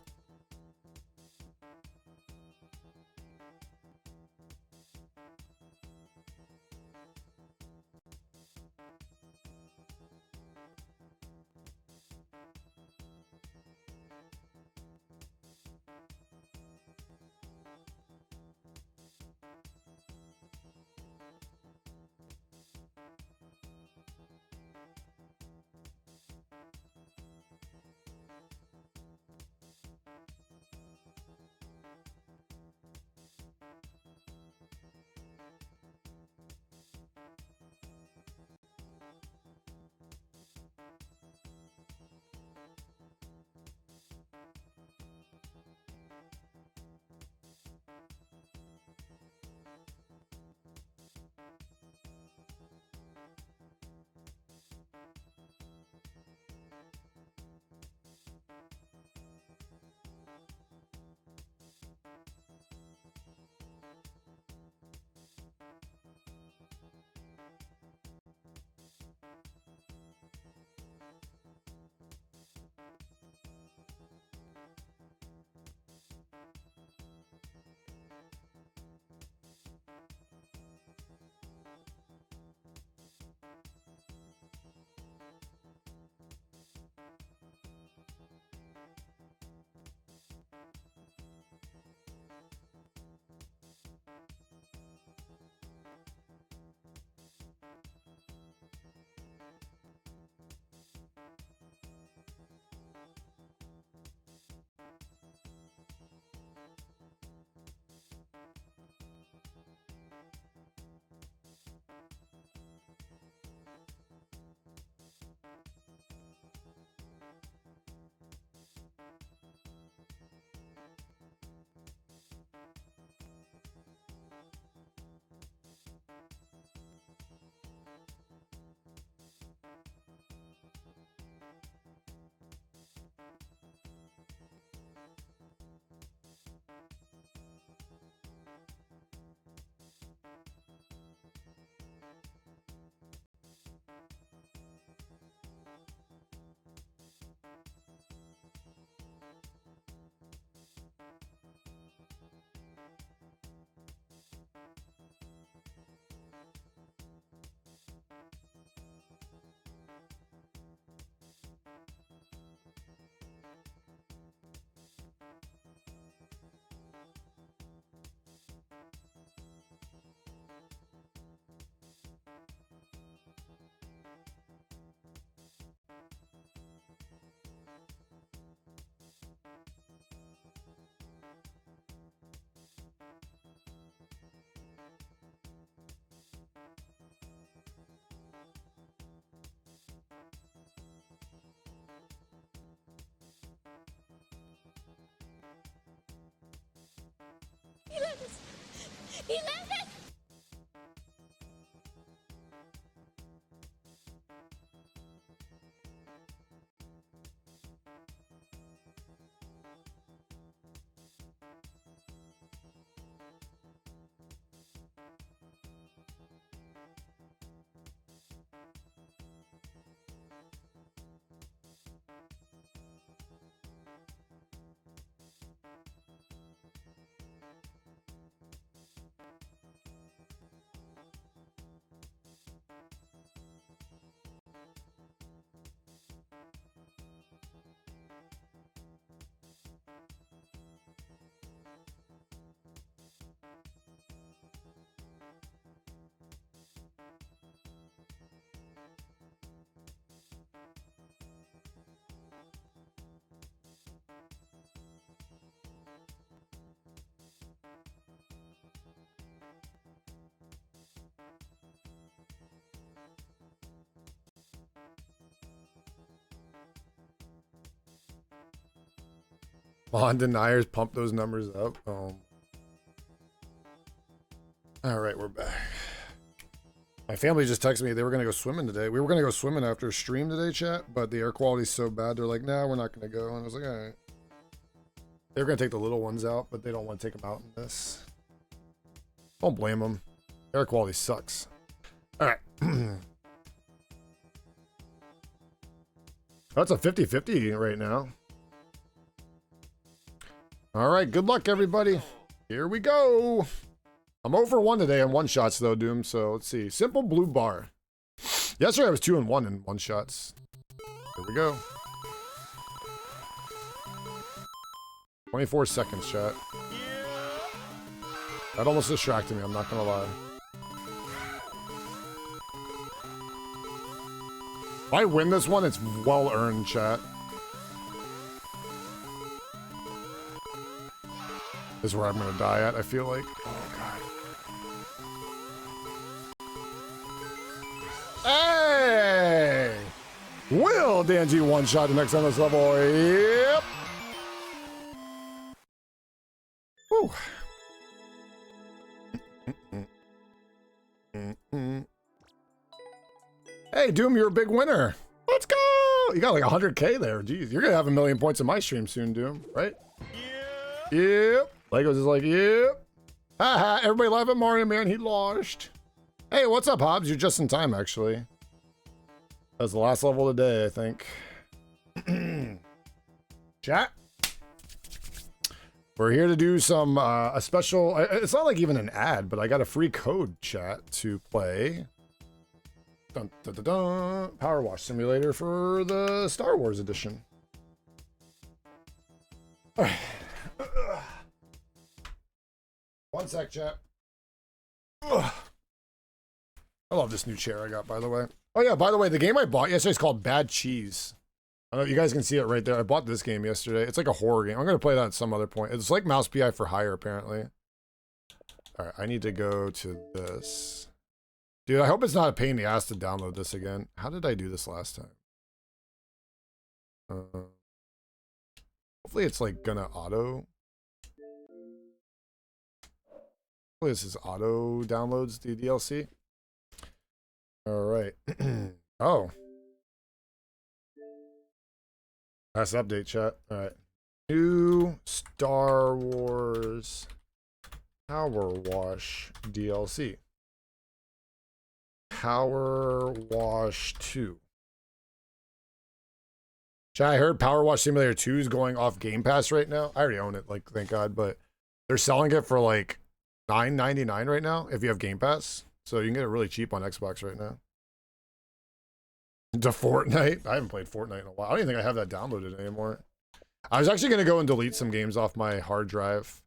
Bond deniers pump those numbers up. Oh. All right, we're back. My family just texted me they were gonna go swimming today. We were gonna go swimming after a stream today, chat, but the air quality's so bad. They're like, nah, we're not gonna go. And I was like, all right. They were gonna take the little ones out, but they don't want to take them out in this. Don't blame them. Air quality sucks. All right. That's a 50-50 right now. All right, good luck, everybody. Here we go. I'm over 1 today on one shots, though, Doom. So let's see. Simple blue bar. Yesterday I was 2-1 in one shots. Here we go. 24 seconds, chat. That almost distracted me, I'm not gonna lie. If I win this one, it's well earned, chat. This is where I'm gonna die at, I feel like. Oh, God. Hey! Will Danji one-shot the next on this level? Yep! Whew. Hey, Doom, you're a big winner. Let's go! You got like 100K there. Jeez, you're gonna have 1,000,000 points in my stream soon, Doom, right? Yep. Legos is like, yep. Haha, everybody laugh at Mario, man. He lost. Hey, what's up, Hobbs? You're just in time, actually. That's the last level of the day, I think. Chat. We're here to do some, a special, it's not like even an ad, but I got a free code, chat, to play. Dun, dun, dun, dun. Power Wash Simulator for the Star Wars edition. One sec, chat. Ugh. I love this new chair I got, by the way. Oh yeah, by the way, the game I bought yesterday is called Bad Cheese. I don't know, you guys can see it right there. I bought this game yesterday. It's like a horror game. I'm going to play that at some other point. It's like Mouse PI for hire, apparently. All right, I need to go to this. Dude, I hope it's not a pain in the ass to download this again. How did I do this last time? Hopefully it's like gonna auto. Hopefully this is auto downloads the DLC. All right. Oh. Last update, chat. All right. New Star Wars Power Wash DLC. Power Wash 2. Chat, I heard Power Wash Simulator 2 is going off Game Pass right now. I already own it, like, thank God, but they're selling it for like $9.99 right now if you have Game Pass. So you can get it really cheap on Xbox right now. To Fortnite. I haven't played Fortnite in a while. I don't even think I have that downloaded anymore. I was actually going to go and delete some games off my hard drive.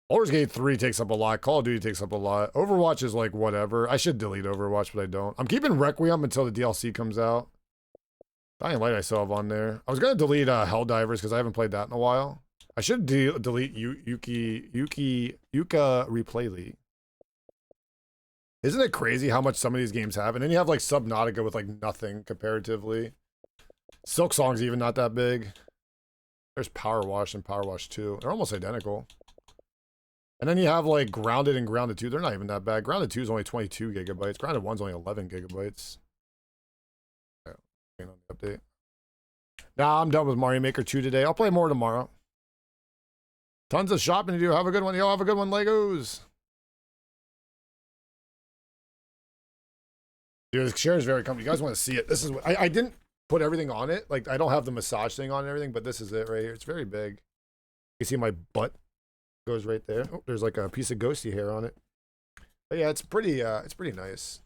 Baldur's Gate 3 takes up a lot. Call of Duty takes up a lot. Overwatch is like whatever. I should delete Overwatch, but I don't. I'm keeping Requiem until the DLC comes out. Dying Light I still have on there. I was going to delete Helldivers because I haven't played that in a while. I should delete Yuka Replay League. Isn't it crazy how much some of these games have? And then you have like Subnautica with like nothing comparatively. Silk Song's even not that big. There's Power Wash and Power Wash 2. They're almost identical. And then you have like Grounded and Grounded 2. They're not even that bad. Grounded 2 is only 22 gigabytes. Grounded 1's only 11 gigabytes. On the update. Nah, I'm done with Mario Maker 2 today. I'll play more tomorrow. Tons of shopping to do. Have a good one. Yo, have a good one, Legos. Dude, this chair is very comfy. You guys want to see it? This is what I didn't put everything on it. Like, I don't have the massage thing on and everything, but this is it right here. It's very big. You can see my butt goes right there. Oh, there's like a piece of ghosty hair on it. But yeah, it's pretty nice.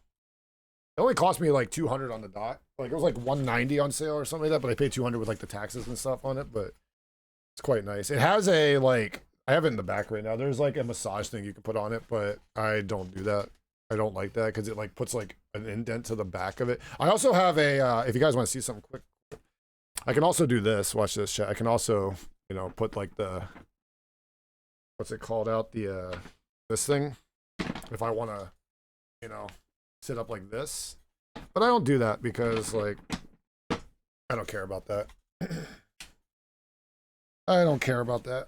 It only cost me like 200 on the dot. Like, it was like 190 on sale or something like that, but I paid 200 with like the taxes and stuff on it, but it's quite nice. It has a, like, I have it in the back right now. There's like a massage thing you can put on it, but I don't do that. I don't like that because it like puts like an indent to the back of it. I also have a, if you guys want to see something quick, I can also do this. Watch this, chat. I can also, you know, put like the, what's it called out? The, this thing. If I want to, you know, sit up like this. But I don't do that because, like, I don't care about that. I don't care about that.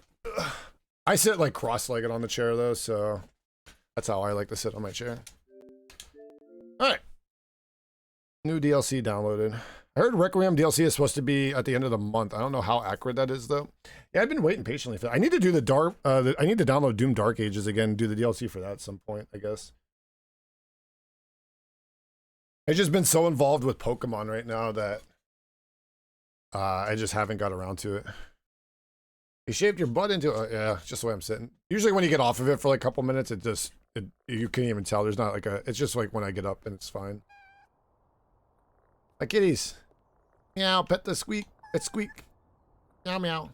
I sit like cross-legged on the chair though, so that's how I like to sit on my chair. Alright. New DLC downloaded. I heard Requiem DLC is supposed to be at the end of the month. I don't know how accurate that is though. Yeah, I've been waiting patiently for that. I need to do the dark I need to download Doom Dark Ages again and do the DLC for that at some point, I guess. I've just been so involved with Pokemon right now that I just haven't got around to it. You shaved your butt into it. Yeah, just the way I'm sitting. Usually when you get off of it for like a couple minutes, you can't even tell. There's not like a, it's just like when I get up and it's fine. My kitties. Meow, pet the squeak. Pet squeak. Meow, meow.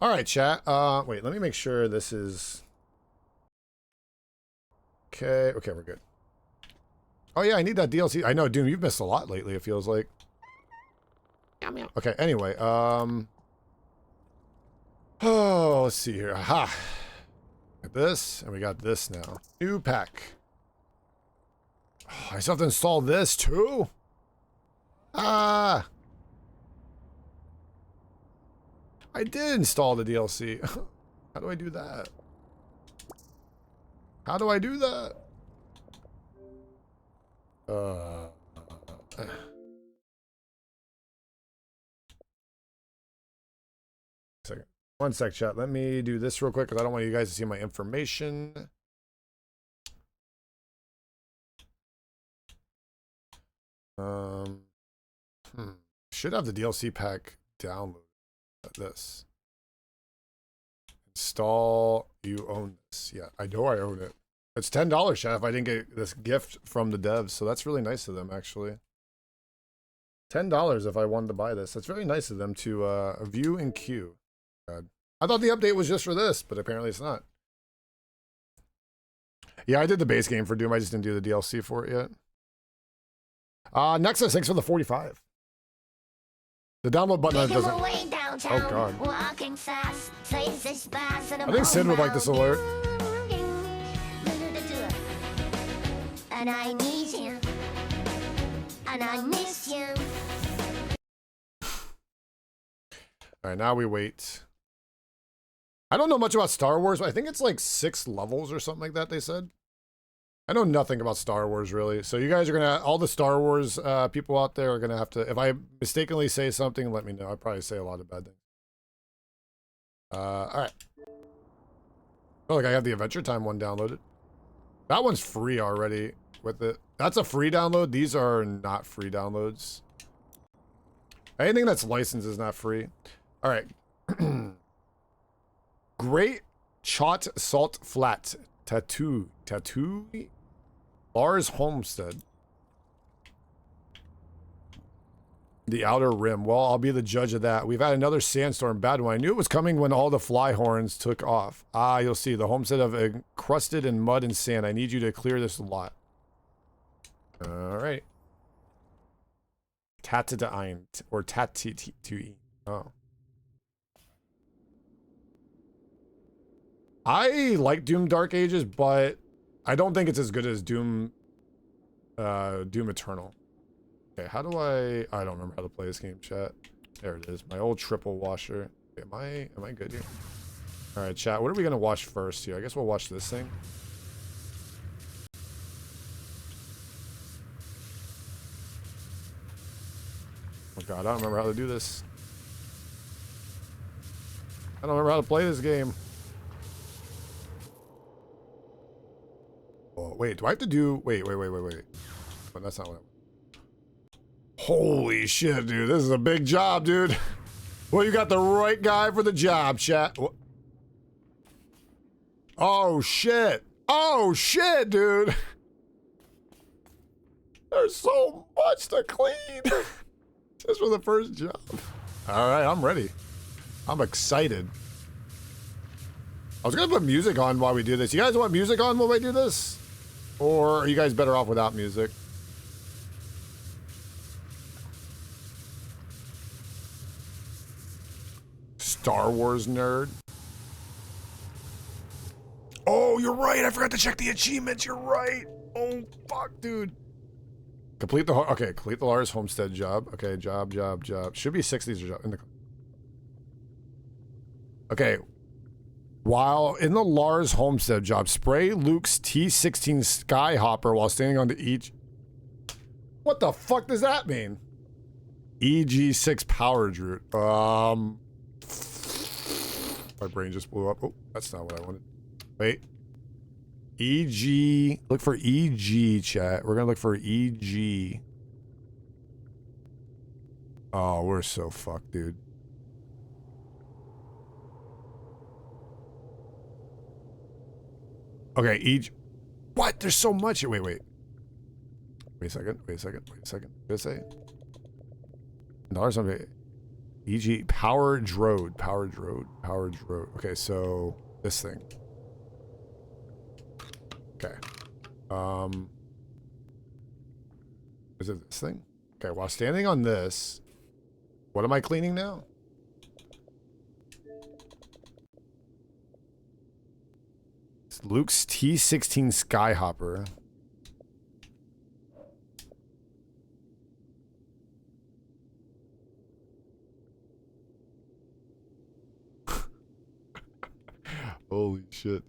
All right, chat. Wait, let me make sure this is... Okay, we're good. Oh yeah, I need that DLC. I know, Doom, you've missed a lot lately, it feels like. Meow, meow. Okay, anyway, oh, let's see here. Aha. Got this, and we got this now. New pack. Oh, I still have to install this too? Ah. I did install the DLC. How do I do that? How do I do that? Second. One sec, chat. Let me do this real quick because I don't want you guys to see my information. Should have the DLC pack downloaded. This. Install. You own this. Yeah, I know I own it. It's $10, chat, if I didn't get this gift from the devs, so that's really nice of them, actually. $10 if I wanted to buy this. That's very nice of them to view and queue. God. I thought the update was just for this, but apparently it's not. Yeah, I did the base game for Doom. I just didn't do the DLC for it yet. Nexus, thanks for the 45. The download button doesn't... Oh, God. I think Sid would like this alert. And I need you. And I miss you. Alright, now we wait. I don't know much about Star Wars, but I think it's like 6 levels or something like that, they said. I know nothing about Star Wars, really. So you guys are gonna, all the Star Wars people out there are gonna have to, if I mistakenly say something, let me know. I probably say a lot of bad things. Alright. Oh, look, I have the Adventure Time one downloaded. That one's free already. With it, that's a free download. These are not free downloads. Anything that's licensed is not free. All right. Great Chot Salt Flat Tattoo Lars Homestead. The Outer Rim. Well, I'll be the judge of that. We've had another sandstorm, bad one. I knew it was coming when all the fly horns took off. Ah, you'll see the homestead of encrusted in mud and sand. I need you to clear this lot. All right. Tattein or Tattein. Oh. I like Doom Dark Ages, but I don't think it's as good as Doom Eternal. Okay, how do I don't remember how to play this game, chat. There it is. My old triple washer. Okay, am I good here? All right, chat. What are we gonna watch first here? I guess we'll watch this thing. Oh god, I don't remember how to do this. I don't remember how to play this game. Oh, wait, do I have to do... Wait. But that's not what I... Holy shit, dude. This is a big job, dude. Well, you got the right guy for the job, chat. What? Oh, shit. Oh, shit, dude. There's so much to clean. Just for the first job. All right, I'm ready. I'm excited. I was gonna put music on while we do this. You guys want music on while we do this? Or are you guys better off without music? Star Wars nerd. Oh, you're right. I forgot to check the achievements. You're right. Oh, fuck, dude. Complete the Lars Homestead job. Okay, job. Should be 60s or job in the... Okay. While in the Lars Homestead job, spray Luke's T-16 Skyhopper while standing on the each... What the fuck does that mean? EG6 power droot. My brain just blew up. Oh, that's not what I wanted. Wait. EG. Look for EG, chat. We're gonna look for EG. Oh, we're so fucked, dude. Okay, EG. What? There's so much. Wait. Wait a second. What did I say? No, something. EG. Power Drode. Okay, so this thing. Okay. Is it this thing? Okay, while standing on this, what am I cleaning now? It's Luke's T-16 Skyhopper. Holy shit.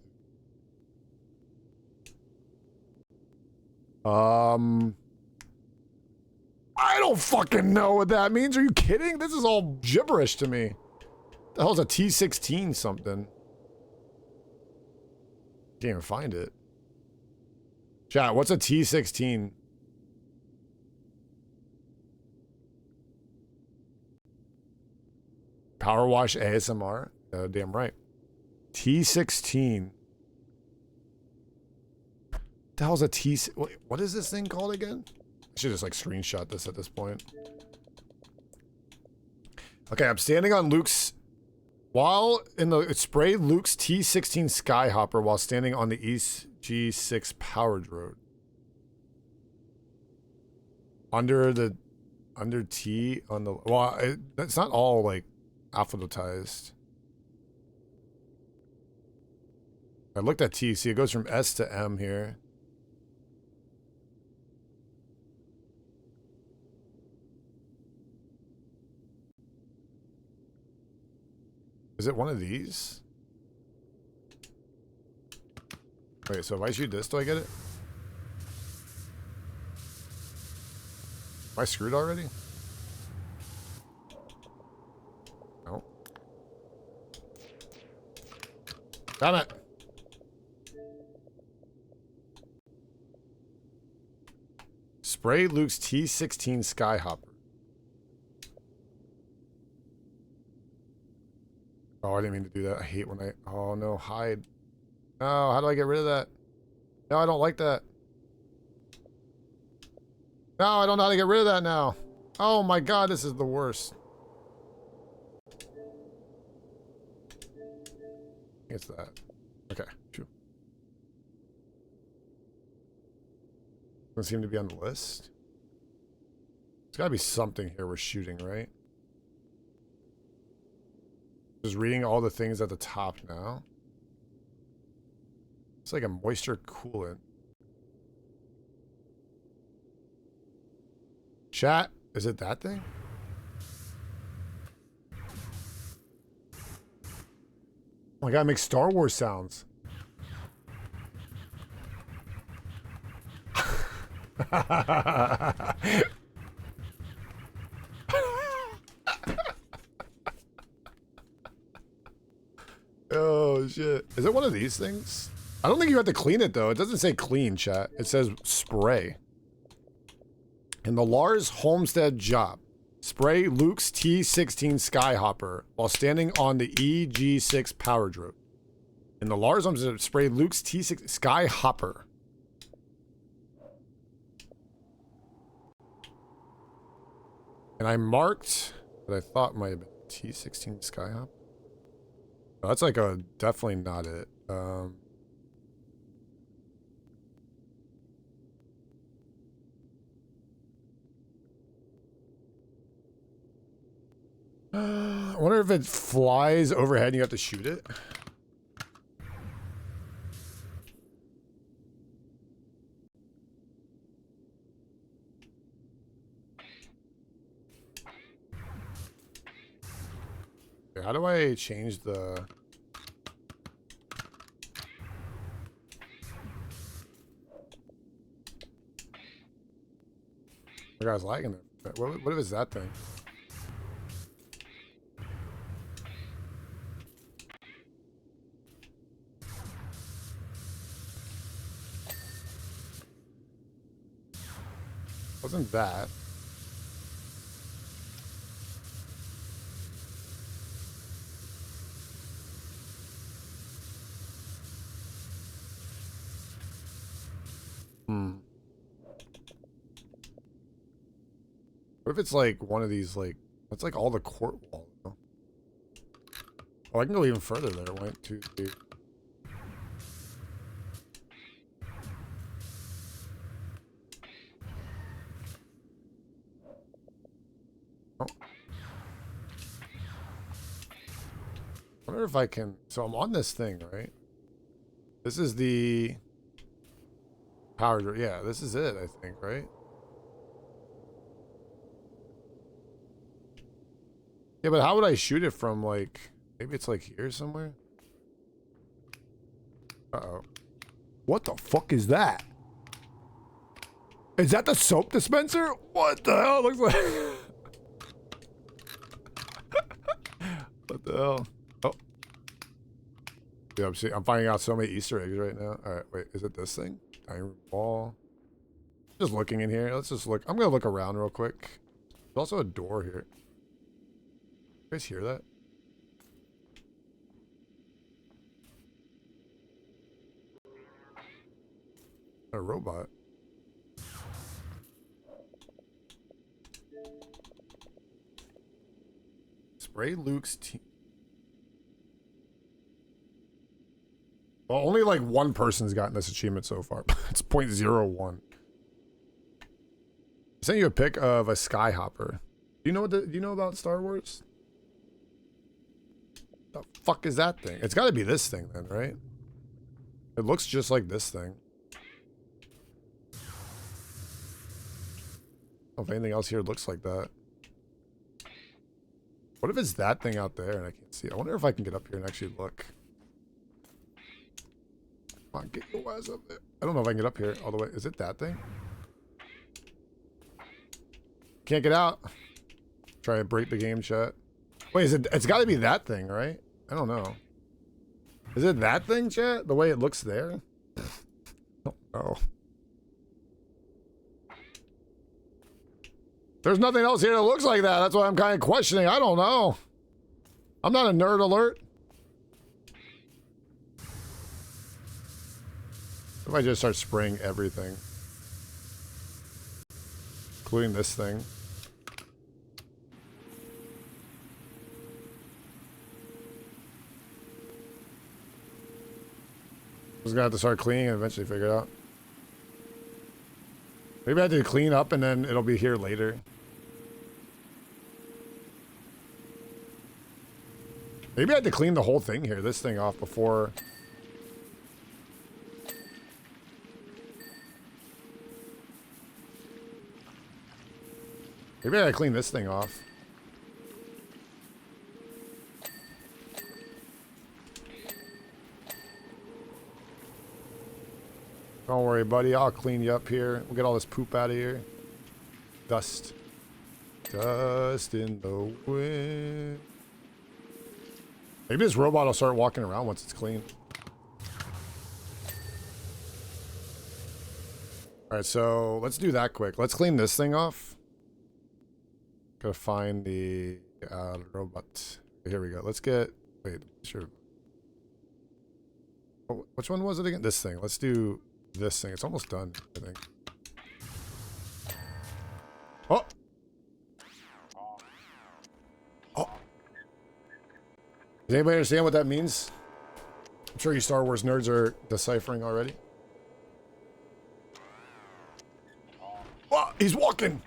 I don't fucking know what that means. Are you kidding? This is all gibberish to me. The hell's a T-16 something? Can't even find it. Chat, what's a T-16? Power wash ASMR? Damn right. T-16. The hell's a T? What is this thing called again? I should just like screenshot this at this point. Okay, I'm standing on Luke's while in the spray Luke's T-16 Skyhopper while standing on the East G6 power drode. Under T on the it's not all like alphabetized. I looked at T. See, it goes from S to M here. Is it one of these? Wait, so if I shoot this, do I get it? Am I screwed already? No. Damn it! Spray Luke's T-16 Skyhopper. Oh, I didn't mean to do that. I hate when I... Oh, no. Hide. No, how do I get rid of that? No, I don't like that. No, I don't know how to get rid of that now. Oh, my God. This is the worst. It's that. Okay. Phew. Doesn't seem to be on the list. There's got to be something here we're shooting, right? Just reading all the things at the top now. It's like a moisture coolant. Chat, is it that thing? Oh, I gotta make Star Wars sounds. Oh shit. Is it one of these things? I don't think you have to clean it though. It doesn't say clean, chat. It says spray. In the Lars Homestead job, spray Luke's T16 Skyhopper while standing on the EG6 power drill. In the Lars Homestead, spray Luke's T6 Skyhopper. And I marked what I thought might have been T16 Skyhopper. Oh, that's like a definitely not it. I wonder if it flies overhead and you have to shoot it. Okay, how do I change the... The guy's lagging it. What if it's that thing? Wasn't that? What if it's like one of these, like, that's like all the court wall, though. Oh, I can go even further there. 1, 2, 3. Oh. I wonder if I can, so I'm on this thing, right? This is the power, yeah, this is it, I think, right? Yeah, but how would I shoot it from, like, maybe it's like here somewhere? Uh-oh. What the fuck is that? Is that the soap dispenser? What the hell? It looks like... What the hell? Oh. Yeah, I'm finding out so many Easter eggs right now. Alright, wait, is it this thing? Dining room wall. Just looking in here. Let's just look. I'm gonna look around real quick. There's also a door here. You guys hear that? A robot. Spray Luke's team. Well, only like one person's gotten this achievement so far. It's 0.01. I sent you a pic of a Skyhopper. Do you know do you know about Star Wars? The fuck is that thing? It's got to be this thing then, right? It looks just like this thing. I don't know if anything else here looks like that. What if it's that thing out there and I can't see it? I wonder if I can get up here and actually look. Come on, get your ass up there. I don't know if I can get up here all the way. Is it that thing? Can't get out. Try to break the game, chat. Wait, is it? It's got to be that thing, right? I don't know. Is it that thing, chat? The way it looks there? Oh. There's nothing else here that looks like that. That's why I'm kind of questioning. I don't know. I'm not a nerd alert. If I just start spraying everything, including this thing. I'm just gonna have to start cleaning and eventually figure it out. Maybe I have to clean up and then it'll be here later. Maybe I had to clean the whole thing here, this thing off before. Maybe I gotta clean this thing off. worry, buddy. I'll clean you up here. We'll get all this poop out of here. Dust. Dust in the wind. Maybe this robot will start walking around once it's clean. Alright, so let's do that quick. Let's clean this thing off. Gotta find the robot. Here we go. Let's get... Wait, sure. Oh, which one was it again? This thing. Let's do this thing. It's almost done, I think. Oh! Oh! Does anybody understand what that means? I'm sure you Star Wars nerds are deciphering already. Oh, he's walking!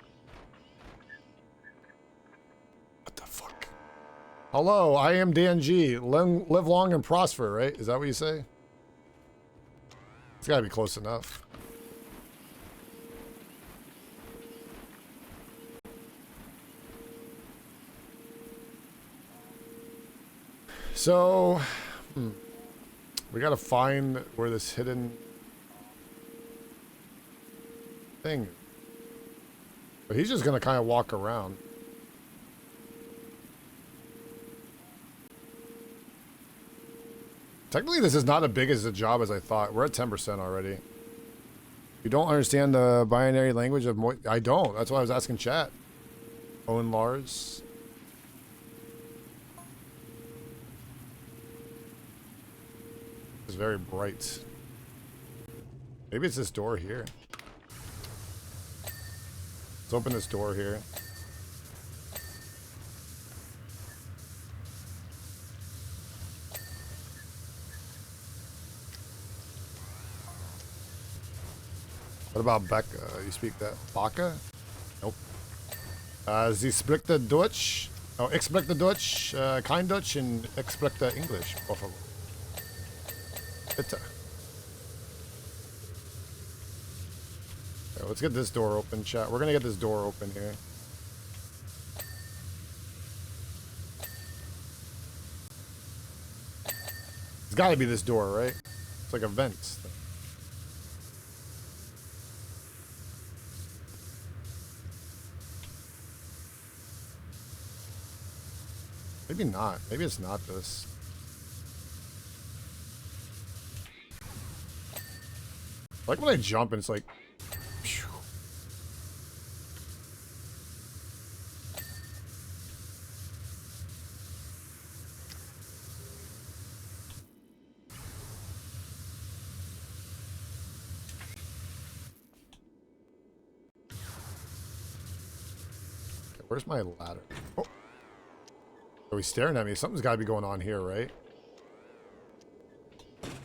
What the fuck? Hello, I am Dan G. Live long and prosper, right? Is that what you say? It's gotta be close enough. So, we gotta find where this hidden thing. But he's just gonna kind of walk around. Technically, this is not as big as a job as I thought. We're at 10% already. You don't understand the binary language of I don't. That's why I was asking chat. Owen Lars. It's very bright. Maybe it's this door here. Let's open this door here. What about Becca? You speak that? Baka? Nope. Sie spricht Deutsch. Oh, ich spreche Deutsch, kein Deutsch, and ich spreche English. Por favor. Bitte. Okay, let's get this door open, chat. We're gonna get this door open here. It's gotta be this door, right? It's like a vent thing. Maybe not. Maybe it's not this. Like when I jump and it's like... Phew. Okay, where's my ladder? Oh. Are we staring at me? Something's got to be going on here, right?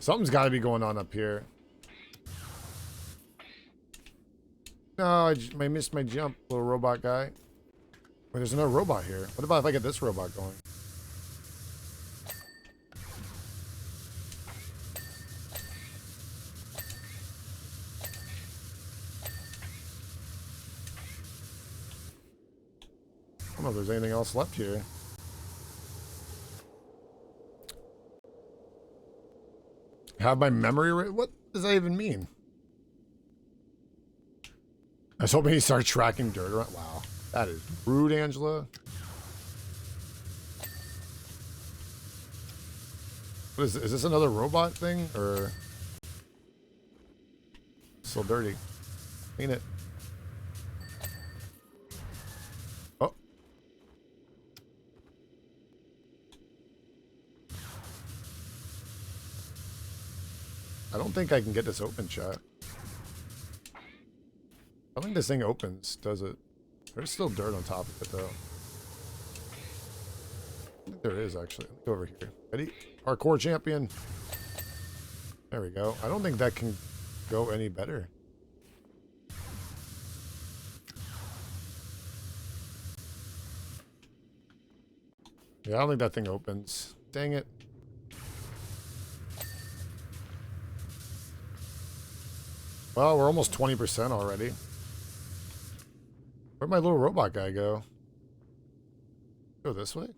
Something's got to be going on up here. No, I missed my jump, little robot guy. Wait, there's another robot here. What about if I get this robot going? I don't know if there's anything else left here. Have my memory right? What does that even mean? I was hoping he started tracking dirt around. Wow. That is rude, Angela. What is this? Is this another robot thing? Or... Still dirty. Clean it. Oh. I don't think I can get this open, chat. I think this thing opens, does it? There's still dirt on top of it, though. I think there is, actually. Let's go over here. Ready? Hardcore champion. There we go. I don't think that can go any better. Yeah, I don't think that thing opens. Dang it. Well, we're almost 20% already. Where'd my little robot guy go? Go this way?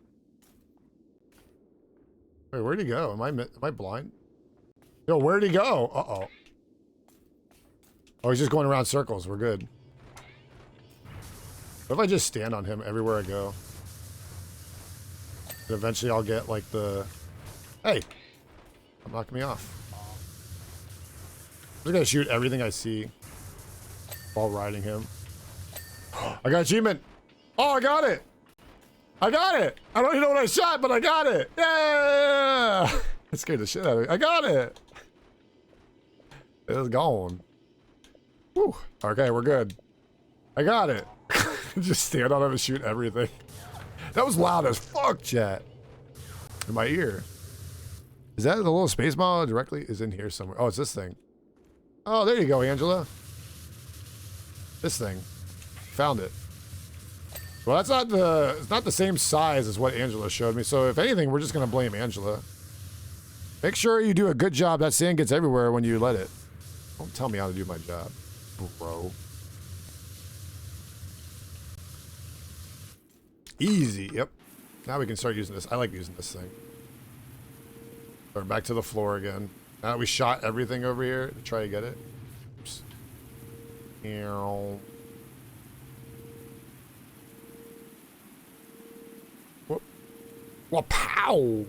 Wait, where'd he go? Am I blind? Yo, where'd he go? Uh-oh. Oh, he's just going around circles. We're good. What if I just stand on him everywhere I go? And eventually I'll get like the... Hey! I'm knocking me off. I'm just gonna shoot everything I see while riding him. I got achievement! Oh, I got it! I got it! I don't even know what I shot, but I got it! Yeah! That scared the shit out of me. I got it! It's gone. Whew. Okay, we're good. I got it. Just stand on him and shoot everything. That was loud as fuck, chat. In my ear. Is that the little space model directly? Is in here somewhere. Oh, it's this thing. Oh, there you go, Angela. This thing. Found it. Well, that's not the... It's not the same size as what Angela showed me. So if anything, we're just going to blame Angela. Make sure you do a good job. That sand gets everywhere when you let it. Don't tell me how to do my job, bro. Easy. Yep. Now we can start using this. I like using this thing. We're back to the floor again. Now that we shot everything over here to try to get it. Oops. Whoop. Whoa, pow!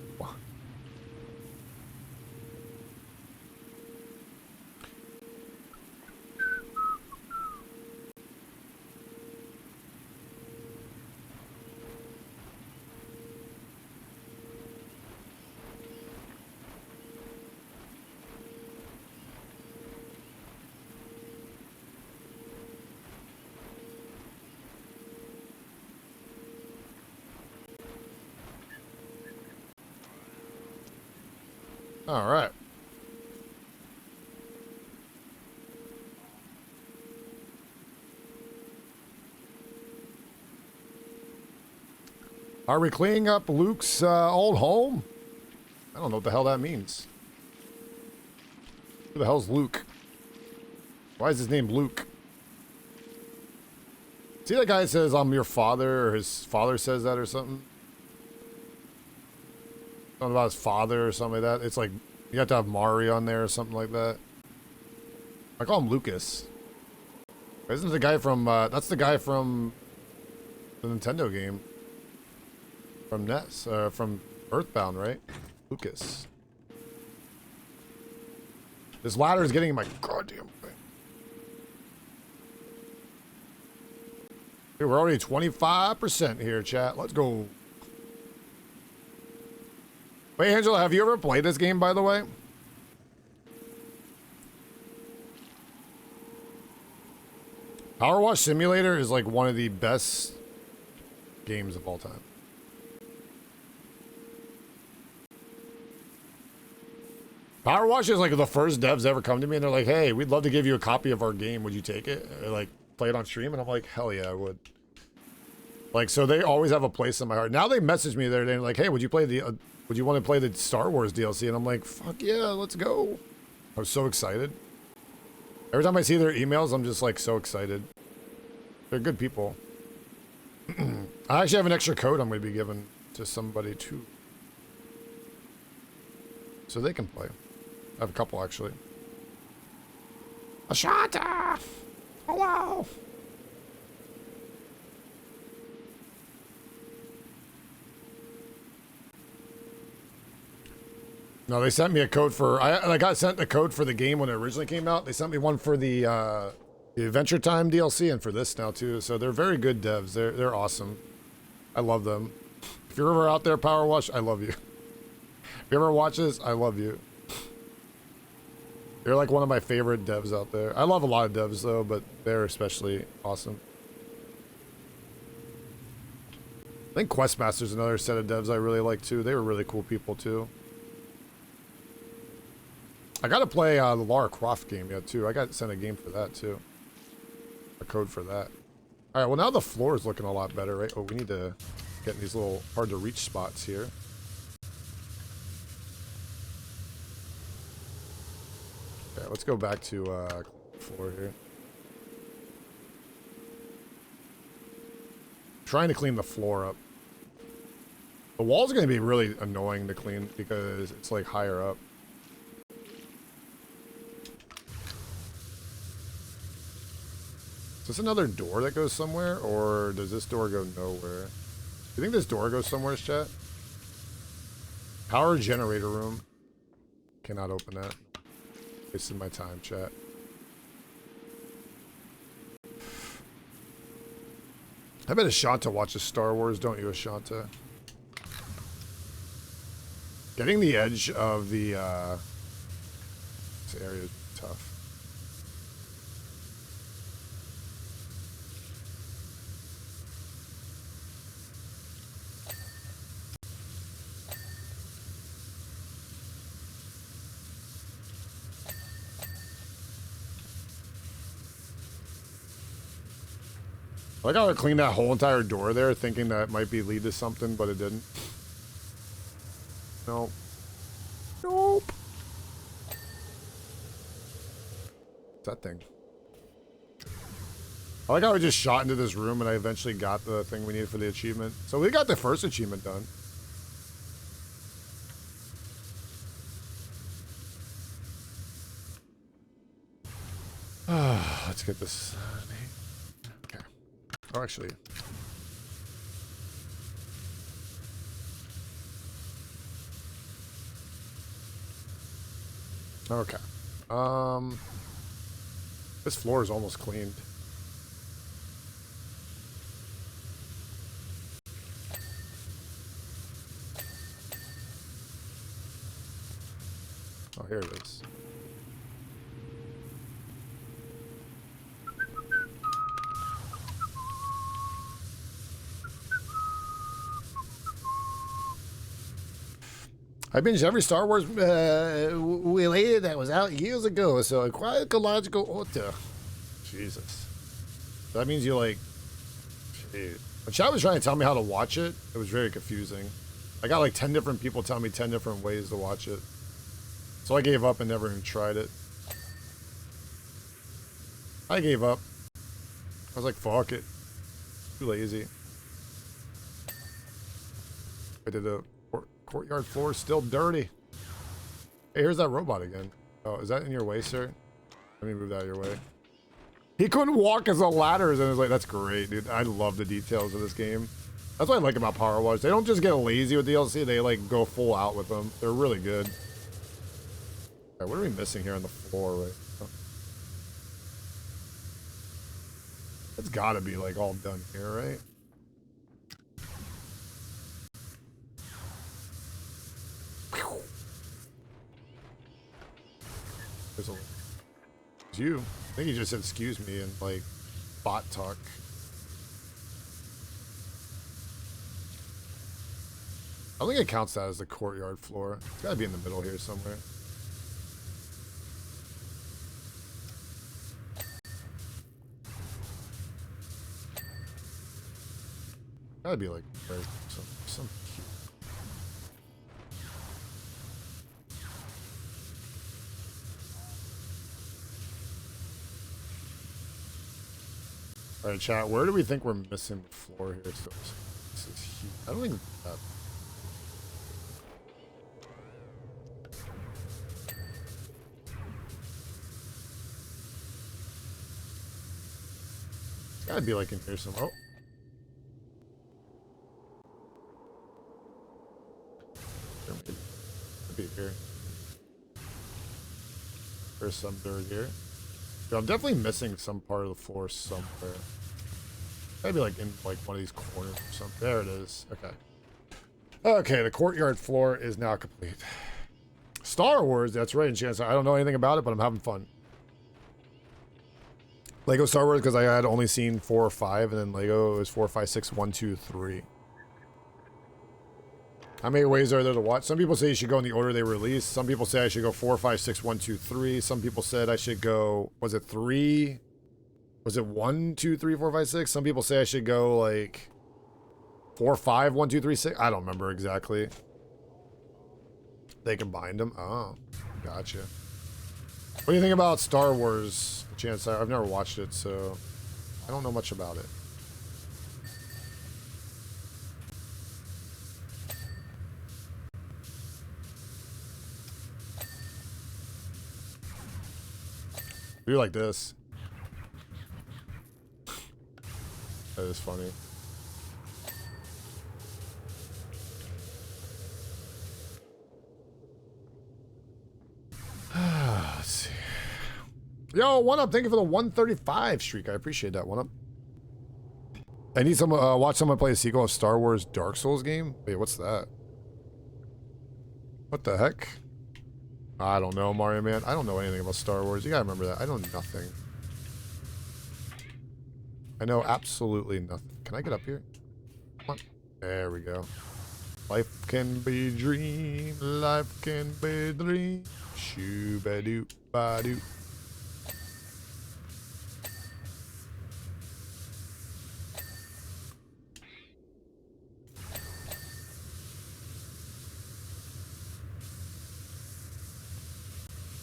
All right. Are we cleaning up Luke's old home? I don't know what the hell that means. Who the hell's Luke? Why is his name Luke? See that guy says, I'm your father, or his father says that or something? Something about his father or something like that. It's like, you have to have Mari on there or something like that. I call him Lucas. Isn't the guy from, that's the guy from the Nintendo game. From NES, from Earthbound, right? Lucas. This ladder is getting in my goddamn thing. Dude, we're already 25% here, chat. Let's go. Wait, Angela, have you ever played this game, by the way? Power Wash Simulator is like one of the best games of all time. Power Wash is like the first devs ever come to me and they're like, hey, we'd love to give you a copy of our game. Would you take it? Or like play it on stream? And I'm like, hell yeah, I would. Like, so they always have a place in my heart. Now they message me there and like, hey, would you play the, would you want to play the Star Wars DLC? And I'm like, fuck yeah, let's go. I was so excited. Every time I see their emails, I'm just like so excited. They're good people. I actually have an extra code I'm going to be giving to somebody too. So they can play. I have a couple actually. Ashata! Hello! No, they sent me a code for... I got sent the code for the game when it originally came out. They sent me one for the Adventure Time DLC and for this now too. So they're very good devs. They're awesome. I love them. If you're ever out there, Power Wash, I love you. If you ever watch this, I love you. You're like one of my favorite devs out there. I love a lot of devs though, but they're especially awesome. I think Questmaster's another set of devs I really like too. They were really cool people too. I gotta play the Lara Croft game yet too. I got sent a game for that too. A code for that. Alright, well now the floor is looking a lot better, right? Oh, we need to get in these little hard to reach spots here. Okay, let's go back to floor here. Trying to clean the floor up. The wall's gonna be really annoying to clean because it's like higher up. Is this another door that goes somewhere, or does this door go nowhere? You think this door goes somewhere, chat? Power generator room. Cannot open that. Wasting my time, chat. I bet Ashanta watches Star Wars, don't you, Ashanta? Getting the edge of the this area is tough. I like how I cleaned that whole entire door there, thinking that it might be lead to something, but it didn't. Nope. Nope. What's that thing? I like how I just shot into this room and I eventually got the thing we needed for the achievement. So we got the first achievement done. Let's get this. Okay. Oh, actually. Okay. This floor is almost cleaned. Oh, here it is. I binged every Star Wars related that was out years ago, so a chronological order. Jesus. That means you like... Jeez. When Chad was trying to tell me how to watch it, it was very confusing. I got like 10 different people telling me 10 different ways to watch it. So I gave up and never even tried it. I gave up. I was like, fuck it. Too lazy. I did a... Courtyard floor is still dirty. Hey, here's that robot again. Oh, is that in your way, sir? Let me move that your way. He couldn't walk as a ladders, and I was like, that's great, dude. I love the details of this game. That's what I like about Power Wash. They don't just get lazy with DLC, they like go full out with them. They're really good. Alright, what are we missing here on the floor right now? It's gotta be like all done here, right? There's a... It's you. I think he just said excuse me and like bot talk. I don't think it counts that as the courtyard floor. It's gotta be in the middle here somewhere. Gotta be like some cute. All right, chat. Where do we think we're missing the floor here? So this is huge. I don't think that. It's gotta be like in here somewhere. Oh. Could be here. There's some dirt here. Dude, I'm definitely missing some part of the floor somewhere. Maybe like in like one of these corners or something. There it is. Okay. Okay, the courtyard floor is now complete. Star Wars, that's right, Chance. I don't know anything about it, but I'm having fun. Lego Star Wars because I had only seen 4 or 5, and then Lego is 4, 5, 6, 1, 2, 3. How many ways are there to watch? Some people say you should go in the order they release. Some people say I should go 4, 5, 6, 1, 2, 3. Some people said I should go, was it 3? Was it 1, 2, 3, 4, 5, 6? Some people say I should go like 4, 5, 1, 2, 3, 6. I don't remember exactly. They combined them. Oh, gotcha. What do you think about Star Wars? Chance, I've never watched it, so I don't know much about it. Do like this. That is funny. Let's see. Yo, one up. Thank you for the 135 streak. I appreciate that. One up. I need someone watch someone play a sequel of Star Wars Dark Souls game. Wait, what's that? What the heck? I don't know, Mario Man. I don't know anything about Star Wars. You gotta remember that. I know nothing. I know absolutely nothing. Can I get up here? Come on. There we go. Life can be dream. Life can be dream. Shoo-ba-doo-ba-doo.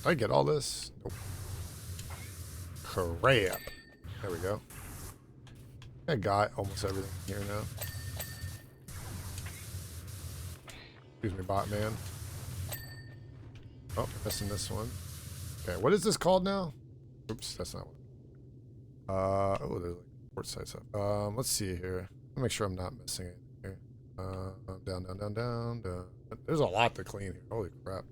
Did I get all this? Nope. Crap. There we go. I got almost everything here now. Excuse me, bot man. Oh, missing this one. Okay, what is this called now? Oops, that's not one. Oh, there's like port side stuff. Let's see here. Let me make sure I'm not missing it here. Down. There's a lot to clean here. Holy crap.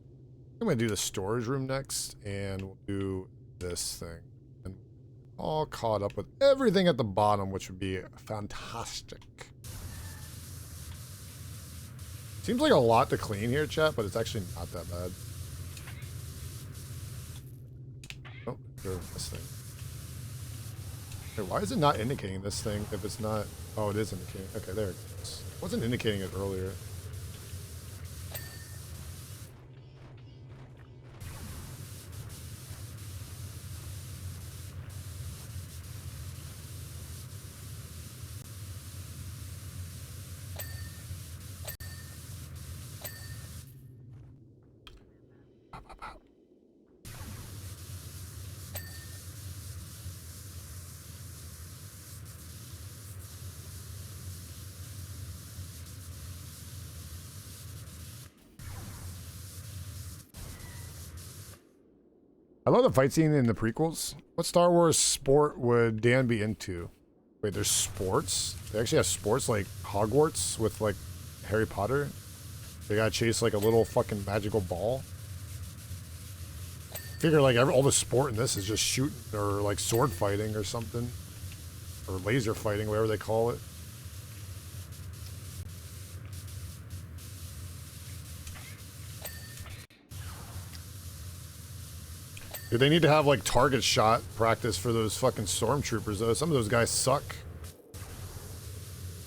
I'm gonna do the storage room next, and we'll do this thing. And all caught up with everything at the bottom, which would be fantastic. Seems like a lot to clean here, chat, but it's actually not that bad. Oh, this thing. Hey, why is it not indicating this thing if it's not... Oh, it is indicating. Okay, there it goes. It wasn't indicating it earlier. I love the fight scene in the prequels. What Star Wars sport would Dan be into? Wait, there's sports? They actually have sports like Hogwarts with like Harry Potter. They gotta chase like a little fucking magical ball. Figure like all the sport in this is just shooting or like sword fighting or something. Or laser fighting, whatever they call it. Dude, they need to have like target shot practice for those fucking stormtroopers though. Some of those guys suck.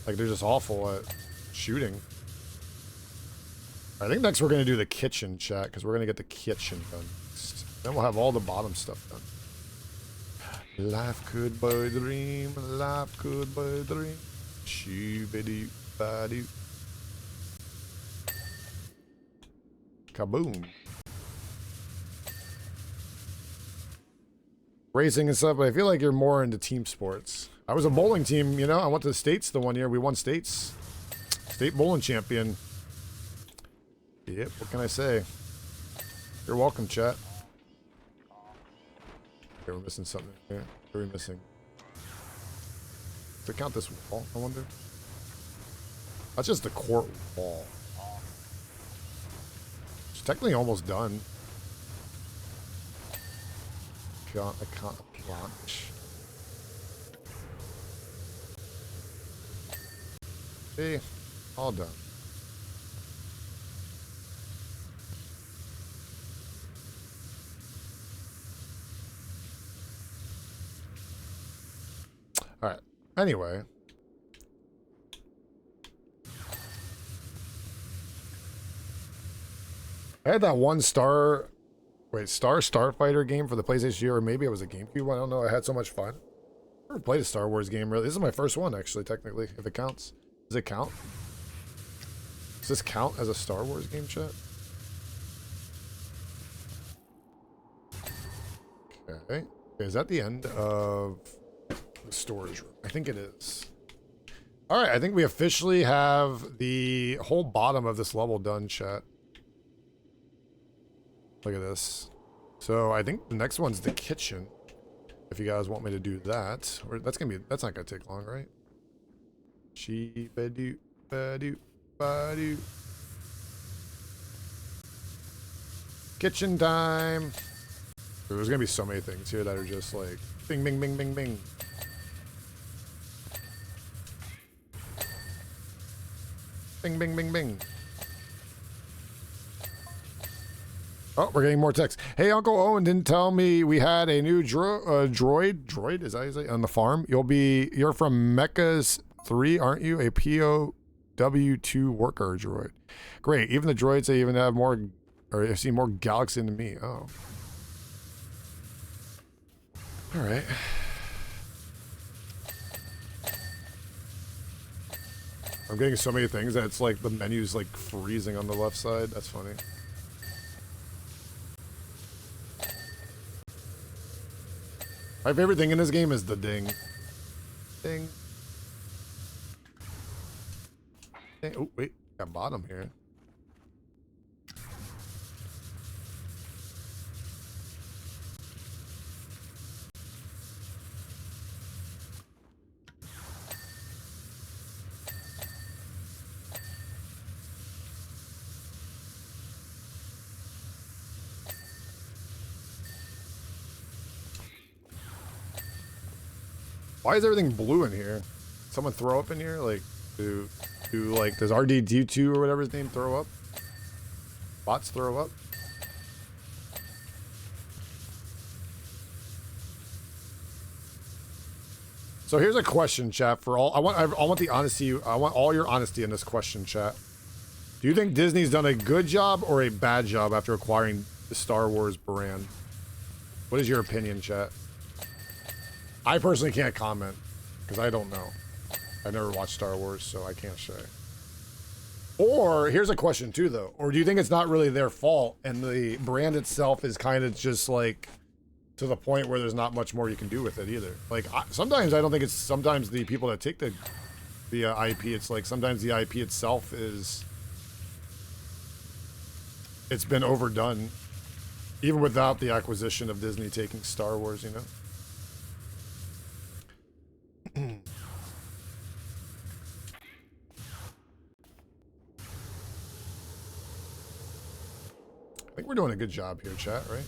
Like they're just awful at shooting. I think next we're gonna do the kitchen, chat, because we're gonna get the kitchen done next. Then we'll have all the bottom stuff done. Life could be a dream, life could be a dream. Shoo-ba-doo-ba-doo. Kaboom. Racing and stuff, but I feel like you're more into team sports. I was a bowling team, you know. I went to the States the one year. We won states. State bowling champion. Yep, what can I say? You're welcome, chat. Okay, we're missing something here. What are we missing? Does it count this wall, I wonder? That's just the court wall. It's technically almost done. I can't launch. See, all done. All right. Anyway. I had that one star... Wait, Starfighter game for the PlayStation 2, or maybe it was a GameCube. I don't know. I had so much fun. I never played a Star Wars game, really. This is my first one, actually, technically, if it counts. Does it count? Does this count as a Star Wars game, chat? Okay. Is that the end of the storage room? I think it is. All right, I think we officially have the whole bottom of this level done, chat. Look at this. So I think the next one's the kitchen. If you guys want me to do that, or that's not gonna take long, right? Sheep-a-doo, ba-doo, ba-doo. Kitchen time. There's gonna be so many things here that are just like bing, bing, bing, bing, bing. Bing, bing, bing, bing. Oh, we're getting more text. Hey, Uncle Owen didn't tell me we had a new droid. Is that how you say, on the farm? You're from Mechas 3, aren't you? A POW2 worker droid. Great. Even the droids, they even have more, or have seen more galaxy than me. Oh. All right. I'm getting so many things that it's like the menu's like freezing on the left side. That's funny. My favorite thing in this game is the ding. Ding. Ding. Oh, wait. Got bottom here. Why is everything blue in here? Someone throw up in here? Like, like, does RD2 or whatever his name throw up? Bots throw up? So here's a question, chat, for all. I want the honesty. I want all your honesty in this question, chat. Do you think Disney's done a good job or a bad job after acquiring the Star Wars brand? What is your opinion, chat? I personally can't comment because I don't know. I never watched Star Wars, so I can't say. Or here's a question too, though. Or do you think it's not really their fault and the brand itself is kind of just like to the point where there's not much more you can do with it either? Like sometimes I don't think it's sometimes the people that take the IP. It's like sometimes the IP itself is it's been overdone, even without the acquisition of Disney taking Star Wars. You know. I think we're doing a good job here, chat, right?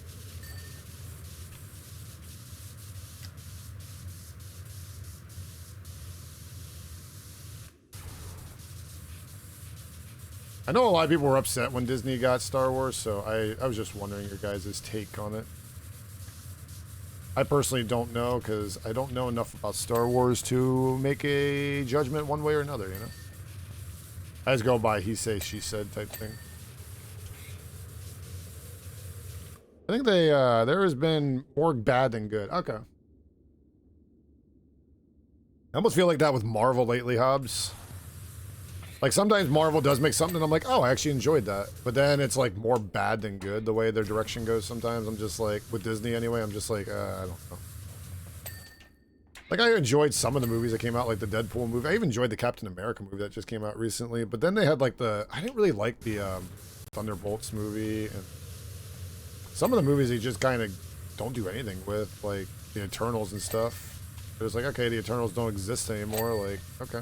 I know a lot of people were upset when Disney got Star Wars, so I was just wondering your guys' take on it. I personally don't know because I don't know enough about Star Wars to make a judgment one way or another, you know? I just go by he say, she said type thing. I think there has been more bad than good. Okay. I almost feel like that with Marvel lately, Hobbs. Like sometimes Marvel does make something and I'm like, oh, I actually enjoyed that. But then it's like more bad than good the way their direction goes sometimes. I'm just like, with Disney anyway, I'm just like, I don't know. Like I enjoyed some of the movies that came out, like the Deadpool movie. I even enjoyed the Captain America movie that just came out recently. But then they had like I didn't really like the Thunderbolts movie. And some of the movies they just kind of don't do anything with, like the Eternals and stuff. It was like, okay, the Eternals don't exist anymore. Like, okay.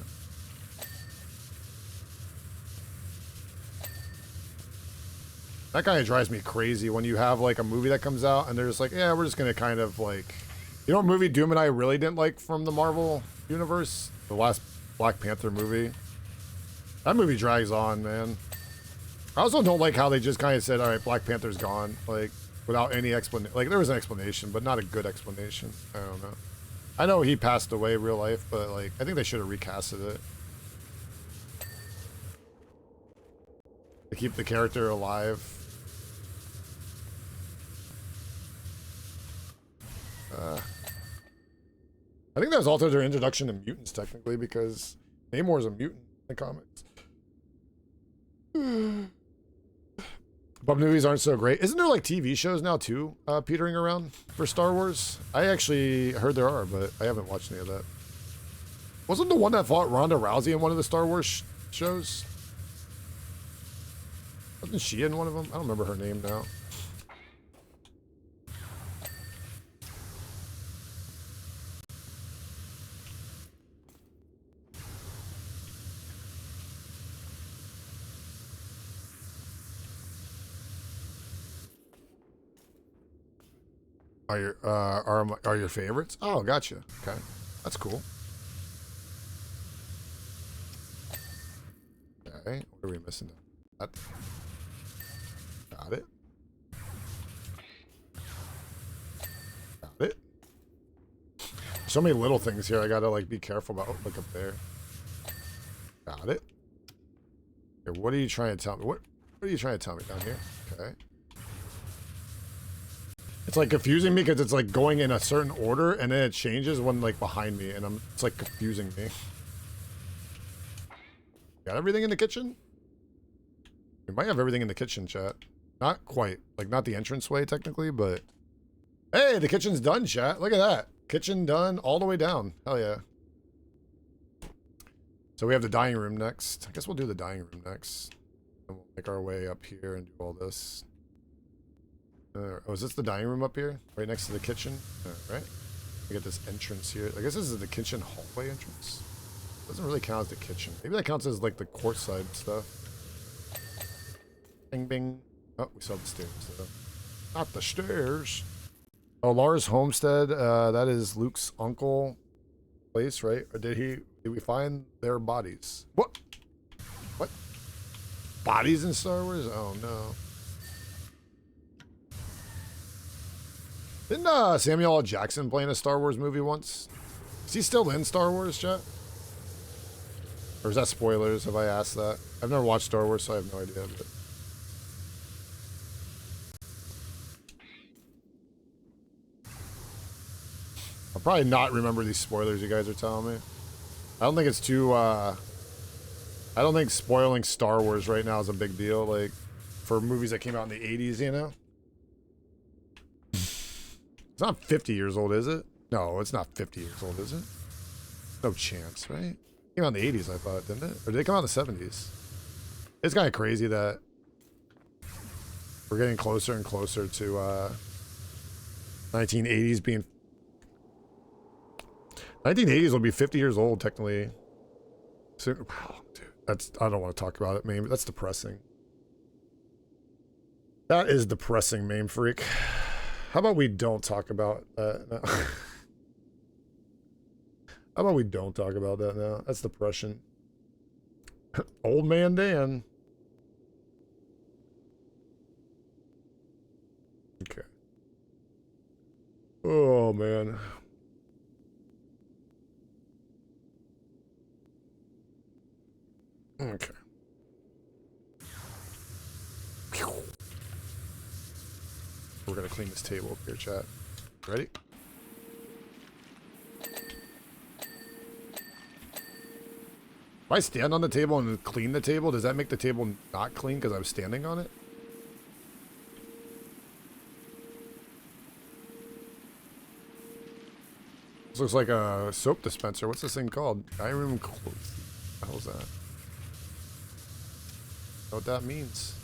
That kind of drives me crazy when you have like a movie that comes out and they're just like, yeah, we're just gonna kind of like, you know what movie Doom and I really didn't like from the Marvel universe? The last Black Panther movie. That movie drags on, man. I also don't like how they just kind of said, all right, Black Panther's gone, like without any explanation. Like there was an explanation, but not a good explanation. I don't know. I know he passed away real life, but like I think they should have recasted it to keep the character alive. I think that was also their introduction to mutants, technically, because Namor's a mutant in the comics. But movies aren't so great. Isn't there like TV shows now too, petering around for Star Wars? I actually heard there are, but I haven't watched any of that. Wasn't the one that fought Ronda Rousey in one of the Star Wars shows? Wasn't she in one of them? I don't remember her name now. are your favorites? Oh, gotcha. Okay, that's cool. Okay, what are we missing? That. Got it. Got it. So many little things here I gotta like be careful about. Look up there. Got it. Okay, what are you trying to tell me? What are you trying to tell me down here? Okay. It's like confusing me because it's like going in a certain order and then it changes when like behind me and it's like confusing me. Got everything in the kitchen? We might have everything in the kitchen, chat. Not quite. Like not the entranceway technically, but hey, the kitchen's done, chat. Look at that. Kitchen done all the way down. Hell yeah. So we have the dining room next. I guess we'll do the dining room next. And we'll make our way up here and do all this. Oh, is this the dining room up here? Right next to the kitchen? Alright. We get this entrance here. I guess this is the kitchen hallway entrance. Doesn't really count as the kitchen. Maybe that counts as like the courtside stuff. Bing bing. Oh, we saw the stairs though. Not the stairs. Oh, Lars Homestead. That is Luke's uncle place, right? Or did we find their bodies? What? What? Bodies in Star Wars? Oh no. Didn't Samuel L. Jackson play in a Star Wars movie once? Is he still in Star Wars, chat? Or is that spoilers? Have I asked that? I've never watched Star Wars, so I have no idea. But... I'll probably not remember these spoilers you guys are telling me. I don't think it's too, I don't think spoiling Star Wars right now is a big deal, like, for movies that came out in the 80s, you know? It's not 50 years old, is it? No, it's not 50 years old, is it? No chance, right? It came out in the 80s, I thought, didn't it? Or did it come out in the 70s? It's kind of crazy that we're getting closer and closer to 1980s being... 1980s will be 50 years old, technically. So, wow, dude, I don't want to talk about it, man. That's depressing. That is depressing, Mame Freak. How about we don't talk about that now? How about we don't talk about that now? That's depression. Old man Dan. Okay. Oh, man. Okay. We're gonna clean this table up here, chat. Ready? If I stand on the table and clean the table, does that make the table not clean because I was standing on it? This looks like a soap dispenser. What's this thing called? Dining room clothes. What the hell's that? Know what that means?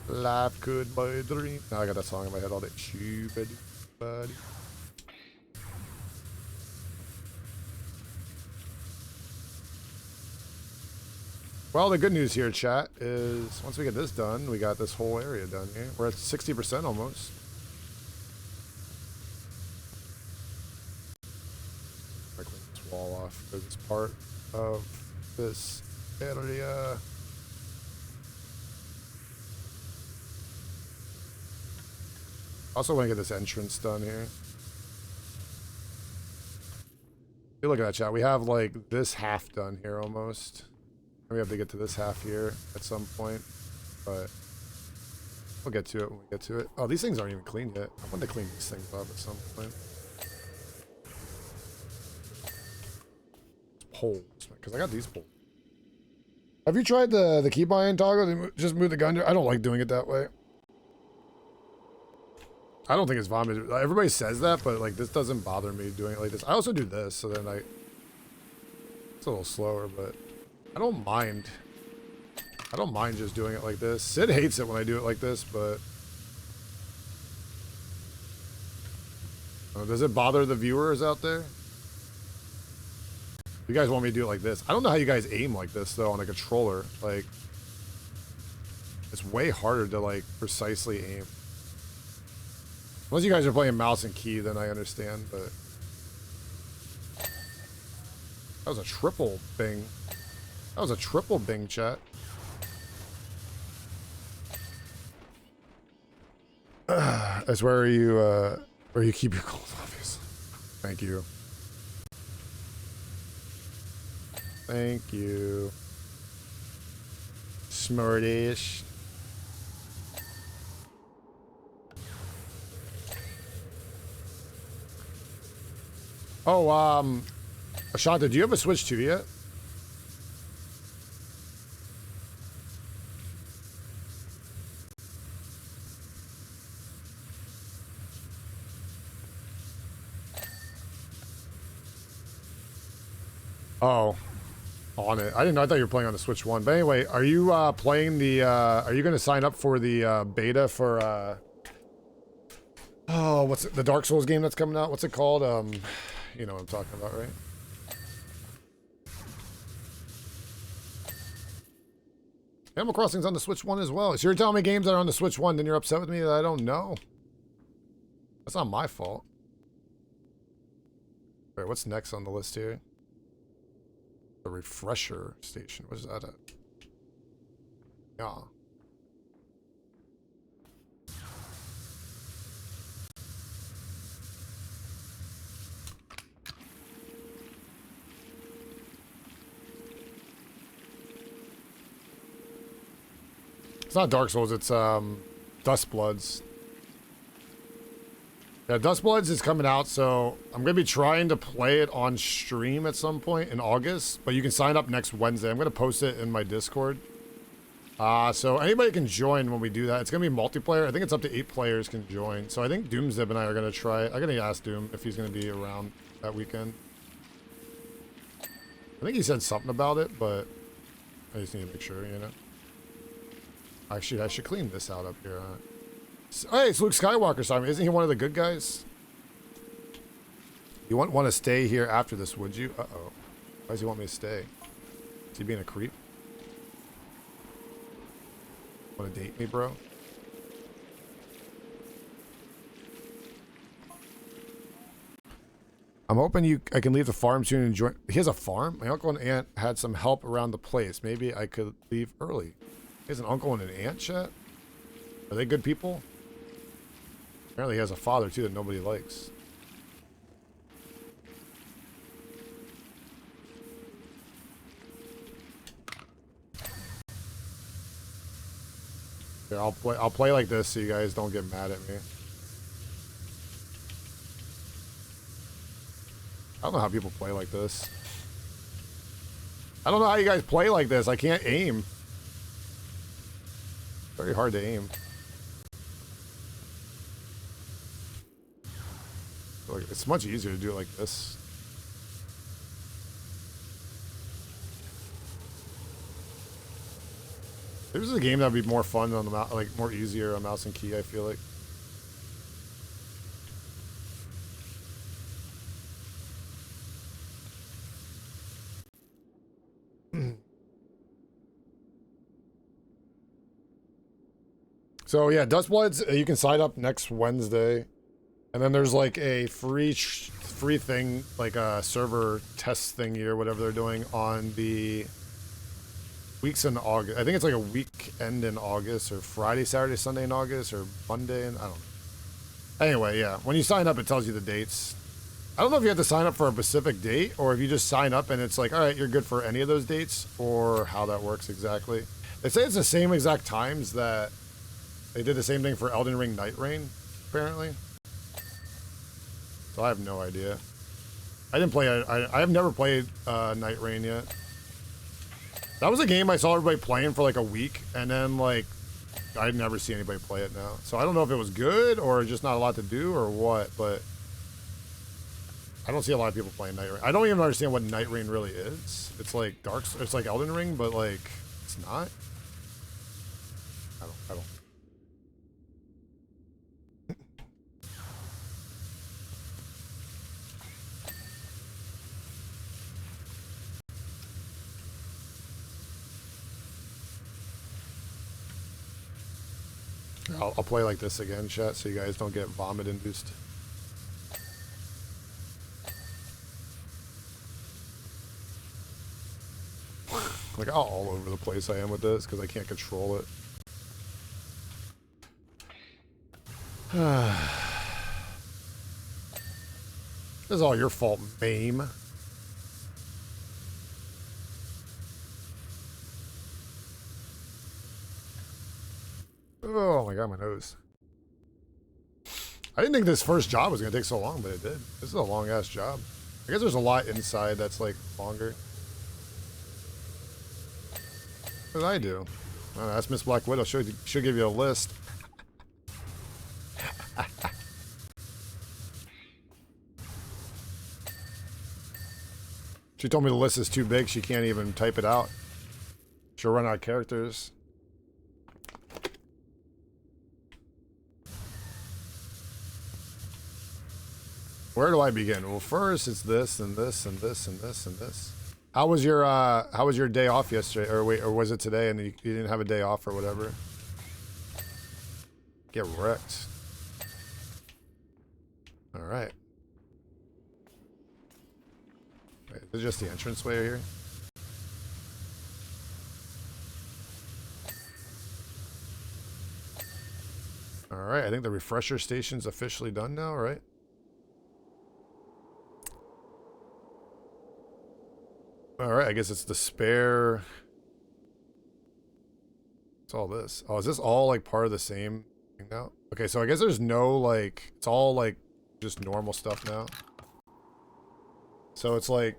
Life could be a dream. Now I got that song in my head all day. Stupid buddy. Well, the good news here, chat, is once we get this done, we got this whole area done here. We're at 60% almost. I clean this wall off because it's part of this area. Also want to get this entrance done here. You look at that, chat. We have like this half done here almost. And we have to get to this half here at some point, but we'll get to it when we get to it. Oh, these things aren't even clean yet. I want to clean these things up at some point. Poles, because I got these poles. Have you tried the keybind toggle? Just move the gun. I don't like doing it that way. I don't think it's vomit. Everybody says that, but like this doesn't bother me doing it like this. I also do this, so then it's a little slower, but I don't mind. I don't mind just doing it like this. Sid hates it when I do it like this, but does it bother the viewers out there? You guys want me to do it like this? I don't know how you guys aim like this though on a controller. Like, it's way harder to like precisely aim. Unless you guys are playing mouse and key, then I understand, but... That was a triple bing. That was a triple bing, chat. That's where you keep your gold, obviously. Thank you. Thank you. Smartish. Oh, Ashanta, do you have a Switch 2 yet? Oh, on it. I didn't know. I thought you were playing on the Switch 1. But anyway, are you playing the, are you going to sign up for the beta for, oh, what's it, the Dark Souls game that's coming out? What's it called? You know what I'm talking about, right? Animal Crossing's on the Switch 1 as well. So you're telling me games that are on the Switch 1, then you're upset with me that I don't know? That's not my fault. Wait, what's next on the list here? The refresher station. What is that at? Yeah. It's not Dark Souls, it's Dust Bloods. Yeah, Dust Bloods is coming out, so I'm going to be trying to play it on stream at some point in August, but you can sign up next Wednesday. I'm going to post it in my Discord. So anybody can join when we do that. It's going to be multiplayer. I think it's up to 8 players can join. So I think Doomzib and I are going to try it. I'm going to ask Doom if he's going to be around that weekend. I think he said something about it, but I just need to make sure, you know. Actually, I should clean this out up here. Hey, it's Luke Skywalker, Simon. Isn't he one of the good guys? You wouldn't want to stay here after this, would you? Uh-oh. Why does he want me to stay? Is he being a creep? Want to date me, bro? I'm hoping I can leave the farm soon and join. He has a farm? My uncle and aunt had some help around the place. Maybe I could leave early. He has an uncle and an aunt, chat? Are they good people? Apparently he has a father, too, that nobody likes. Here, I'll play like this so you guys don't get mad at me. I don't know how people play like this. I don't know how you guys play like this. I can't aim. Very hard to aim. Like, it's much easier to do it like this. This is a game that would be more fun on the mouse, like more easier on mouse and key, I feel like. So yeah, Dust Bloods, you can sign up next Wednesday. And then there's like a free thing, like a server test thingy or whatever they're doing on the weeks in August. I think it's like a weekend in August, or Friday, Saturday, Sunday in August, or Monday, and I don't know. Anyway, yeah, when you sign up, it tells you the dates. I don't know if you have to sign up for a specific date, or if you just sign up and it's like, all right, you're good for any of those dates, or how that works exactly. They say it's the same exact times that they did the same thing for Elden Ring Night Rain, apparently. So I have no idea. I didn't play it. I have never played Night Rain yet. That was a game I saw everybody playing for like a week, and then like I'd never see anybody play it now. So I don't know if it was good or just not a lot to do or what, but I don't see a lot of people playing Night Rain. I don't even understand what Night Rain really is. It's like it's like Elden Ring, but like it's not. I don't. I'll play like this again, chat, so you guys don't get vomit induced. Like how all over the place I am with this because I can't control it. This is all your fault, Mame. Oh my god, my nose. I didn't think this first job was going to take so long, but it did. This is a long-ass job. I guess there's a lot inside that's, like, longer. What did I do? Oh, that's Miss Black Widow. She'll give you a list. She told me the list is too big. She can't even type it out. She'll run out of characters. Where do I begin? Well, first it's this and this and this and this and this. How was your day off yesterday? Or wait, or was it today and you didn't have a day off or whatever? Get wrecked. All right. Wait, is it just the entranceway here? All right, I think the refresher station's officially done now, right? All right, I guess it's the spare. What's all this? Oh, is this all like part of the same thing now? Okay, so I guess there's no like, it's all like just normal stuff now. So it's like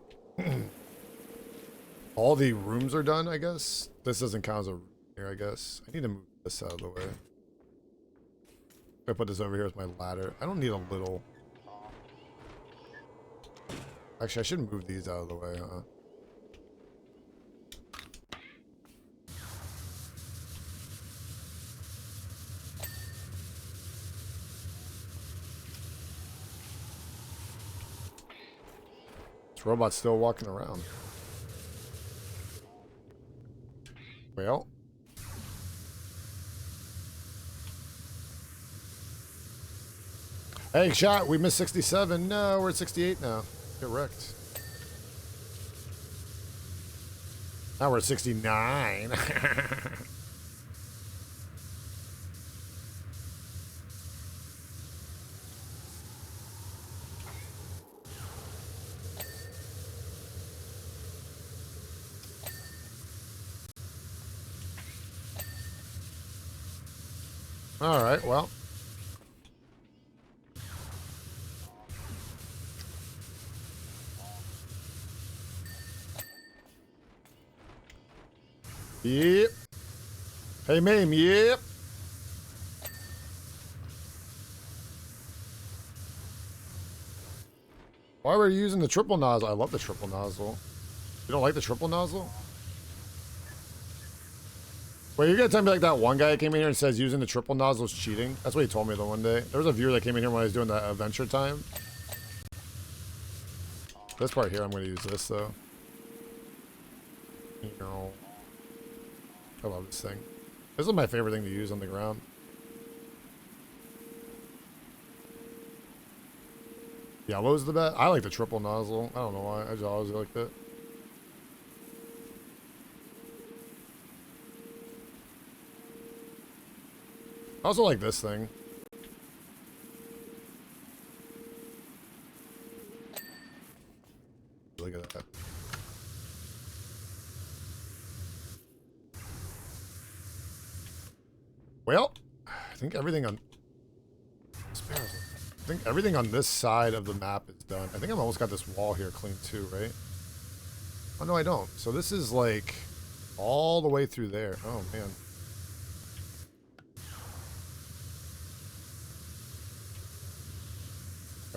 all the rooms are done, I guess. This doesn't count as a room here, I guess. I need to move this out of the way. I put this over here with my ladder. I don't need a little. Actually, I should move these out of the way, huh? This robot's still walking around. Well. Hey, chat, we missed 67. No, we're at 68 now. Get wrecked. Now we're at 69. All right, well. Yep. Hey, Mame, yep. Why were you using the triple nozzle? I love the triple nozzle. You don't like the triple nozzle? Wait, you're gonna tell me like that one guy that came in here and says using the triple nozzle is cheating? That's what he told me the one day. There was a viewer that came in here when I was doing the adventure time. This part here, I'm gonna use this though. I love this thing. This is my favorite thing to use on the ground. Yellow's the best. I like the triple nozzle. I don't know why. I just always liked it. I also like this thing. Look at that. Well, I think everything on this side of the map is done. I think I've almost got this wall here clean too, right? Oh no, I don't. So this is like all the way through there. Oh man.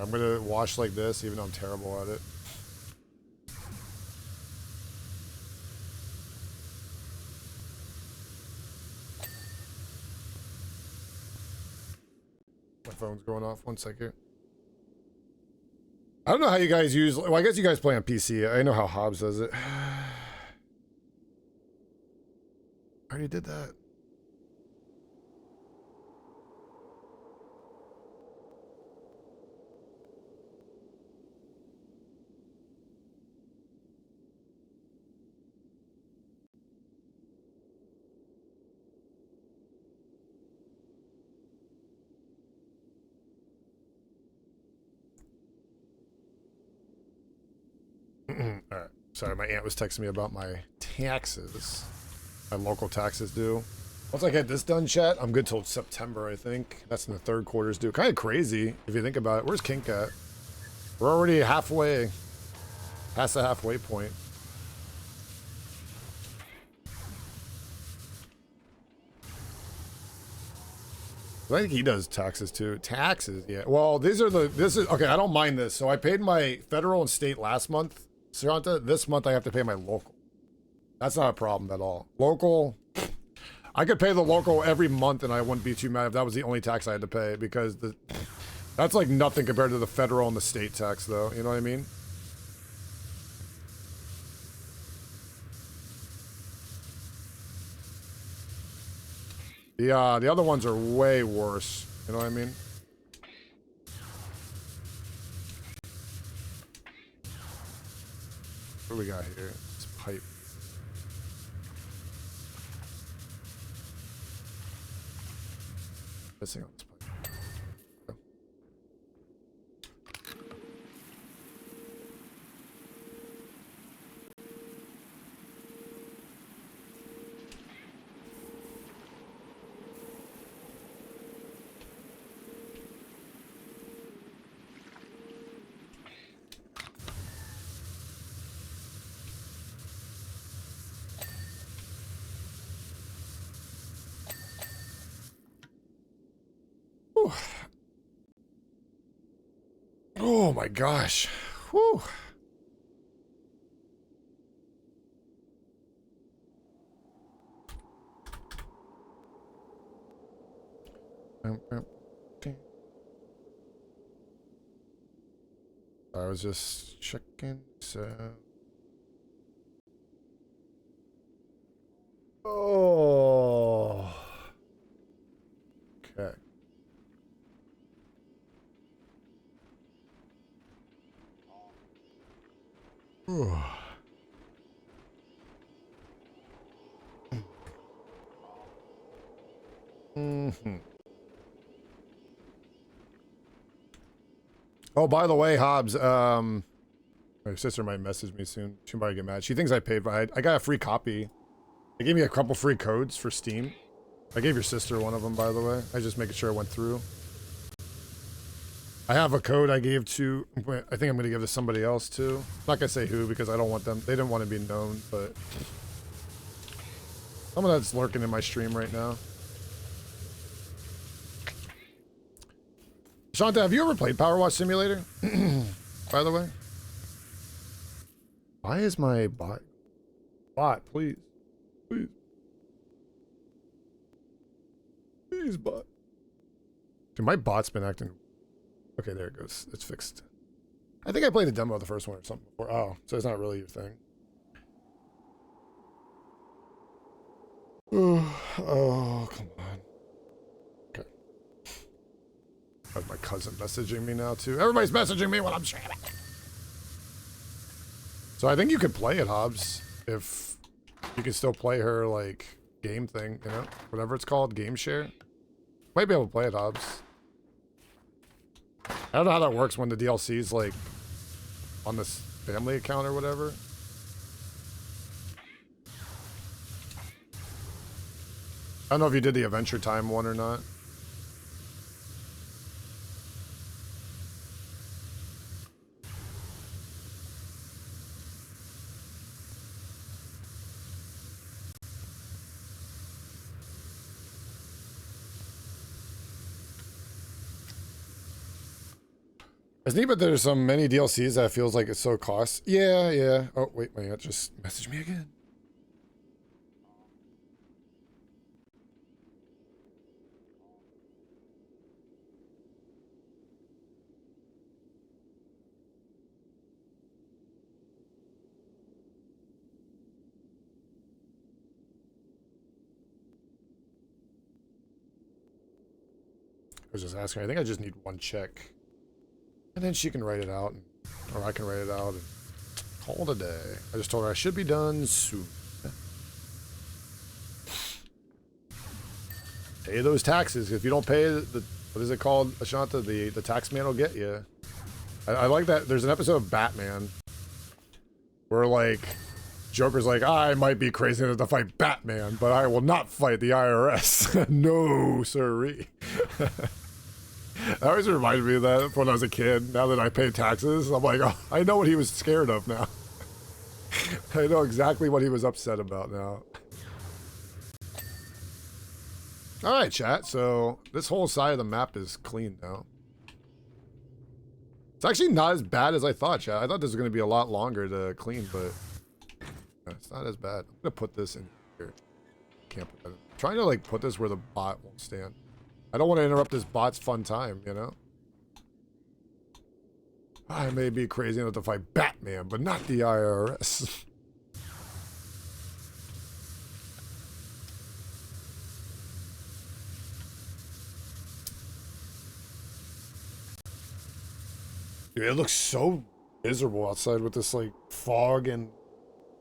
I'm gonna wash like this, even though I'm terrible at it. My phone's going off. 1 second. I don't know how you guys use. Well, I guess you guys play on PC. I know how Hobbs does it. I already did that. Alright. Sorry, my aunt was texting me about my taxes. My local taxes due. Once I get this done, chat, I'm good till September, I think. That's when the third quarter's due. Kind of crazy, if you think about it. Where's Kink at? We're already halfway. Past the halfway point. I think he does taxes too. Taxes, yeah. Well, this is okay. I don't mind this. So I paid my federal and state last month, Saranta. This month I have to pay my local. That's not a problem at all. Local, I could pay the local every month and I wouldn't be too mad if that was the only tax I had to pay, because that's like nothing compared to the federal and the state tax, though. You know what I mean? The other ones are way worse. You know what I mean? What do we got here? This pipe. Missing on this pipe. Oh my gosh. Whew. I was just checking, so... Oh. Okay. Oh, by the way, Hobbs, my sister might message me soon. She might get mad. She thinks I paid, but I got a free copy. They gave me a couple free codes for Steam. I gave your sister one of them, by the way. I just making sure it went through. I have a code I gave to, I think I'm going to give to somebody else too. I'm not going to say who because I don't want them, they didn't want to be known, but someone that's lurking in my stream right now. Shanta, have you ever played Power Wash Simulator? By the way? Why is my bot? Bot, please. Please. Please, bot. Dude, my bot's been acting... Okay, there it goes. It's fixed. I think I played a demo of the first one or something before. Oh, so it's not really your thing. Oh, come on. Okay. That's my cousin messaging me now, too. Everybody's messaging me when I'm streaming. So I think you could play it, Hobbs, if you can still play her, like, game thing, you know? Whatever it's called, game share. Might be able to play it, Hobbs. I don't know how that works when the DLC's like on this family account or whatever. I don't know if you did the Adventure Time one or not. It's neat, but there's so many DLCs that feels like it's so cost. Yeah, yeah. Oh, wait, my aunt just messaged me again. I was just asking. I think I just need one check. And then she can write it out, or I can write it out and call it a day. I just told her I should be done soon. Pay those taxes. If you don't pay the what is it called, Ashanta? The tax man will get you. I like that. There's an episode of Batman Where like Joker's like, I might be crazy enough to fight Batman, but I will not fight the IRS. No, sirree. That always reminded me of that when I was a kid. Now that I pay taxes, I'm like, oh, I know what he was scared of now. I know exactly what he was upset about now. All right, chat. So this whole side of the map is clean now. It's actually not as bad as I thought, chat. I thought this was going to be a lot longer to clean, but it's not as bad. I'm going to put this in here. Can't put that in. I'm trying to like put this where the bot won't stand. I don't want to interrupt this bot's fun time, you know? I may be crazy enough to fight Batman, but not the IRS. Dude, it looks so miserable outside with this like fog and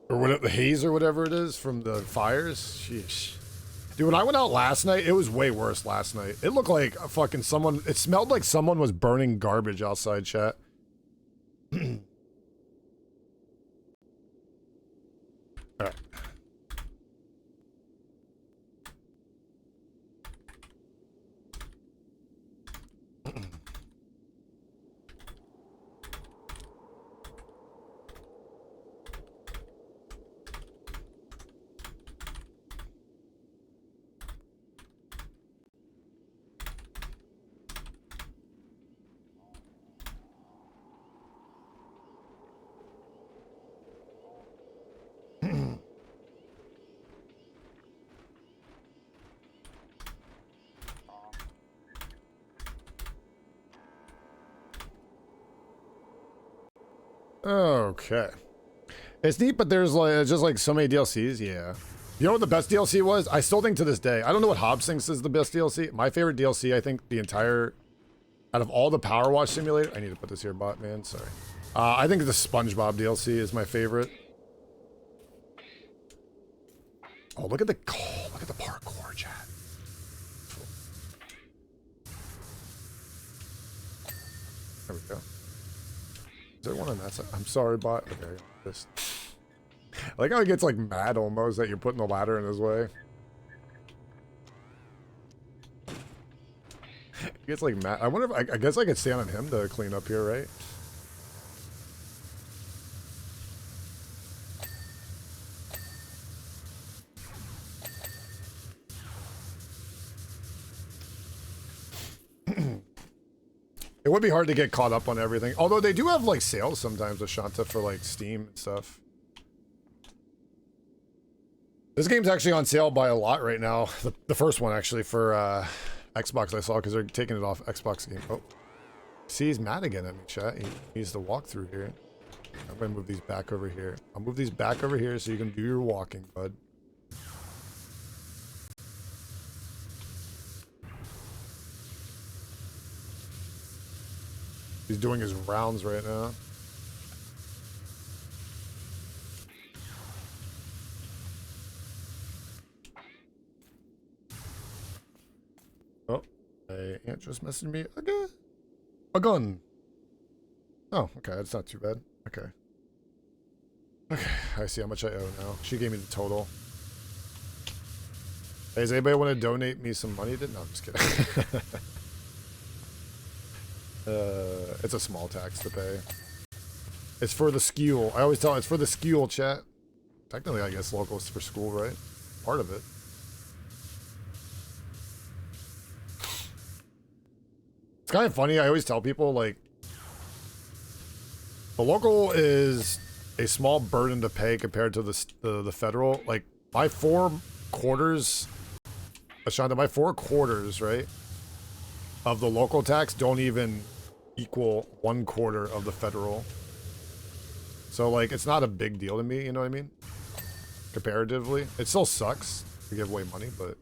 or whatever, the haze or whatever it is from the fires. Sheesh. Dude, when I went out last night, it was way worse last night. It looked like a fucking someone, it smelled like someone was burning garbage outside, chat. All right. Okay. It's neat, but there's like just like so many DLCs. Yeah. You know what the best DLC was? I still think to this day. I don't know what Hobbs thinks is the best DLC. My favorite DLC, I think the entire out of all the Power Wash Simulator. I need to put this here, bot man. Sorry. I think the SpongeBob DLC is my favorite. Oh, look at the parkour, chat. There we go. Is there one on that side? I'm sorry, bot. Okay, this. I like how he gets like mad almost that you're putting the ladder in his way. He gets like mad. I wonder if I guess I could stand on him to clean up here, right? It would be hard to get caught up on everything. Although they do have like sales sometimes with Shanta for like Steam and stuff. This game's actually on sale by a lot right now. The first one actually for Xbox I saw because they're taking it off Xbox game. Oh, see, he's mad again at me, chat. He needs to walk through here. I'm gonna move these back over here. I'll move these back over here so you can do your walking, bud. He's doing his rounds right now. Oh, my aunt just messaged me again. A gun. Oh, okay, that's not too bad. Okay. Okay, I see how much I owe now. She gave me the total. Hey, does anybody want to donate me some money? No, I'm just kidding. It's a small tax to pay. It's for the school. I always tell it's for the school, chat. Technically, I guess locals for school, right? Part of it. It's kind of funny. I always tell people, like, the local is a small burden to pay compared to the federal. Like, my 4 quarters, Ashanta, my 4 quarters, right, of the local tax don't even equal 1/4 of the federal. So like it's not a big deal to me, you know what I mean? Comparatively. It still sucks to give away money, but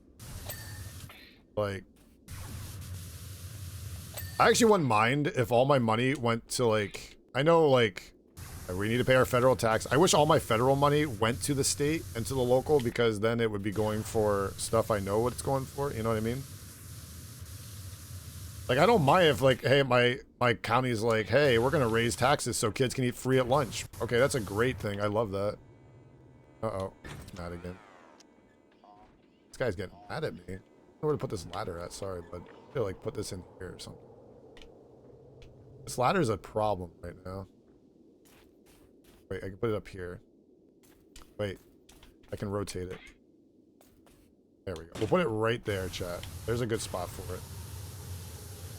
like I actually wouldn't mind if all my money went to like, I know like we need to pay our federal tax. I wish all my federal money went to the state and to the local because then it would be going for stuff I know what it's going for, you know what I mean? Like, I don't mind if, like, hey, my county's like, hey, we're gonna raise taxes so kids can eat free at lunch. Okay, that's a great thing. I love that. Uh-oh, he's mad again. This guy's getting mad at me. I don't know where to put this ladder at, sorry, but I feel like put this in here or something. This ladder's a problem right now. Wait, I can put it up here. Wait, I can rotate it. There we go. We'll put it right there, chat. There's a good spot for it.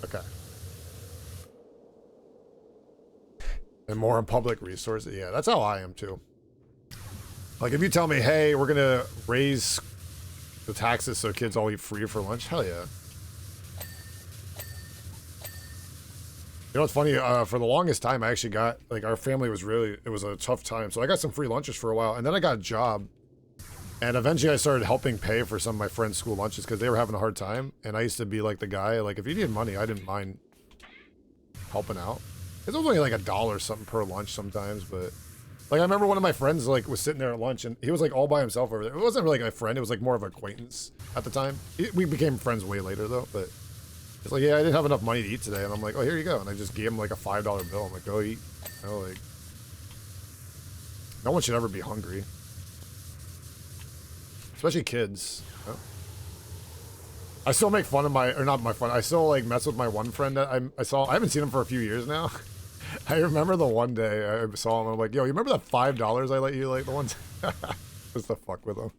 Okay. And more on public resources. Yeah, that's how I am too. Like if you tell me, hey, we're gonna raise the taxes so kids all eat free for lunch, hell yeah. You know what's funny? For the longest time, I actually got, like, our family was really, it was a tough time. So I got some free lunches for a while, and then I got a job. And eventually I started helping pay for some of my friends' school lunches because they were having a hard time. And I used to be like the guy, like, if you needed money, I didn't mind helping out. It was only like $1 or something per lunch sometimes, but like I remember one of my friends like was sitting there at lunch and he was like all by himself over there. It wasn't really like a friend, it was like more of an acquaintance at the time. We became friends way later though, but it's like, yeah, I didn't have enough money to eat today, and I'm like, oh, here you go, and I just gave him like a $5 bill. I'm like, go eat. You know, like, no one should ever be hungry, especially kids. You know? I still make fun of my, or not my fun. I still like mess with my one friend that I saw. I haven't seen him for a few years now. I remember the one day I saw him. I'm like, yo, you remember that $5 I let you like the one time? Just to fuck with him.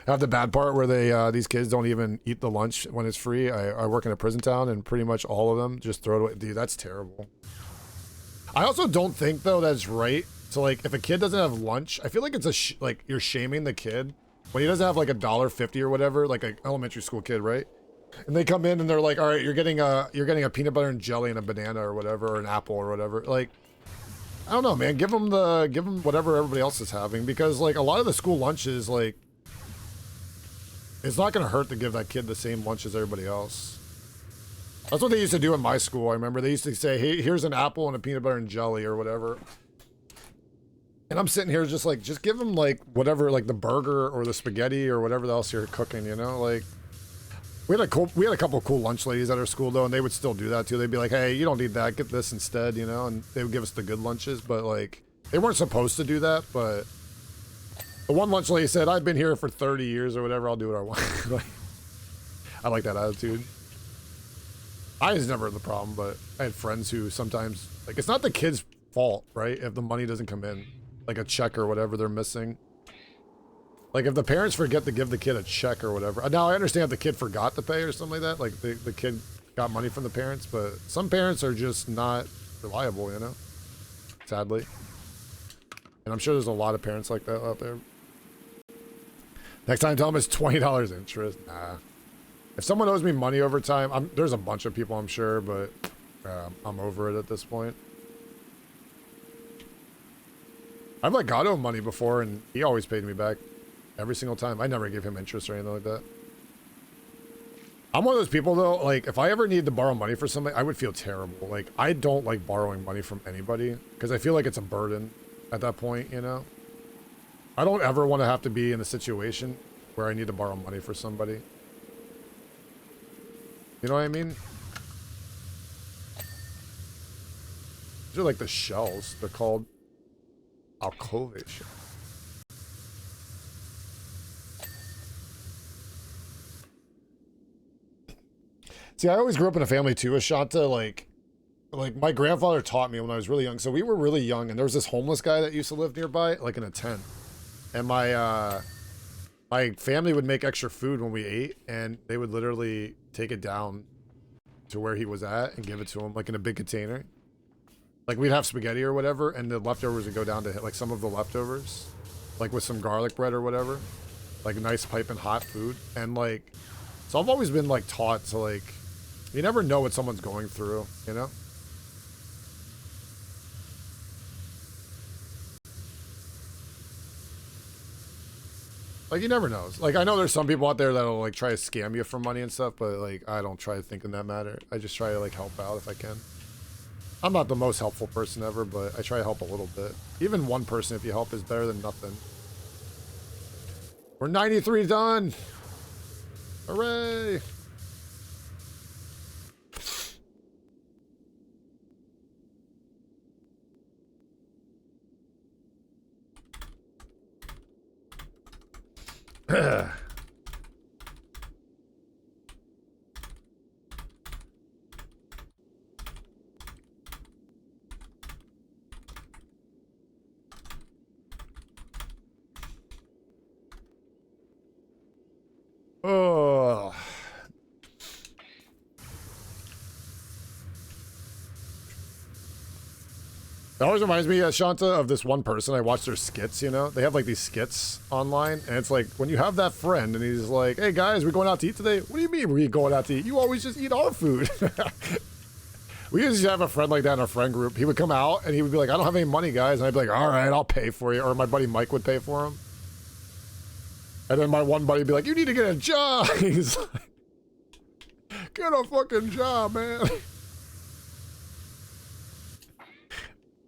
I have the bad part where they these kids don't even eat the lunch when it's free. I work in a prison town, and pretty much all of them just throw it away. Dude, that's terrible. I also don't think though that's right. So like, if a kid doesn't have lunch, I feel like it's a like you're shaming the kid when he doesn't have like $1.50 or whatever, like an elementary school kid, right? And they come in and they're like, all right, you're getting a peanut butter and jelly and a banana or whatever, or an apple or whatever. Like, I don't know, man. Give them whatever everybody else is having, because like a lot of the school lunches, like, it's not going to hurt to give that kid the same lunch as everybody else. That's what they used to do in my school. I remember they used to say, hey, here's an apple and a peanut butter and jelly or whatever. And I'm sitting here just like, just give them like whatever, like the burger or the spaghetti or whatever else you're cooking, you know? Like, we had a couple of cool lunch ladies at our school though, and they would still do that too. They'd be like, hey, you don't need that, get this instead, you know? And they would give us the good lunches, but like, they weren't supposed to do that, but the one lunch lady said, I've been here for 30 years or whatever, I'll do what I want. Like, I like that attitude. I was never the problem, but I had friends who sometimes, like, it's not the kid's fault, right? If the money doesn't come in, like a check or whatever they're missing. Like, if the parents forget to give the kid a check or whatever. Now, I understand if the kid forgot to pay or something like that. Like, the kid got money from the parents, but some parents are just not reliable, you know? Sadly. And I'm sure there's a lot of parents like that out there. Next time, tell them it's $20 interest. Nah. If someone owes me money over time, there's a bunch of people, I'm sure, but I'm over it at this point. I've like got owed money before, and he always paid me back every single time. I never gave him interest or anything like that. I'm one of those people, though, like, if I ever needed to borrow money for somebody, I would feel terrible. Like, I don't like borrowing money from anybody, because I feel like it's a burden at that point, you know? I don't ever want to have to be in a situation where I need to borrow money for somebody. You know what I mean? These are like the shells. They're called alcove shells. See, I always grew up in a family too, Ashanta, like my grandfather taught me when I was really young. So we were really young, and there was this homeless guy that used to live nearby, like in a tent. And my family would make extra food when we ate, and they would literally take it down to where he was at and give it to him, like in a big container. Like, we'd have spaghetti or whatever, and the leftovers would go down to, like, some of the leftovers, like with some garlic bread or whatever, like nice piping hot food. And like, so I've always been like taught to, like, you never know what someone's going through, you know? Like, you never know. Like, I know there's some people out there that'll, like, try to scam you for money and stuff, but, like, I don't try to think in that matter. I just try to, like, help out if I can. I'm not the most helpful person ever, but I try to help a little bit. Even one person, if you help, is better than nothing. We're 93 done! Hooray! Oh. It always reminds me, Shanta, of this one person. I watch their skits, you know? They have like these skits online, and it's like, when you have that friend and he's like, hey guys, we're going out to eat today? What do you mean we're going out to eat? You always just eat our food. We used to have a friend like that in our friend group. He would come out and he would be like, I don't have any money, guys. And I'd be like, all right, I'll pay for you. Or my buddy Mike would pay for him. And then my one buddy would be like, you need to get a job. He's like, get a fucking job, man.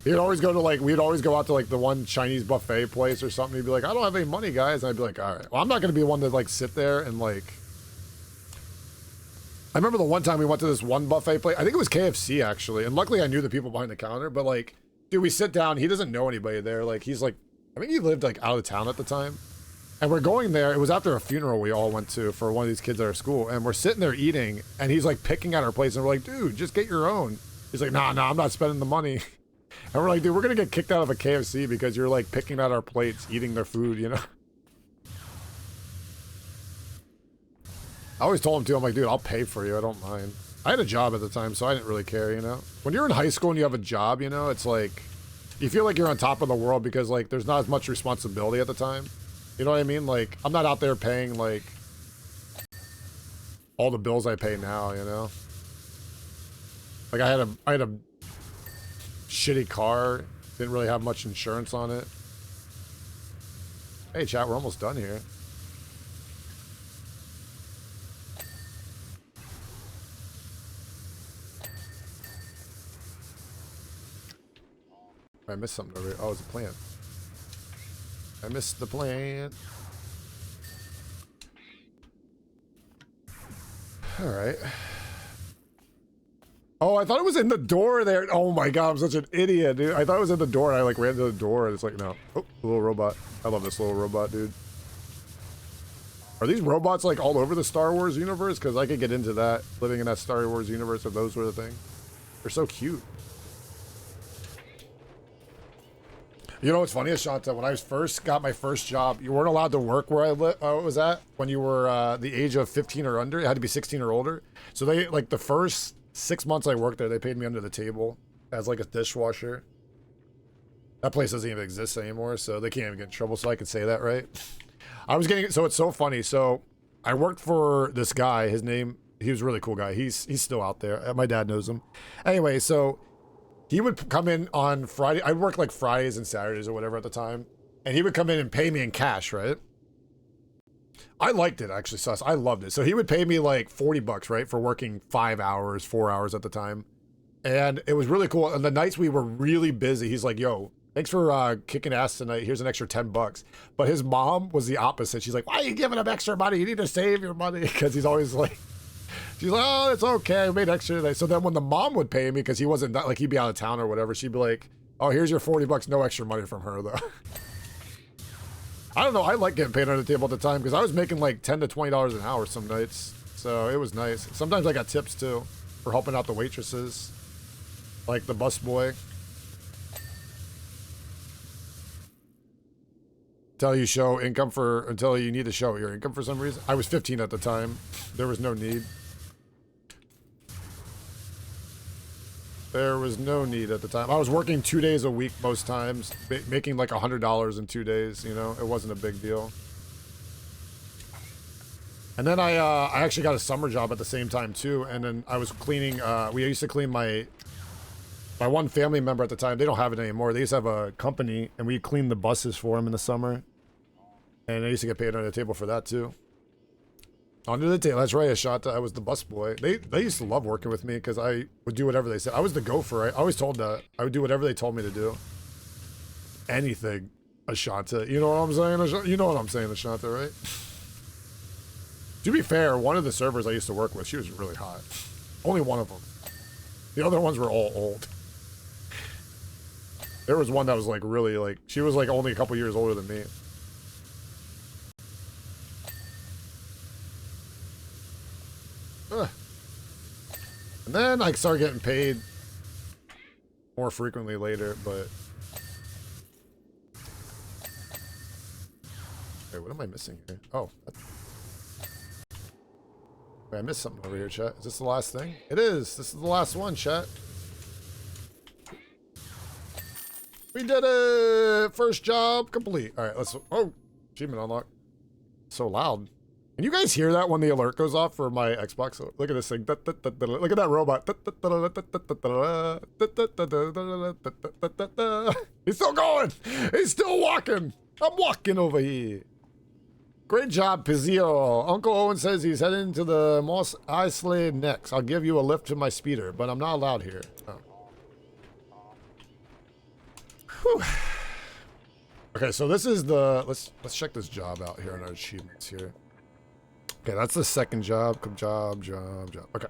He'd always go to like, we'd always go out to like the one Chinese buffet place or something. He'd be like, I don't have any money, guys. And I'd be like, all right, well, I'm not going to be one to like sit there and like, I remember the one time we went to this one buffet place. I think it was KFC actually. And luckily I knew the people behind the counter, but like, dude, we sit down. He doesn't know anybody there. Like, he's like, I think he lived like out of town at the time. And we're going there. It was after a funeral we all went to for one of these kids at our school. And we're sitting there eating and he's like picking at our plates. And we're like, dude, just get your own. He's like, nah, I'm not spending the money. And we're like, dude, we're going to get kicked out of a KFC because you're like picking at our plates, eating their food, you know? I always told him too, I'm like, dude, I'll pay for you. I don't mind. I had a job at the time, so I didn't really care, you know? When you're in high school and you have a job, you know, it's like, you feel like you're on top of the world because like there's not as much responsibility at the time. You know what I mean? Like, I'm not out there paying like all the bills I pay now, you know? Like I had a shitty car, didn't really have much insurance on it. Hey chat, we're almost done here. I missed something over here. Oh, it's a plant. I missed the plant. All right. Oh, I thought it was in the door there. Oh my god, I'm such an idiot, dude. I thought it was in the door and I like ran to the door and it's like, no. Oh, little robot. I love this little robot, dude. Are these robots like all over the Star Wars universe? Because I could get into that, living in that Star Wars universe if those were the thing. They're so cute. You know what's funny, Ashanta? When I first got my first job, you weren't allowed to work where I was at when you were the age of 15 or under. It had to be 16 or older. So they, like the first 6 months I worked there, they paid me under the table as like a dishwasher. That place doesn't even exist anymore, so they can't even get in trouble, so I could say that, right? I was getting, so it's so funny. So I worked for this guy, his name, he was a really cool guy. He's still out there. My dad knows him. Anyway, so he would come in on Friday. I worked like Fridays and Saturdays or whatever at the time. And he would come in and pay me in cash, right? I liked it actually, Sus. I loved it. So he would pay me like 40 bucks, right? For working 5 hours, 4 hours at the time. And it was really cool. And the nights we were really busy, he's like, yo, thanks for kicking ass tonight. Here's an extra 10 bucks. But his mom was the opposite. She's like, why are you giving him extra money? You need to save your money. Because he's always like, she's like, oh, it's okay. I made extra today. So then when the mom would pay me, because he wasn't, like he'd be out of town or whatever, she'd be like, oh, here's your 40 bucks. No extra money from her though. I don't know. I like getting paid under the table at the time because I was making like $10 to $20 an hour some nights. So it was nice. Sometimes I got tips too for helping out the waitresses, like the busboy. Until you show income until you need to show your income for some reason. I was 15 at the time. There was no need. There was no need at the time. I was working 2 days a week most times, making like $100 in 2 days, you know? It wasn't a big deal. And then I actually got a summer job at the same time too, and then I was cleaning, we used to clean my one family member at the time. They don't have it anymore. They used to have a company, and we cleaned the buses for them in the summer. And I used to get paid under the table for that too. Under the table, that's right, Ashanta. I was the bus boy. They used to love working with me because I would do whatever they said. I was the gopher. I always told that I would do whatever they told me to do. Anything, Ashanta. You know what I'm saying, Ashanta? You know what I'm saying, Ashanta, right? To be fair, one of the servers I used to work with, she was really hot. Only one of them. The other ones were all old. There was one that was like really like, she was like only a couple years older than me. And then I start getting paid more frequently later, but... Wait, what am I missing here? Oh. Wait, I missed something over here, chat. Is this the last thing? It is! This is the last one, chat. We did it! First job complete. Alright, let's... Oh! Achievement unlocked. So loud. Can you guys hear that when the alert goes off for my Xbox? Look at this thing. Look at that robot. He's still going. He's still walking. I'm walking over here. Great job, Pizzio. Uncle Owen says he's heading to the Moss Islay next. I'll give you a lift to my speeder, but I'm not allowed here. Oh. Whew. Okay, so this is the... Let's check this job out here on our achievements here. Okay, that's the second job. Job. Okay.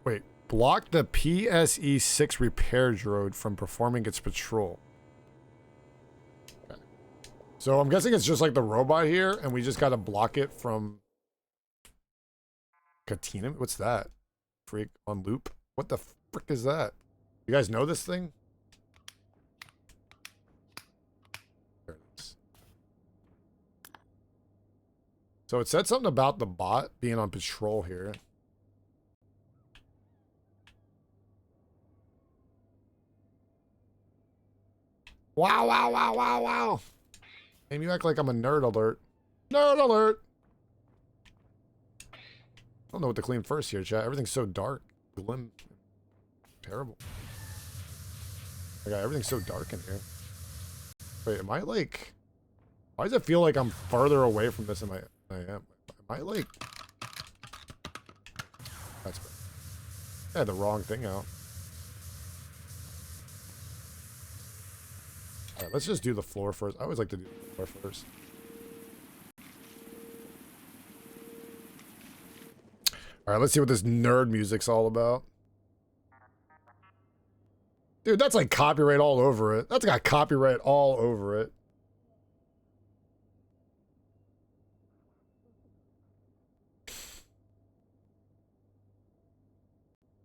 Wait. Block the PSE-6 repair droid from performing its patrol. Okay. So I'm guessing it's just like the robot here, and we just gotta block it from... Katina? What's that? Freak on loop? What the frick is that? You guys know this thing? There it is. So it said something about the bot being on patrol here. Wow, wow, wow, wow, wow. And you act like I'm a nerd alert. Nerd alert! I don't know what to clean first here, chat. Everything's so dark. Glim. Terrible. I got everything's so dark in here. Wait, am I like... Why does it feel like I'm farther away from this than I am? Am I like... That's bad. I had the wrong thing out. Alright, let's just do the floor first. I always like to do the floor first. Alright, let's see what this nerd music's all about. Dude, that's like copyright all over it. That's got copyright all over it.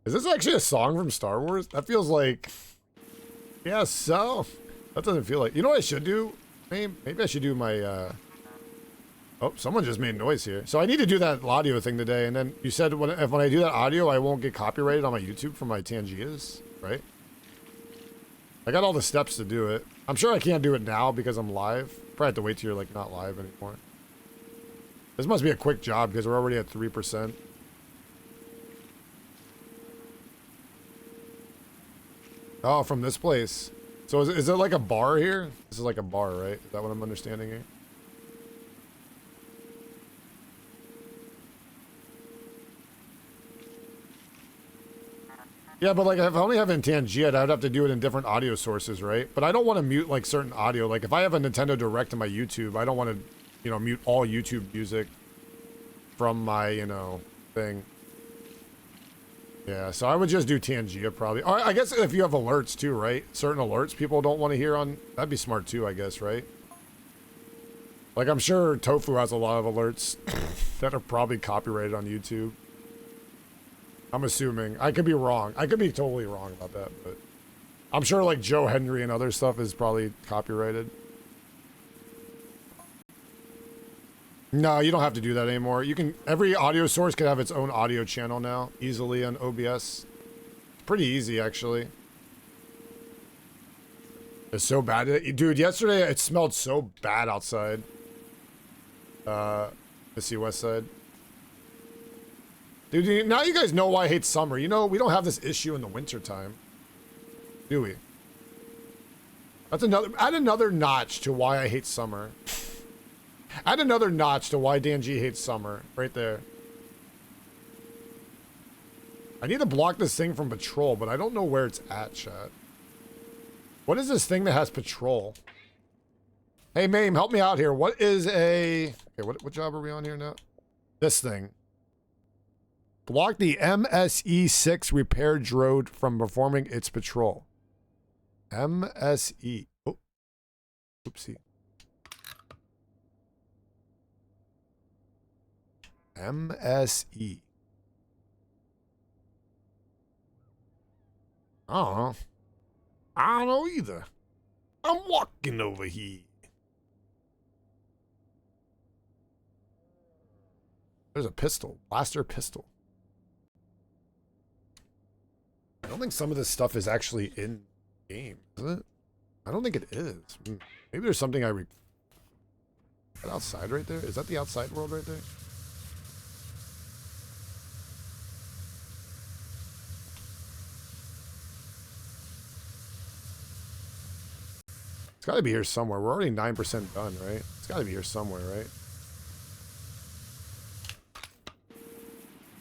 Is this actually a song from Star Wars? That feels like... Yeah, so... That doesn't feel like... You know what I should do? Maybe I should do my... Oh, someone just made noise here. So I need to do that audio thing today, and then you said when I do that audio, I won't get copyrighted on my YouTube for my Tangias, right? I got all the steps to do it. I'm sure I can't do it now because I'm live. Probably have to wait till you're like not live anymore. This must be a quick job because we're already at 3%. Oh, from this place. So is it like a bar here? This is like a bar, right? Is that what I'm understanding here? Yeah, but like if I only have in Tangent, I'd have to do it in different audio sources, right? But I don't want to mute like certain audio. Like if I have a Nintendo Direct in my YouTube, I don't want to, you know, mute all YouTube music from my, you know, thing. Yeah, so I would just do Tangia probably. Or I guess if you have alerts too, right? Certain alerts people don't want to hear on, that'd be smart too, I guess, right? Like I'm sure Tofu has a lot of alerts that are probably copyrighted on YouTube. I'm assuming. I could be wrong. I could be totally wrong about that, but I'm sure like Joe Henry and other stuff is probably copyrighted. No, you don't have to do that anymore. You can, every audio source can have its own audio channel now, easily on OBS. Pretty easy, actually. It's so bad. Dude, yesterday it smelled so bad outside. Missy West Side. Dude, now you guys know why I hate summer. You know, we don't have this issue in the winter time. Do we? That's add another notch to why I hate summer. Add another notch to why Dan G hates summer. Right there. I need to block this thing from patrol, but I don't know where it's at, chat. What is this thing that has patrol? Hey, Mame, help me out here. What is a... Okay, what job are we on here now? This thing. Block the MSE-6 repair droid from performing its patrol. MSE. Oh. Oopsie. MSE. I don't know. I don't know either. I'm walking over here. There's a pistol. Blaster pistol. I don't think some of this stuff is actually in game, is it? I don't think it is. Maybe there's something I... Is that outside right there? Is that the outside world right there? It's got to be here somewhere. We're already 9% done, right? It's got to be here somewhere, right?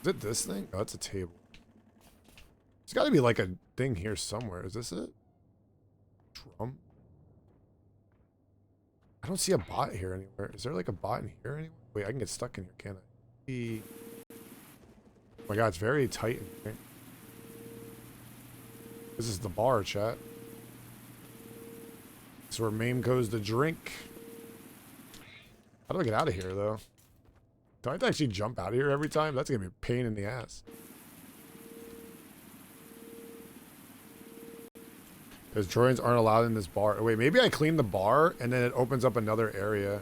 Is it this thing? Oh, it's a table. There's got to be like a thing here somewhere. Is this it? Drum? I don't see a bot here anywhere. Is there like a bot in here anywhere? Wait, I can get stuck in here, can't I? Oh my god, it's very tight in here. This is the bar, chat. This is where Mame goes to drink. How do I get out of here, though? Do I have to actually jump out of here every time? That's gonna be a pain in the ass. Because Troyans aren't allowed in this bar. Wait, maybe I clean the bar and then it opens up another area.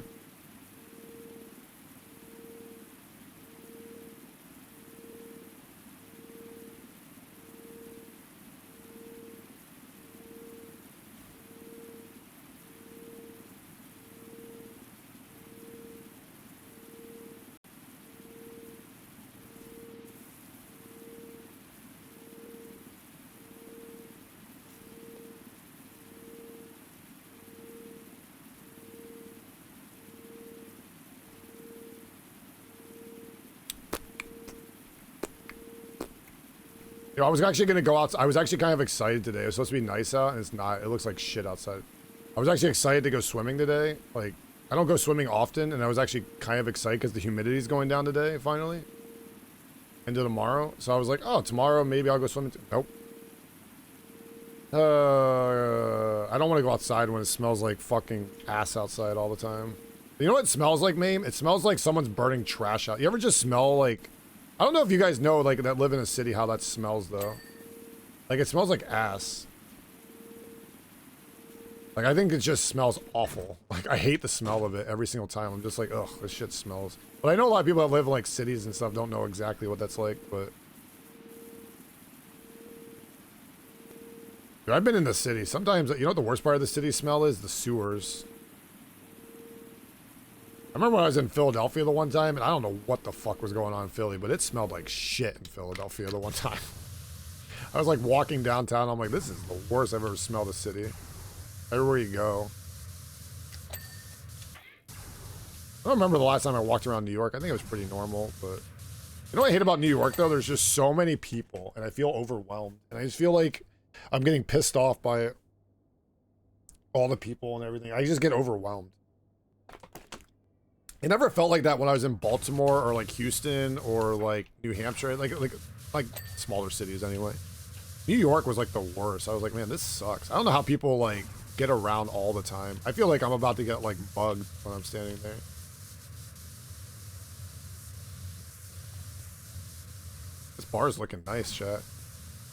You know, I was actually going to go out. I was actually kind of excited today. It was supposed to be nice out, and it's not. It looks like shit outside. I was actually excited to go swimming today. Like, I don't go swimming often, and I was actually kind of excited because the humidity is going down today, finally. Into tomorrow. So I was like, oh, tomorrow maybe I'll go swimming. Nope. I don't want to go outside when it smells like fucking ass outside all the time. You know what it smells like, Mame? It smells like someone's burning trash out. You ever just smell like... I don't know if you guys know, like, that live in a city, how that smells, though. Like, it smells like ass. Like, I think it just smells awful. Like, I hate the smell of it every single time. I'm just like, ugh, this shit smells. But I know a lot of people that live in, like, cities and stuff don't know exactly what that's like, but... Dude, I've been in the city. Sometimes, you know what the worst part of the city smell is? The sewers. I remember when I was in Philadelphia the one time, and I don't know what the fuck was going on in Philly, but it smelled like shit in Philadelphia the one time. I was like walking downtown, I'm like, this is the worst I've ever smelled a city. Everywhere you go. I don't remember the last time I walked around New York. I think it was pretty normal, but... You know what I hate about New York, though? There's just so many people, and I feel overwhelmed. And I just feel like I'm getting pissed off by all the people and everything. I just get overwhelmed. It never felt like that when I was in Baltimore or like Houston or like New Hampshire, like smaller cities anyway. New York was like the worst. I was like, man, this sucks. I don't know how people like get around all the time. I feel like I'm about to get like bugged when I'm standing there. This bar is looking nice, chat.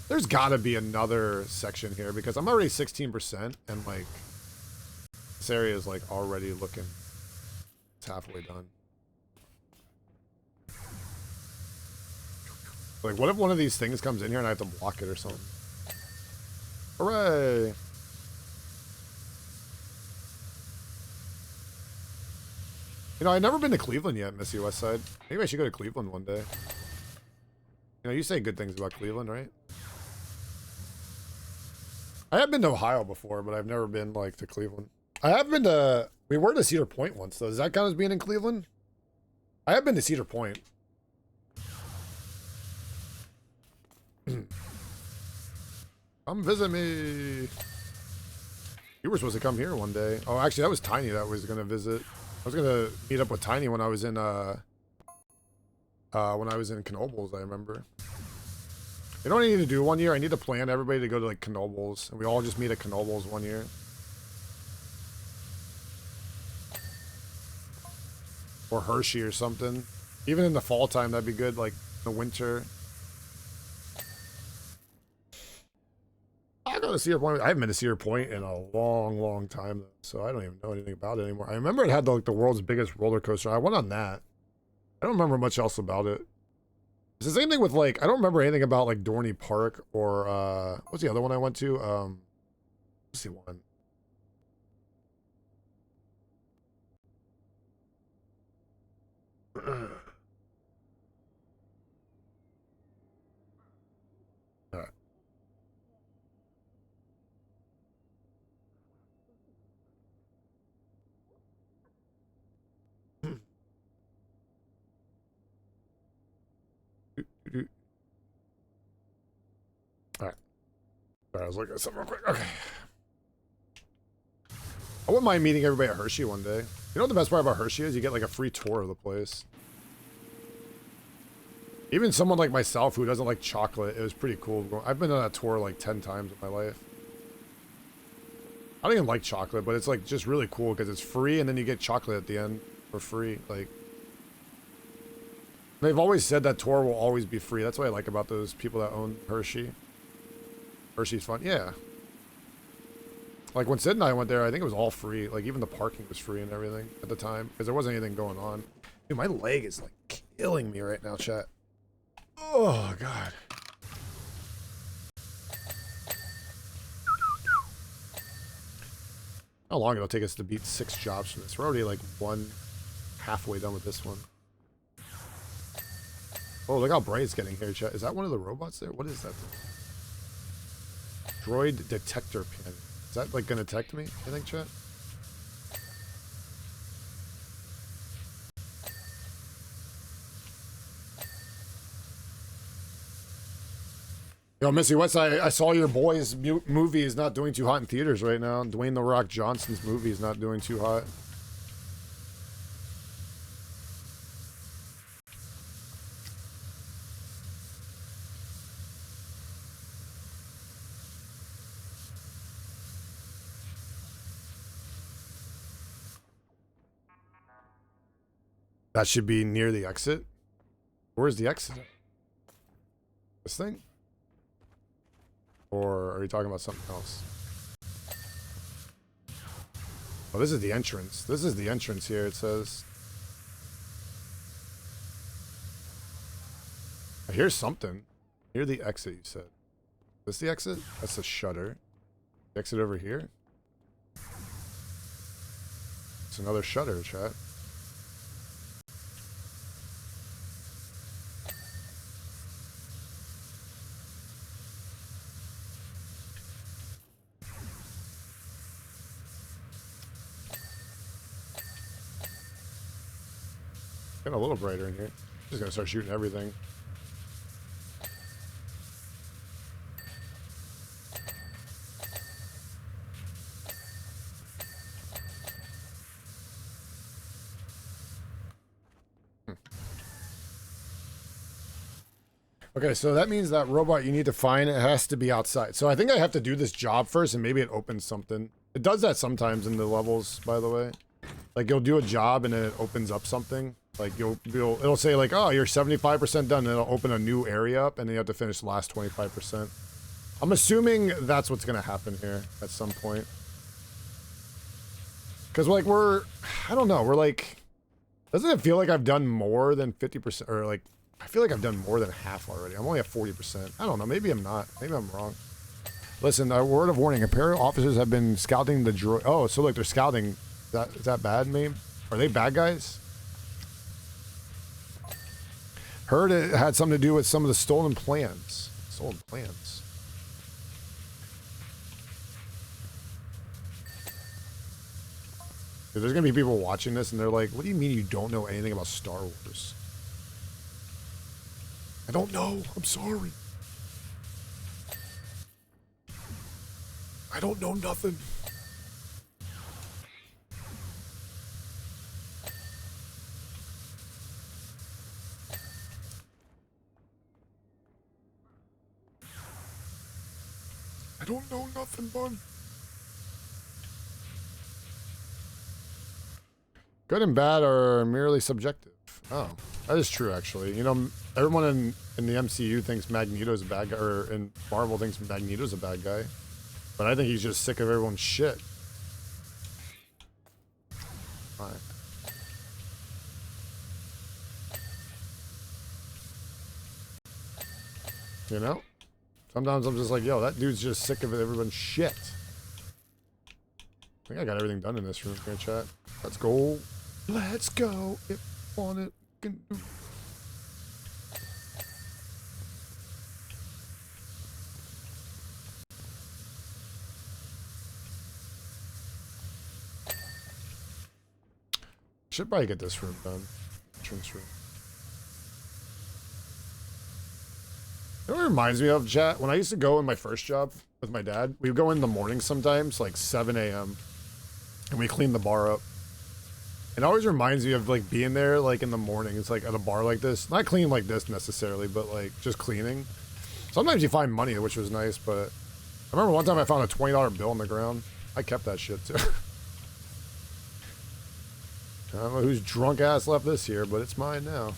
There's gotta be another section here because I'm already 16% and like this area is like already looking... It's halfway done. Like, what if one of these things comes in here and I have to block it or something? Hooray! You know, I've never been to Cleveland yet, Missy Westside. Maybe I should go to Cleveland one day. You know, you say good things about Cleveland, right? I have been to Ohio before, but I've never been, like, to Cleveland. I have been to... We were to Cedar Point once, though. Does that count as being in Cleveland? I have been to Cedar Point. Come visit me. You were supposed to come here one day. Oh, actually, that was Tiny that was going to visit. I was going to meet up with Tiny when I was in, Knoebels, I remember. You know what I need to do one year? I need to plan everybody to go to, like, Knoebels. And we all just meet at Knoebels one year. Or Hershey or something. Even in the fall time, that'd be good. Like the winter. I go to Cedar Point. I haven't been to Cedar Point in a long, long time, though, so I don't even know anything about it anymore. I remember it had like the world's biggest roller coaster. I went on that. I don't remember much else about it. It's the same thing with like I don't remember anything about like Dorney Park or what's the other one I went to? What's the one? Alright. Alright. I was looking at something real quick. Okay. I wouldn't mind meeting everybody at Hershey one day. You know what the best part about Hershey is? You get like a free tour of the place. Even someone like myself who doesn't like chocolate, it was pretty cool. I've been on that tour like 10 times in my life. I don't even like chocolate, but it's like just really cool because it's free and then you get chocolate at the end for free. Like, they've always said that tour will always be free. That's what I like about those people that own Hershey. Hershey's fun. Yeah. Like when Sid and I went there, I think it was all free. Like even the parking was free and everything at the time because there wasn't anything going on. Dude, my leg is like killing me right now, chat. Oh, God. How long it'll take us to beat 6 jobs from this? We're already like halfway done with this one. Oh, look how bright it's getting here, chat. Is that one of the robots there? What is that thing? Droid detector pin. Is that like gonna detect me, I think, chat? Yo, Missy West, I saw your boy's movie is not doing too hot in theaters right now. Dwayne The Rock Johnson's movie is not doing too hot. That should be near the exit. Where's the exit? This thing? Or are you talking about something else? Oh, this is the entrance. This is the entrance here, it says. I hear something. I hear the exit, you said. Is this the exit? That's the shutter. The exit over here? It's another shutter, chat. Getting a little brighter in here. Just gonna start shooting everything. Okay, so that means that robot you need to find, it has to be outside. So I think I have to do this job first and maybe it opens something. It does that sometimes in the levels, by the way. Like you'll do a job and then it opens up something. Like it'll say like, oh, you're 75% done, and it'll open a new area up and then you have to finish the last 25%. I'm assuming that's what's gonna happen here at some point. Cause like I don't know, we're like, doesn't it feel like I've done more than 50% or like, I feel like I've done more than half already. I'm only at 40%. I don't know, maybe I'm not, maybe I'm wrong. Listen, a word of warning, Imperial officers have been scouting the droid. Oh, so like they're scouting, is that bad, maybe? Are they bad guys? Heard it had something to do with some of the stolen plans. Stolen plans. Dude, there's gonna be people watching this and they're like, what do you mean you don't know anything about Star Wars? I don't know. I'm sorry. I don't know nothing. I don't know nothing, bud. Good and bad are merely subjective. Oh, that is true, actually. You know, everyone in the MCU thinks Magneto's a bad guy, or in Marvel thinks Magneto's a bad guy. But I think he's just sick of everyone's shit. Alright. You know? Sometimes I'm just like, yo, that dude's just sick of everyone's shit. I think I got everything done in this room. Can I chat? Let's go. Let's go. If you want it, we can do. Should probably get this room done. Entrance room. You know what it reminds me of, chat? When I used to go in my first job with my dad, we would go in the morning sometimes, like 7 a.m. and we clean the bar up. It always reminds me of like being there like in the morning. It's like at a bar like this. Not clean like this necessarily, but like just cleaning. Sometimes you find money, which was nice, but I remember one time I found a $20 bill on the ground. I kept that shit too. I don't know whose drunk ass left this here, but it's mine now.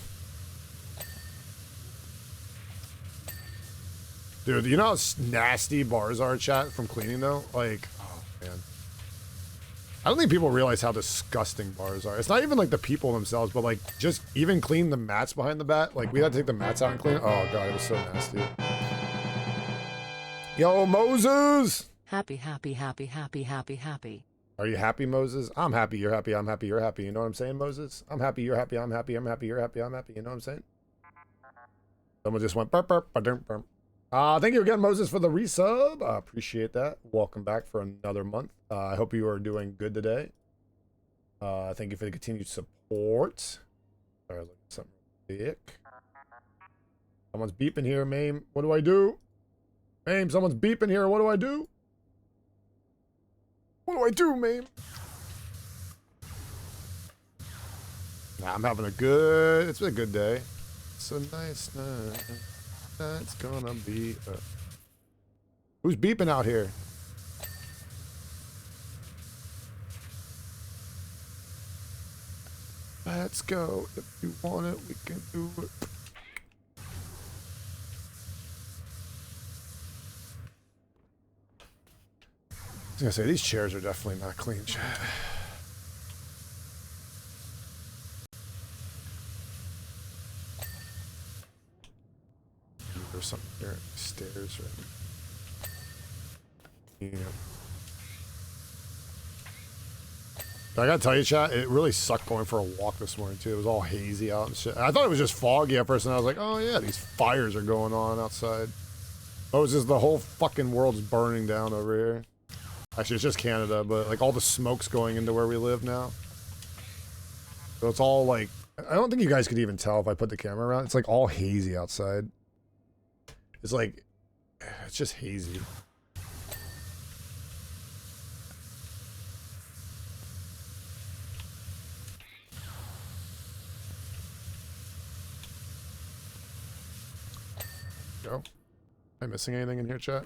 Dude, you know how nasty bars are, chat, from cleaning though? Like, oh man. I don't think people realize how disgusting bars are. It's not even like the people themselves, but like just even clean the mats behind the bat. Like we had to take the mats out and clean it. Oh god, it was so nasty. Yo, Moses! Happy, happy, happy, happy, happy, happy. Are you happy, Moses? I'm happy, you're happy, I'm happy, you're happy. You know what I'm saying, Moses? I'm happy, you're happy, I'm happy, I'm happy, you're happy, I'm happy. You know what I'm saying? Someone just went burp, burp, burp, burp. Thank you again, Moses, for the resub. I appreciate that. Welcome back for another month. I hope you are doing good today. Thank you for the continued support. Sorry, I was looking at something thick. Someone's beeping here, Mame. What do I do? Mame, someone's beeping here. What do I do? What do I do, Mame? Nah, I'm having a good... It's been a good day. It's a nice night. It's gonna be... Who's beeping out here? Let's go. If you want it, we can do it. I was gonna say, these chairs are definitely not clean, chat. There's something here. Stairs, right? Yeah. I gotta tell you, chat, it really sucked going for a walk this morning, too. It was all hazy out and shit. I thought it was just foggy at first, and I was like, oh, yeah, these fires are going on outside. Oh, it's just the whole fucking world's burning down over here. Actually, it's just Canada, but, like, all the smoke's going into where we live now. So it's all, like... I don't think you guys could even tell if I put the camera around. It's, like, all hazy outside. It's, like... It's just hazy. Go. Am I missing anything in here, chat?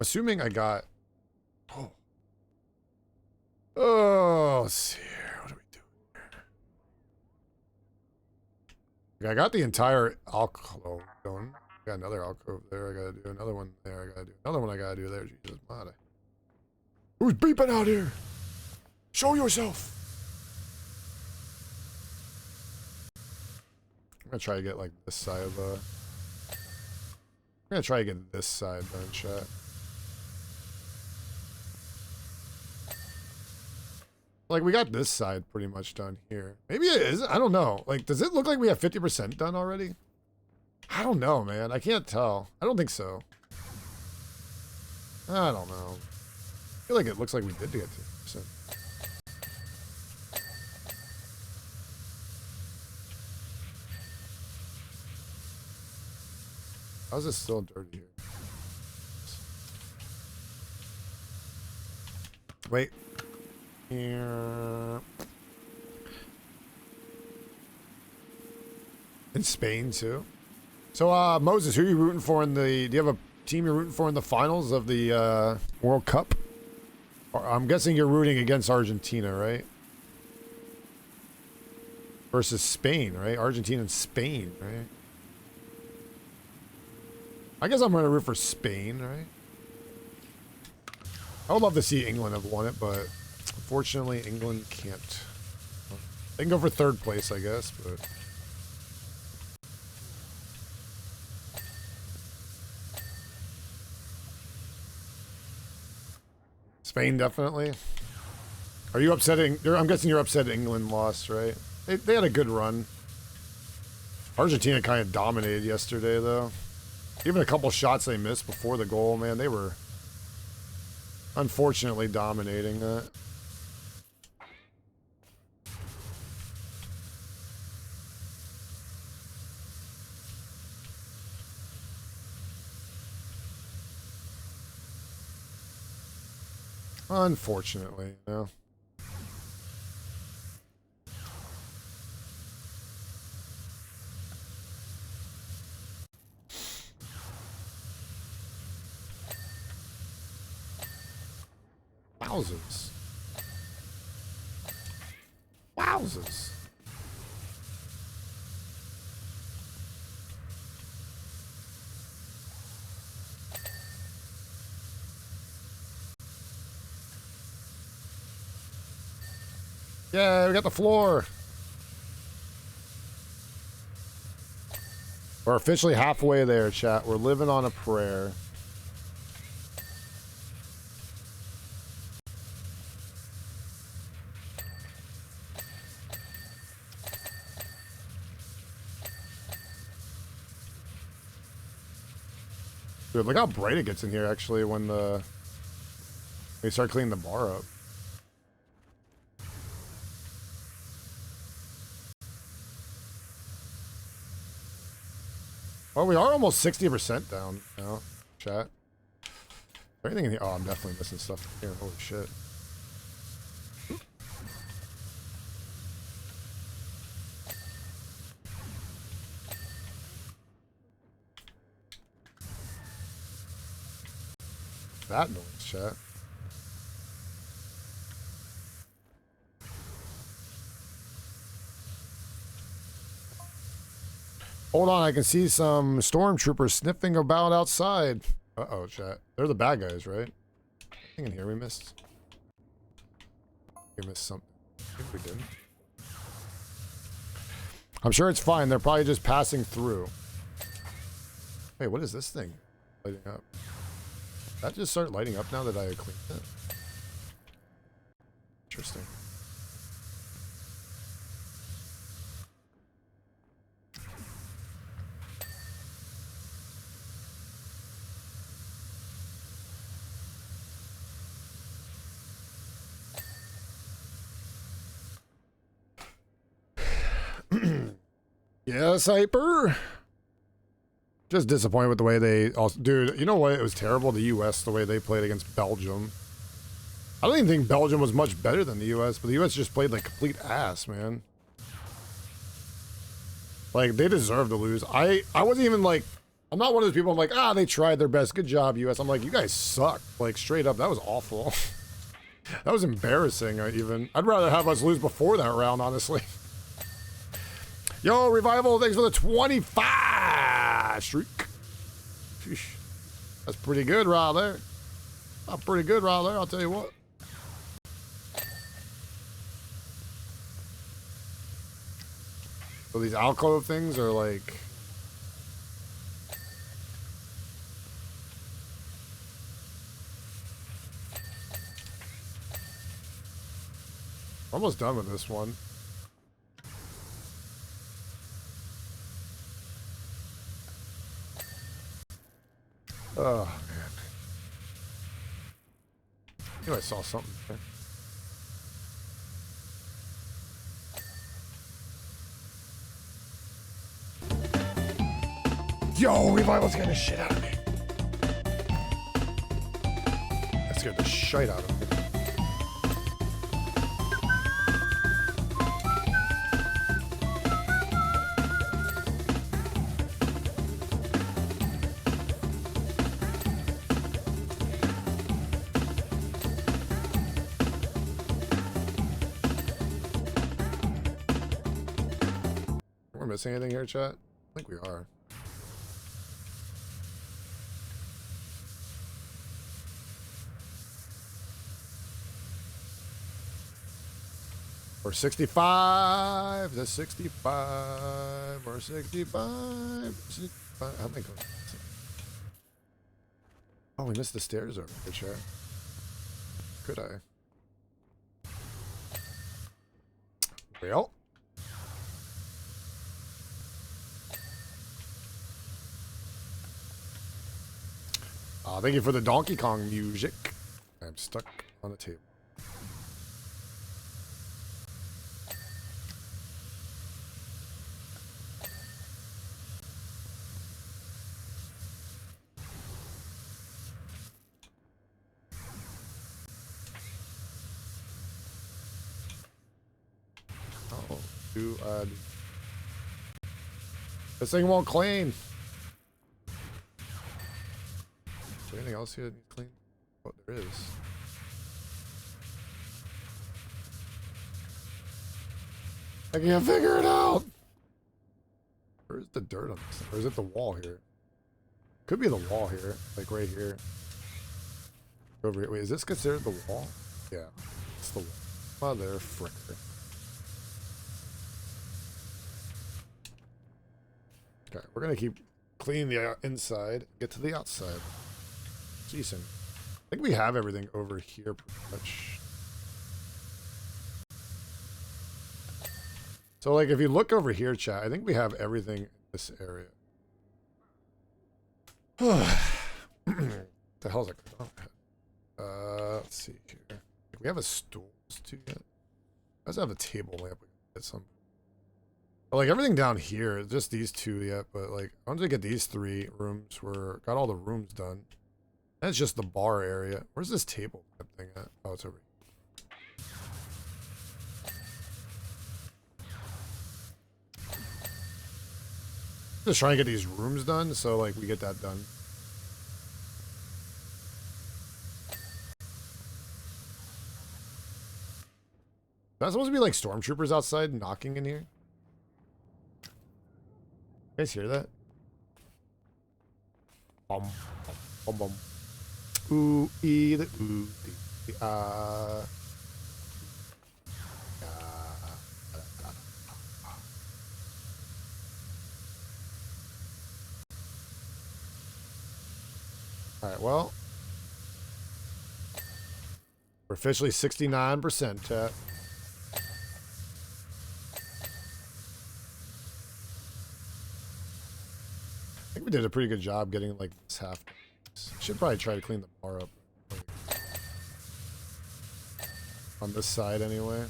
Assuming I got... Oh, let's see here. What do we do here? I got the entire alcove going. Got another alcove there. I gotta do another one there. I gotta do another one. I gotta do there. Jesus, mate. Who's beeping out here? Show yourself. I'm gonna try to get like this side of I'm gonna try to get this side done, chat. Like, we got this side pretty much done here. Maybe it is. I don't know. Like, does it look like we have 50% done already? I don't know, man. I can't tell. I don't think so. I don't know. I feel like it looks like we did get 50%. How's it still dirty here? Wait. Here. In Spain too. So Moses, who are you rooting for in the do you have a team you're rooting for in the finals of the World Cup? I'm guessing you're rooting against Argentina, right? versus Spain, right? Argentina and Spain, right? I guess I'm going to root for Spain, right? I would love to see England have won it, but unfortunately England can't. They can go for third place, I guess, but... Spain, definitely. Are you upsetting? I'm guessing you're upset England lost, right? They had a good run. Argentina kind of dominated yesterday, though. Even a couple shots they missed before the goal, man, they were unfortunately dominating that. Unfortunately, you know. Wowzers. Wowzers. Yeah, we got the floor. We're officially halfway there, chat. We're living on a prayer. Dude, look how bright it gets in here, actually, when they start cleaning the bar up. Well, we are almost 60% down now, chat. Is there anything in here? Oh, I'm definitely missing stuff here. Holy shit. That noise, chat. Hold on, I can see some stormtroopers sniffing about outside. Uh-oh, chat. They're the bad guys, right? Anything in here we missed? We missed something. I think we did. I'm sure it's fine. They're probably just passing through. Hey, what is this thing lighting up? Did that just start lighting up now that I cleaned it? Interesting. Yes, Hyper. Just disappointed with the way they also... Dude, you know what? It was terrible, the U.S., the way they played against Belgium. I don't even think Belgium was much better than the U.S., but the U.S. just played like complete ass, man. Like, they deserved to lose. I wasn't even like... I'm not one of those people I'm like, ah, they tried their best. Good job, U.S. I'm like, you guys suck. Like, straight up, that was awful. That was embarrassing, even. I'd rather have us lose before that round, honestly. Yo, Revival, thanks for the 25 streak. Sheesh. That's pretty good right there. That's pretty good right there, I'll tell you what. So these alcove things are like... Almost done with this one. Oh, man. I knew I saw something there. Yo, Revival's getting the shit out of me. That scared the shit out of me. missing anything here, chat? I think we are. Or 65 to 65 or 65. 65. I think. Oh, we missed the stairs over here, chat. Could I? Well. Thank you for the Donkey Kong music. I'm stuck on the table. Oh, this thing won't clean. Is there anything else here that needs clean? Oh, there is. I can't figure it out. Where's the dirt on this? Or is it the wall here? Could be the wall here, like right here. Over here. Wait, is this considered the wall? Yeah, it's the wall. Mother fricker. Okay, we're gonna keep cleaning the inside, get to the outside. Decent. I think we have everything over here pretty much. So like if you look over here, chat, I think we have everything in this area. The hell's that? Let's see here. We have a stool too yet. Let's have a table lamp at some. But like everything down here, just these two yet. But like I want to get these 3 rooms. Got all the rooms done. That's just the bar area. Where's this table thing at? Oh, it's over here. Just trying to get these rooms done, so like we get that done. That's supposed to be like stormtroopers outside knocking in here. You guys hear that? Bum, bum, bum. Ooh, ee, the ooh, the ah. Alright, well. We're officially 69%, chat. I think we did a pretty good job getting like this half. Should probably try to clean the bar up. On this side anyway.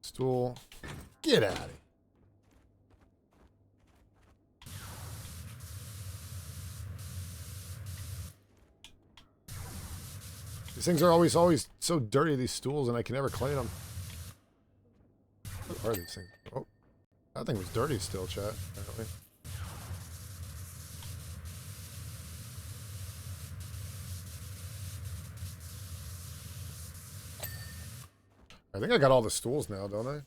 Stool. Get out of here. These things are always so dirty, these stools, and I can never clean them. What are these things? Oh, that thing was dirty still, chat, apparently. I think I got all the stools now, don't I?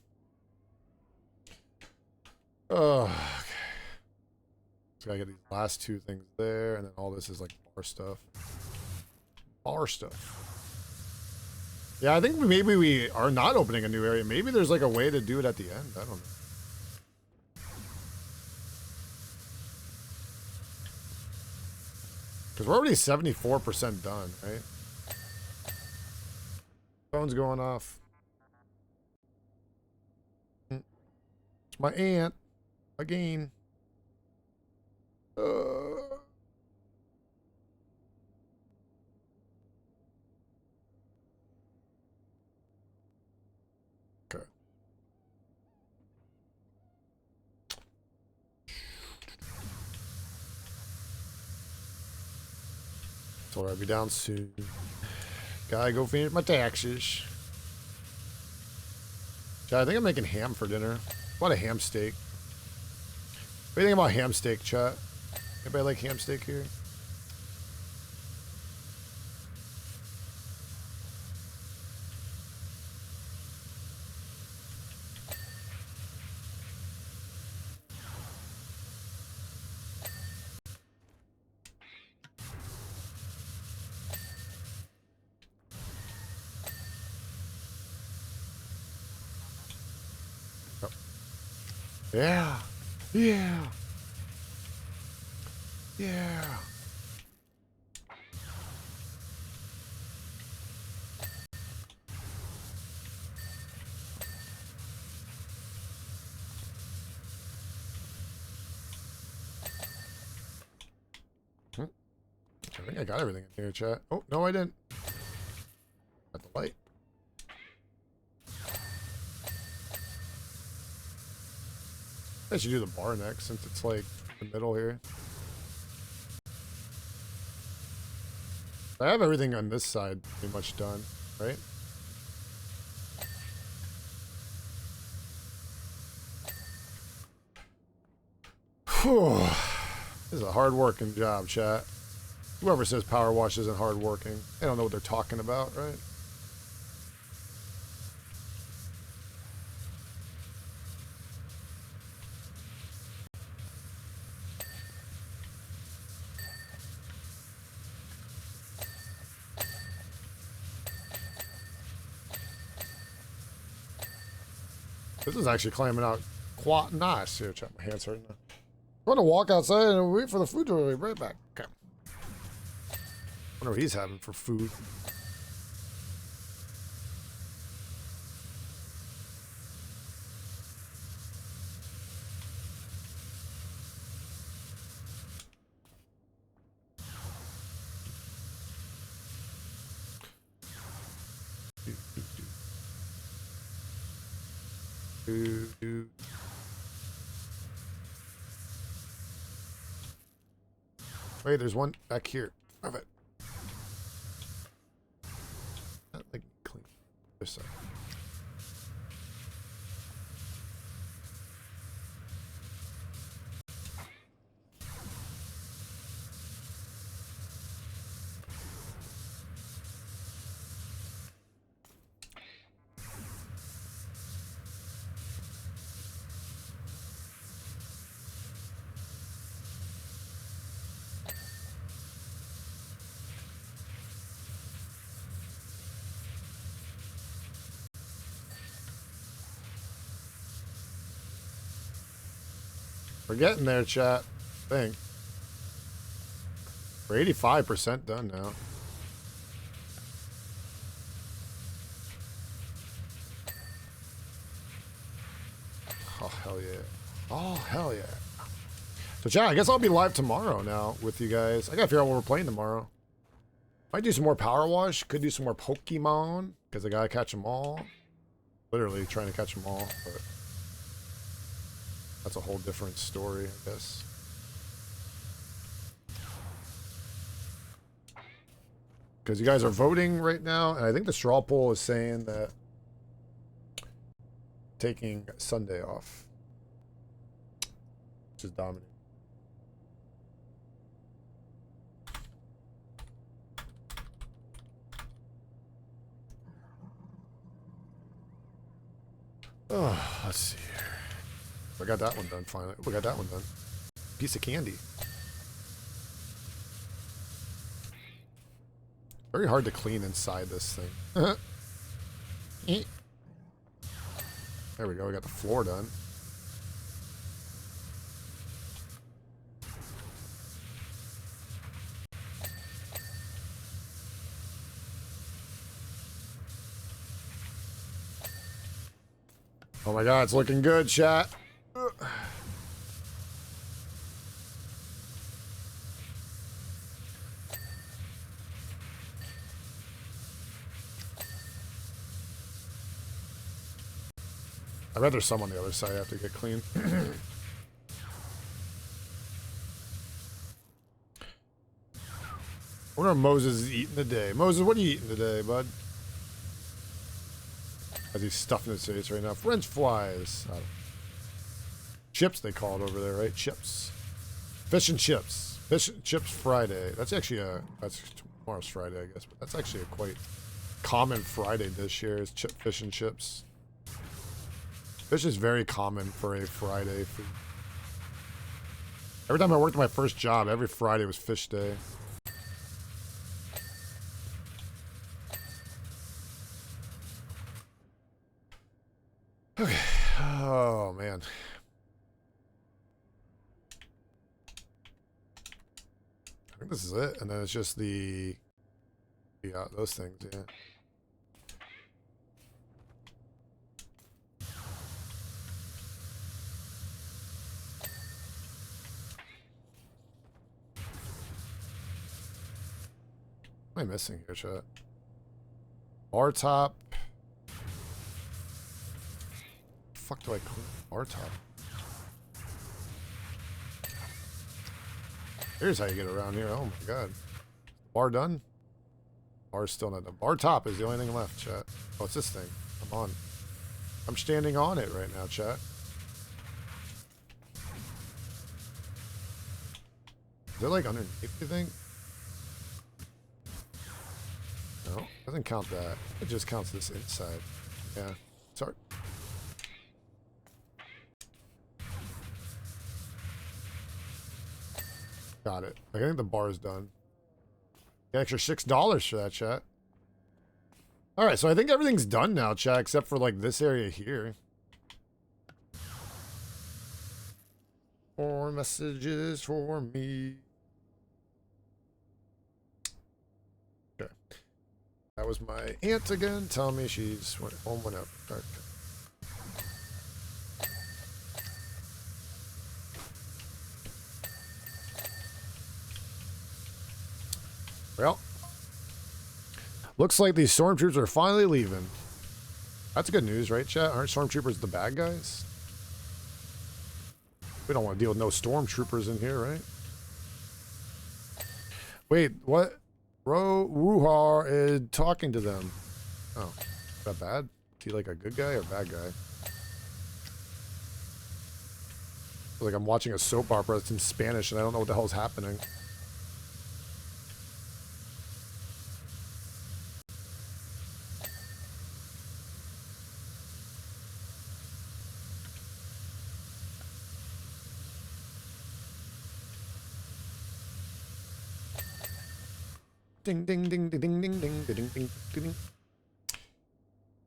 Oh, okay. So I got these last 2 things there, and then all this is like bar stuff. Bar stuff. Yeah, I think maybe we are not opening a new area. Maybe there's like a way to do it at the end. I don't know. Because we're already 74% done, right? Phone's going off. It's my aunt. Again. Okay. Told her I'd be down soon. Gotta go finish my taxes. Chat, I think I'm making ham for dinner. What a ham steak. What do you think about ham steak, chat? Anybody like ham steak here? Yeah. Yeah. Yeah. I think I got everything in here, chat. Oh, no, I didn't. Got the light. I should do the bar next since it's like the middle here. I have everything on this side pretty much done, right? Whew. This is a hard working job, chat. Whoever says power wash isn't hard working, they don't know what they're talking about, right? This is actually climbing out quite nice here. Check my hands hurting now. I'm gonna walk outside and wait for the food to be right back. Okay. Wonder what he's having for food. Wait, there's one back here. Have it. Not like clean. This side. We're getting there, chat. I think. We're 85% done now. Oh, hell yeah. Oh, hell yeah. So, chat, I guess I'll be live tomorrow now with you guys. I gotta figure out what we're playing tomorrow. Might do some more Power Wash. Could do some more Pokemon, because I gotta catch them all. Literally trying to catch them all, but that's a whole different story, I guess. Because you guys are voting right now, and I think the straw poll is saying that taking Sunday off, which is dominant. Oh, let's see here. I got that one done finally. We got that one done. Piece of candy. Very hard to clean inside this thing. There we go. We got the floor done. Oh my god, it's looking good, chat. I bet there's some on the other side I have to get clean. wonder what Moses is eating today. Moses, what are you eating today, bud? As he's stuffing his face right now. French fries. Chips, they call it over there, right? Chips. Fish and chips. Fish and chips Friday. That's actually that's tomorrow's Friday, I guess, but that's actually a quite common Friday dish here is fish and chips. Fish is very common for a Friday food. Every time I worked my first job, every Friday was fish day. Okay. Oh, man. I think this is it. And then it's just the those things, yeah. What am I missing here, chat? Bar top. Fuck do I call bar top? Here's how you get around here. Oh my god. Bar done? Bar's still not done. Bar top is the only thing left, chat. Oh, it's this thing. I'm on. I'm standing on it right now, chat. Is it like underneath, you think? No, doesn't count that. It just counts this inside. Yeah. Sorry. Got it. I think the bar is done. Get extra $6 for that, chat. Alright, so I think everything's done now, chat, except for like this area here. 4 messages for me. Okay. That was my aunt again telling me she's went home, went up. Okay. Well, looks like these stormtroopers are finally leaving. That's good news, right, chat? Aren't stormtroopers the bad guys? We don't want to deal with no stormtroopers in here, right? Wait, what? Ruhar is talking to them. Oh, is that bad? Is he like a good guy or bad guy? I feel like I'm watching a soap opera that's in Spanish and I don't know what the hell's happening. Ding ding ding ding ding ding ding ding ding ding.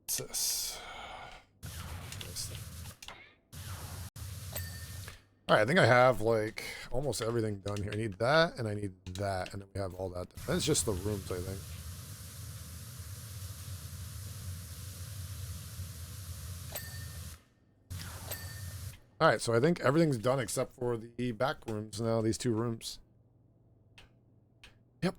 What's this? All right, I think I have like almost everything done here. I need that and I need that, and then we have all that. That's just the rooms, I think. All right, so I think everything's done except for the back rooms now. These 2 rooms. Yep.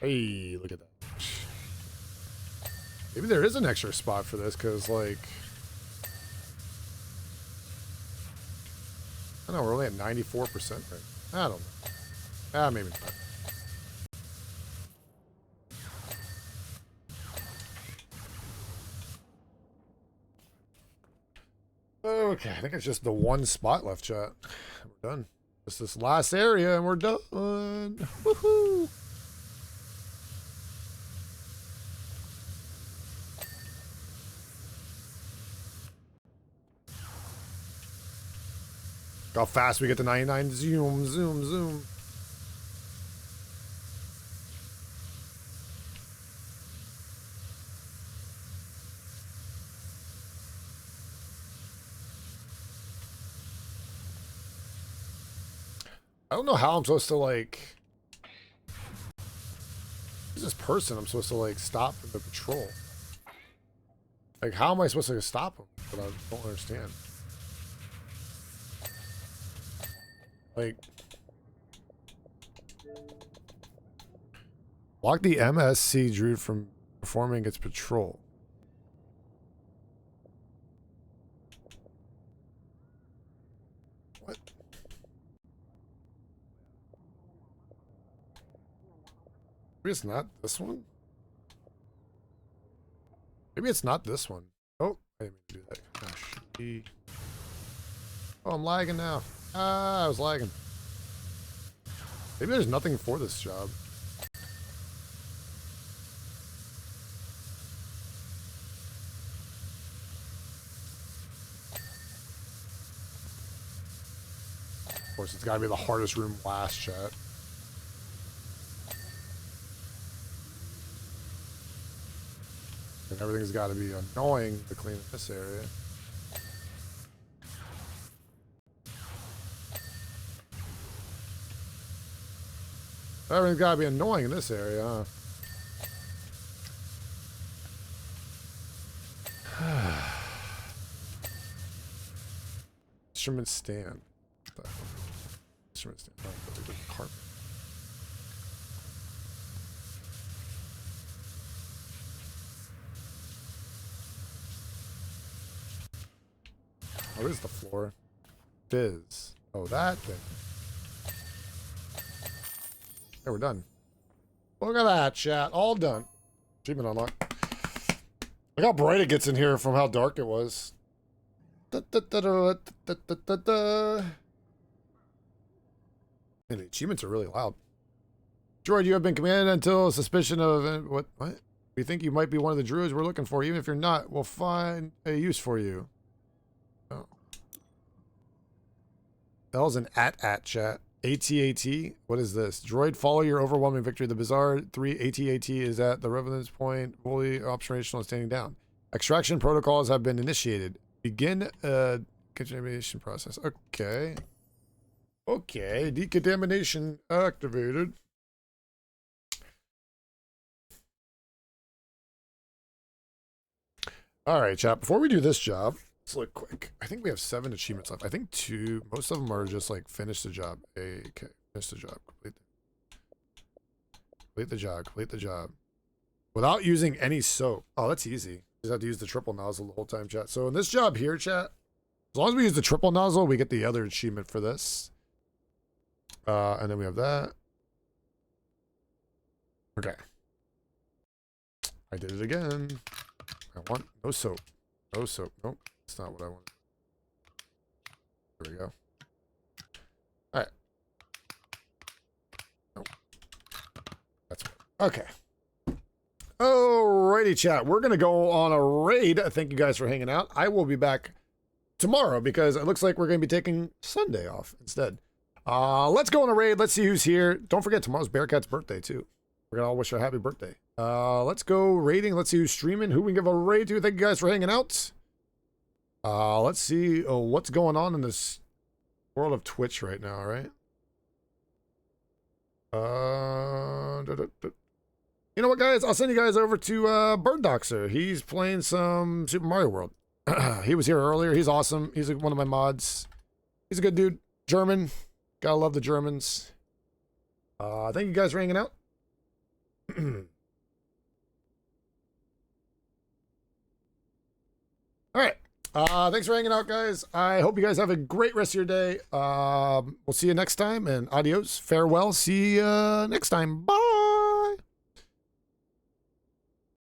Hey, look at that. Maybe there is an extra spot for this, because, like... I don't know, we're only at 94% right now. I don't know. Ah, maybe not. Okay, I think it's just the 1 spot left, chat. We're done. Just this last area, and we're done. Woohoo! How fast we get to 99. Zoom, zoom, zoom. I don't know how I'm supposed to, like... Who's this person I'm supposed to, like, stop the patrol? Like, how am I supposed to stop him? But I don't understand. Like... Block the MSC Druid from performing its patrol. What? Maybe it's not this one? Maybe it's not this one. Oh, I didn't mean to do that. Gosh. Oh, I'm lagging now. Ah, I was lagging. Maybe there's nothing for this job. Of course, it's got to be the hardest room last, chat. And everything's got to be annoying to clean this area. Everything's got to be annoying in this area, huh? Instrument stand. Instrument stand. Oh, carpet. What is the floor? Fizz. Oh, that thing. Okay, we're done. Look at that, chat. All done. Achievement unlocked. Look how bright it gets in here from how dark it was. And the achievements are really loud. Droid, you have been commanded until suspicion of... What? We think you might be one of the druids we're looking for. Even if you're not, we'll find a use for you. Oh. That was an at chat. AT-AT? What is this? Droid, follow your overwhelming victory. The Bizarre 3 AT-AT is at the revenance point, fully operational and standing down. Extraction protocols have been initiated. Begin contamination process. Okay. Okay, decontamination activated. All right, chat. Before we do this job, let's look quick. I think we have 7 achievements left. I think 2. Most of them are just like finish the job. Okay, finish the job. Complete the job. Complete the job. Without using any soap. Oh, that's easy. Just have to use the triple nozzle the whole time, chat. So in this job here, chat, as long as we use the triple nozzle, we get the other achievement for this. And then we have that. Okay. I did it again. I want no soap. No soap. Nope. That's not what I want. There we go. Alright. Nope. That's what. Okay. Alrighty, chat. We're going to go on a raid. Thank you guys for hanging out. I will be back tomorrow because it looks like we're going to be taking Sunday off instead. Let's go on a raid. Let's see who's here. Don't forget, tomorrow's Bearcat's birthday, too. We're going to all wish her a happy birthday. Let's go raiding. Let's see who's streaming, who we can give a raid to. Thank you guys for hanging out. Let's see what's going on in this world of Twitch right now, right? You know what, guys? I'll send you guys over to Bird Doxer. He's playing some Super Mario World. He was here earlier. He's awesome. He's one of my mods. He's a good dude. German. Gotta love the Germans. Thank you guys for hanging out. All right. Thanks for hanging out, guys. I hope you guys have a great rest of your day. We'll see you next time, and adios. Farewell. See you next time. Bye.